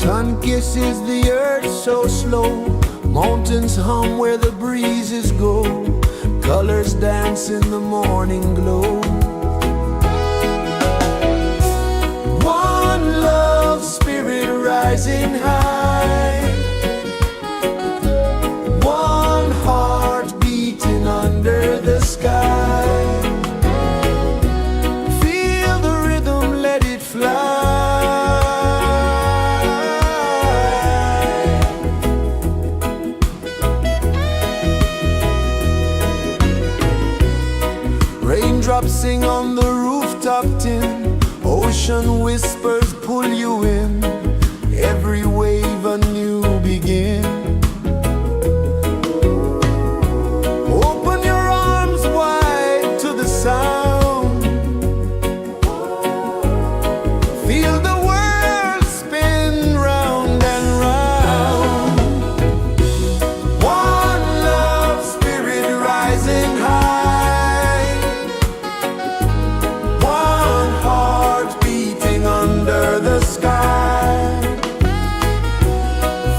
Sun kisses the earth so slow, mountains hum where the breezes go, colors dance in the morning glow. One love spirit rising high, one heart beating under the sky. Feel the rhythm, let it fly. Raindrops sing on the rooftop tin, ocean whispers pull you in, every wave a new begin. Open your arms wide to the sound, feel the world spin round and round. One love spirit rising high, one heart beating under the sky.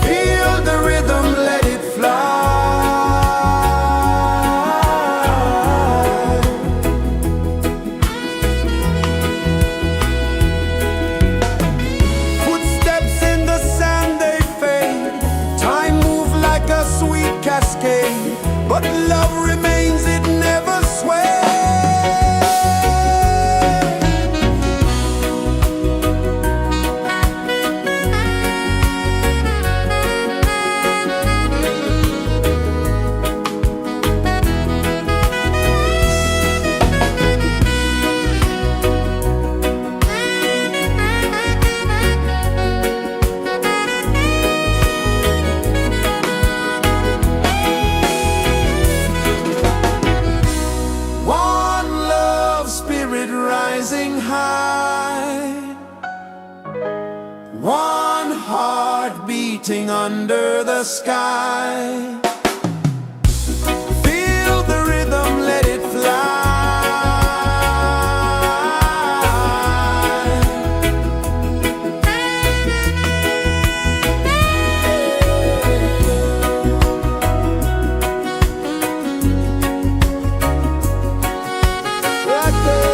Feel the rhythm, let it fly. Footsteps in the sand, they fade, time moves like a sweet cascade, but love remains, it never sways. One love spirit rising high, one heart beating under the sky. Feel the rhythm, let it fly. Right there.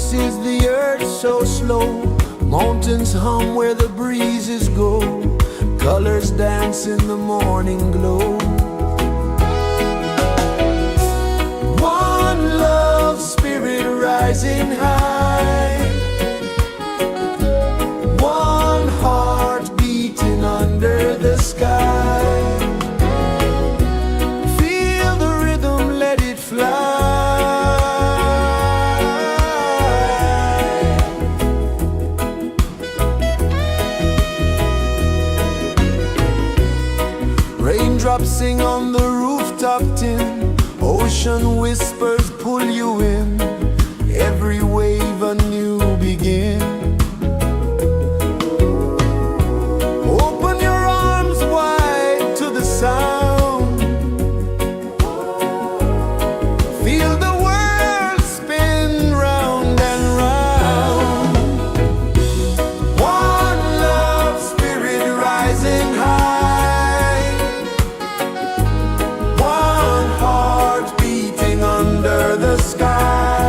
rejoices the earth so slow. Mountains hum where the breezes go. Colors dance in the morning glow. One love spirit rising high. One heart beating under the sky. Feel the rhythm, let it fly. Raindrops sing on the rooftop tin. Ocean whispers pull you in. Every wave a new begin. Open your arms wide to the sound. Feel the world spin round and round. One love spirit rising high. One heart beating under the sky.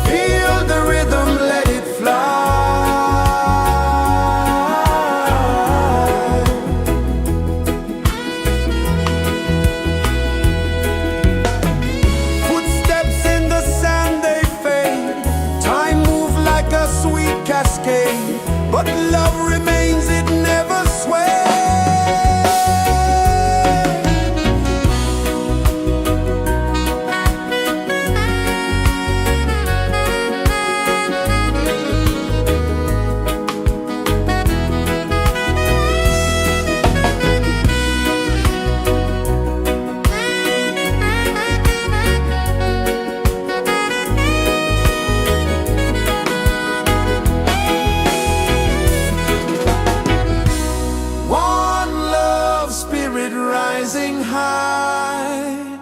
Feel the rhythm, let it fly. Footsteps in the sand, they fade. Time moves like a sweet cascade, but love remains, it never sways. One love spirit rising high.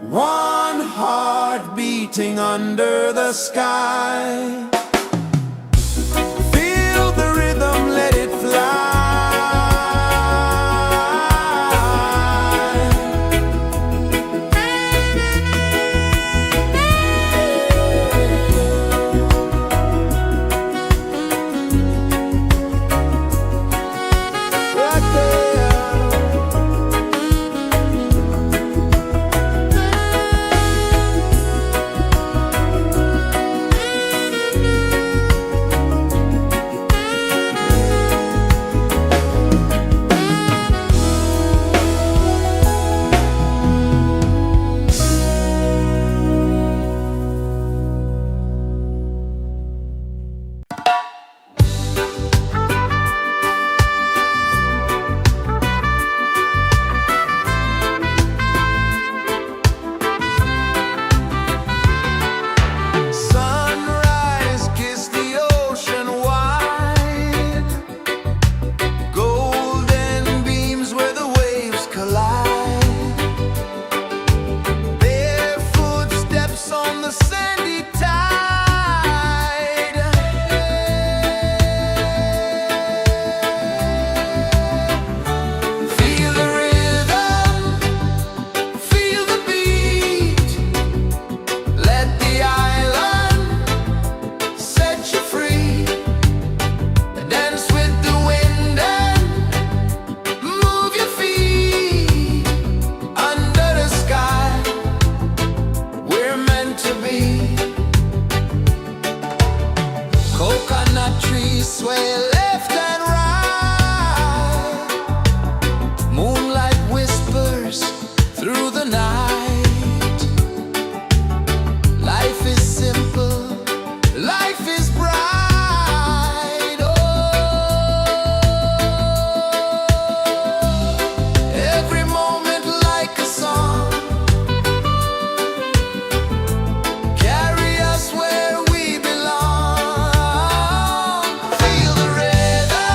One heart beating under the sky. Feel the rhythm, let it fly. Right there. Sunrise, kiss the ocean wide. Golden beams where the waves collide. Barefoot steps on the sandy tide. Feel the rhythm, feel the beat. Let the island set you free. Dance with the wind and move your feet. Under the sky, we're meant to be. Coconut trees sway left and right. Moonlight whispers through the night. Life is simple, life is bright. Oh, every moment like a song. Carry us where we belong. Feel the rhythm,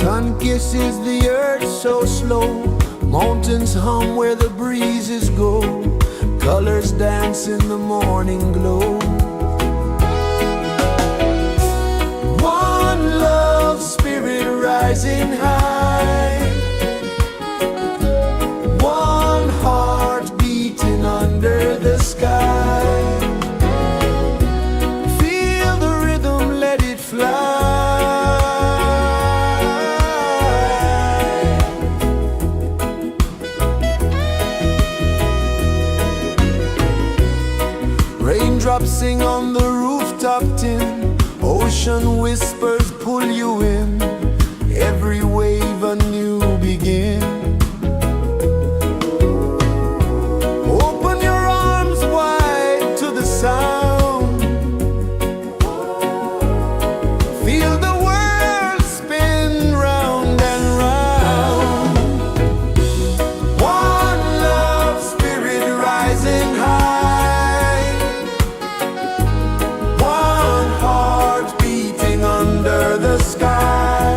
Sun kisses the earth so slow, mountains hum where the breezes go, colors dance in the morning glow. One love spirit rising high, one heart beating under the sky. Feel the rhythm, let it fly. Raindrops sing on the rooftop tin, ocean whispers pull you in, every wave a new begin. Open your arms wide to the sound, feel the world spin round and round. One love spirit rising high, one heart beating under the sky.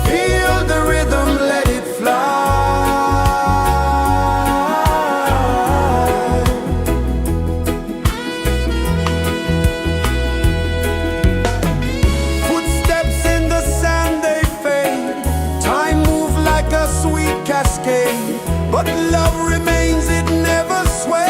Feel the rhythm, let it fly. Footsteps in the sand, they fade, time moves like a sweet cascade, but love remains, it never sways.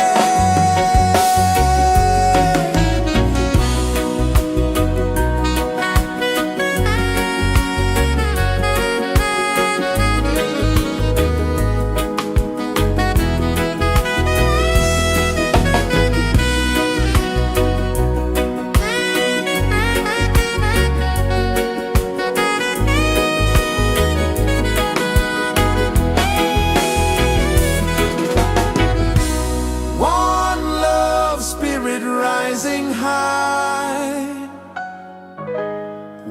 One love spirit rising high,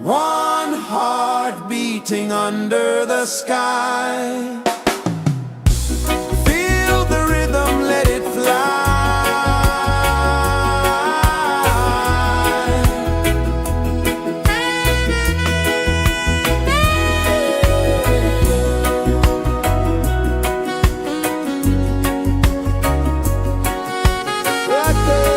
one heart beating under the sky. Feel the rhythm, let it fly. Right there.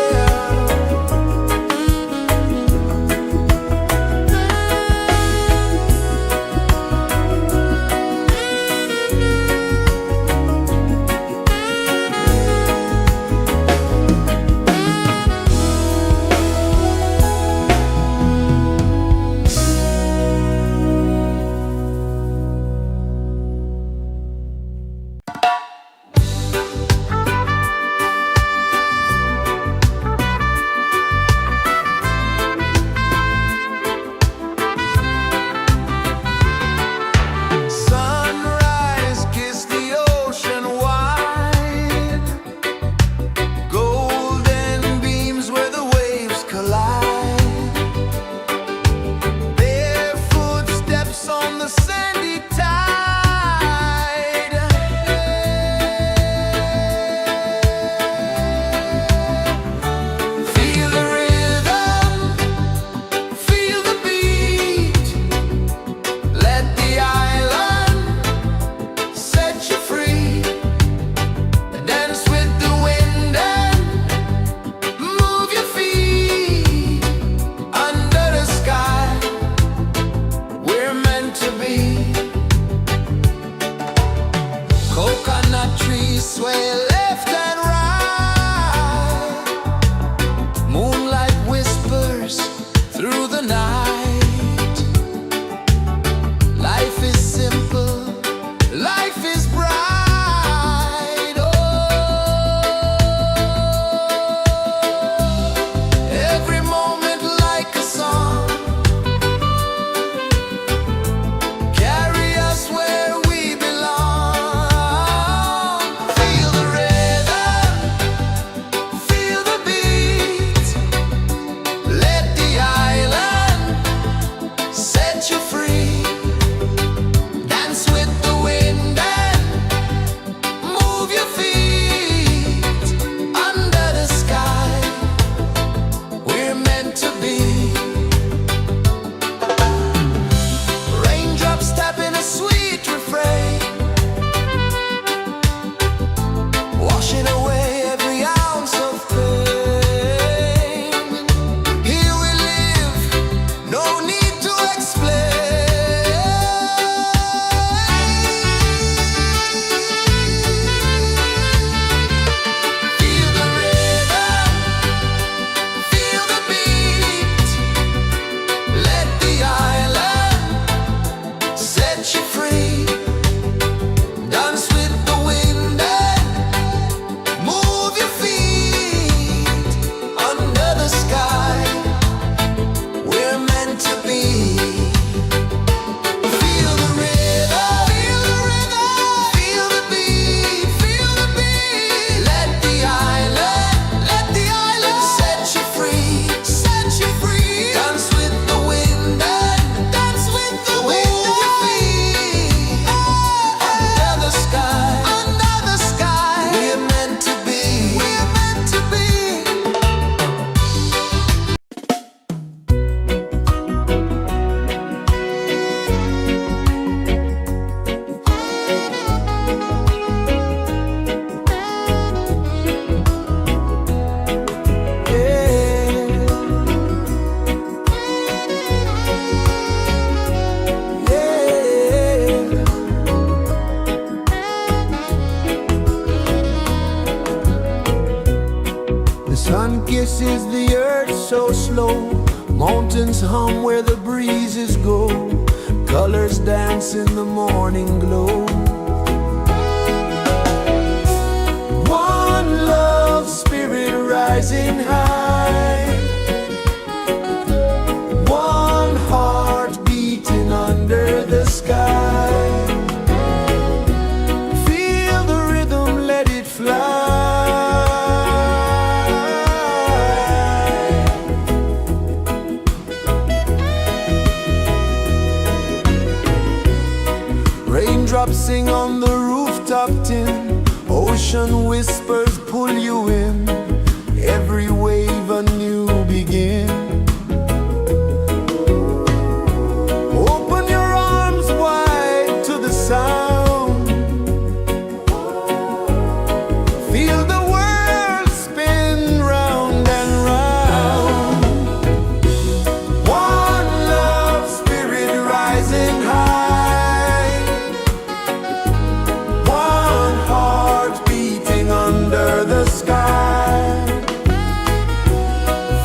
so slow. Mountains hum where the breezes go. Colors dance in the morning glow. One love, spirit rising high. One heart beating under the sky. Feel the rhythm, let it fly. Raindrops sing on the rooftop tin. Ocean whispers pull you in. Every wave a new begin. Open your arms wide to the sound. Feel the world spin round and round. One love, spirit rising high. One heart beating under the sky.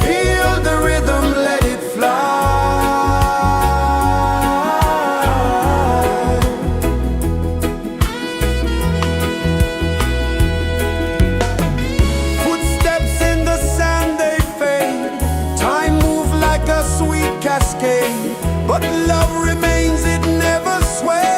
Feel the rhythm, let it fly. Footsteps in the sand, they fade. Time moves like a sweet cascade, but love remains, it never sways.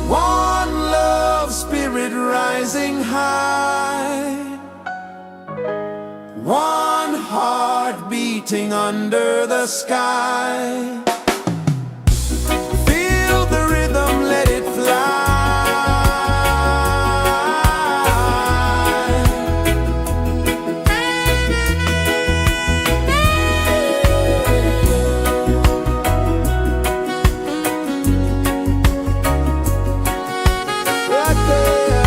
One love, spirit rising high. One heart beating under the sky. Feel the rhythm, let it fly. Right there.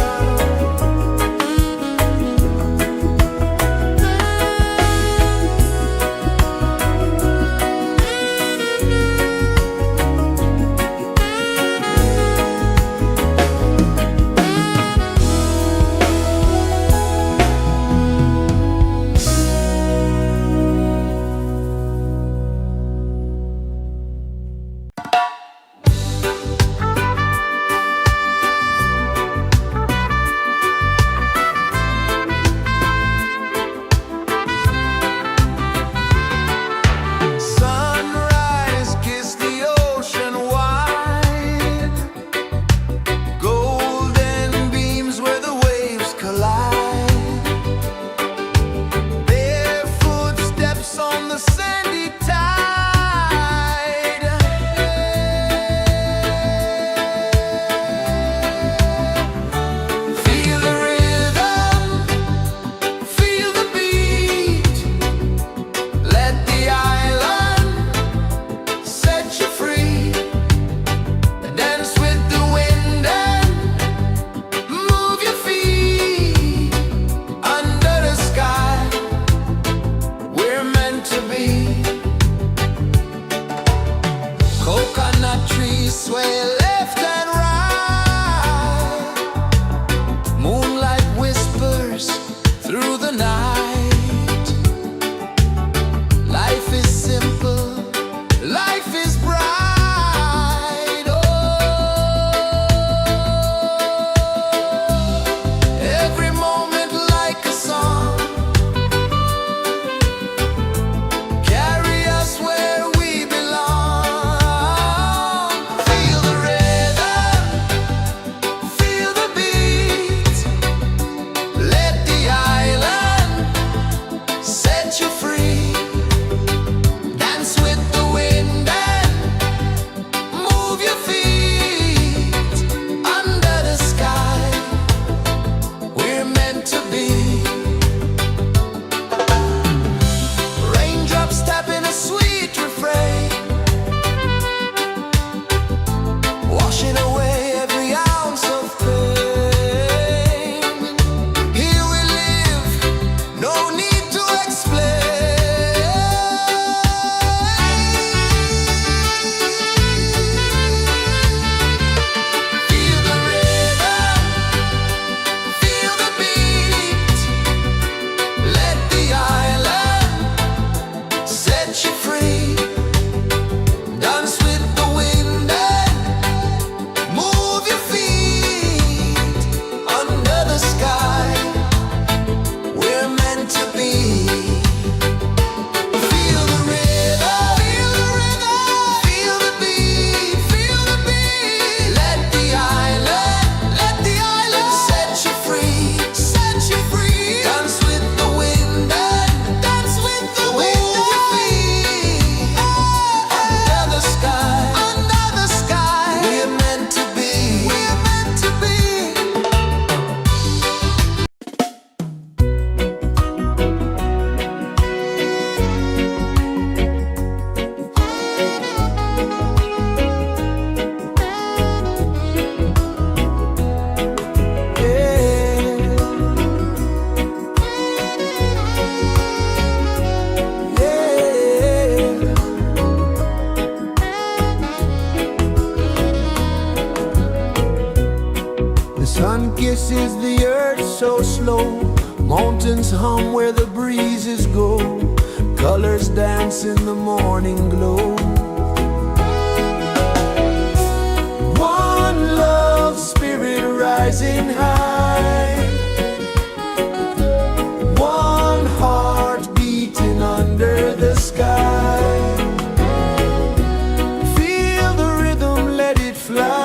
Sunrise, kiss the ocean wide. Golden beams where the waves collide. Bare footsteps on the sandy tide. Feel the rhythm, feel the beat. Let the island set you free. Dance with the wind and move your feet. Under the sky, we're meant to be. Coconut trees sway left and right. Moonlight whispers through the night. Life is simple, life is bright. Oh, every moment like a song. Carry us where we belong. Feel the rhythm. paces the earth so slow. Mountains hum where the breezes go. Colors dance in the morning glow. One love spirit rising high. One heart beating under the sky. Feel the rhythm, let it fly.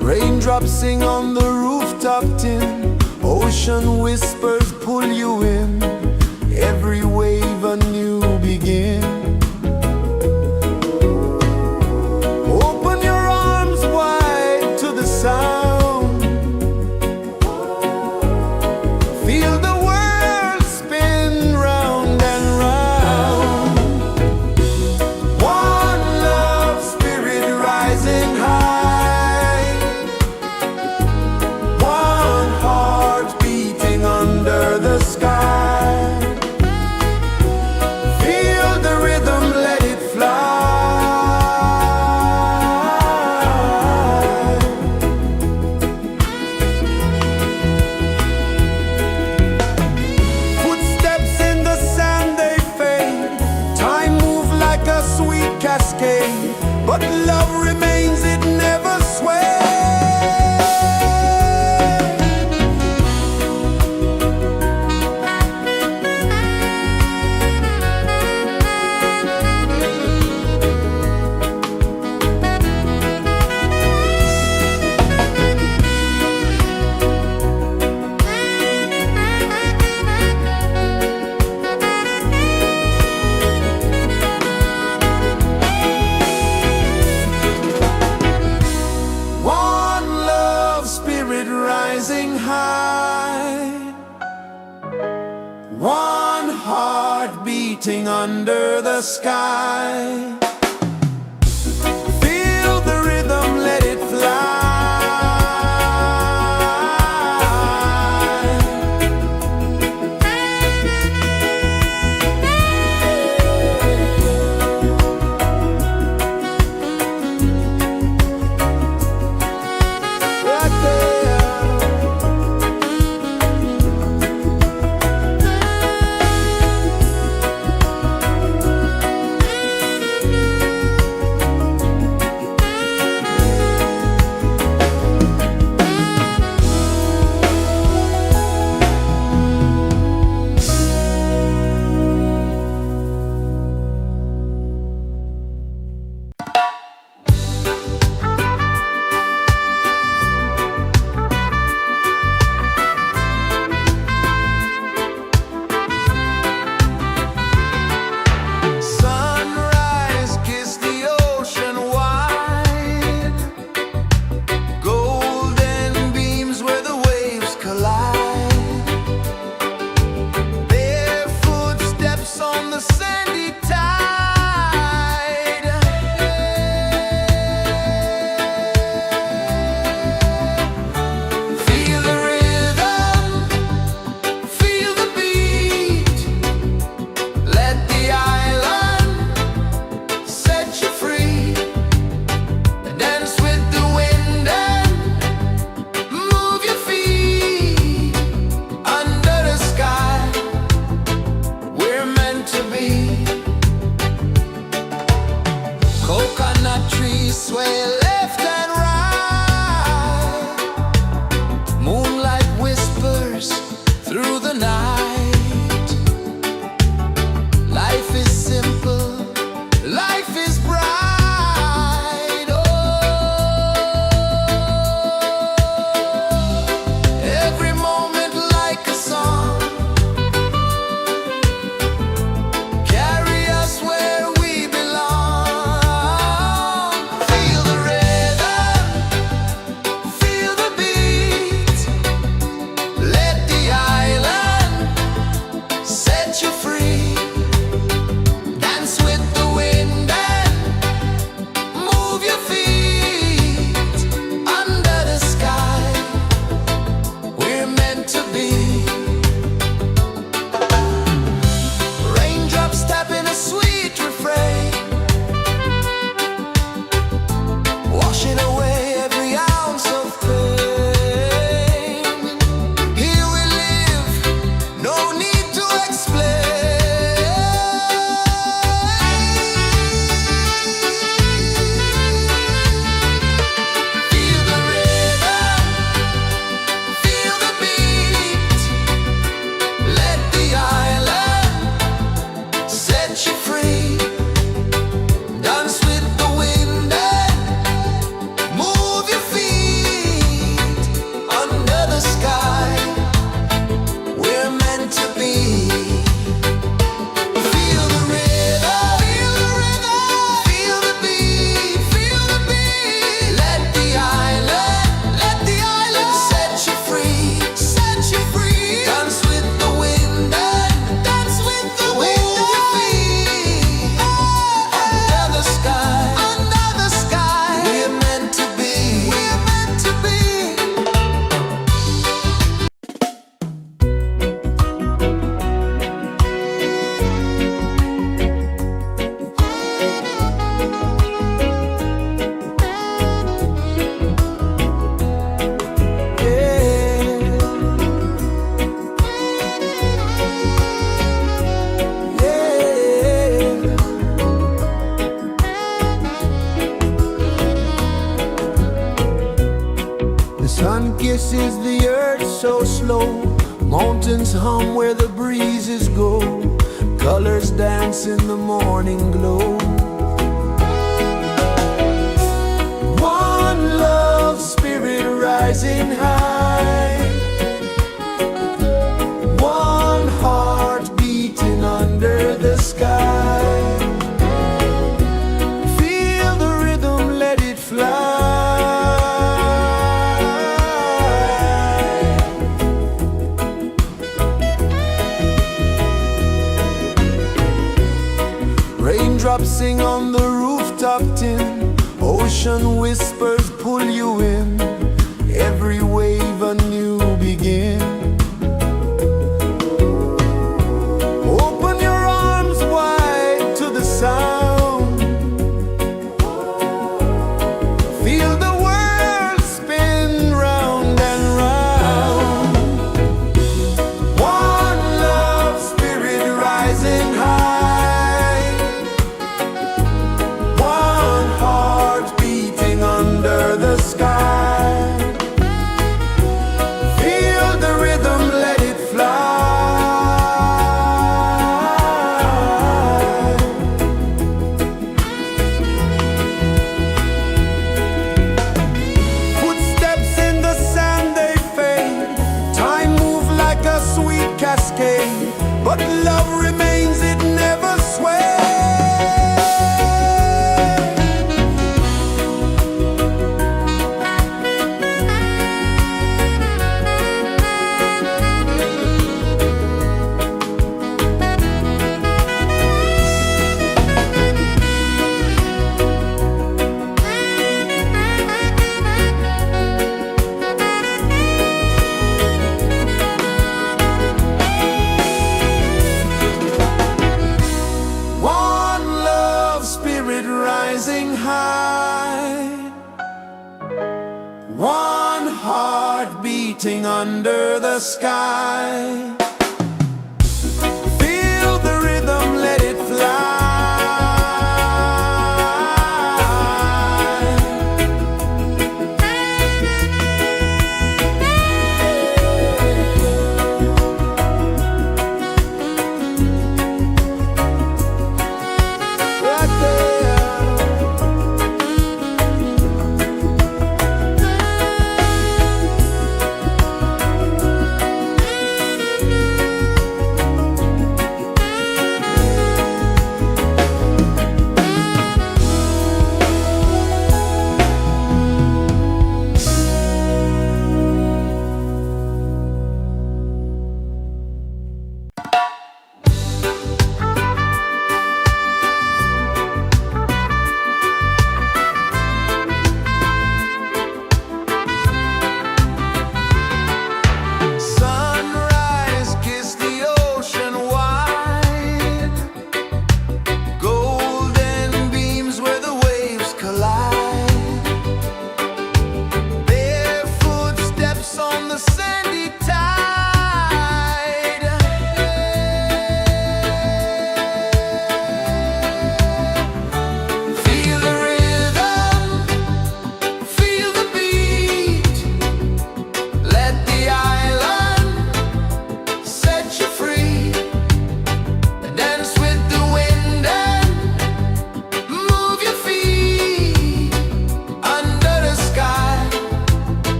Raindrops sing on the rooftop tin. Ocean whispers pull you in. Every wave a new begin. Open your arms wide to the sound. Feel the world spin round and round. One love spirit rising high. One heart beating under the sky. Feel the rhythm, let it fly. Footsteps in the sand, they fade. Time moves like a sweet cascade, but love remains, it never sways. One love spirit rising high. One heart beating under the sky. Feel the rhythm, let it fly. Right there. Sun kisses the earth so slow, mountains hum where the breezes go, colors dance in the morning glow. One love spirit rising high, one heart beating under the sky. Feel the rhythm, let it fly. Raindrops sing on the rooftop tin, ocean whispers pull you in, every wave a new begin. Open your arms wide to the sound, feel the world spin round and round. One love spirit rising high, under the sky. Feel the rhythm, let it fly. Footsteps in the sand, they fade. Time moves like a sweet cascade, but love remains, it never sways. Rising high, one heart beating under the sky. Feel the rhythm, let it fly.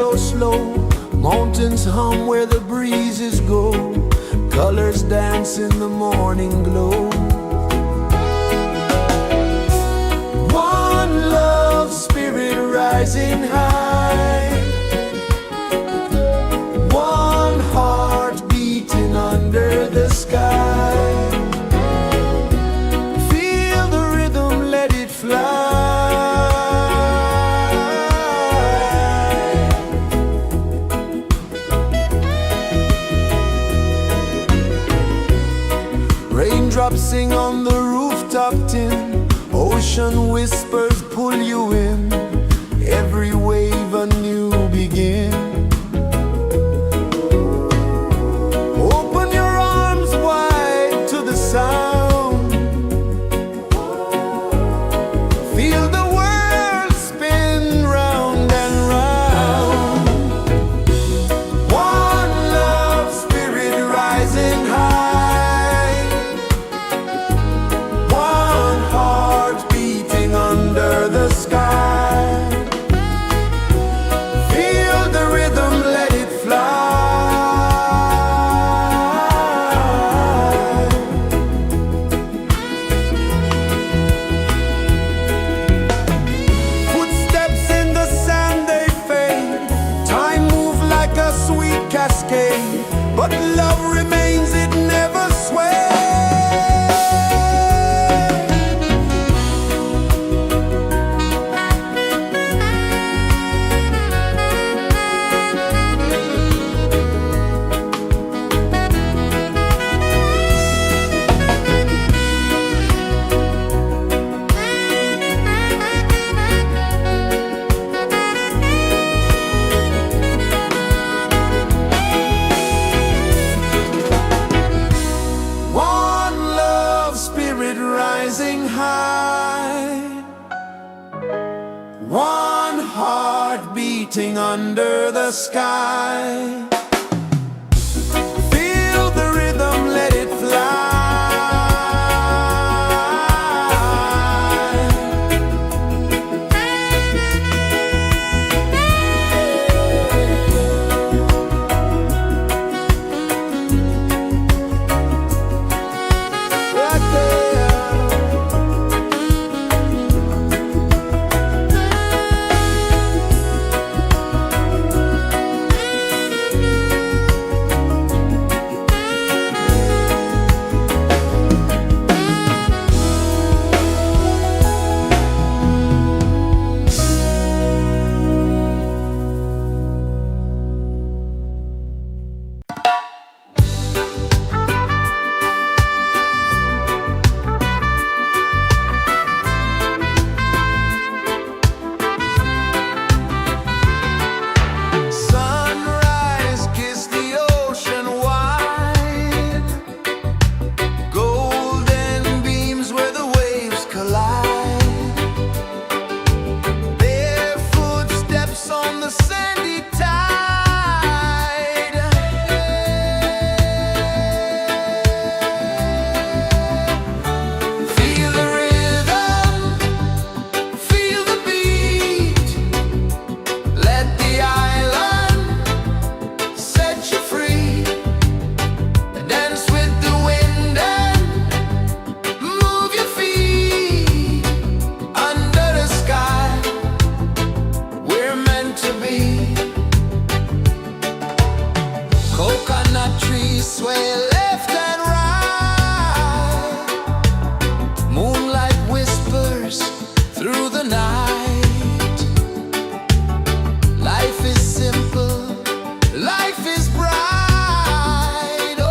so slow. Mountains hum where the breezes go. Colors dance in the morning glow. One love spirit rising high. One heart beating under the sky. Feel the rhythm, let it fly. Raindrops sing on the rooftop tin. Ocean whispers pull you in. Every wave a new begin. Open your arms wide to the sound. Feel the world spin round and round. One love spirit rising high. One heart beating under the sky. Feel the rhythm, let it fly. Footsteps in the sand, they fade. Time moves like a sweet cascade, but love remains, it never sways. One love spirit rising high. One heart beating under the sky. Feel the rhythm, let it fly. Right there. Sunrise, kiss the ocean wide. Golden beams where the waves collide. Bare footsteps on the sandy tide. Feel the rhythm, feel the beat. Let the island set you free. Dance with the wind and move your feet. Under the sky, we're meant to be. Coconut trees sway left and right. Moonlight whispers through the night. Life is simple, life is bright. Oh,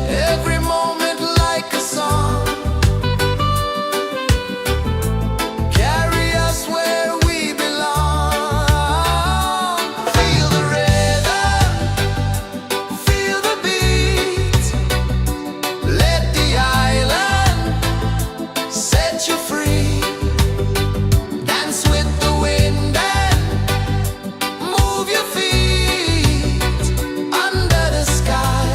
every moment like a song. Carry us where we belong. Feel the rhythm, feel the beat. Let the island set you free. Dance with the wind and move your feet. Under the sky,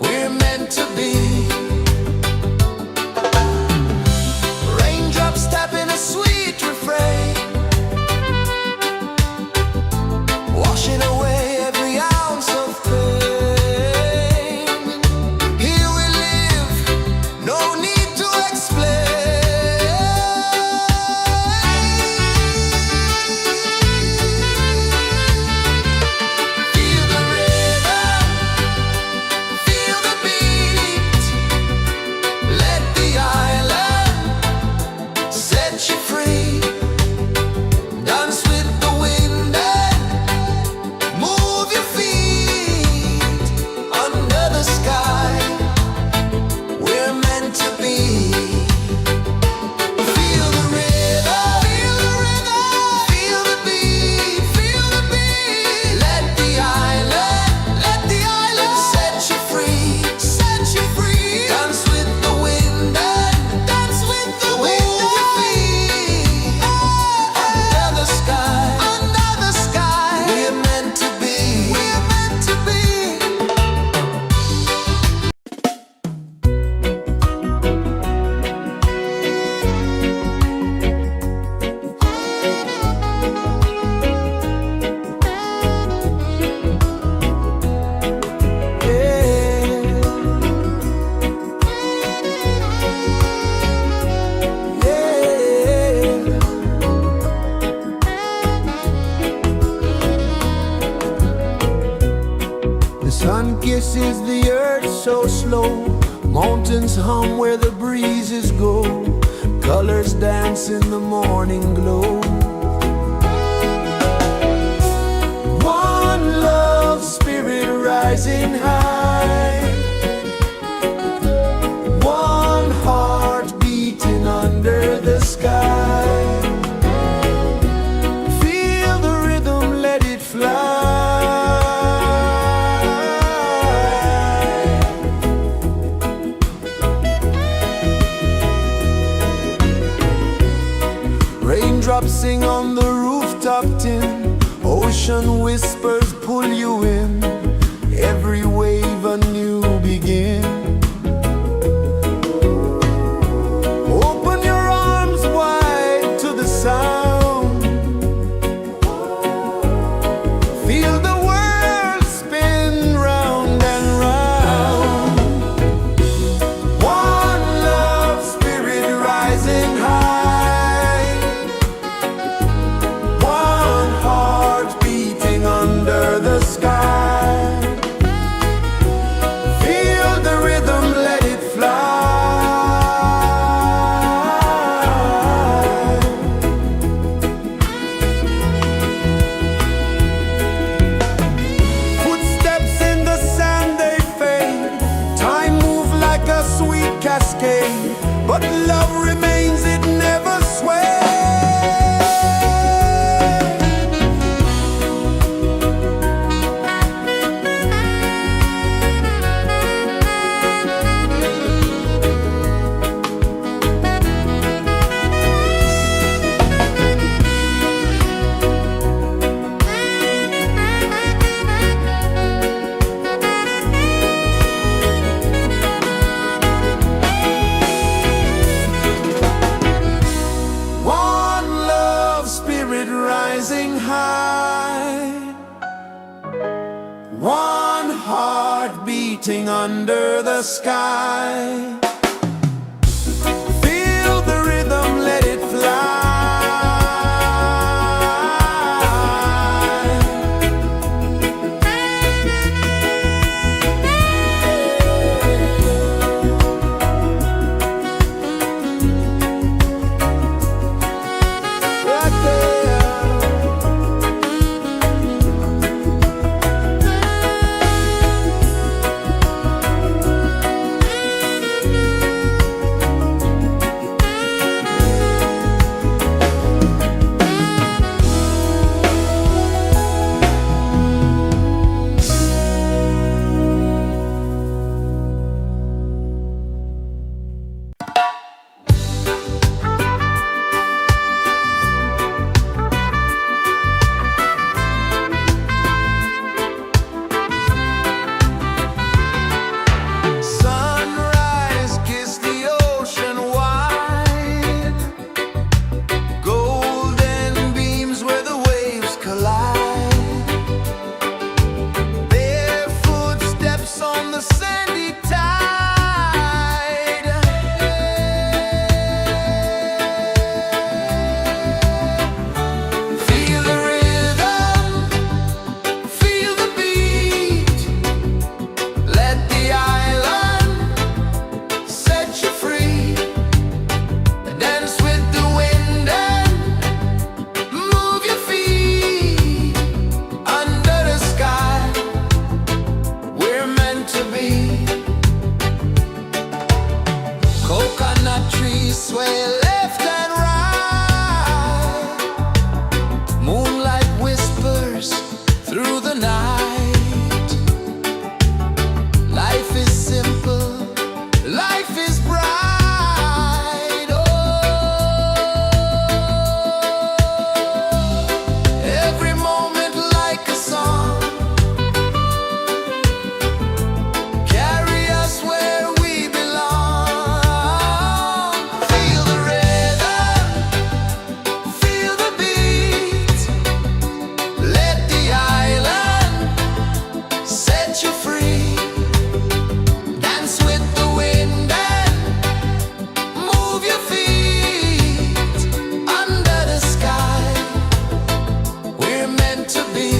we're meant to be. Raindrops tapping a sweet kisses the earth so slow. Mountains hum where the breezes go. Colors dance in the morning glow. One love, spirit rising high. One heart beating under the sky. Feel the rhythm, let it fly. Raindrops sing on the rooftop tin. Ocean whispers pull you in. Every wave a new begin. Open your arms wide to the sound. Feel the world spin round and round. One love, spirit rising high. One heart beating under the sky. Feel the rhythm, let it fly. Footsteps in the sand, they fade. Time moves like a sweet cascade, but love remains, it never sways. One love, spirit rising high. One heart beating under the sky. Feel the rhythm, let it fly. Right there. Sunrise, kiss the ocean wide. Golden beams where the waves collide. Their footsteps on the sandy tide. Feel the rhythm, feel the beat. Let the island set you free. Dance with the wind and move your feet. Under the sky, we're meant to be. Coconut trees sway left and right. Moonlight whispers through the night. Life is simple, life is bright. Oh, every moment like a song. Carry us where we belong. Feel the rhythm, feel the beat. Let the island set you free. Dance with the wind and move your feet. Under the sky, we're meant to be.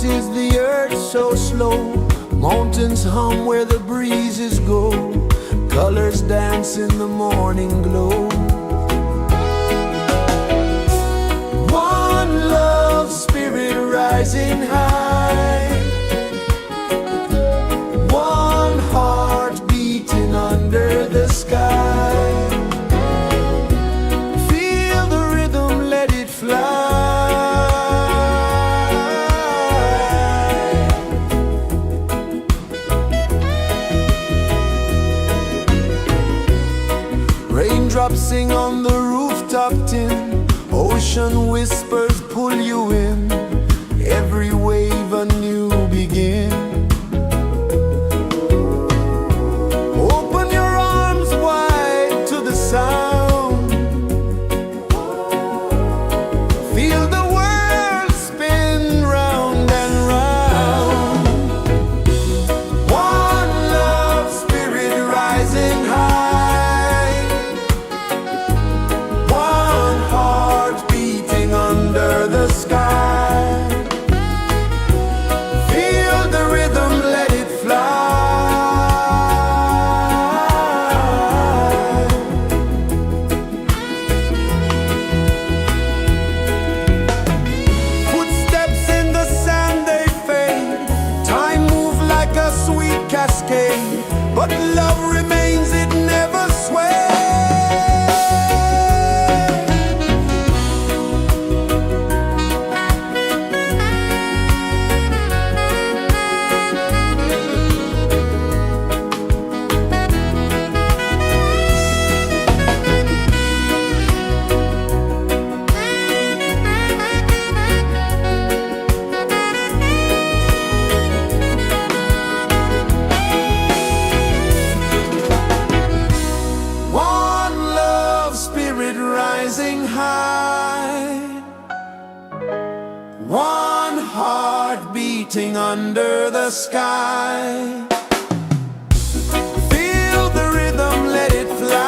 is the earth so slow? Mountains hum where the breezes go. Colors dance in the morning glow. One love, spirit rising high. One heart beating under the sky. Feel the rhythm, let it fly. Raindrops sing on the rooftop tin. Ocean whispers pull you in. Every wave a new begin. Open your arms wide to the sound. Feel the world spin round and round. One love, spirit rising high. One heart beating under the sky. Feel the rhythm, let it fly. Footsteps in the sand, they fade. Time moves like a sweet cascade, but love remains, it never sways. One love, spirit rising high. One heart beating under the sky. Feel the rhythm, let it fly.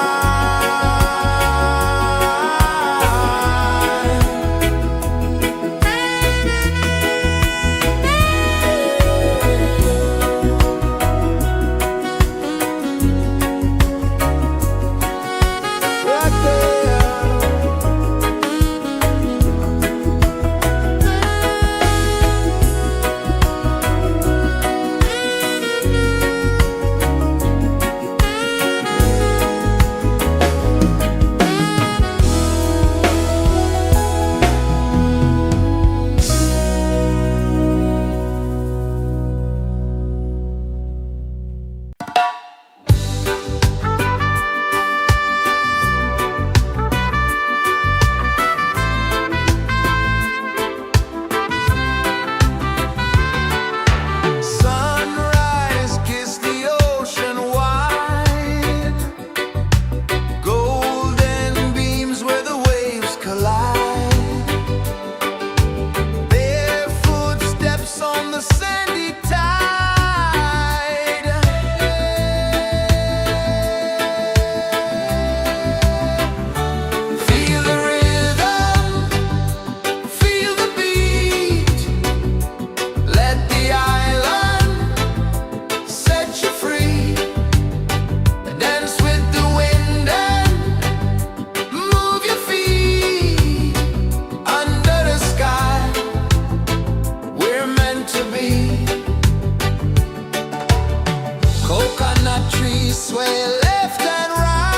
Right there. Sunrise, kiss the ocean wide. Golden beams where the waves collide. Their footsteps on the sandy tide. Feel the rhythm, feel the beat. Let the island set you free. Dance with the wind and move your feet. Under the sky, we're meant to be. Coconut trees sway left and right.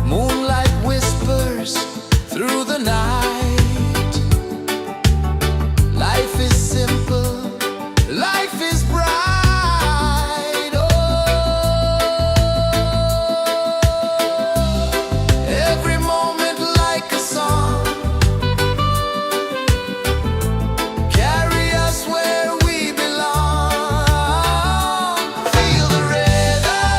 Moonlight whispers through the night. Life is simple, life is bright. Oh, every moment like a song. Carry us where we belong. Feel the rhythm,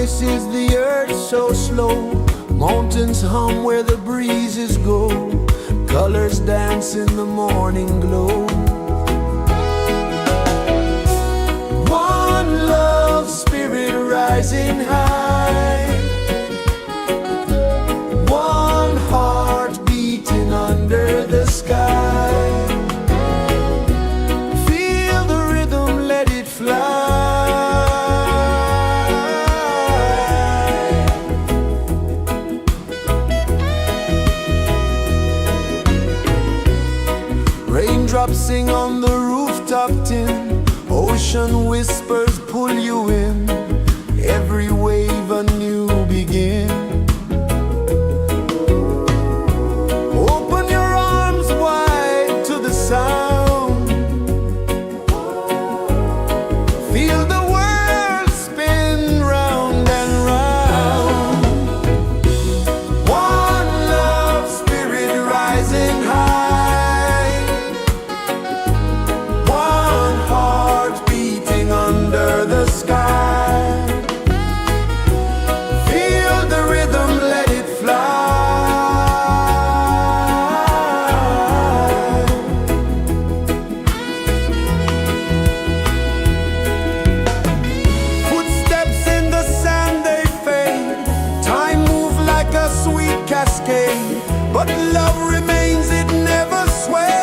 places the earth so slow. Mountains hum where the breezes go. Colors dance in the morning glow. One love spirit rising high. One heart beating under the sky. Feel the rhythm, let it fly. Raindrops sing on the rooftop tin. Ocean whispers pull you in. Every wave a new begin. Open your arms wide to the sound. Feel the world spin round and round. One love spirit rising high. One heart beating under the sky. Feel the rhythm, let it fly. Footsteps in the sand, they fade. Time moves like a sweet cascade, but love remains, it never sways.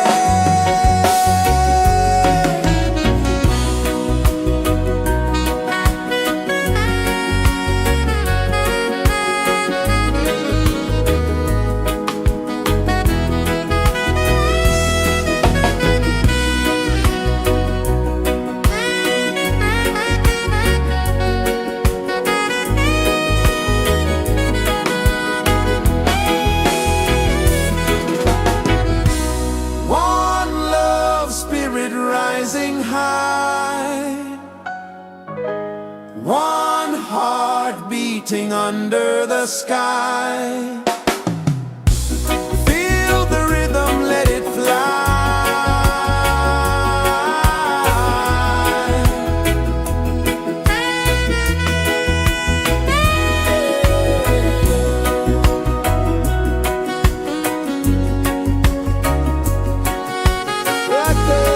One love spirit rising high. One heart beating under the sky. Feel the rhythm, let it fly. Right there.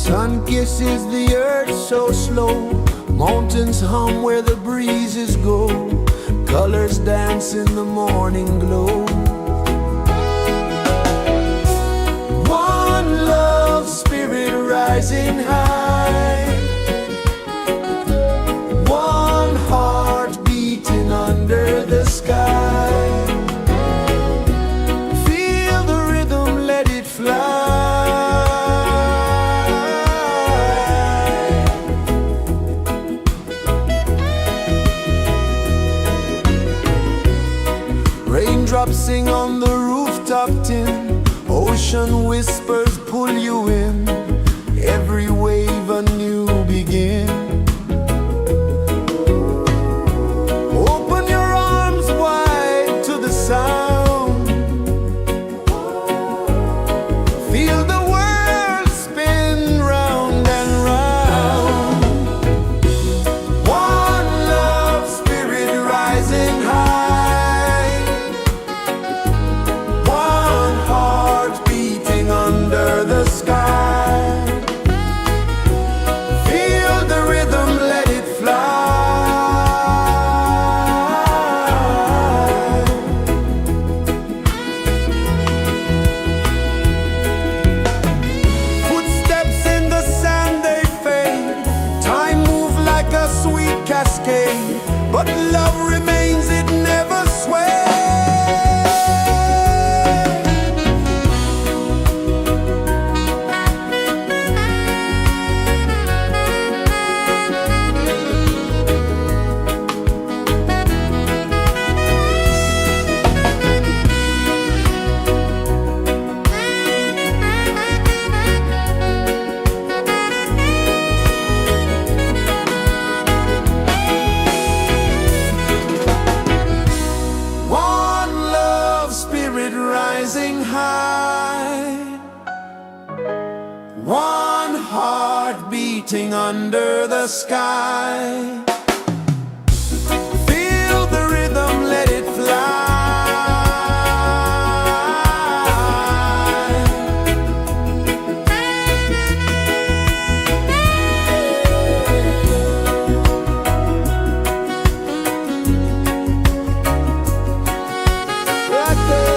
Sun kisses the earth so slow, mountains hum where the breezes go, colors dance in the morning glow. One love spirit rising high, one heart beating under the sky. Feel the rhythm, let it fly. Raindrops sing on the rooftop tin, ocean whispers pull you in, every wave a new begin. Open your arms wide to the sound, feel the world spin round and round. One love spirit rising high, one heart beating under the sky. Feel the rhythm, let it fly. Footsteps in the sand, they fade, time moves like a sweet cascade, but love remains, it never sways. One love spirit rising high, one heart beating under the sky. Feel the rhythm, let it fly. Right there.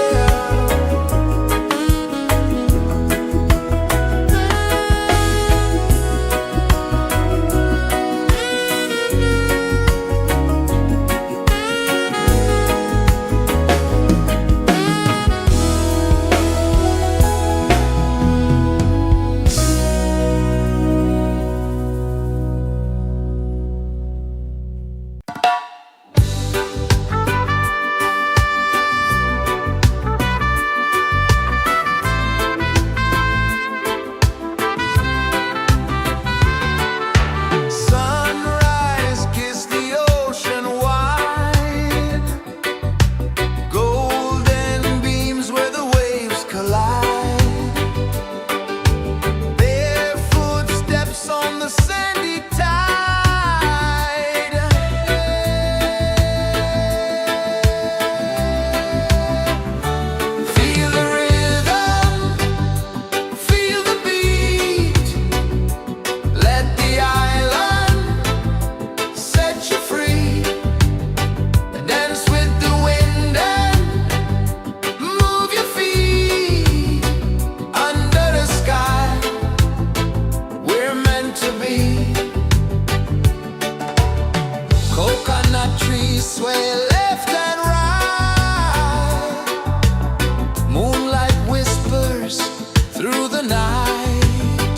Sunrise, kiss the ocean wide, golden beams where the waves collide, barefoot steps on the sandy tide. Feel the rhythm, feel the beat, let the island set you free. Dance with the wind and move your feet under the sky. We're meant to be. Coconut trees sway left and right, moonlight whispers through the night.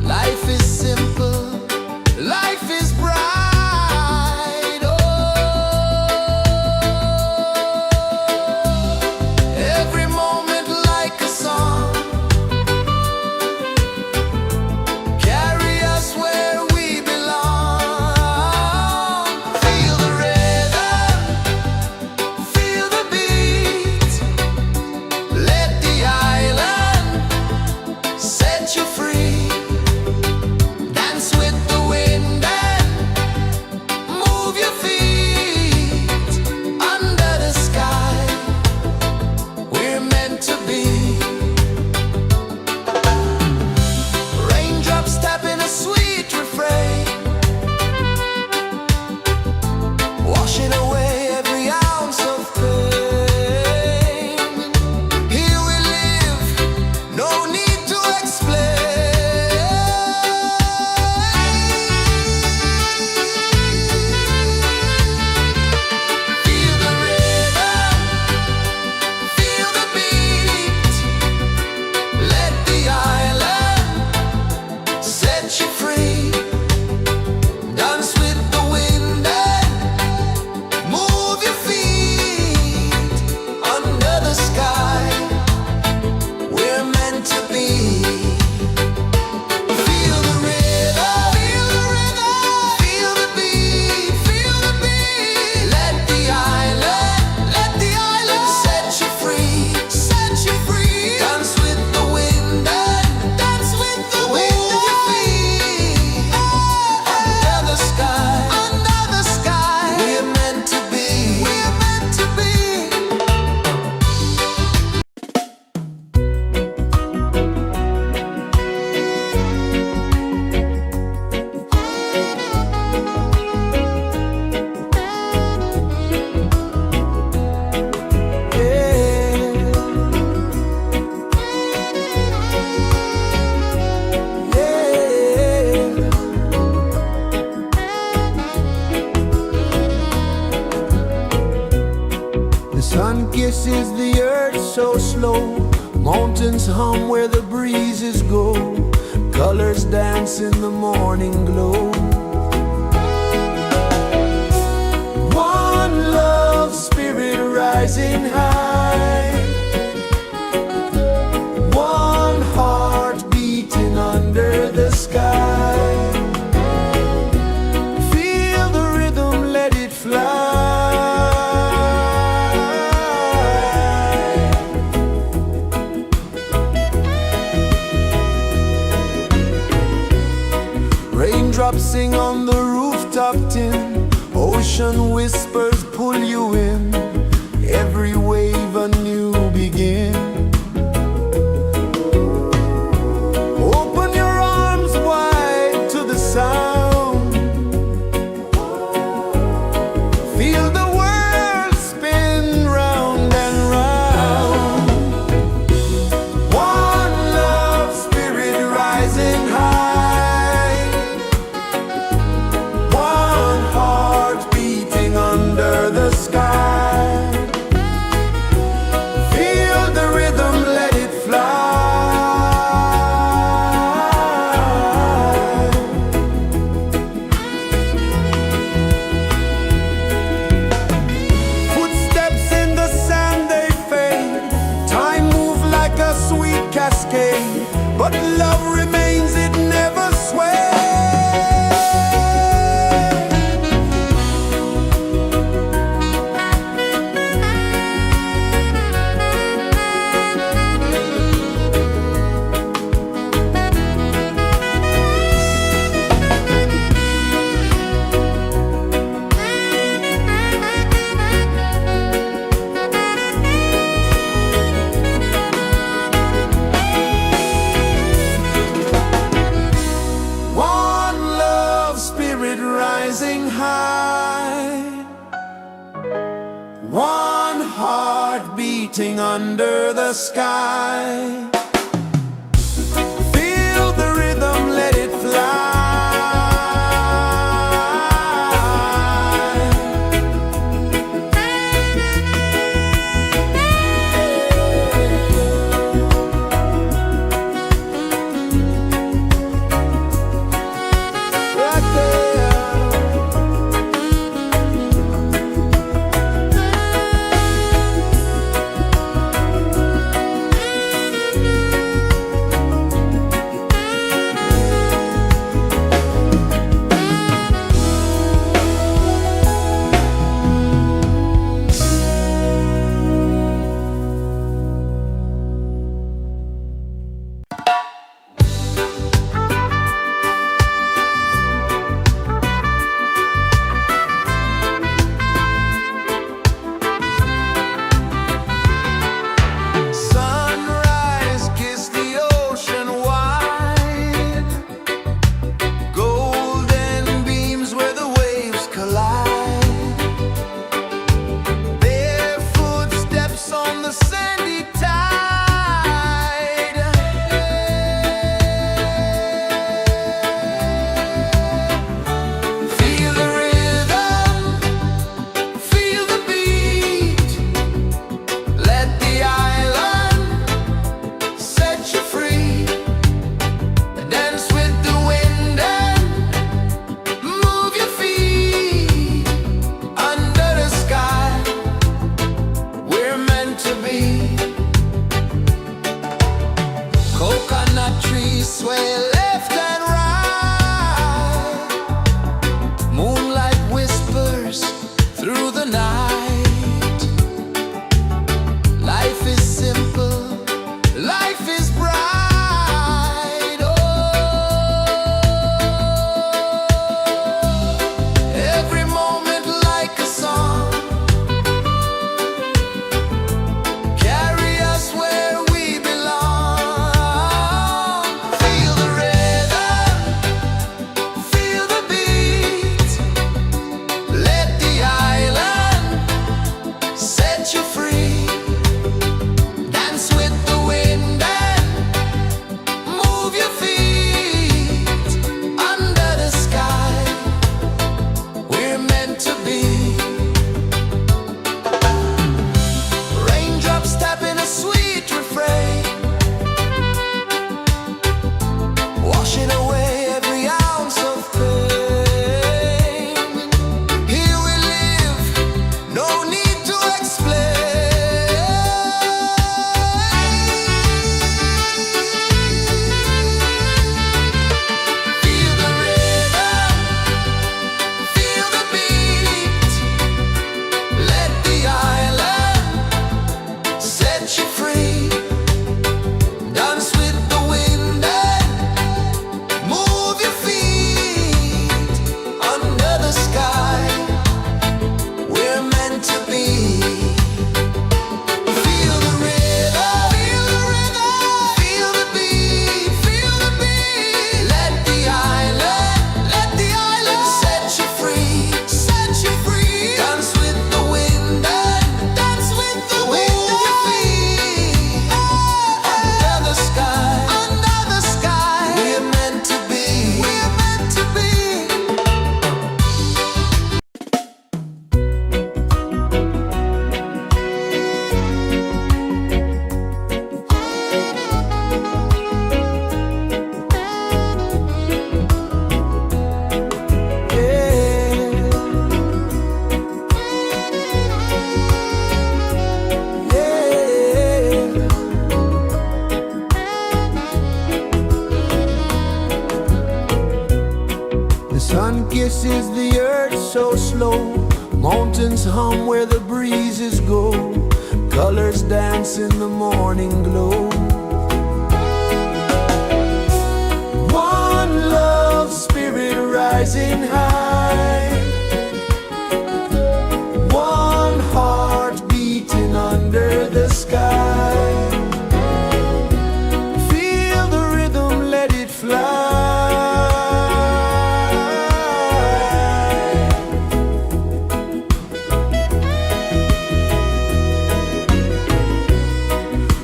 Life is simple, life is bright. Oh, every moment like a song, carry us where we belong. Feel the rhythm. rejoices the earth so slow. Mountains hum where the breezes go. Colors dance in the morning glow. One love spirit rising high. One heart beating under the sky. Feel the rhythm, let it fly. Raindrops sing on the rooftop tin. Ocean whispers pull you in. Every wave a new begin. Open your arms wide to the sound. Feel the world spin round and round. One love spirit rising high. One heart beating under the sky. Feel the rhythm, let it fly. Footsteps in the sand, they fade. Time moves like a sweet cascade, but love remains, it never sways. One love spirit rising high. One heart beating under the sky. Feel the rhythm, let it fly. Right there. Sun kisses the earth so slow, mountains hum where the breezes go, colors dance in the morning glow. One love, spirit rising high, one heart beating under the sky. Feel the rhythm, let it fly.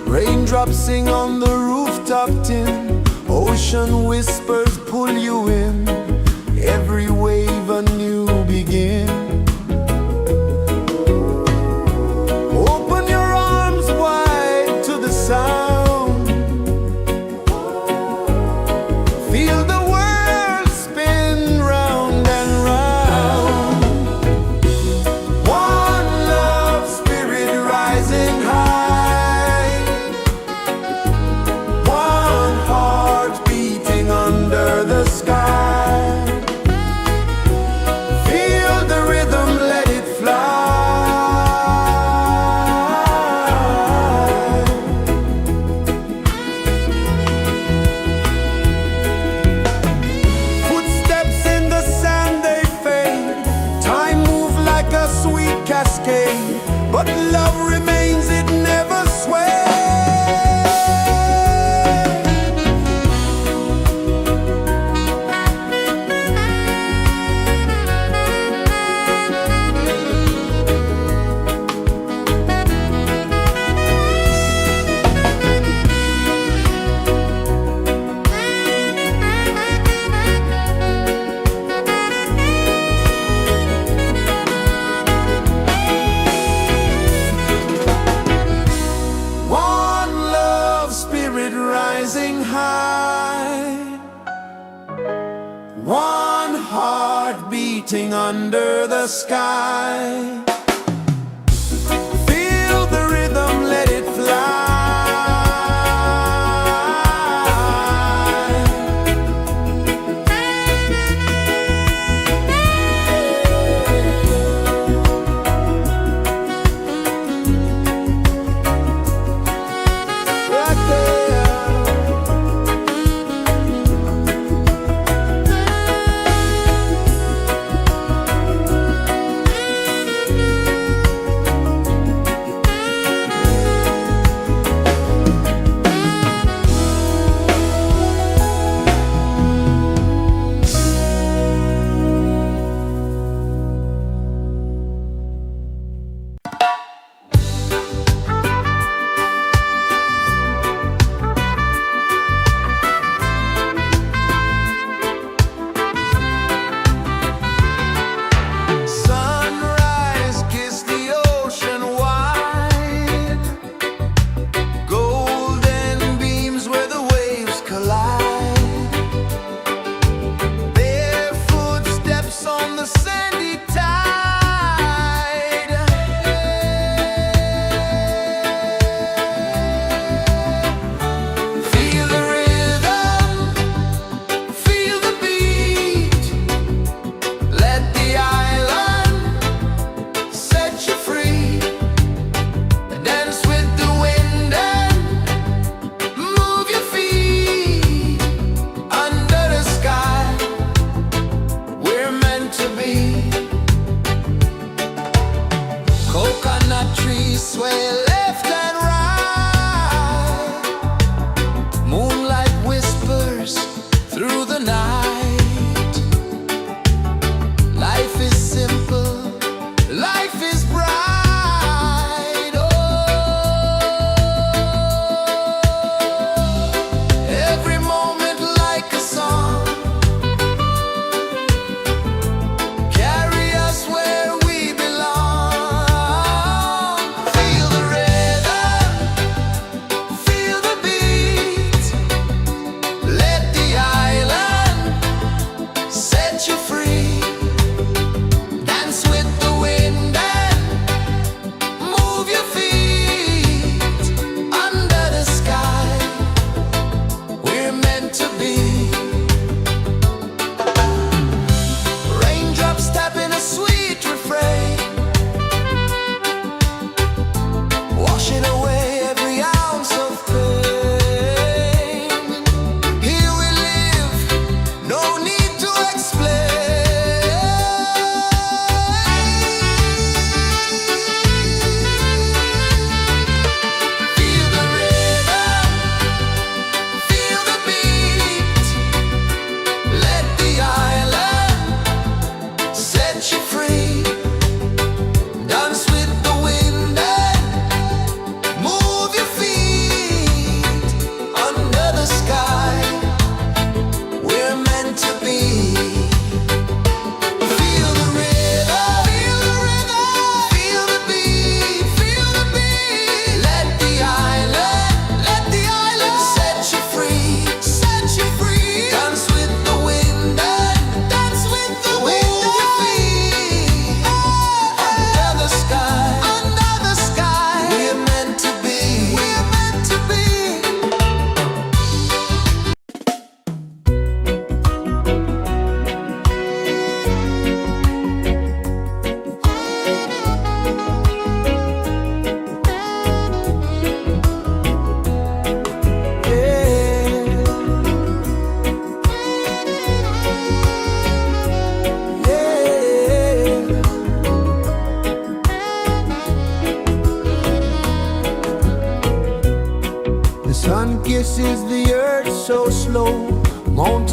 Raindrops sing on the rooftop tin, ocean whispers pull you in, every wave a new begin. Open your arms wide to the sound, feel the world spin round and round. One love, spirit rising high, one heart beating under the sky. Feel the rhythm, let it fly. Footsteps in the sand, they fade, time moves like a sweet cascade, but love remains, it never sways. One love, spirit rising high, one heart beating under the sky. Feel the rhythm, let it fly. Right there.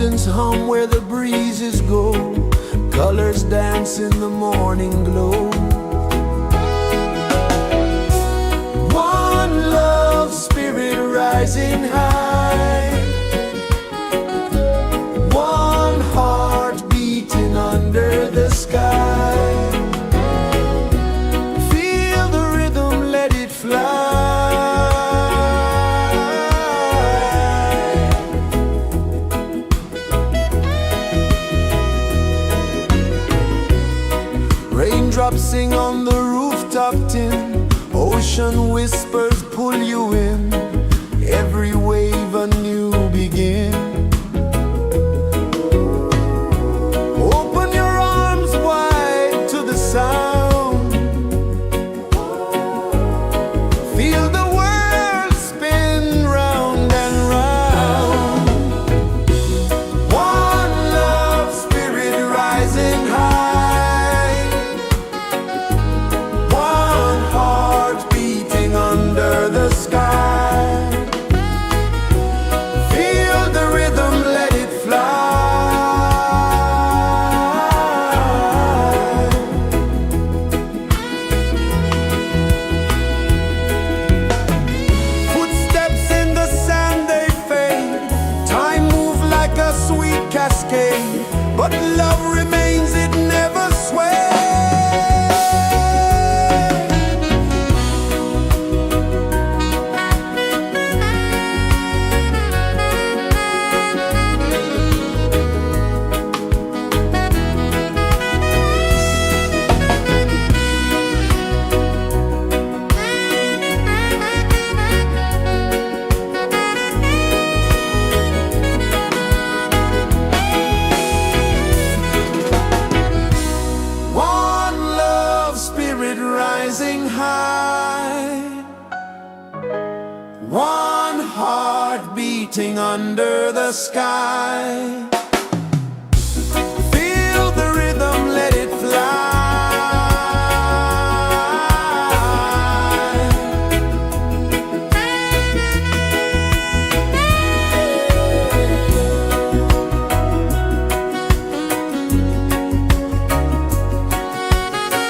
mountains hum where the breezes go, colors dance in the morning glow. One love spirit rising high, one heart beating under the sky. Feel the rhythm, let it fly. Raindrops sing on the rooftop tin, ocean whispers pull you in, every wave a new begin. Open your arms wide to the sound, feel the world spin round and round. One love spirit rising high, one heart beating under the sky. Feel the rhythm, let it fly. Footsteps in the sand, they fade. Time moves like a sweet cascade, but love remains, it never sways. One love spirit rising high, one heart beating under the sky. Feel the rhythm, let it fly.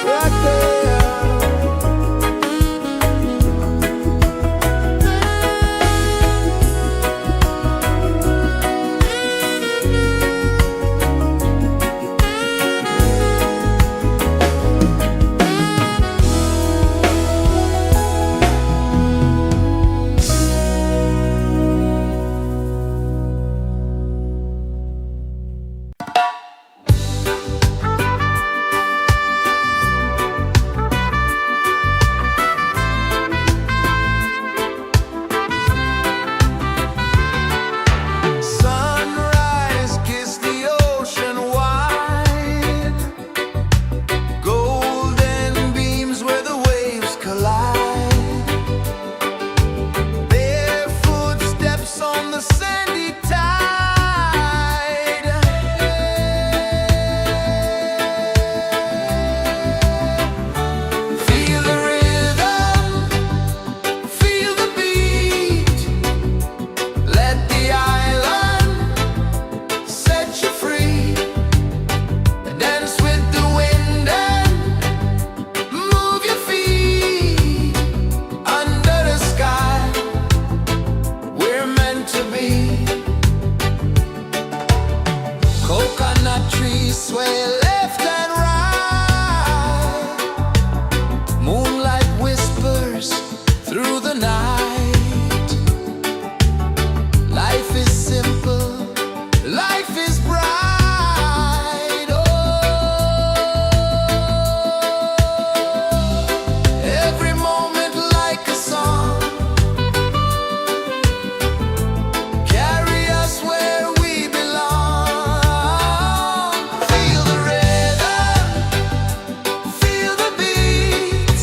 Right there. Sunrise, kiss the ocean wide, golden beams where the waves collide, bare footsteps on the sandy tide. Feel the rhythm, feel the beat, let the island set you free. Dance with the wind and move your feet under the sky. We're meant to be. Coconut trees sway left and right, moonlight whispers through the night. Life is simple, life is bright. Oh, every moment like a song, carry us where we belong. Feel the rhythm, feel the beat,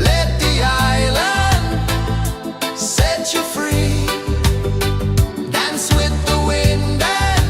let the island set you free. Dance with the wind and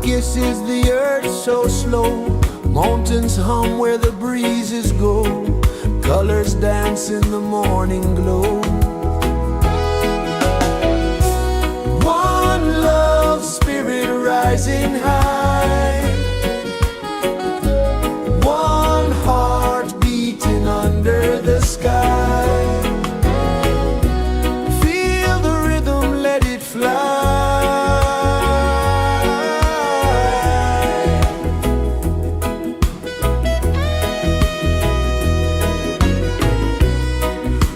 kisses the earth so slow. Mountains hum where the breezes go. Colors dance in the morning glow. One love spirit rising high. One heart beating under the sky. Feel the rhythm, let it fly.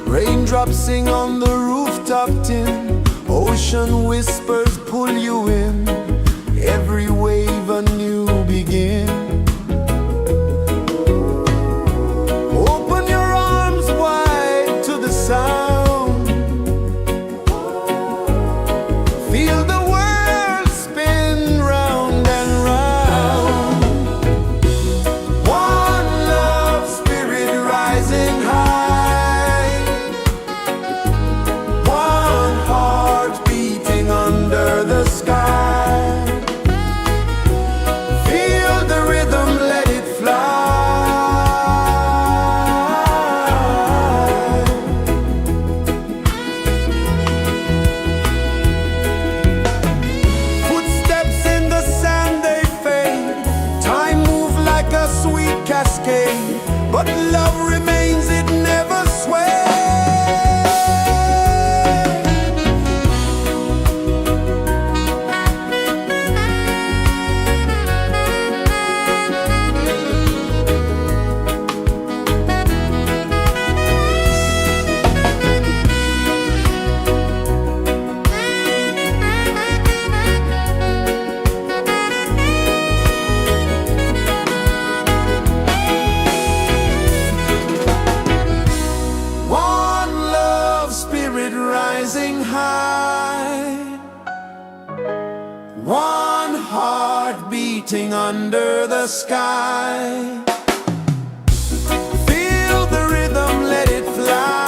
Raindrops sing on the rooftop tin. Ocean whispers pull you in. Every wave a new begin. Open your arms wide to the sound. Feel the world spin round and round. One love spirit rising high. One heart beating under the sky. Feel the rhythm, let it fly. Footsteps in the sand, they fade. Time moves like a sweet cascade, but love remains, it never sways. One love spirit rising high. One heart beating under the sky. Feel the rhythm, let it fly.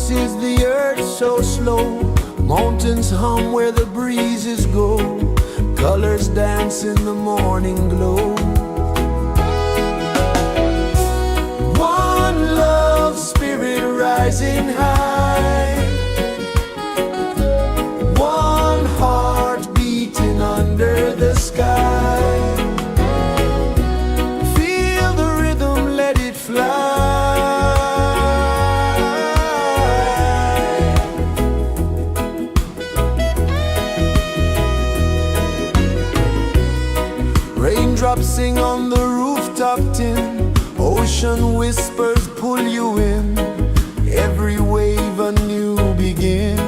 pulses the earth so slow. Mountains hum where the breezes go. Colors dance in the morning glow. One love spirit rising high. One heart beating under the sky. Feel the rhythm, let it fly. Raindrops sing on the rooftop tin. Ocean whispers pull you in. Every wave a new begin.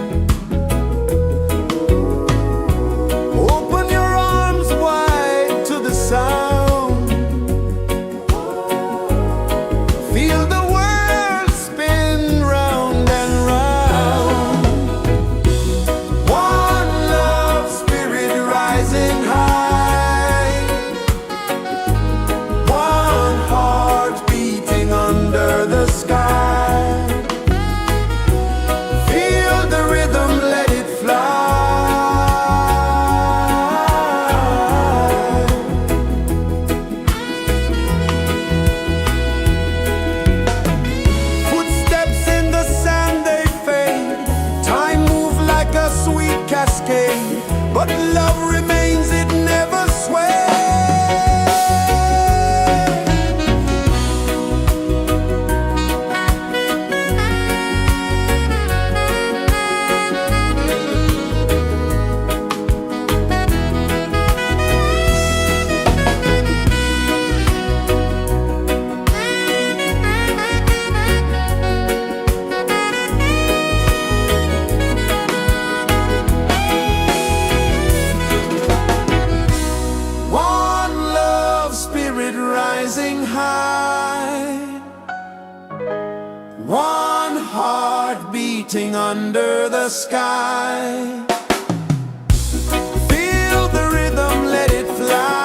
Open your arms wide to the sound. Feel the world spin round and round. One love spirit rising high. One heart beating under the sky. Feel the rhythm, let it fly. Footsteps in the sand, they fade. Time moves like a sweet cascade, but love remains, it never sways. One love spirit rising high. One heart beating under the sky. Feel the rhythm, let it fly.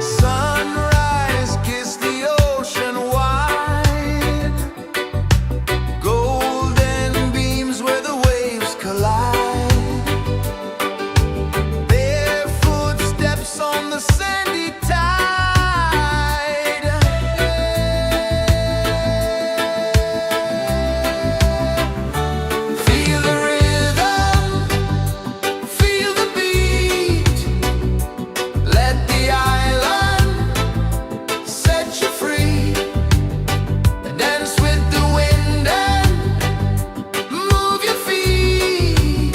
Sunrise, kiss the ocean wide. Golden beams where the waves collide. Barefoot steps on the sandy tide. Feel the rhythm, feel the beat. Let the island set you free. Dance with the wind and move your feet.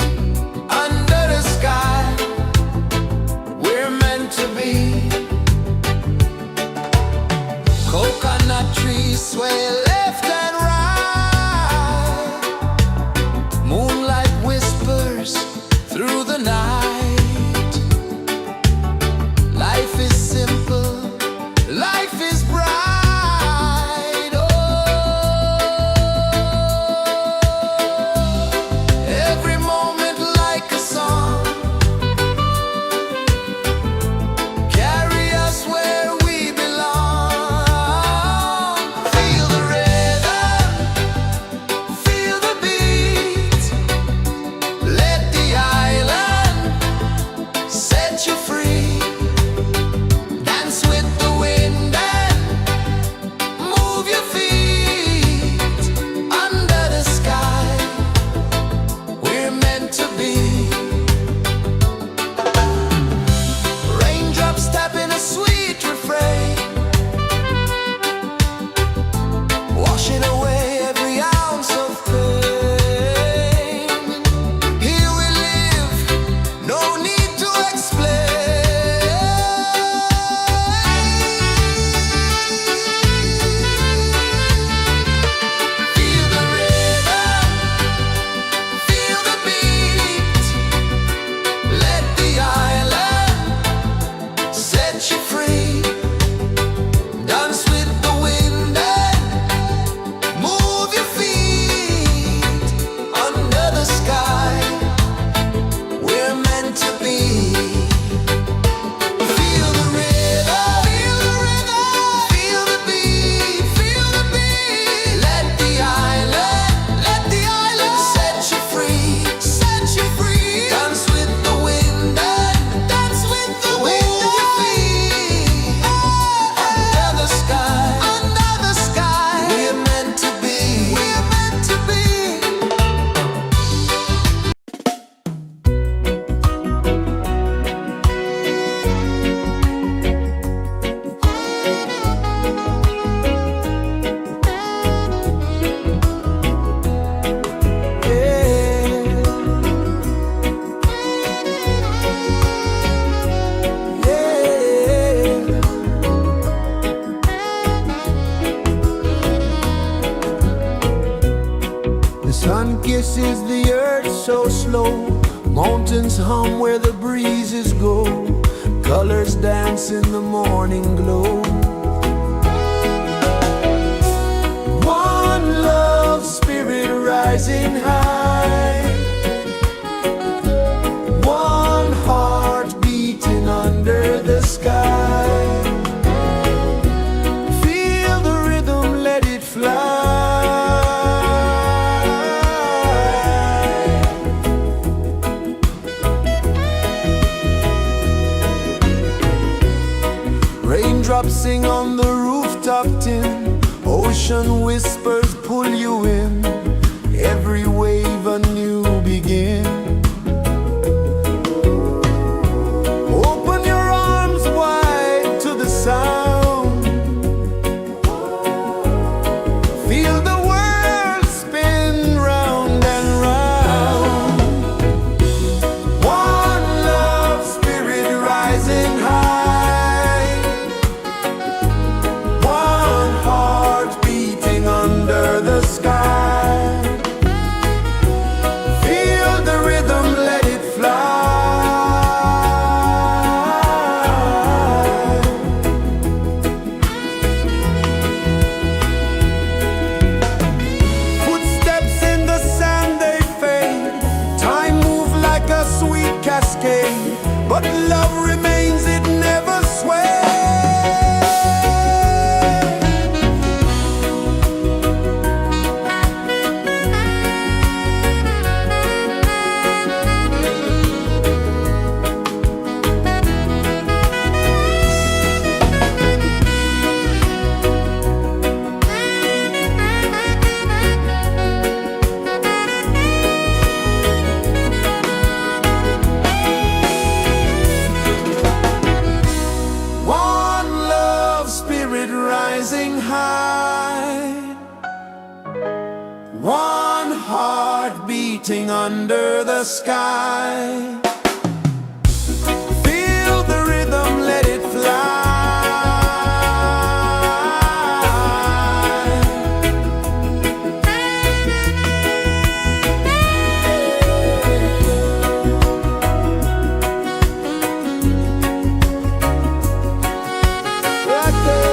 Under the sky, we're meant to be. Coconut trees sway left and right. Moonlight whispers through the night. Life is simple, life is bright. Oh, every moment like a song. Carry us where we belong. Feel the rhythm, pulses the earth so slow. Mountains hum where the breezes go. Colors dance in the morning glow. One love spirit rising high. One heart beating under the sky. Feel the rhythm, let it fly. Raindrops sing on the rooftop tin. Ocean whispers pull you in. Every wave a new begin. Open your arms wide to the sound. Feel the world spin round and round. One love spirit rising high. One heart beating under the sky. Feel the rhythm, let it fly. Footsteps in the sand, they fade. Time moves like a sweet cascade, but love remains, it never sways. One love spirit rising high. One heart beating under the sky. Feel the rhythm, let it fly. Right there.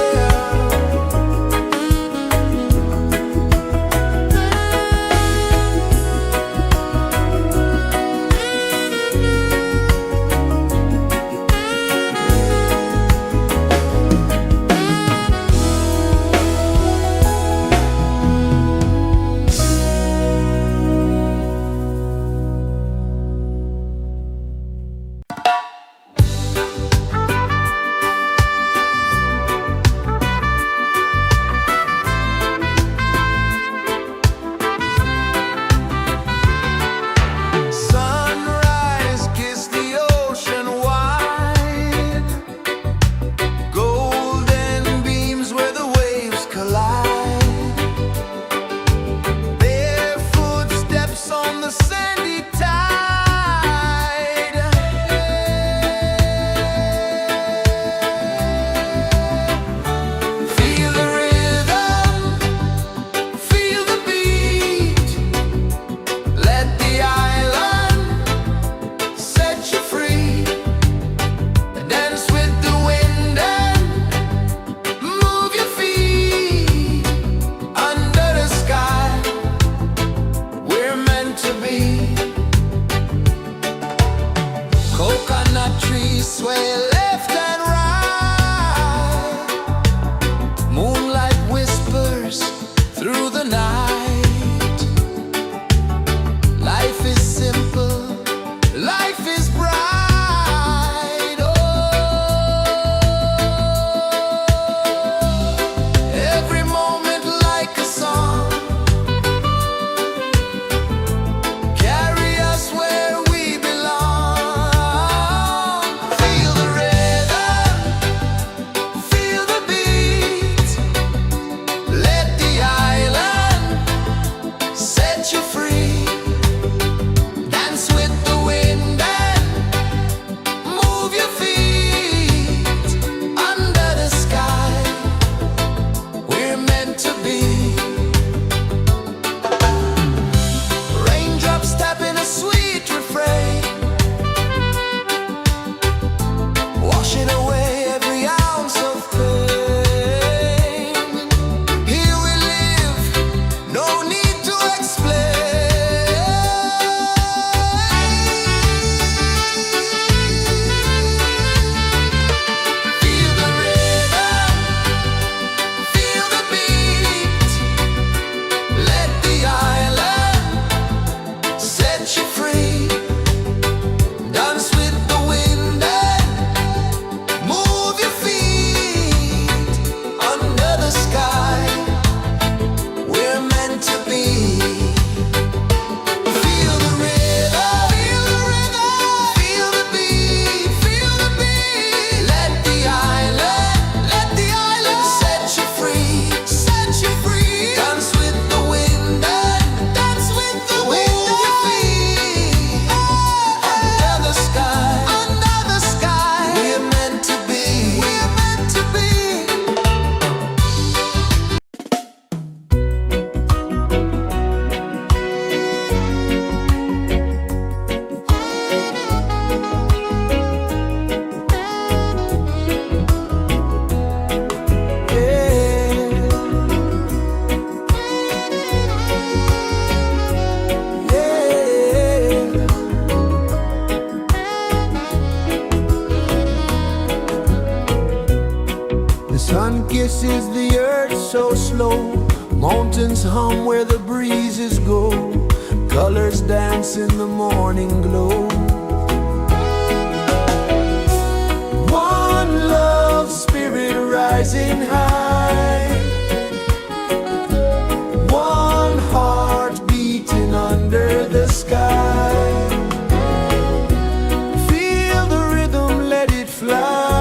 Sun kisses the earth so slow, mountains hum where the breezes go, colors dance in the morning glow. One love spirit rising high, one heart beating under the sky. Feel the rhythm, let it fly.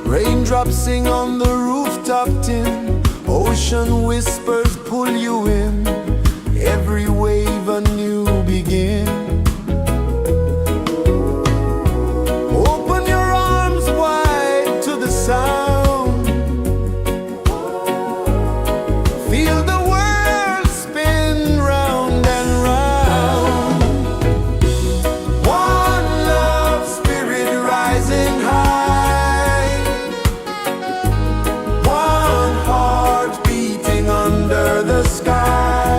Raindrops sing on the rooftop tin, ocean whispers pull you in, every wave a new begin. Open your arms wide to the sound, feel the world spin round and round. One love spirit rising high, one heart beating under the sky.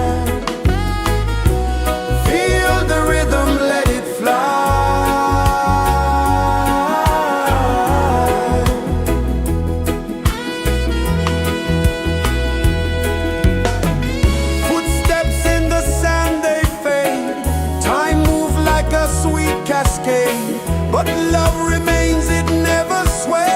Feel the rhythm, let it fly. Footsteps in the sand, they fade, time moves like a sweet cascade, but love remains, it never sways.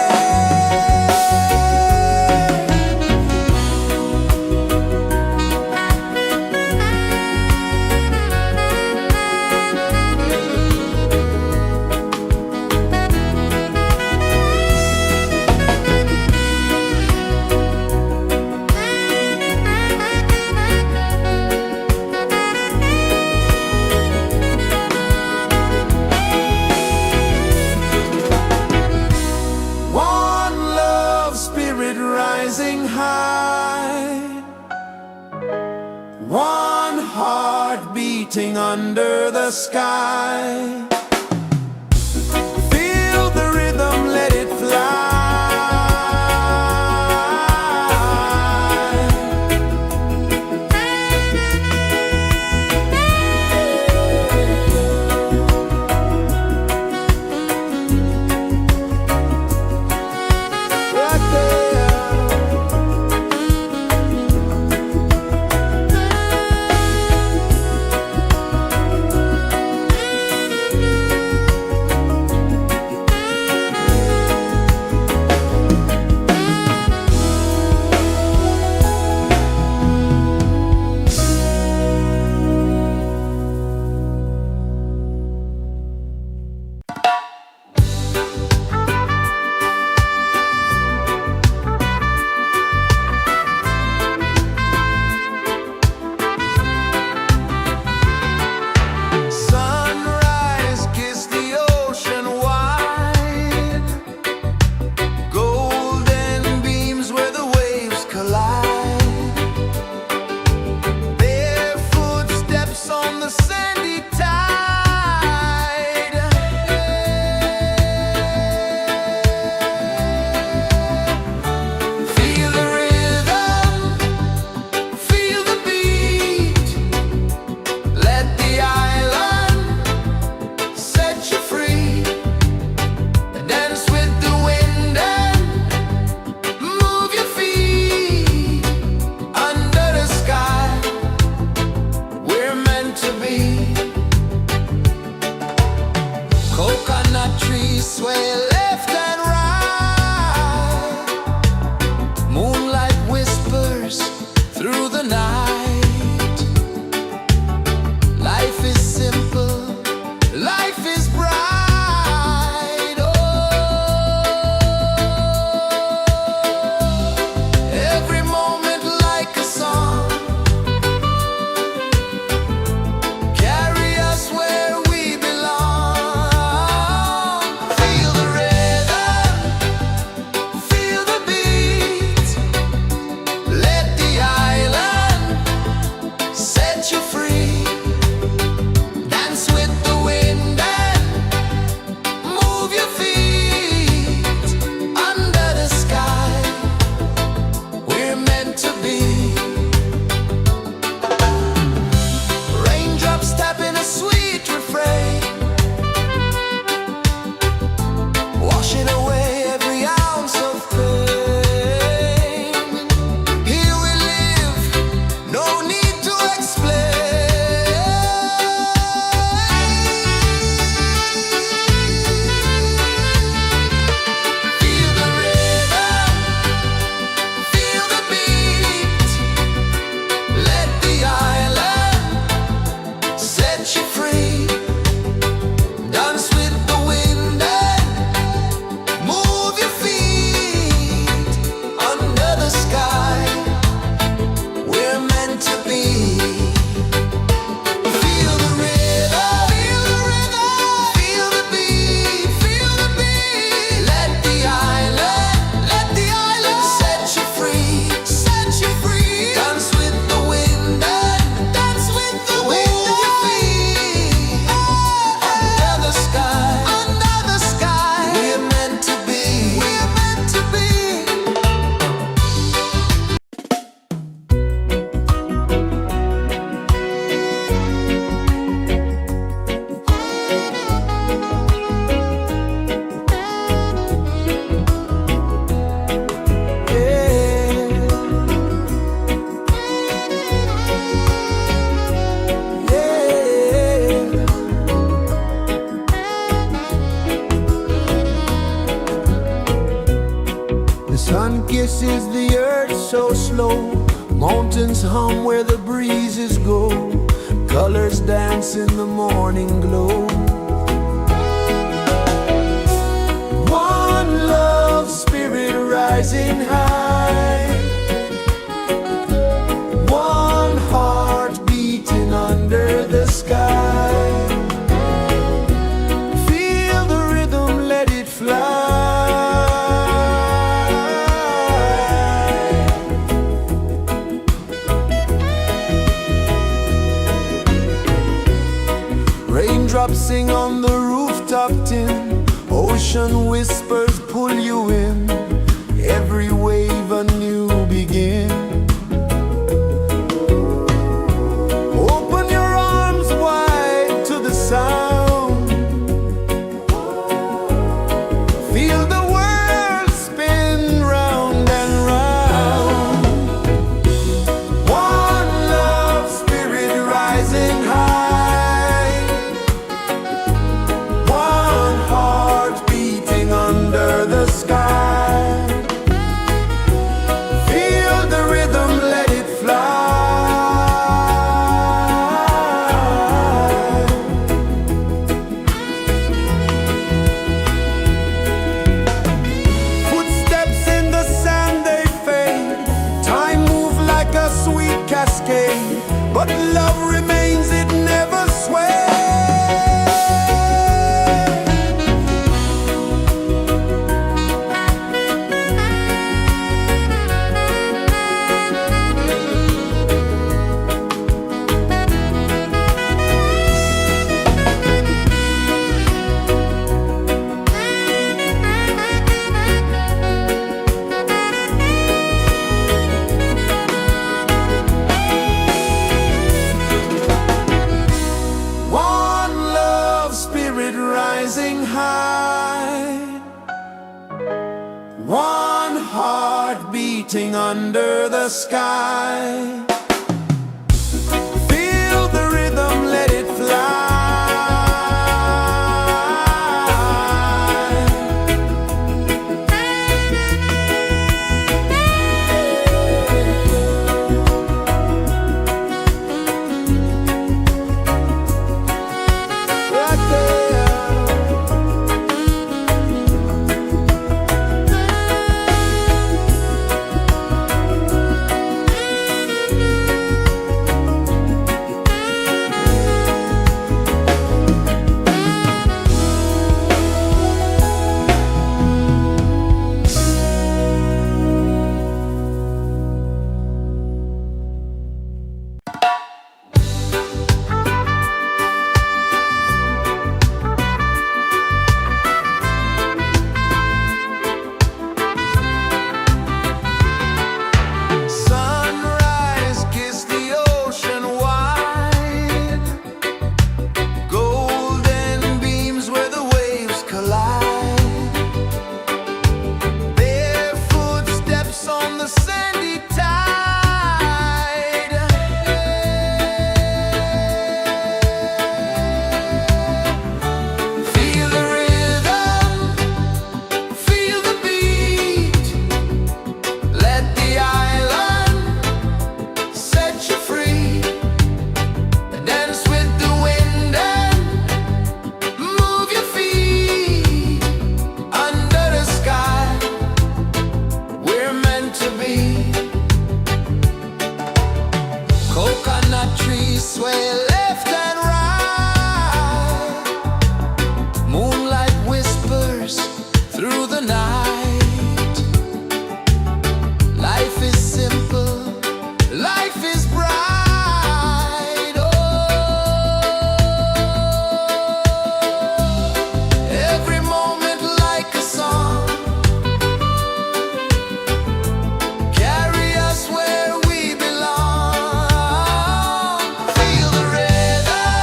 One love spirit rising high, one heart beating under the sky. Feel the rhythm, let it fly. Right there. is the earth so slow. Mountains hum where the breezes go. Colors dance in the morning glow. One love spirit rising high. One heart beating under the sky. Feel the rhythm, let it fly. Raindrops sing on the rooftop tin. Ocean whispers pull you in. Every wave a new begin. Open your arms wide to the sound. Feel the world spin round and round. One love spirit rising high. One heart beating under the sky. Feel the rhythm, let it fly. Footsteps in the sand, they fade. Time moves like a sweet cascade, but love remains, it never sways. One love spirit rising high. One heart beating under the sky. Feel the rhythm, let it fly. Right there. Sunrise, kiss the ocean wide. Golden beams where the waves collide. Barefoot steps on the sandy tide. Feel the rhythm, feel the beat. Let the island set you free. Dance with the wind and move your feet. Under the sky, we're meant to be. Coconut trees sway left and right. Moonlight whispers through the night. Life is simple, life is bright. Oh, every moment like a song. Carry us where we belong. Feel the rhythm,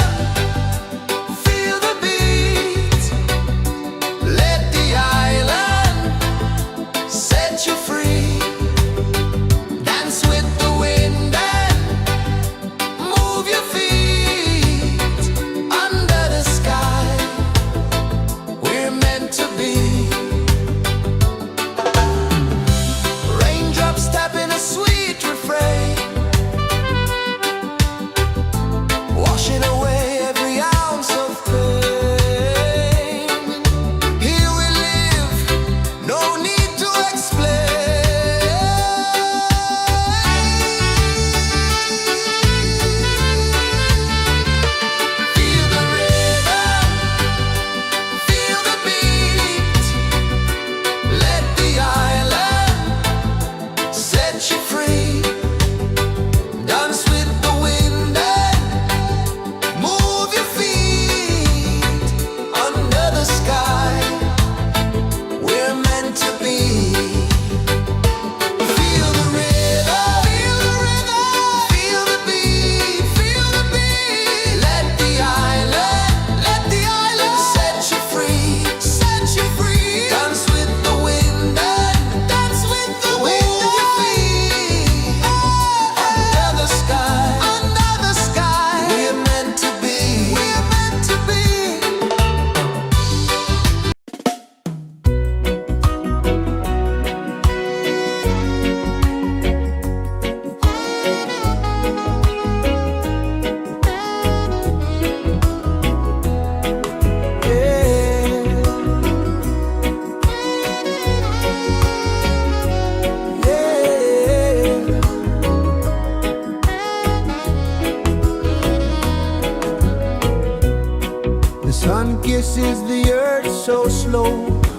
kisses the earth so slow.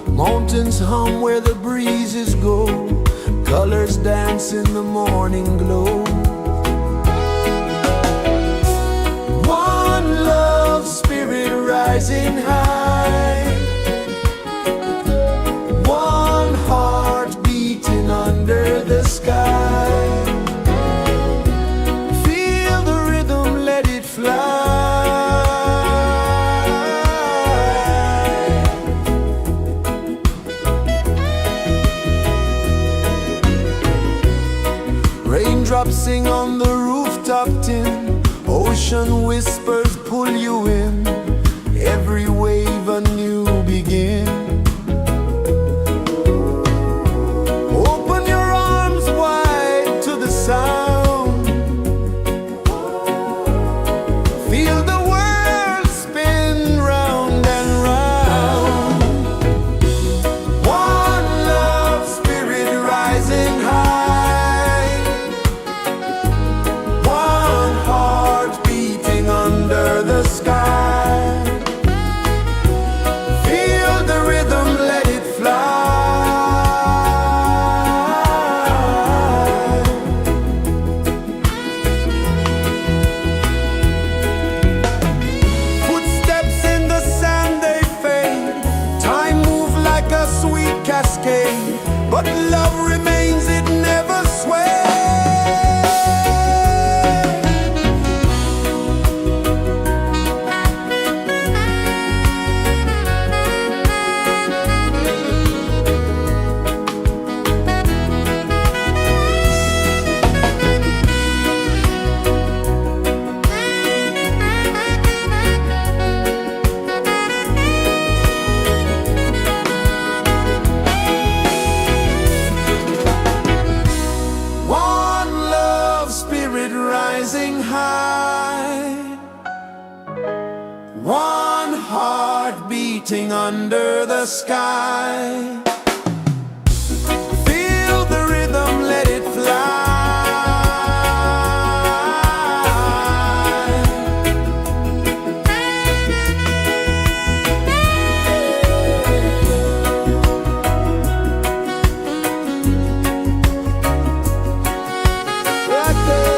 Mountains hum where the breezes go. Colors dance in the morning glow. One love spirit rising high. One heart beating under the sky. Feel the rhythm, let it fly. Raindrops sing on the rooftop tin. Ocean whispers pull you in. Every wave a new begin. Open your arms wide to the sound. Feel the world spin round and round. One love spirit rising high. One heart beating under the sky. Feel the rhythm, let it fly. Footsteps in the sand, they fade. Time moves like a sweet cascade. But love remains, it never sways. One love spirit rising high. One heart beating under the sky. Feel the rhythm, let it fly. Right there.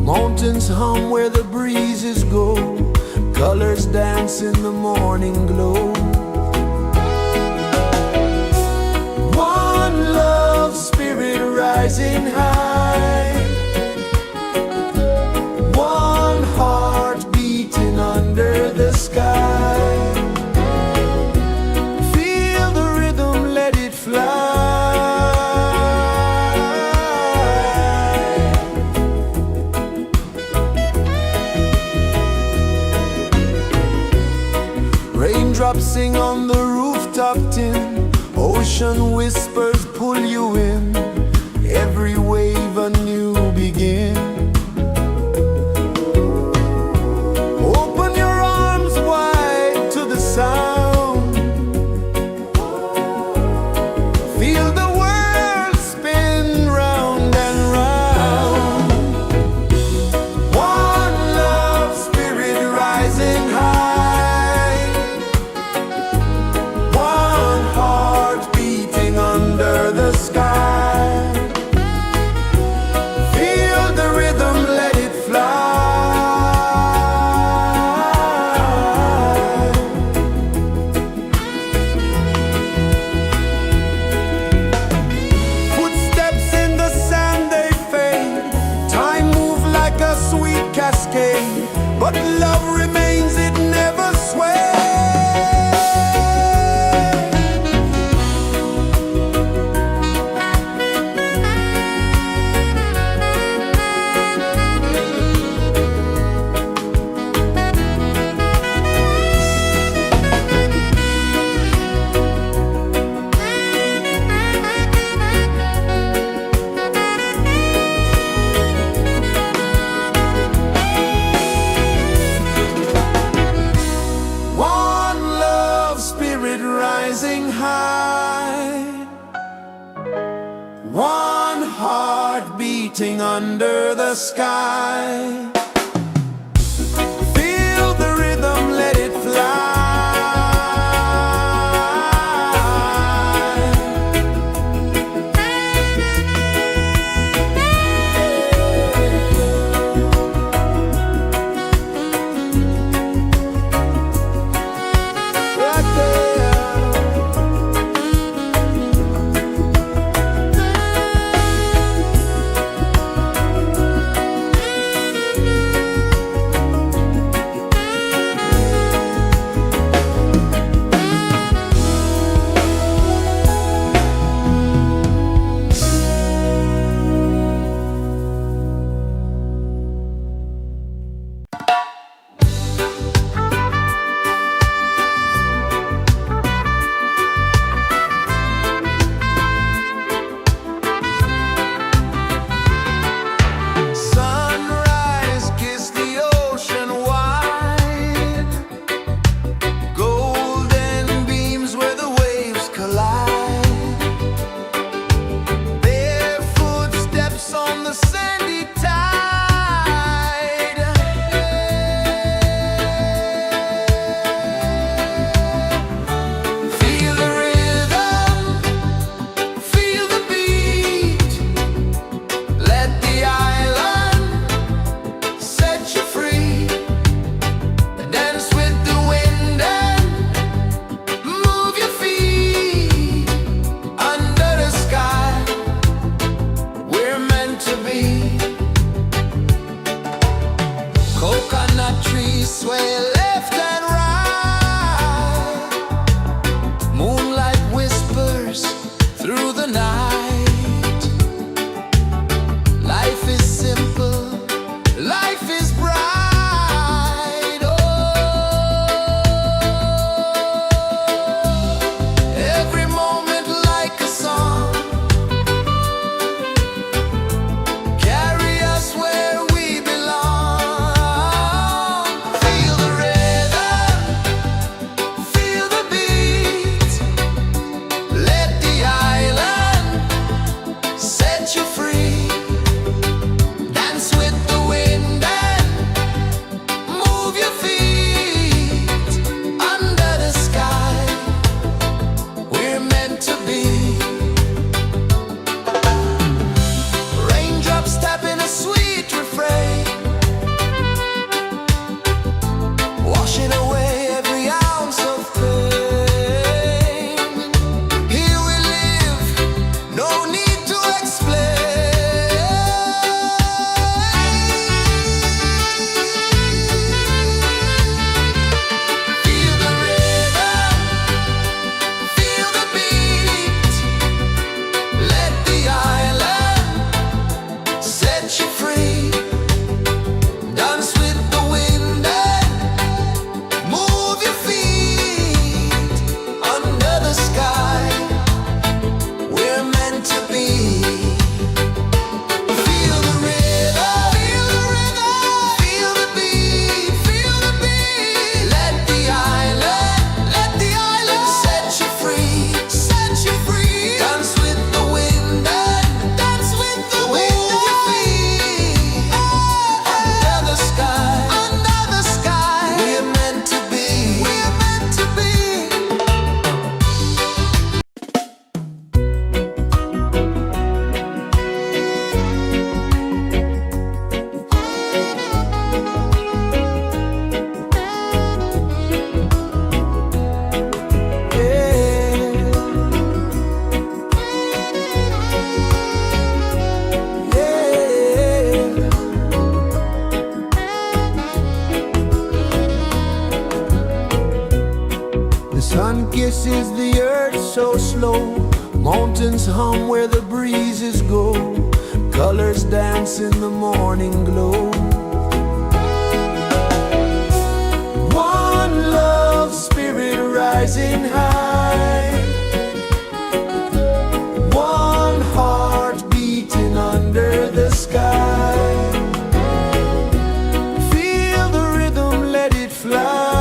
Mountains hum where the breezes go, colors dance in the morning glow. One love spirit rising high, one heart beating under the sky. Feel the rhythm, let it fly. Raindrops sing on the rooftop tin, ocean whispers pull you in, every wave a new begin. Open your arms wide to the sound, feel the world spin round and round. One love spirit rising high, one heart beating under the sky. Feel the rhythm, let it fly. Footsteps in the sand, they fade. Time moves like a sweet cascade, but love remains, it never sways. One love spirit rising high, one heart beating under the sky. Feel the rhythm, let it fly. Right there. pulses the earth so slow. Mountains hum where the breezes go. Colors dance in the morning glow. One love spirit rising high. One heart beating under the sky. Feel the rhythm, let it fly.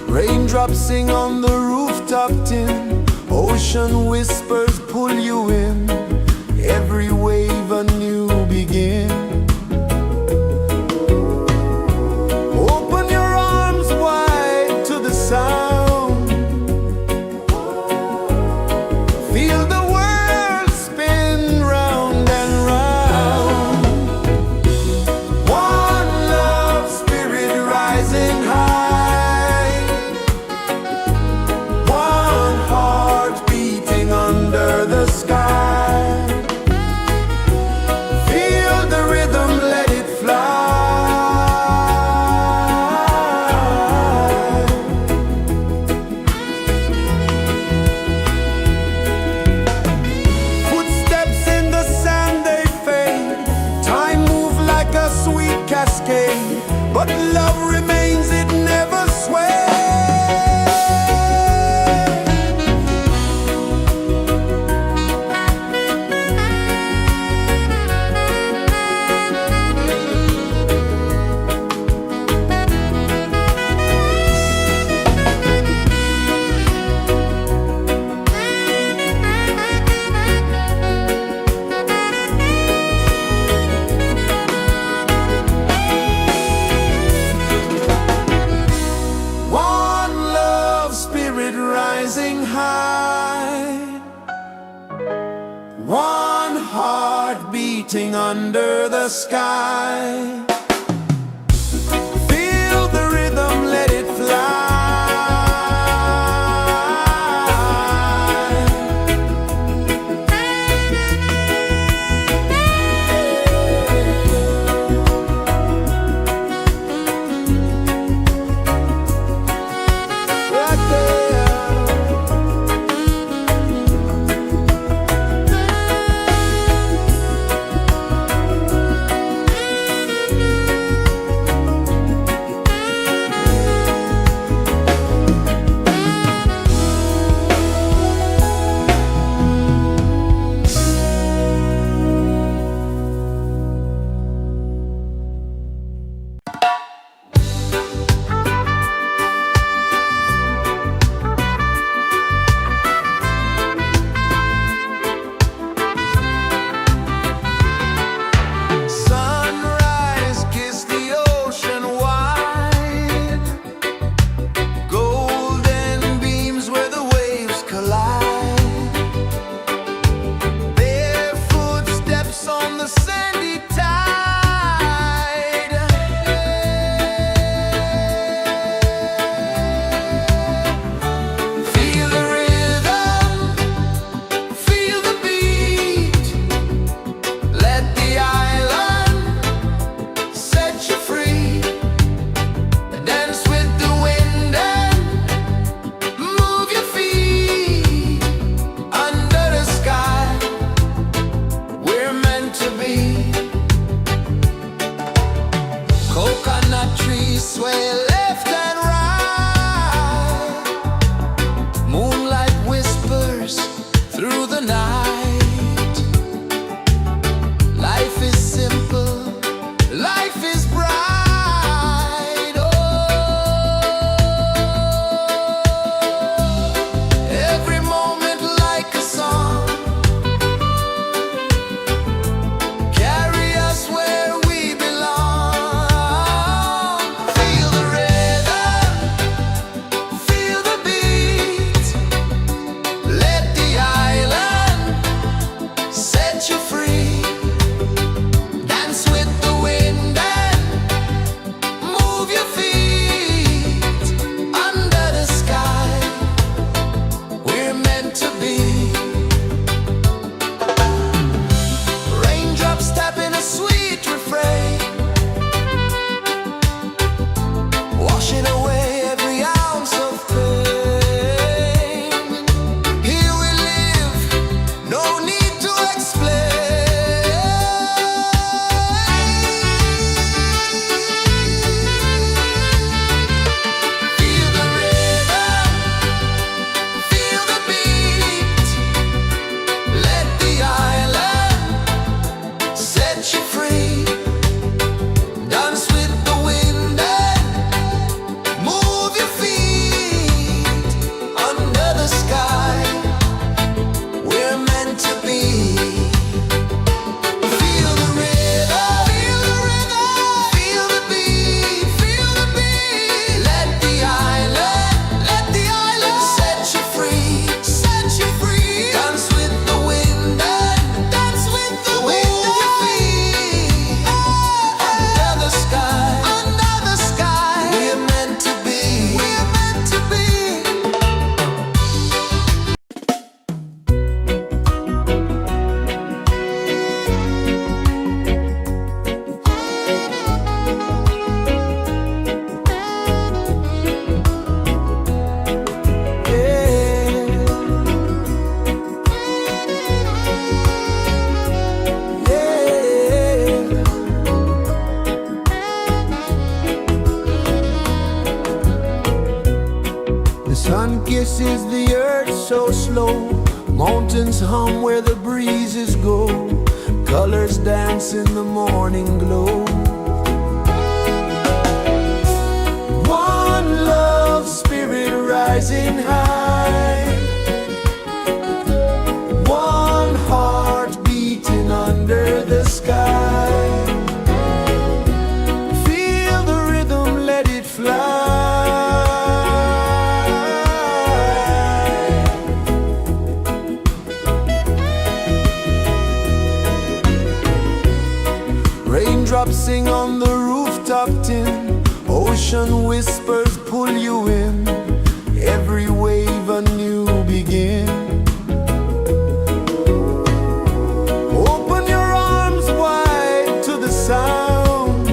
Raindrops sing on the rooftop tin. Ocean whispers pull you in. Every wave a new begin. Open your arms wide to the sound. Feel the world spin round and round. One love spirit rising high. One heart beating under the sky. Feel the rhythm, let it fly. Footsteps in the sand, they fade. Time moves like a sweet cascade, but love remains, it never sways. One love spirit rising high. One heart beating under the sky. Feel the rhythm, let it fly. Right there. kisses the earth so slow. Mountains hum where the breezes go. Colors dance in the morning glow. One love, spirit rising high. One heart beating under the sky. Feel the rhythm, let it fly. Raindrops sing on the rooftop tin. Ocean whispers pull you in. Every wave a new begin. Open your arms wide to the sound.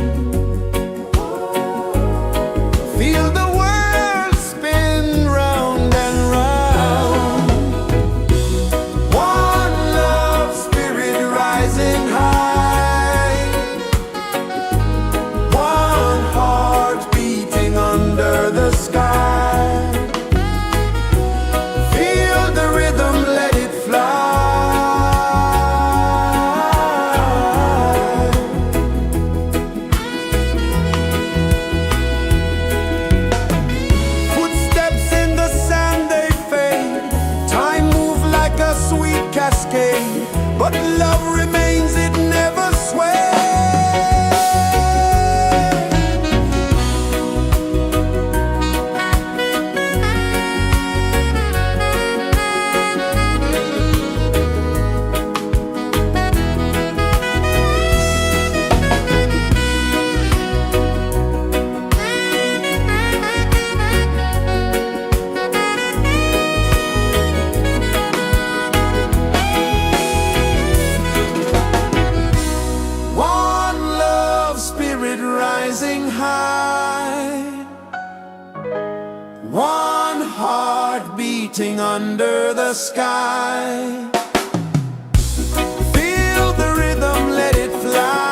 Feel the world spin round and round. One love, spirit rising high. One heart beating under the sky. Feel the rhythm, let it fly. Footsteps in the sand, they fade. Time moves like a sweet cascade, but love remains, it never sways. One love, spirit rising high. One heart beating under the sky. Feel the rhythm, let it fly.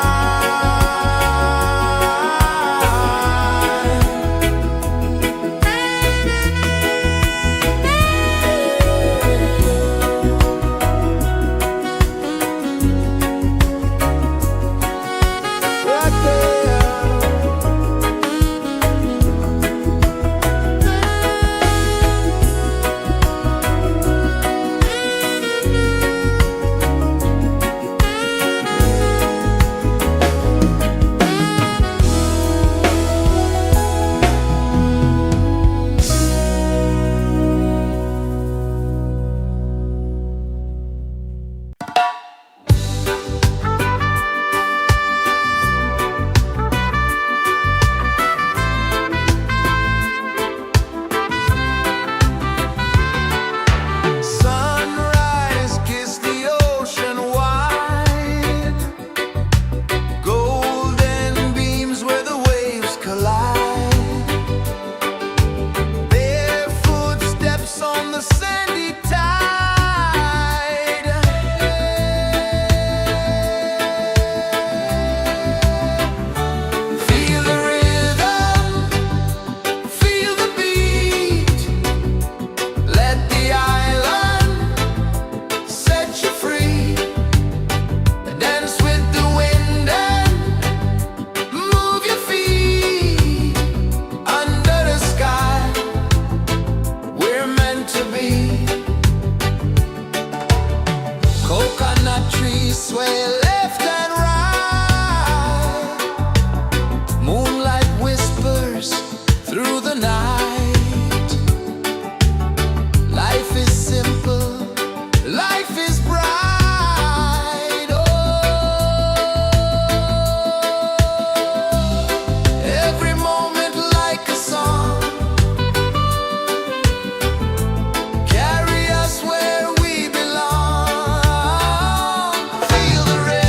Right there. Sunrise, kiss the ocean wide. Golden beams where the waves collide. Their footsteps on the sandy tide. Feel the rhythm, feel the beat. Let the island set you free. Dance with the wind and move your feet. Under the sky, we're meant to be. Coconut trees sway left and right. Moonlight whispers through the night. Life is simple, life is bright. Oh, every moment like a song. Carry us where we belong. Feel the rhythm.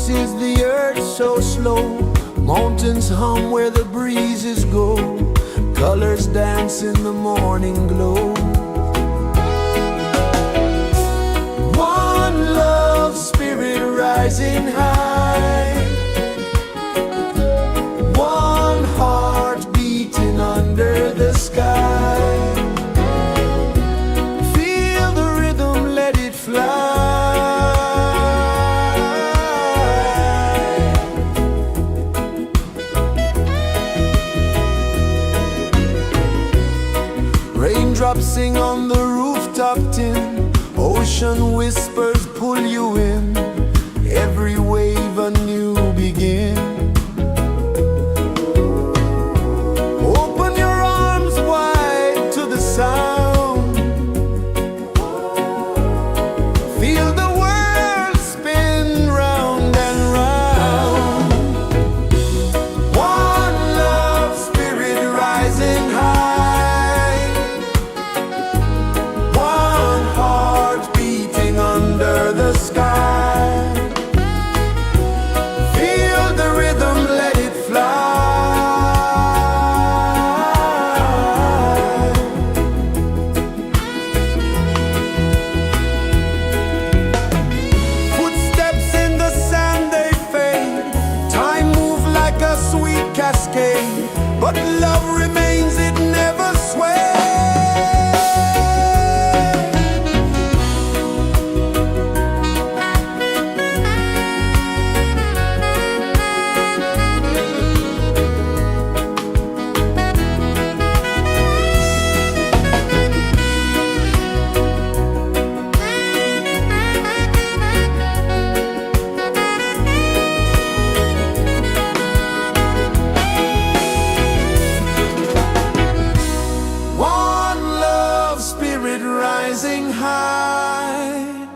pulses the earth so slow. Mountains hum where the breezes go. Colors dance in the morning glow. One love spirit rising high. One heart beating under the sky. Feel the rhythm, let it fly. Raindrops sing on the rooftop tin. Ocean whispers pull you in. Every wave a new begin. Open your arms wide to the sound. Feel the world spin round and round. One love spirit rising high. One heart beating under the sky. Feel the rhythm, let it fly. Footsteps in the sand, they fade. Time moves like a sweet cascade, but love remains, it never sways. One love spirit rising high.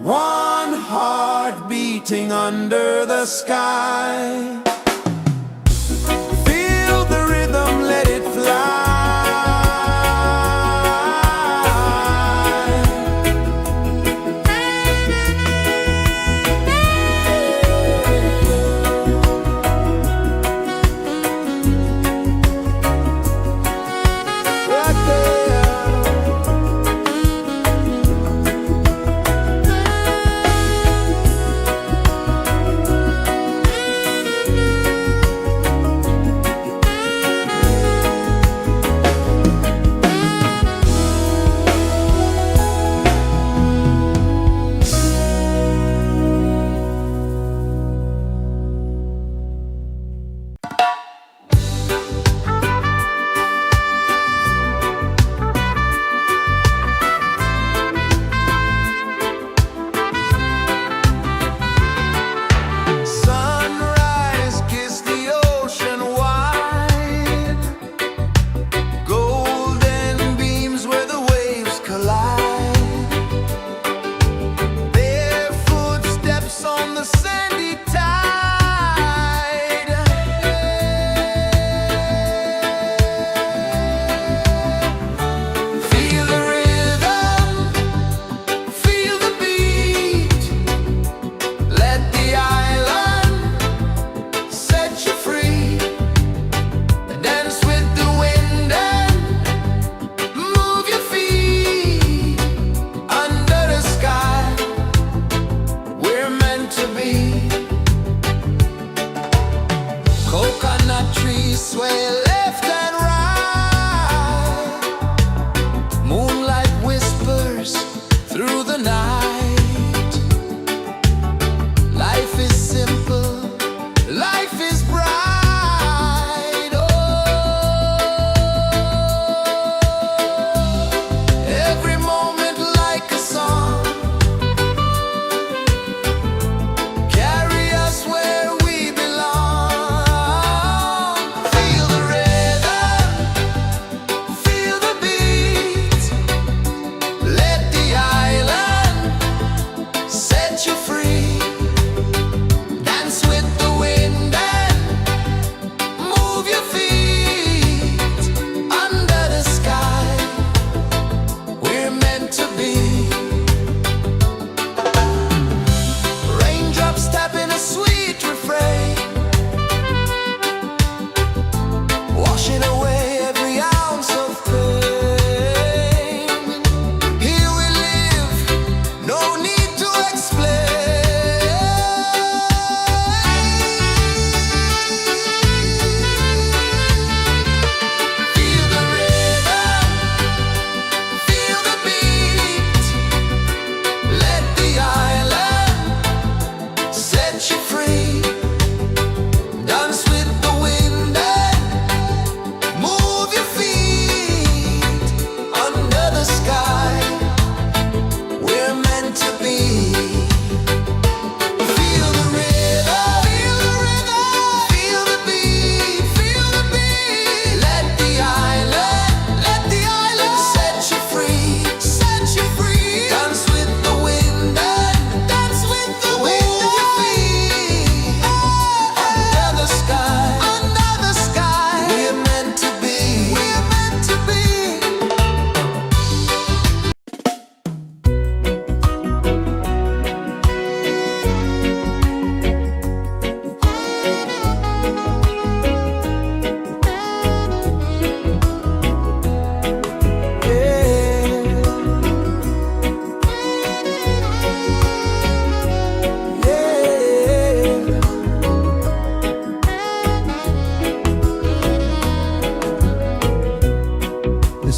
One heart beating under the sky. Feel the rhythm, let it fly. Right there.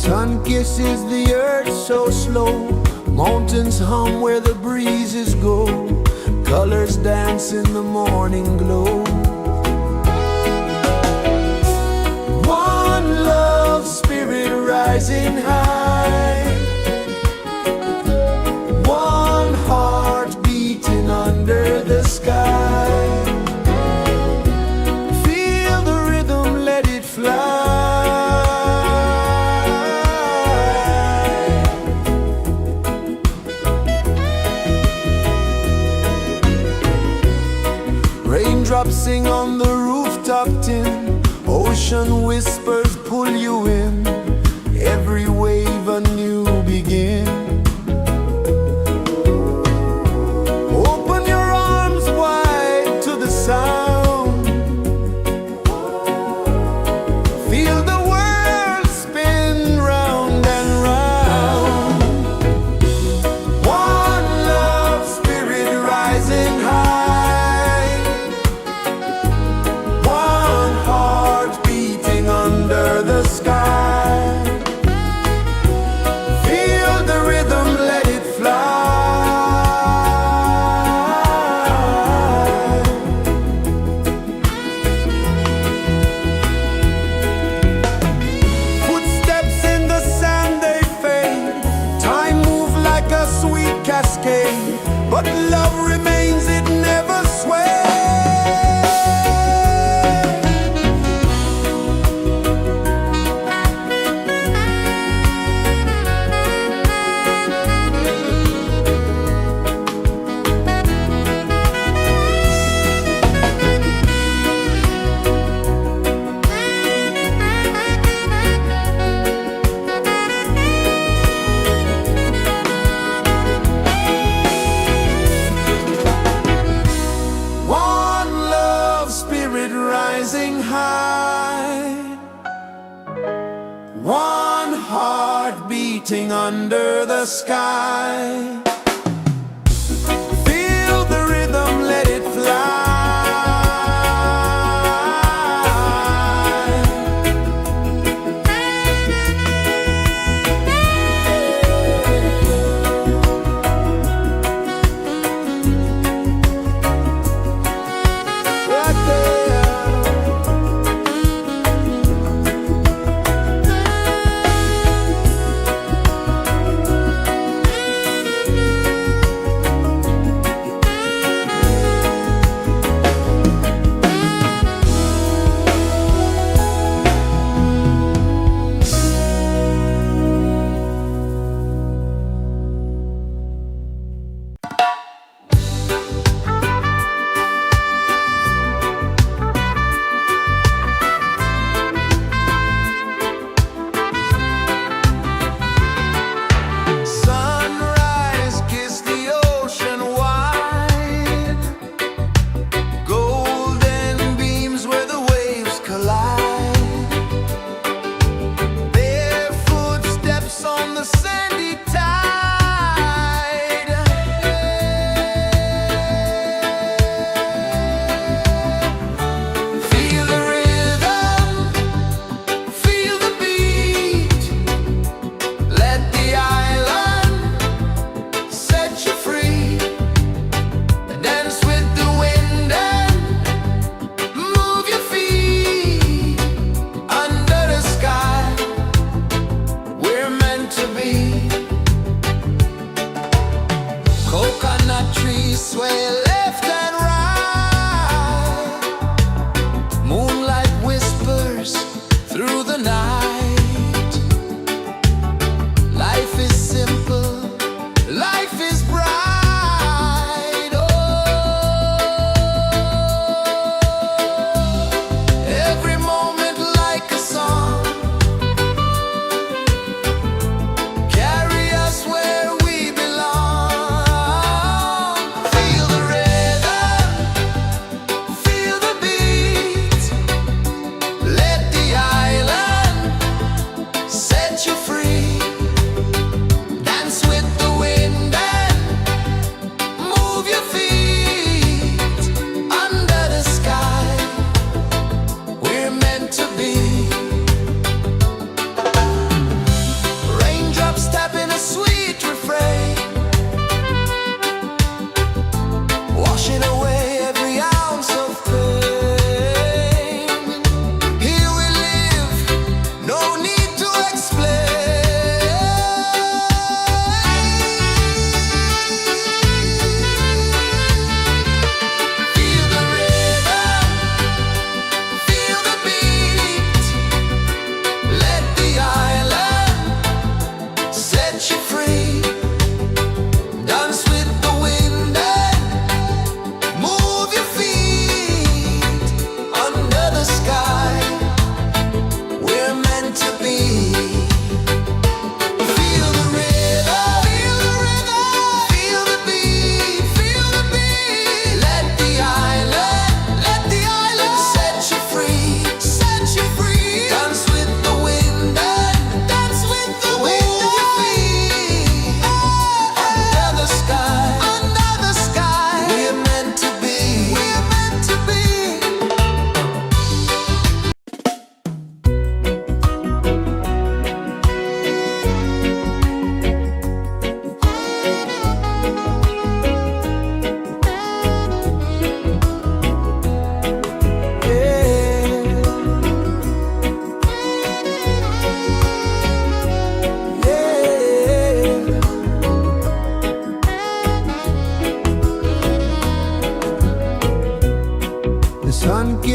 Sun kisses the earth so slow, mountains hum where the breezes go, colors dance in the morning glow. One love spirit rising high, one heart beating under the sky. Feel the rhythm, let it fly. Raindrops sing on the rooftop tin, ocean whispers pull you in, every wave a new begin. Open your arms wide to the sound, feel the world spin round and round. One love spirit rising high, one heart beating under the sky. Feel the rhythm, let it fly. Footsteps in the sand, they fade, time moves like a sweet cascade, but love remains, it never sways. One love spirit rising high, one heart beating under the sky. Feel the rhythm, let it fly. Right there.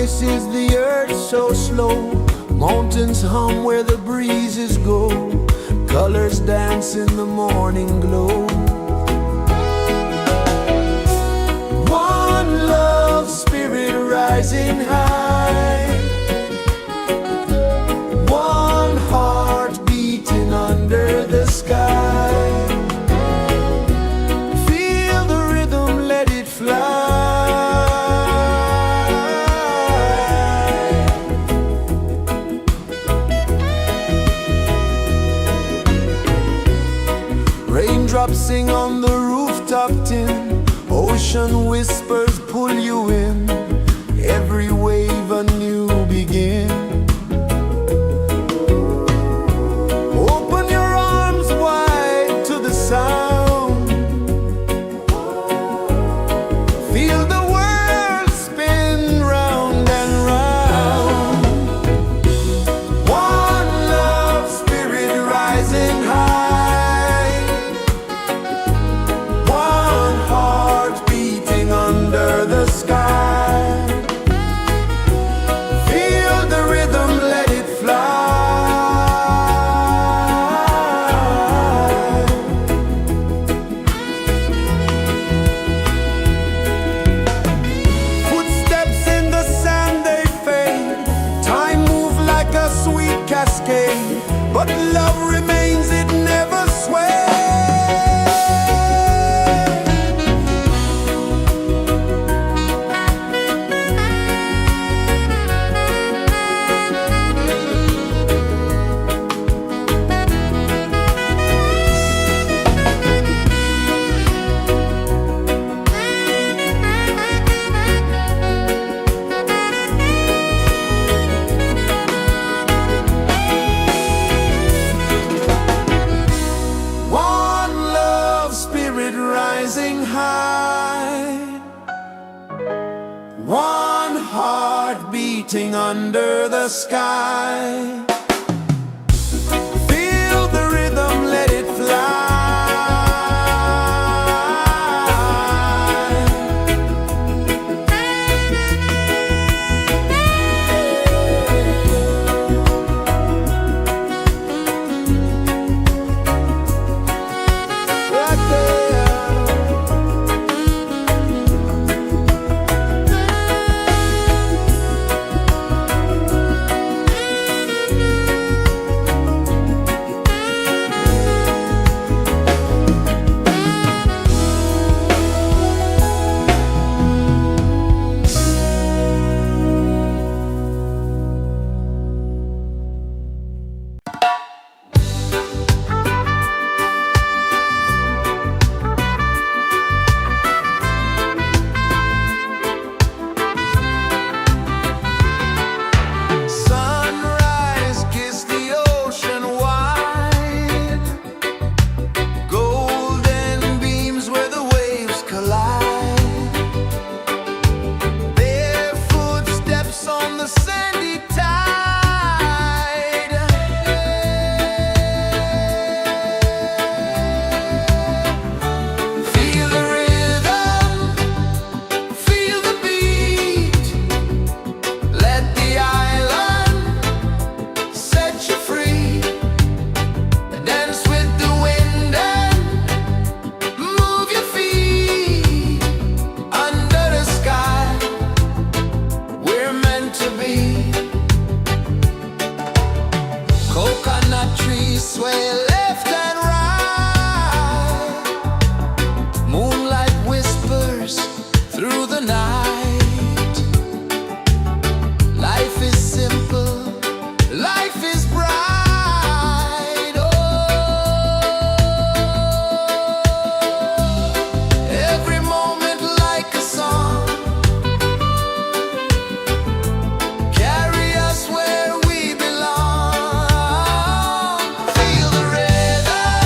rejoices the earth so slow. Mountains hum where the breezes go. Colors dance in the morning glow. One love spirit rising high. One heart beating under the sky. Feel the rhythm, let it fly. Raindrops sing on the rooftop tin. Ocean whispers pull you in. Every wave a new begin. Open your arms wide to the sound. Feel the world spin round and round. One love spirit rising high. One heart beating under the sky. Feel the rhythm, let it fly. Footsteps in the sand, they fade. Time moves like a sweet cascade, but love remains, it never sways. One love spirit rising high. One heart beating under the sky. Feel the rhythm, let it fly. Right there. Sunrise, kiss the ocean wide. Golden beams where the waves collide. Bare footsteps on the sandy tide. Feel the rhythm, feel the beat. Let the island set you free. Dance with the wind and move your feet. Under the sky, we're meant to be. Coconut trees sway left and right. Moonlight whispers through the night. Life is simple, life is bright. Oh, every moment like a song. Carry us where we belong. Feel the rhythm,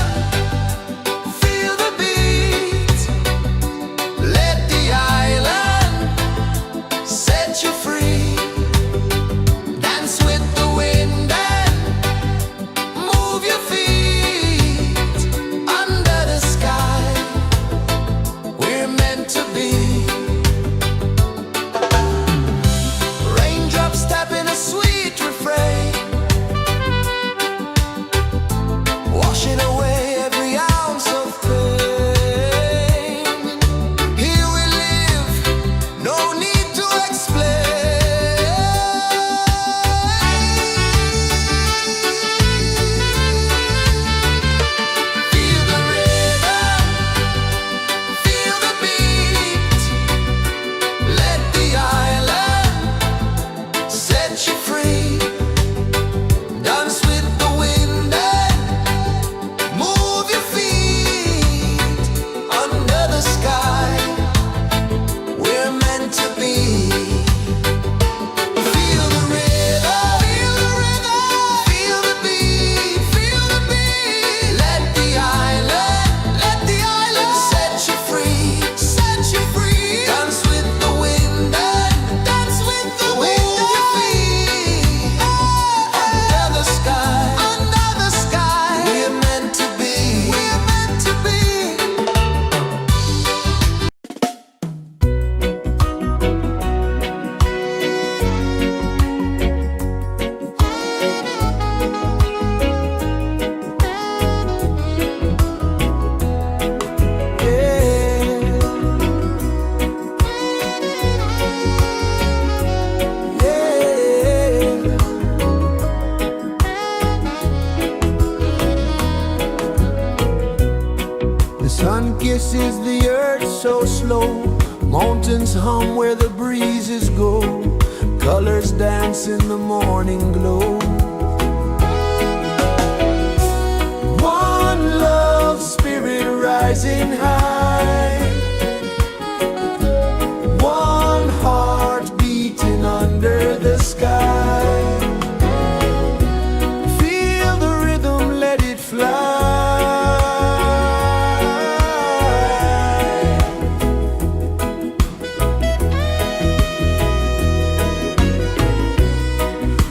kisses the earth so slow. Mountains hum where the breezes go. Colors dance in the morning glow. One love spirit rising high. One heart beating under the sky. Feel the rhythm, let it fly.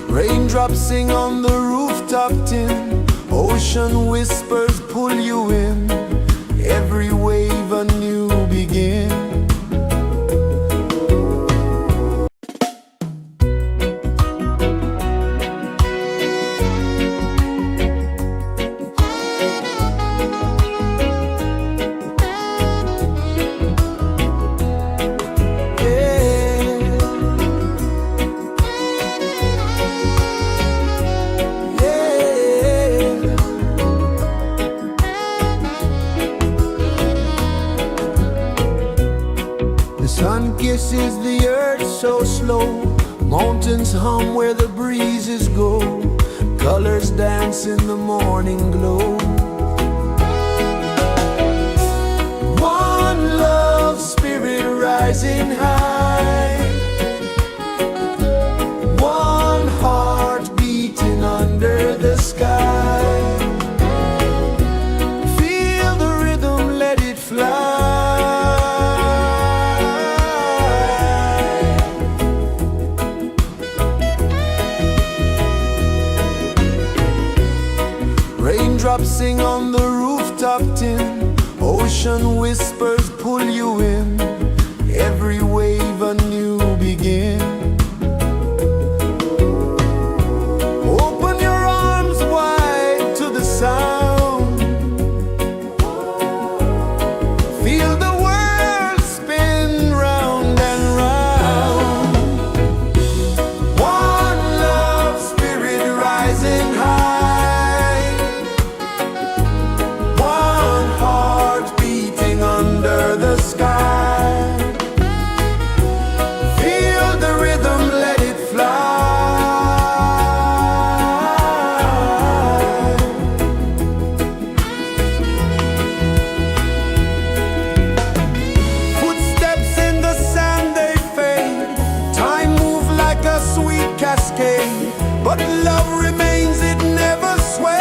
Raindrops sing on the rooftop tin. Ocean whispers pull you in. Every wave a new begin. Sun kisses the earth so slow. Mountains hum where the breezes go. Colors dance in the morning glow. One love spirit rising high. One heart beating under the sky. Feel the rhythm, let it fly. Raindrops sing on the rooftop tin. Ocean whispers pull you in. Every wave a new begin. Open your arms wide to the sound. Feel the world spin round and round. One love spirit rising high. Under the sky. Feel the rhythm, let it fly. Footsteps in the sand, they fade. Time moves like a sweet cascade, but love remains, it never sways.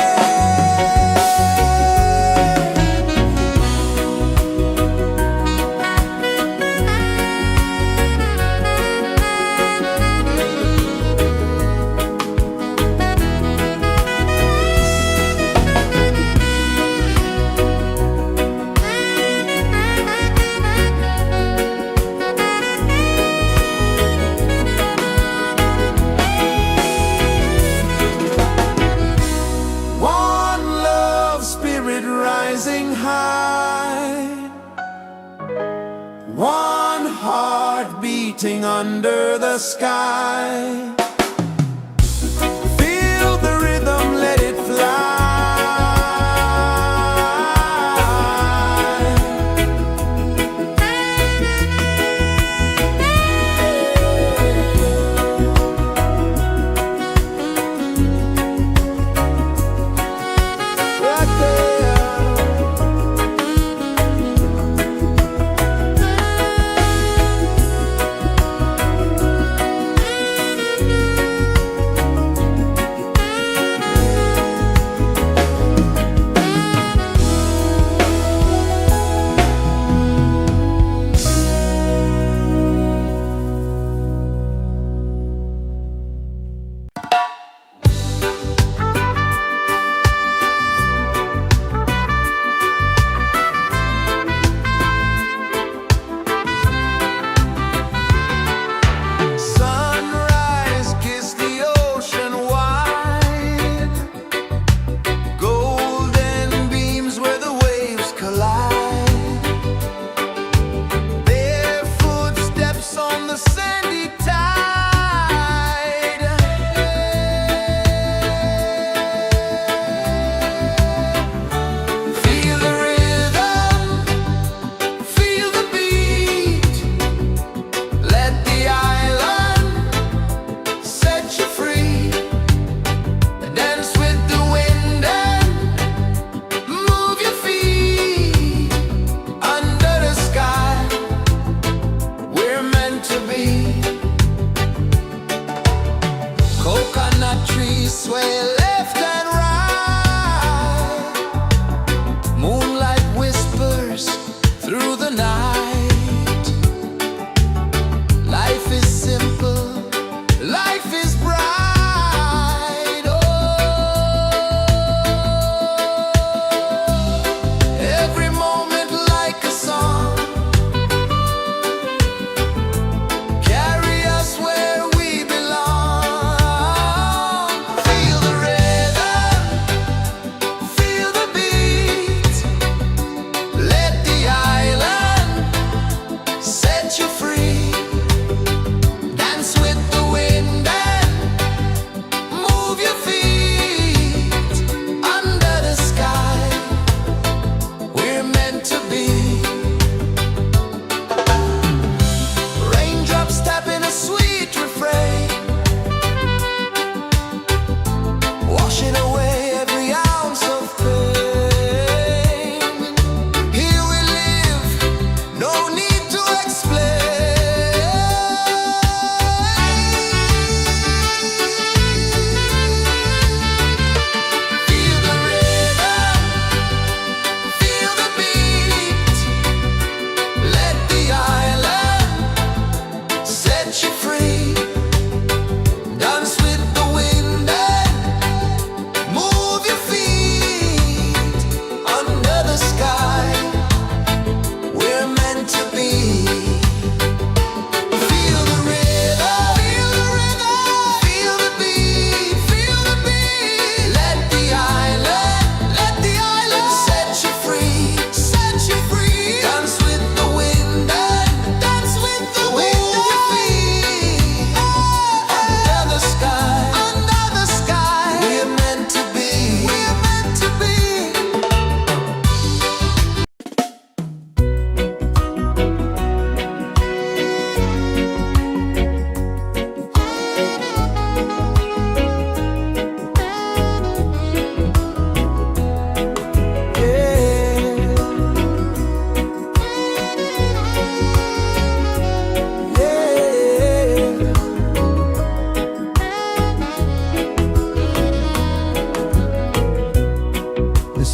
Rising high. One heart beating under the sky. Feel the rhythm, let it fly.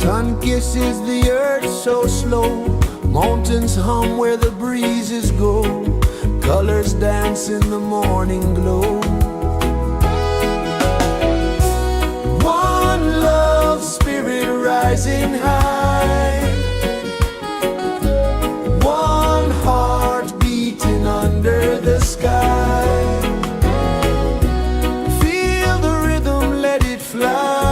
Sun kisses the earth so slow, mountains hum where the breezes go, colors dance in the morning glow. One love, spirit rising high, one heart beating under the sky. Feel the rhythm, let it fly.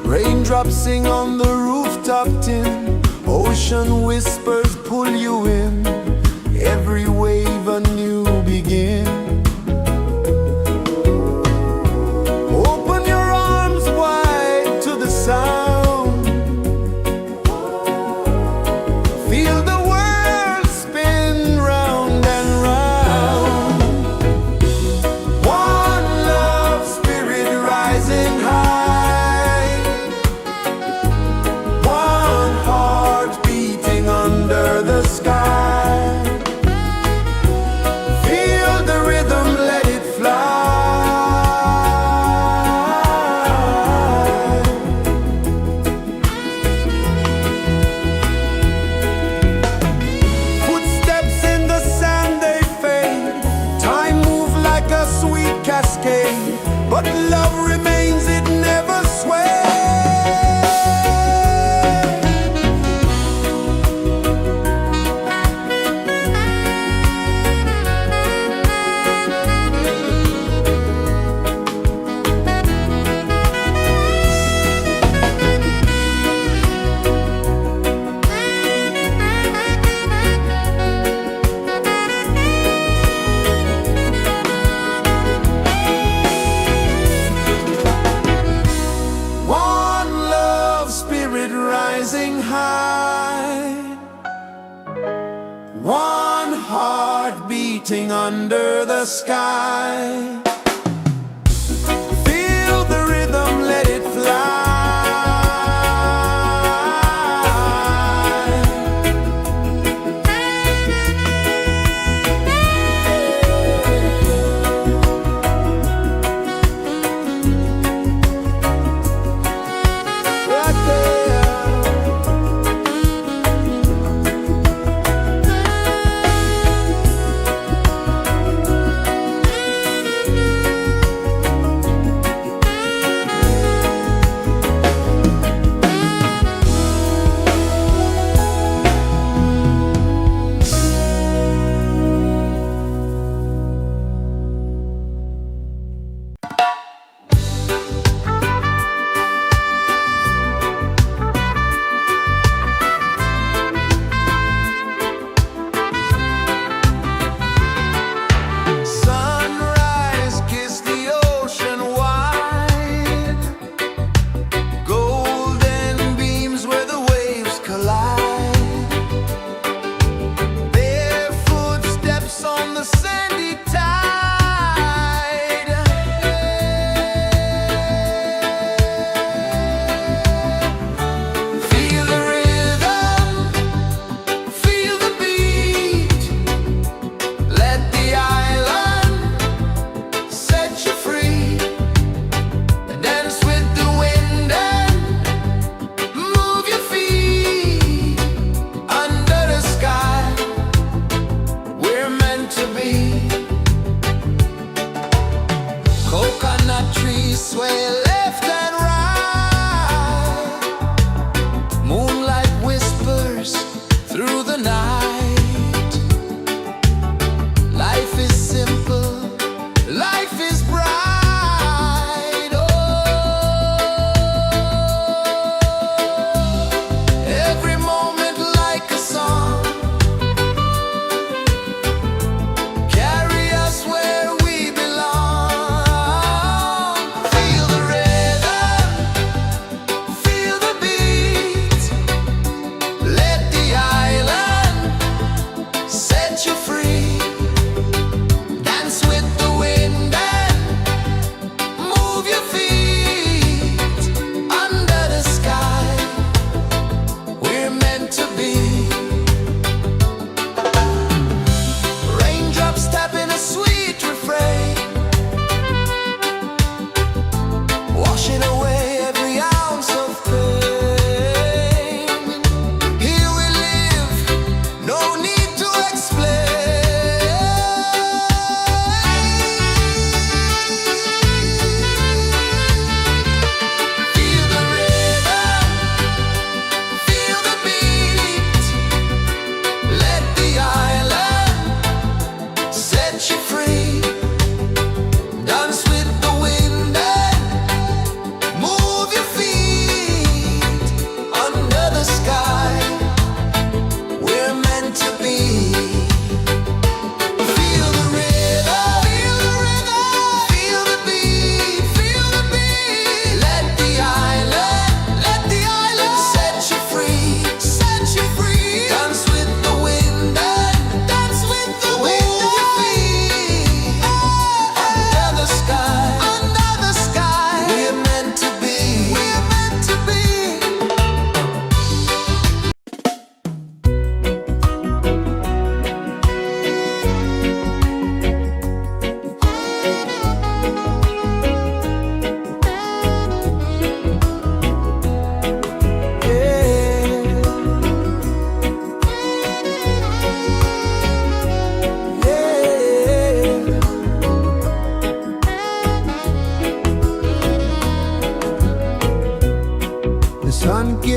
Raindrops sing on the rooftop tin, ocean whispers pull you in, every wave a new begin. Open your arms wide to the sound, feel the world spin round and round. One love, spirit rising high, one heart beating under the sky. Feel the rhythm, let it fly. Footsteps in the sand, they fade, time moves like a sweet cascade, but love remains, it never sways. One love, spirit rising high, one heart beating under the sky. Feel the rhythm, let it fly. Right there.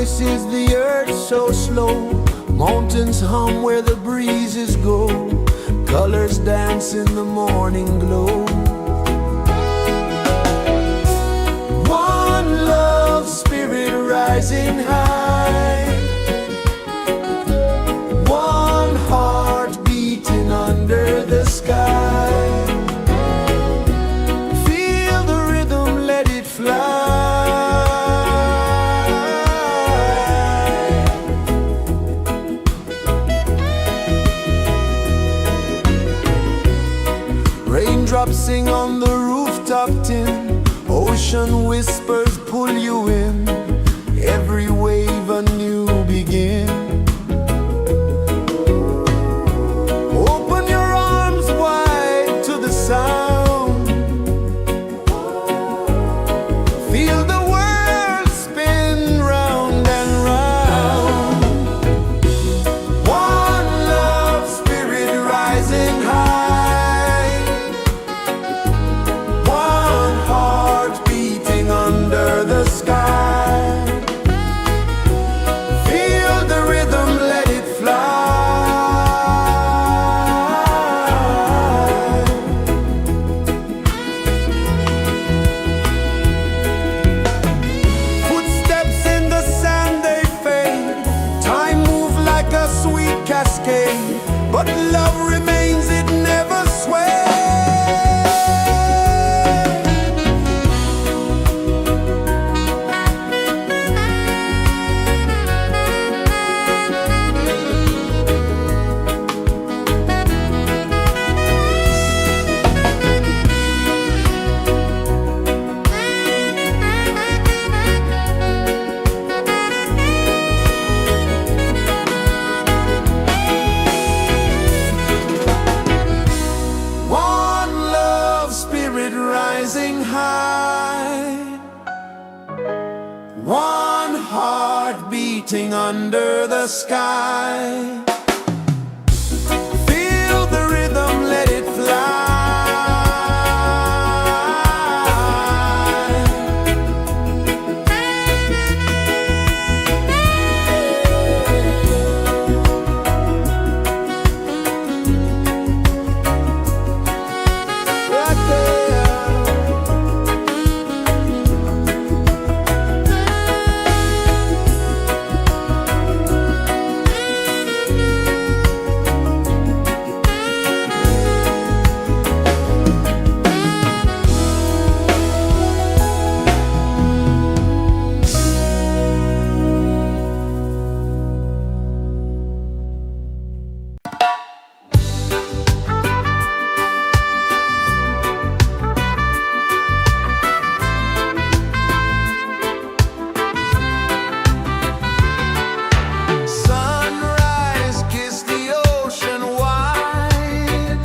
races the earth so slow. Mountains hum where the breezes go. Colors dance in the morning glow. One love spirit rising high. One heart beating under the sky. Feel the rhythm, let it fly. Raindrops sing on the rooftop tin. Ocean whispers pull you in. Every wave a new begin. Open your arms wide to the sound. Feel the world spin round and round. One love spirit rising high. One heart beating under the sky. Feel the rhythm, let it fly. Footsteps in the sand, they fade. Time moves like a sweet cascade, but love remains, it never sways. One love spirit rising high. One heart beating under the sky. Feel the rhythm, let it fly. Right there. Sunrise, kiss the ocean wide.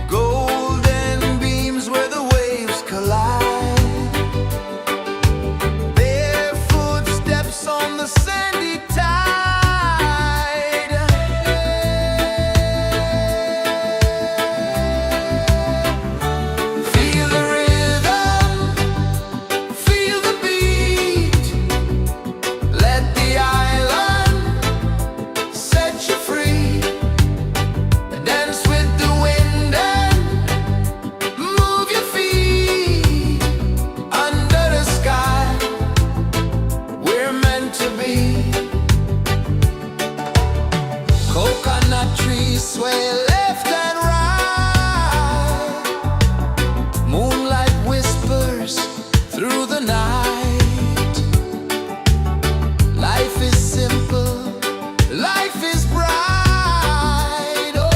Golden beams where the waves collide. Barefoot steps on the sandy tide. Feel the rhythm, feel the beat. Let the island set you free. Dance with the wind and move your feet. Under the sky, we're meant to be. Coconut trees sway left and right. Moonlight whispers through the night. Life is simple, life is bright. Oh,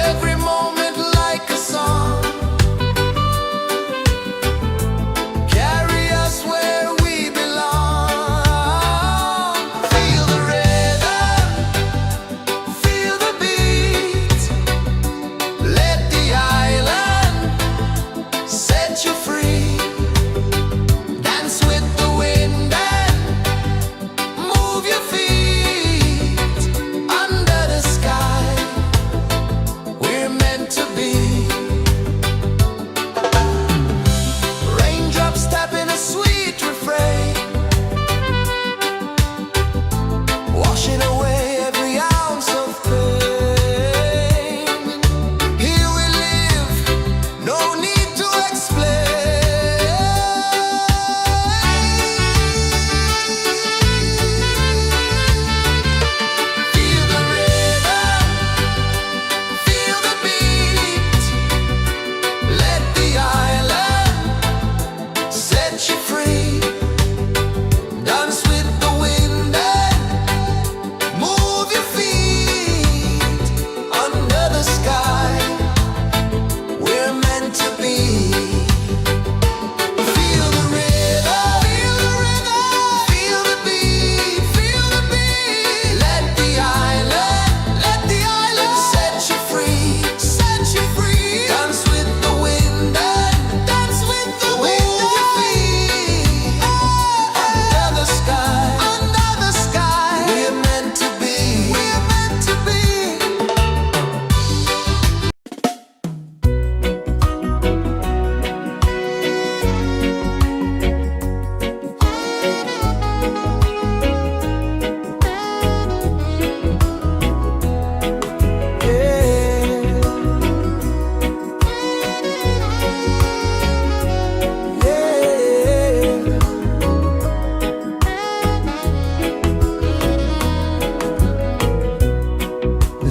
every moment like a song. Carry us where we belong. Feel the rhythm,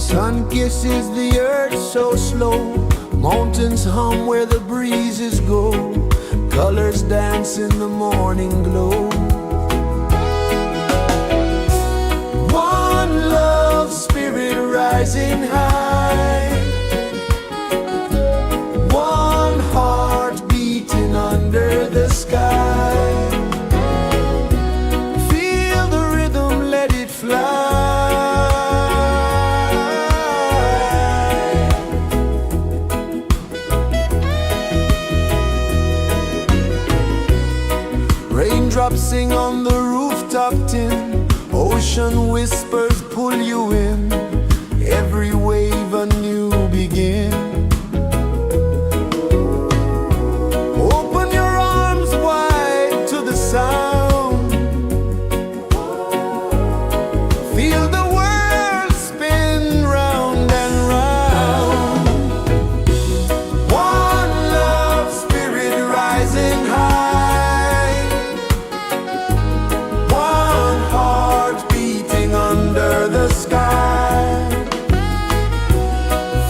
Sun kisses the earth so slow, mountains hum where the breezes go, colors dance in the morning glow. One love spirit rising high, one heart beating under the sky. Feel the rhythm, let it fly. Raindrops sing on the rooftop tin, ocean whispers pull you in, every wave a new begin. Open your arms wide to the sound, feel the world spin round and round. One love spirit rising high, one heart beating under the sky.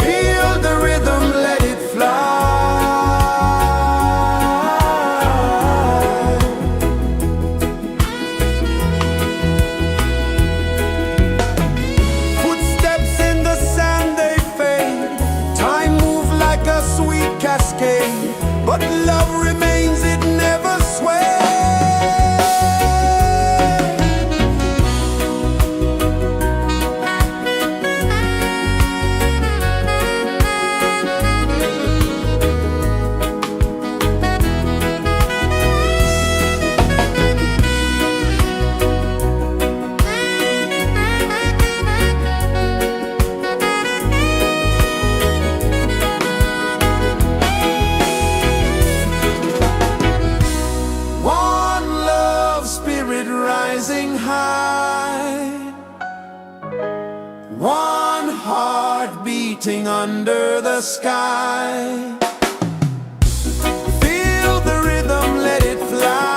Feel the rhythm, let it fly. Footsteps in the sand, they fade, time moves like a sweet cascade, but love remains, it never sways. Rising high, one heart beating under the sky. Feel the rhythm, let it fly.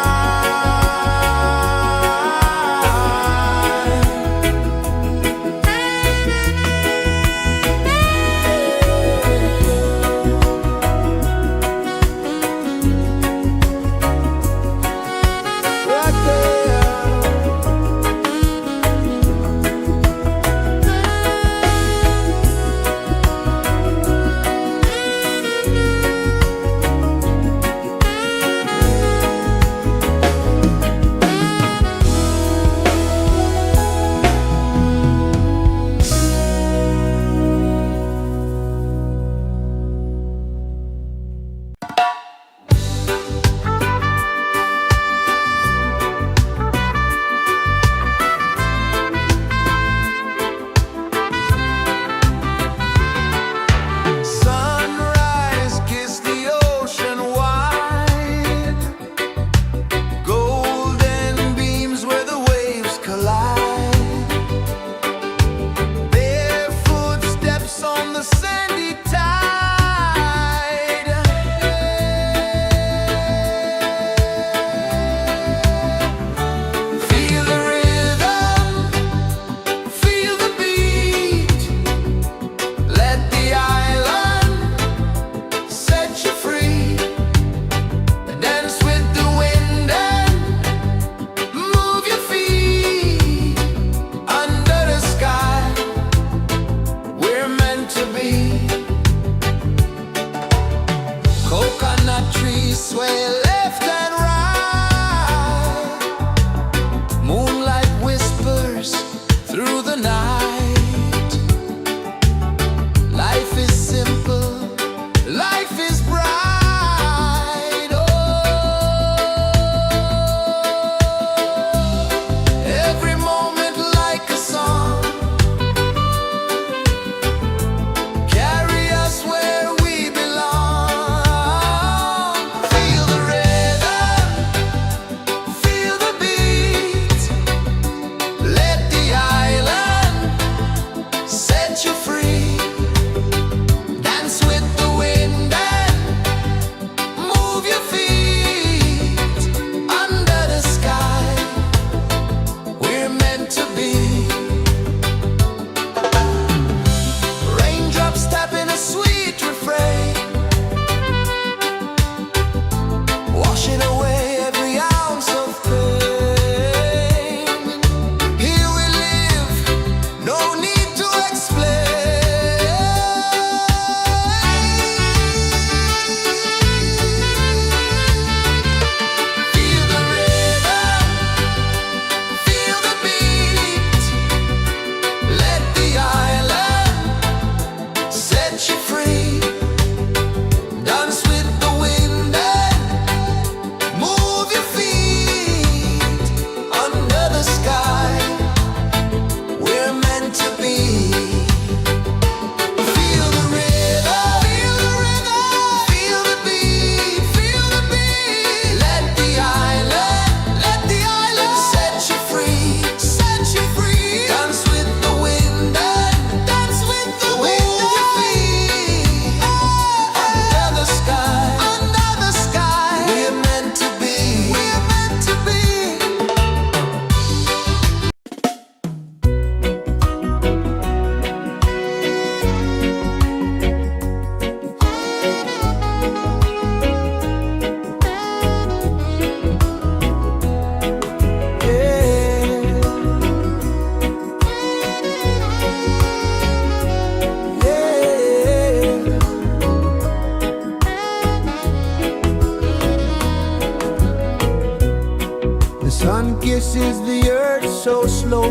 birds so slow,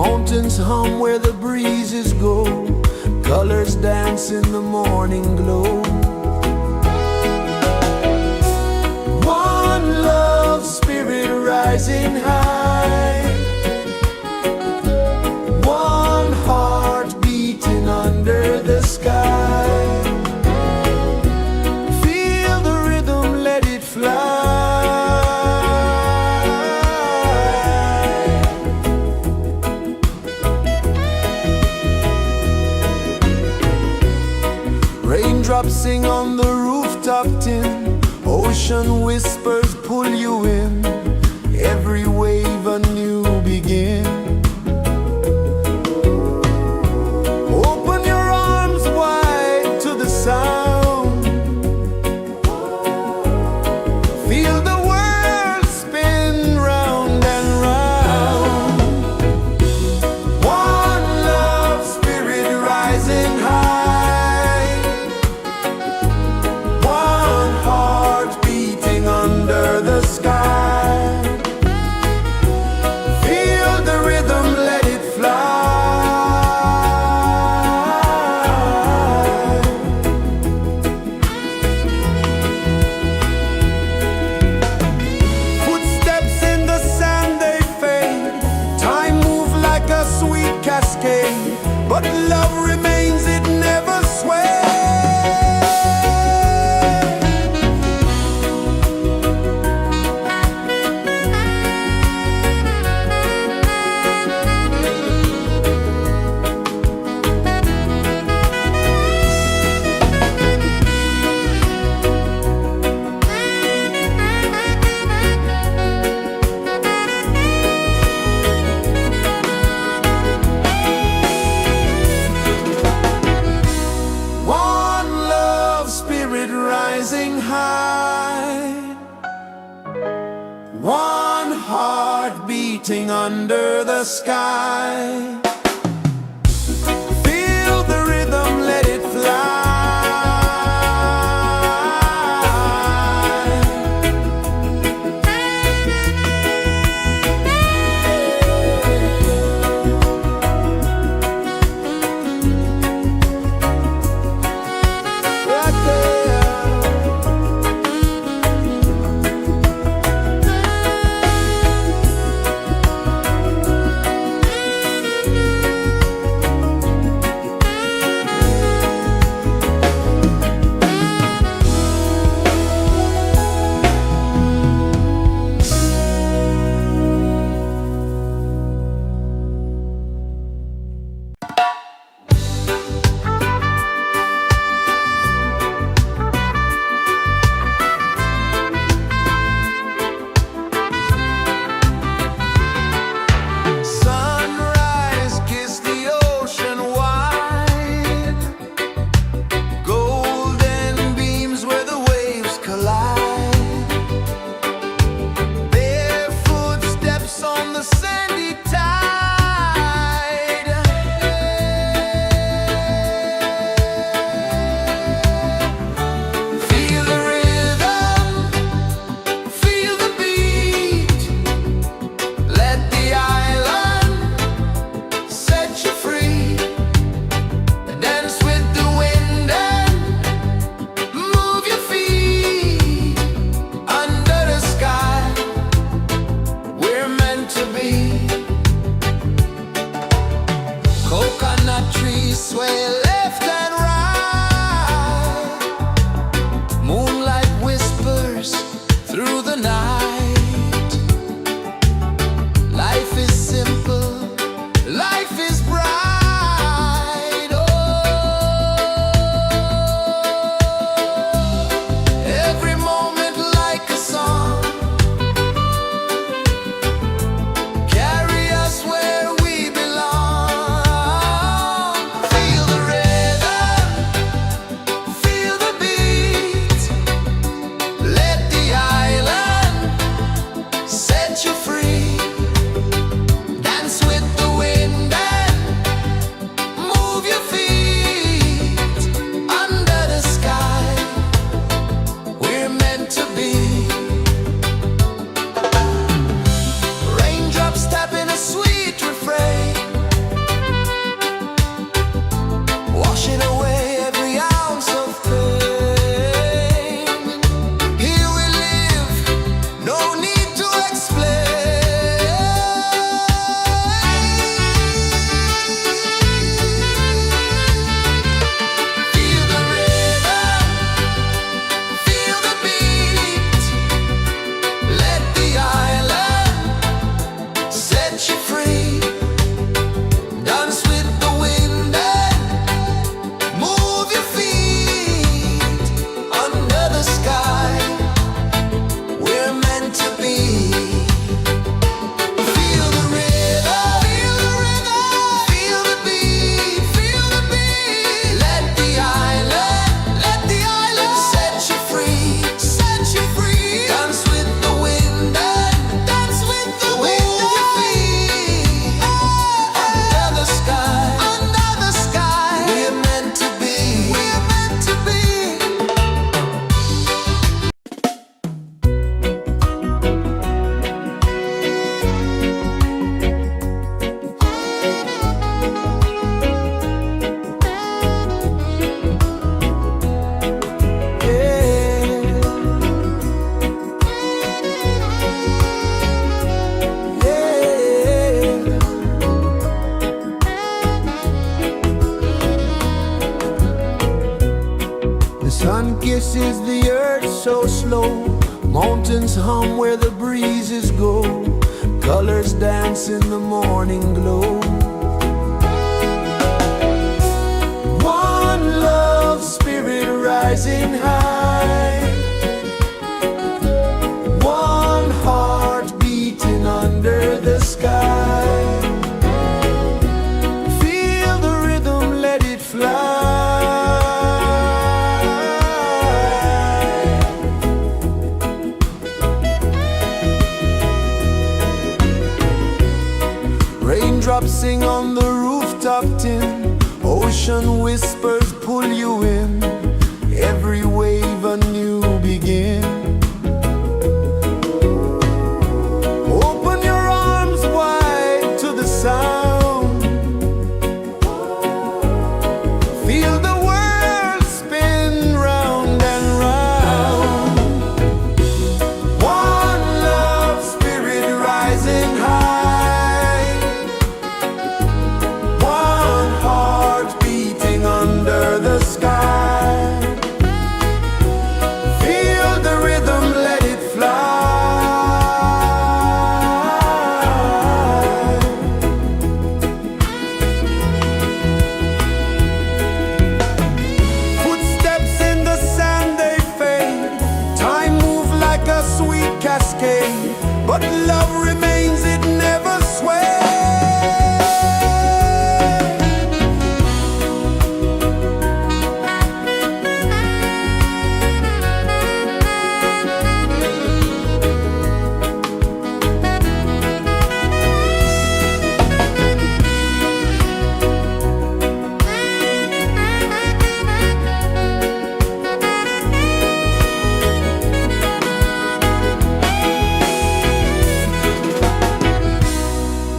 mountains hum where the breezes go, colors dance in the morning glow. One love spirit rising high, one heart beating under the sky. Feel the rhythm, let it fly. Raindrops sing on the rooftop tin, ocean whispers pull you in, every wave a new begin. Open your arms wide to the sound, feel the world spin round and round. One love spirit rising high, one heart beating under the sky. Feel the rhythm, let it fly. Footsteps in the sand, they fade, time move like a sweet cascade, but love remains, it never sways. One love spirit rising high, one heart beating under the sky. Feel the rhythm, let it fly. Sunrise, kiss the ocean wide, golden beams where the waves collide, barefoot steps on the sandy tide. Feel the rhythm, feel the beat, let the island set you free. Dance with the wind and move your feet under the sky. We're meant to be. Coconut trees sway left and right, moonlight whispers through the night. Life is simple, life is bright. Oh, every moment like a song, carry us where we belong. Feel the rhythm, kisses the earth so slow. Mountains hum where the breezes go. Colors dance in the morning glow. One love spirit rising high. One heart beating under the sky. Feel the rhythm, let it fly. Raindrops sing on the rooftop tin. Ocean whispers pull you in. Every wave a new begin. Open your arms wide to the sound. Feel the world spin round and round. One love spirit rising high. One heart beating under the sky. Feel the rhythm, let it fly. Footsteps in the sand, they fade. Time moves like a sweet cascade, but love remains, it never sways.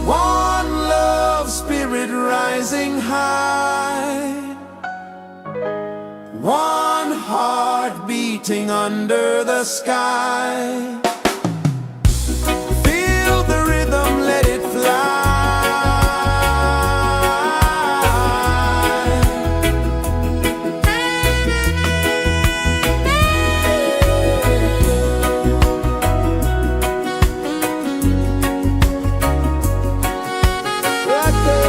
One love spirit rising high. One heart beating under the sky. Feel the rhythm, let it fly. Right there.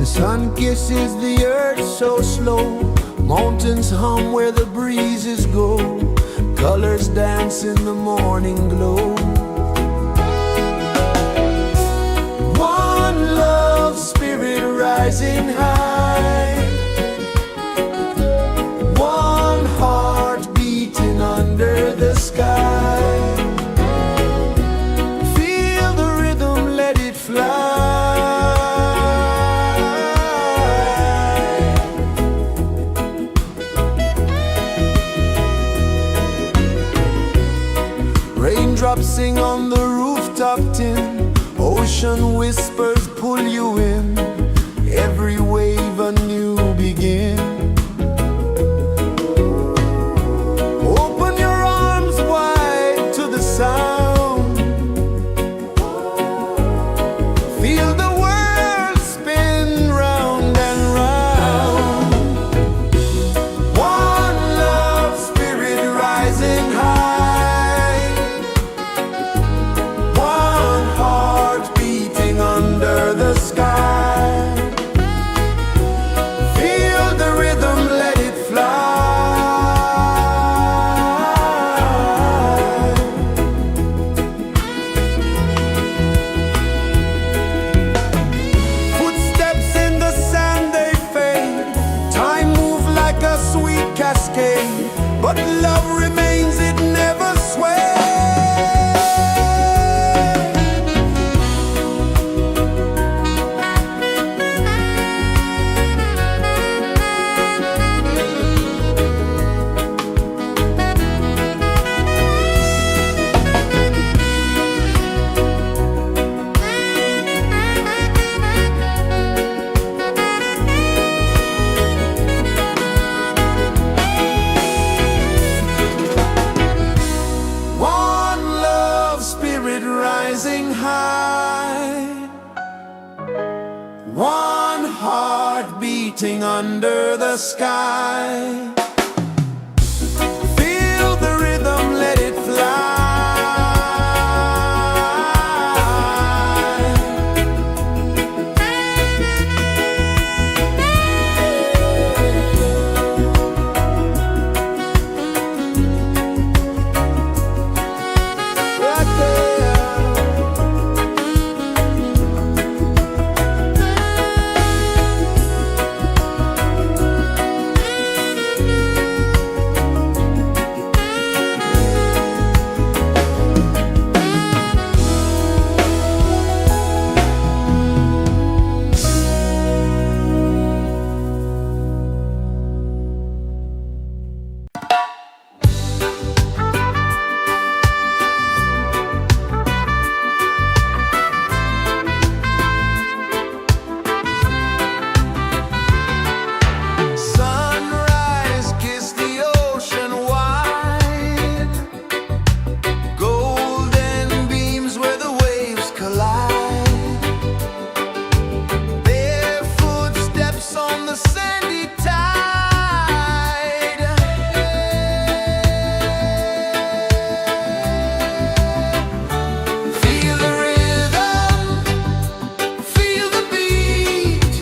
The sun kisses the earth so slow, mountains hum where the breezes go, colors dance in the morning glow. One love spirit rising high, one heart beating under the sky. Feel the rhythm, let it fly. Raindrops sing on the rooftop tin, ocean whispers pull you in, every wave a new begin. Open your arms wide to the sound, feel the world spin round and round. One love spirit rising high, one heart beating under the sky. Feel the rhythm, let it fly. Footsteps in the sand, they fade, time moves like a sweet cascade, but love remains, it never sways. One love spirit rising high, one heart beating under the sky. Feel the rhythm, let it fly. Right there. Sunrise, kiss the ocean wide, golden beams where the waves collide, bare footsteps on the sandy tide. Feel the rhythm, feel the beat,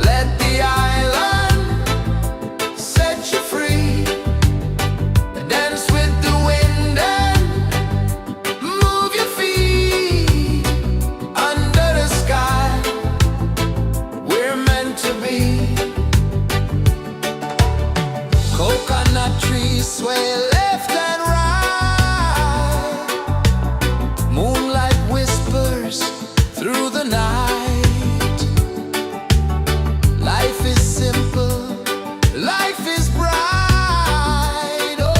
let the island set you free. Dance with the wind and move your feet under the sky. We're meant to be. Coconut trees sway left and right, moonlight whispers through the night. Life is simple, life is bright. Oh,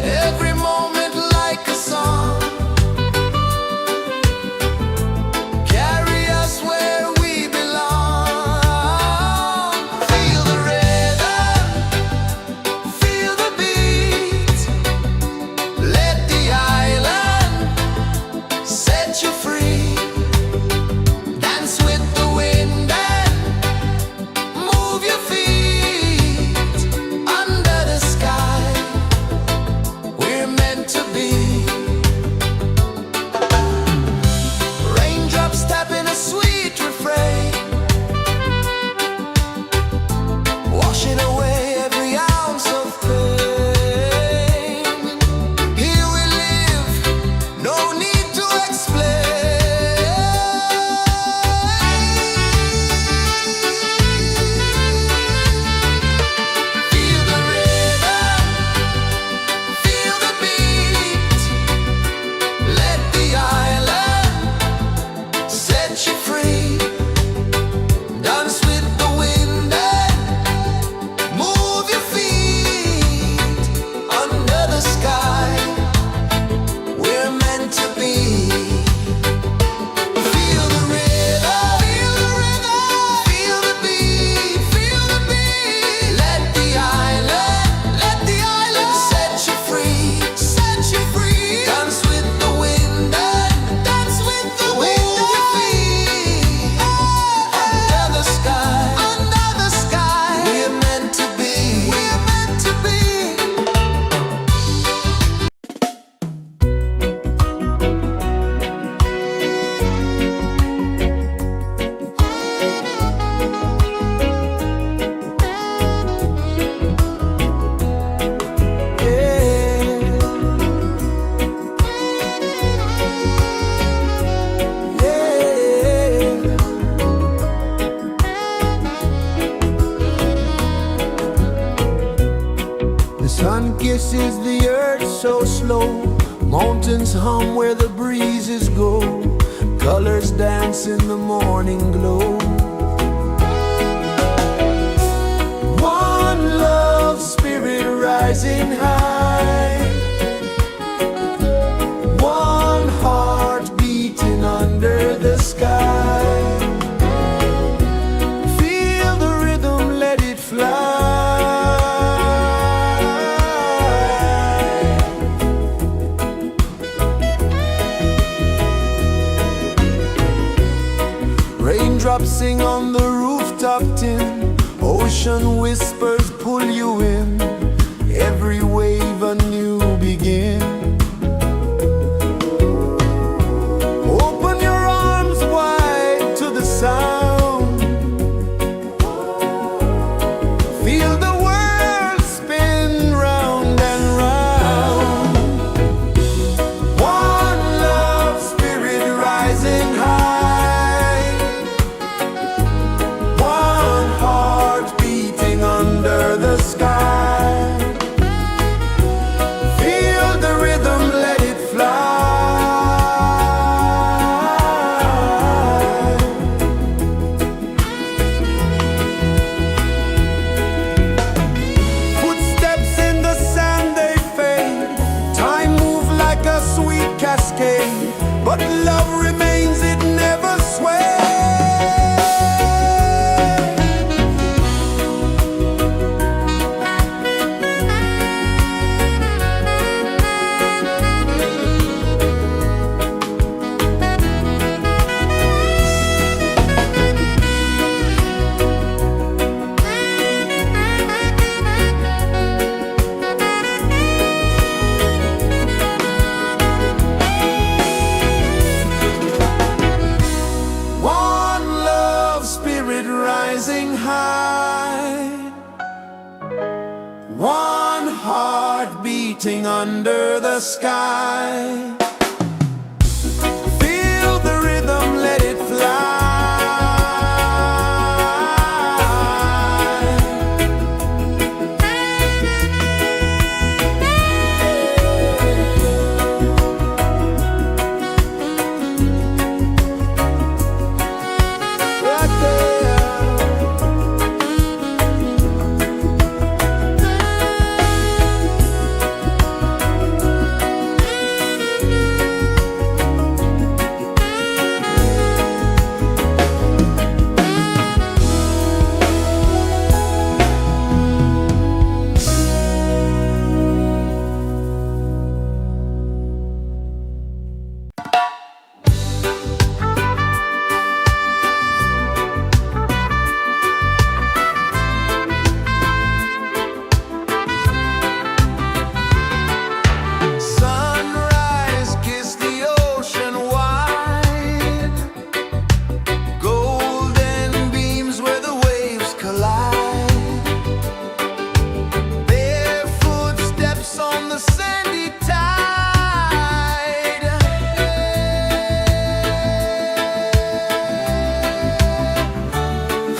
every moment like a song, incense hum where the breezes go, colors dance in the morning glow. One love spirit rising high, one heart beating under the sky. Feel the rhythm, let it fly. Raindrops sing on the rooftop tin, ocean whispers pull you in, every wave a new begin. Open your arms wide to the sound, feel the world spin round and round. One love spirit rising high, one heart beating under the sky. Feel the rhythm, let it fly. Footsteps in the sand, they fade, time move like a sweet cascade, but love remains, it never sways. One love spirit rising high, one heart beating under the sky. Feel the rhythm, let it fly. Right there. Sunrise, kiss the ocean wide, golden beams where the waves collide, barefoot steps on the sandy tide.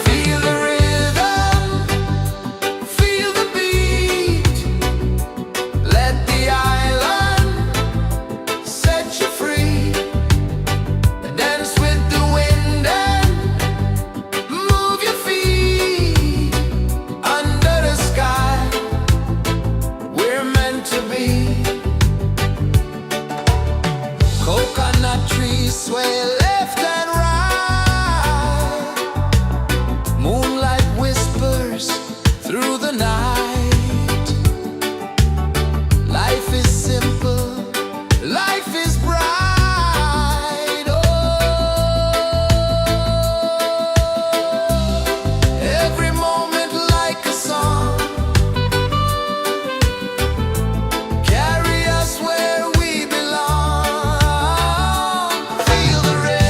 Feel the rhythm, feel the beat, let the island set you free. Dance with the wind and move your feet. Under the sky, we're meant to be. Coconut trees sway left and right, moonlight whispers through the night. Life is simple, life is bright. Oh, every moment like a song, carry us where we belong. Feel the rhythm.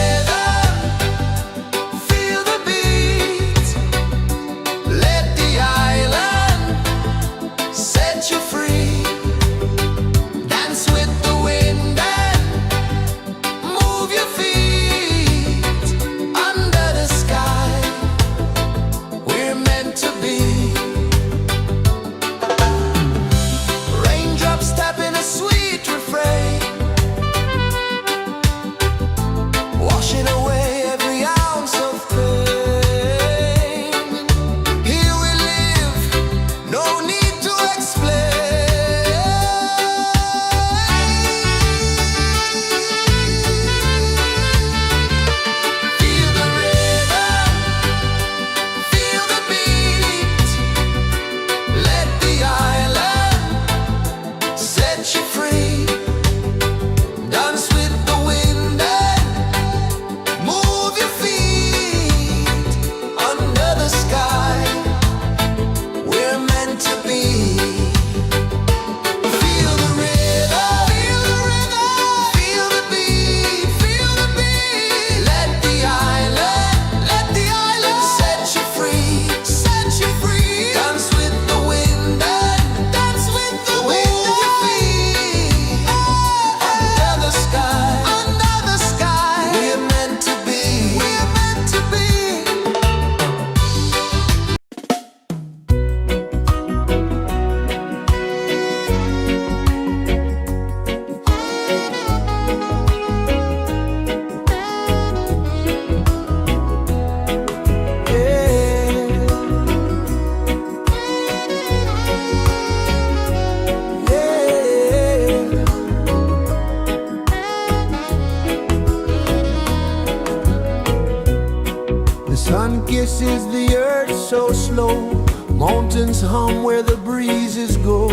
kisses the earth so slow. Mountains hum where the breezes go.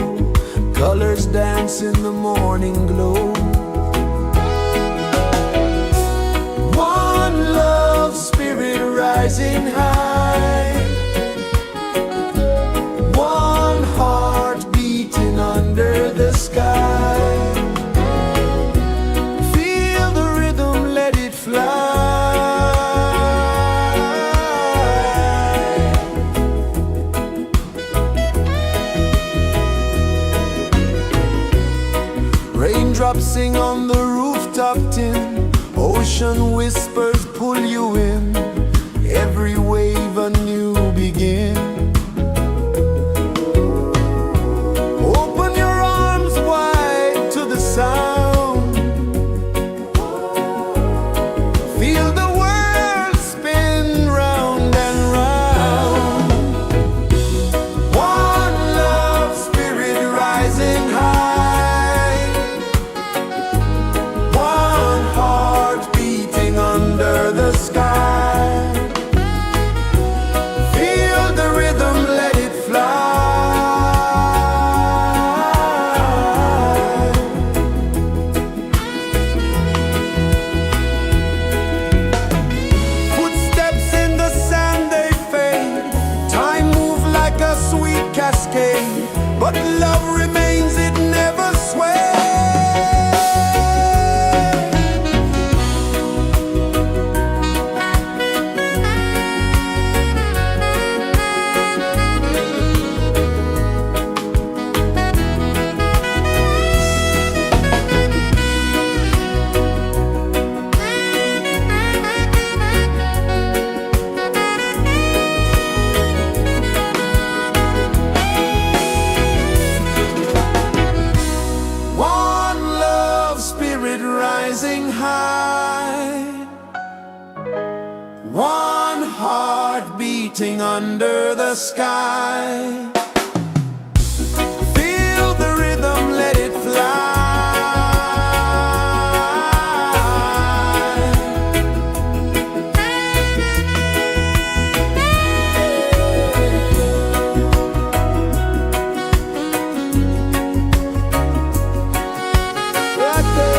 Colors dance in the morning glow. One love spirit rising high. One heart beating under the sky. Feel the rhythm, let it fly. Raindrops sing on the rooftop tin. Ocean whispers pull you in. Every wave a new begin. Open your arms wide to the sound. Feel the world spin round and round. One love spirit rising high. One heart beating under the sky. Feel the rhythm, let it fly. Footsteps in the sand, they fade. Time moves like a sweet cascade, but love remains, it never sways. One love spirit rising high. One heart beating under the sky. Feel the rhythm, let it fly. Right there.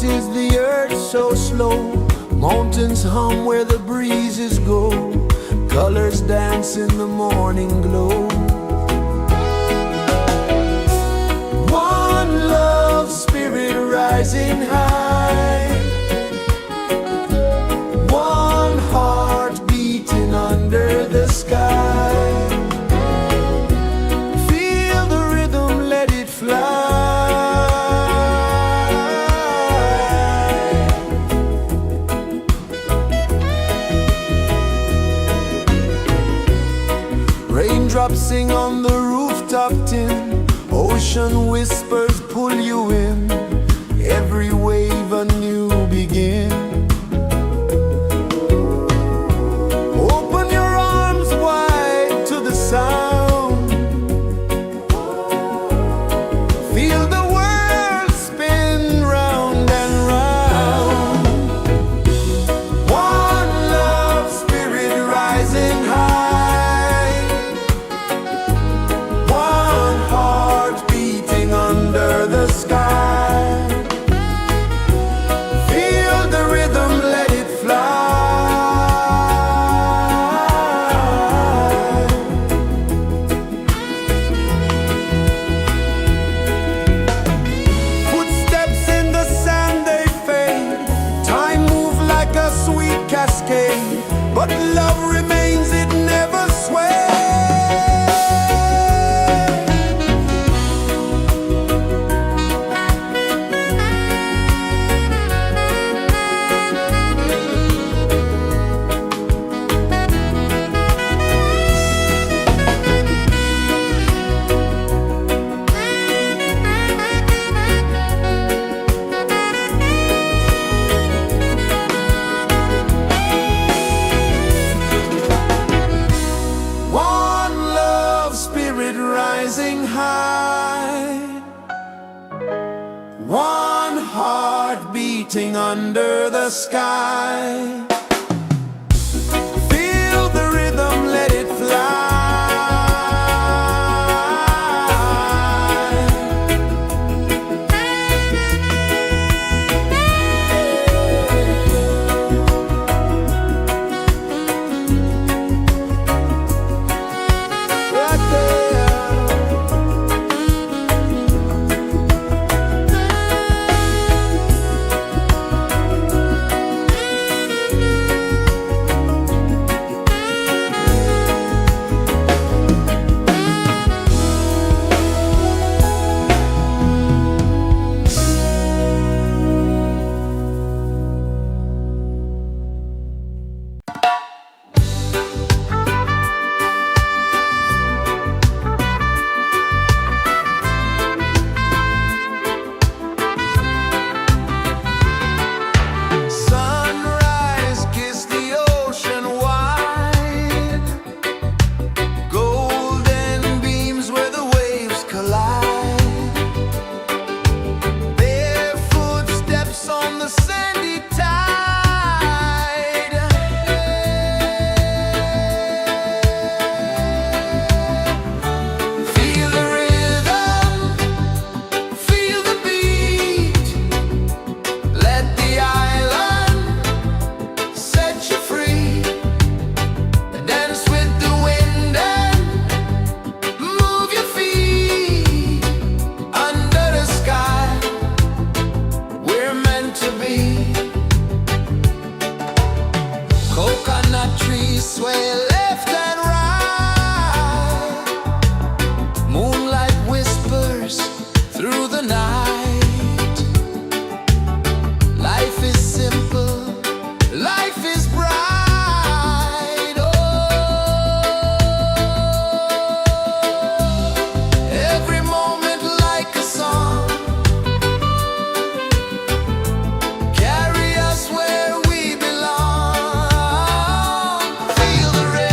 pulses the earth so slow. Mountains hum where the breezes go. Colors dance in the morning glow. One love spirit rising high. One heart beating under the sky. Feel the rhythm, let it fly. Raindrops sing on the rooftop tin. Ocean whispers pull you in. Every wave a new begin. Open your arms wide to the sound. Feel the world spin round and round. One love spirit rising high. One heart beating under the sky. Feel the rhythm, let it fly. Footsteps in the sand, they fade. Time moves like a sweet cascade, but love remains, it never sways. One love spirit rising high. One heart beating under the sky. Feel the rhythm, let it fly. Right there. Sunrise, kiss the ocean wide. Golden beams where the waves collide. Barefoot steps on the sandy tide. Feel the rhythm, feel the beat. Let the island set you free. Dance with the wind and move your feet. Under the sky, we're meant to be. Coconut trees sway left and right. Moonlight whispers through the night. Life is simple, life is bright. Oh, every moment like a song. Carry us where we belong. Feel the rhythm.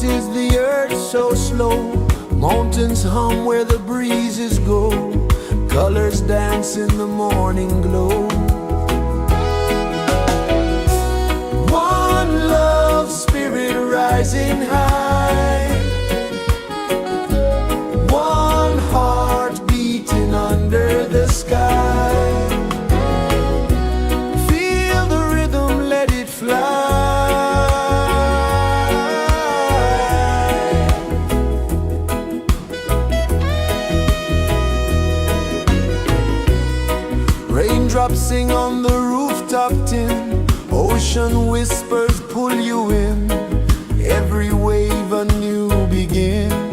pulses the earth so slow. Mountains hum where the breezes go. Colors dance in the morning glow. One love spirit rising high. One heart beating under the sky. Feel the rhythm, let it fly. Raindrops sing on the rooftop tin. Ocean whispers pull you in. Every wave a new begin.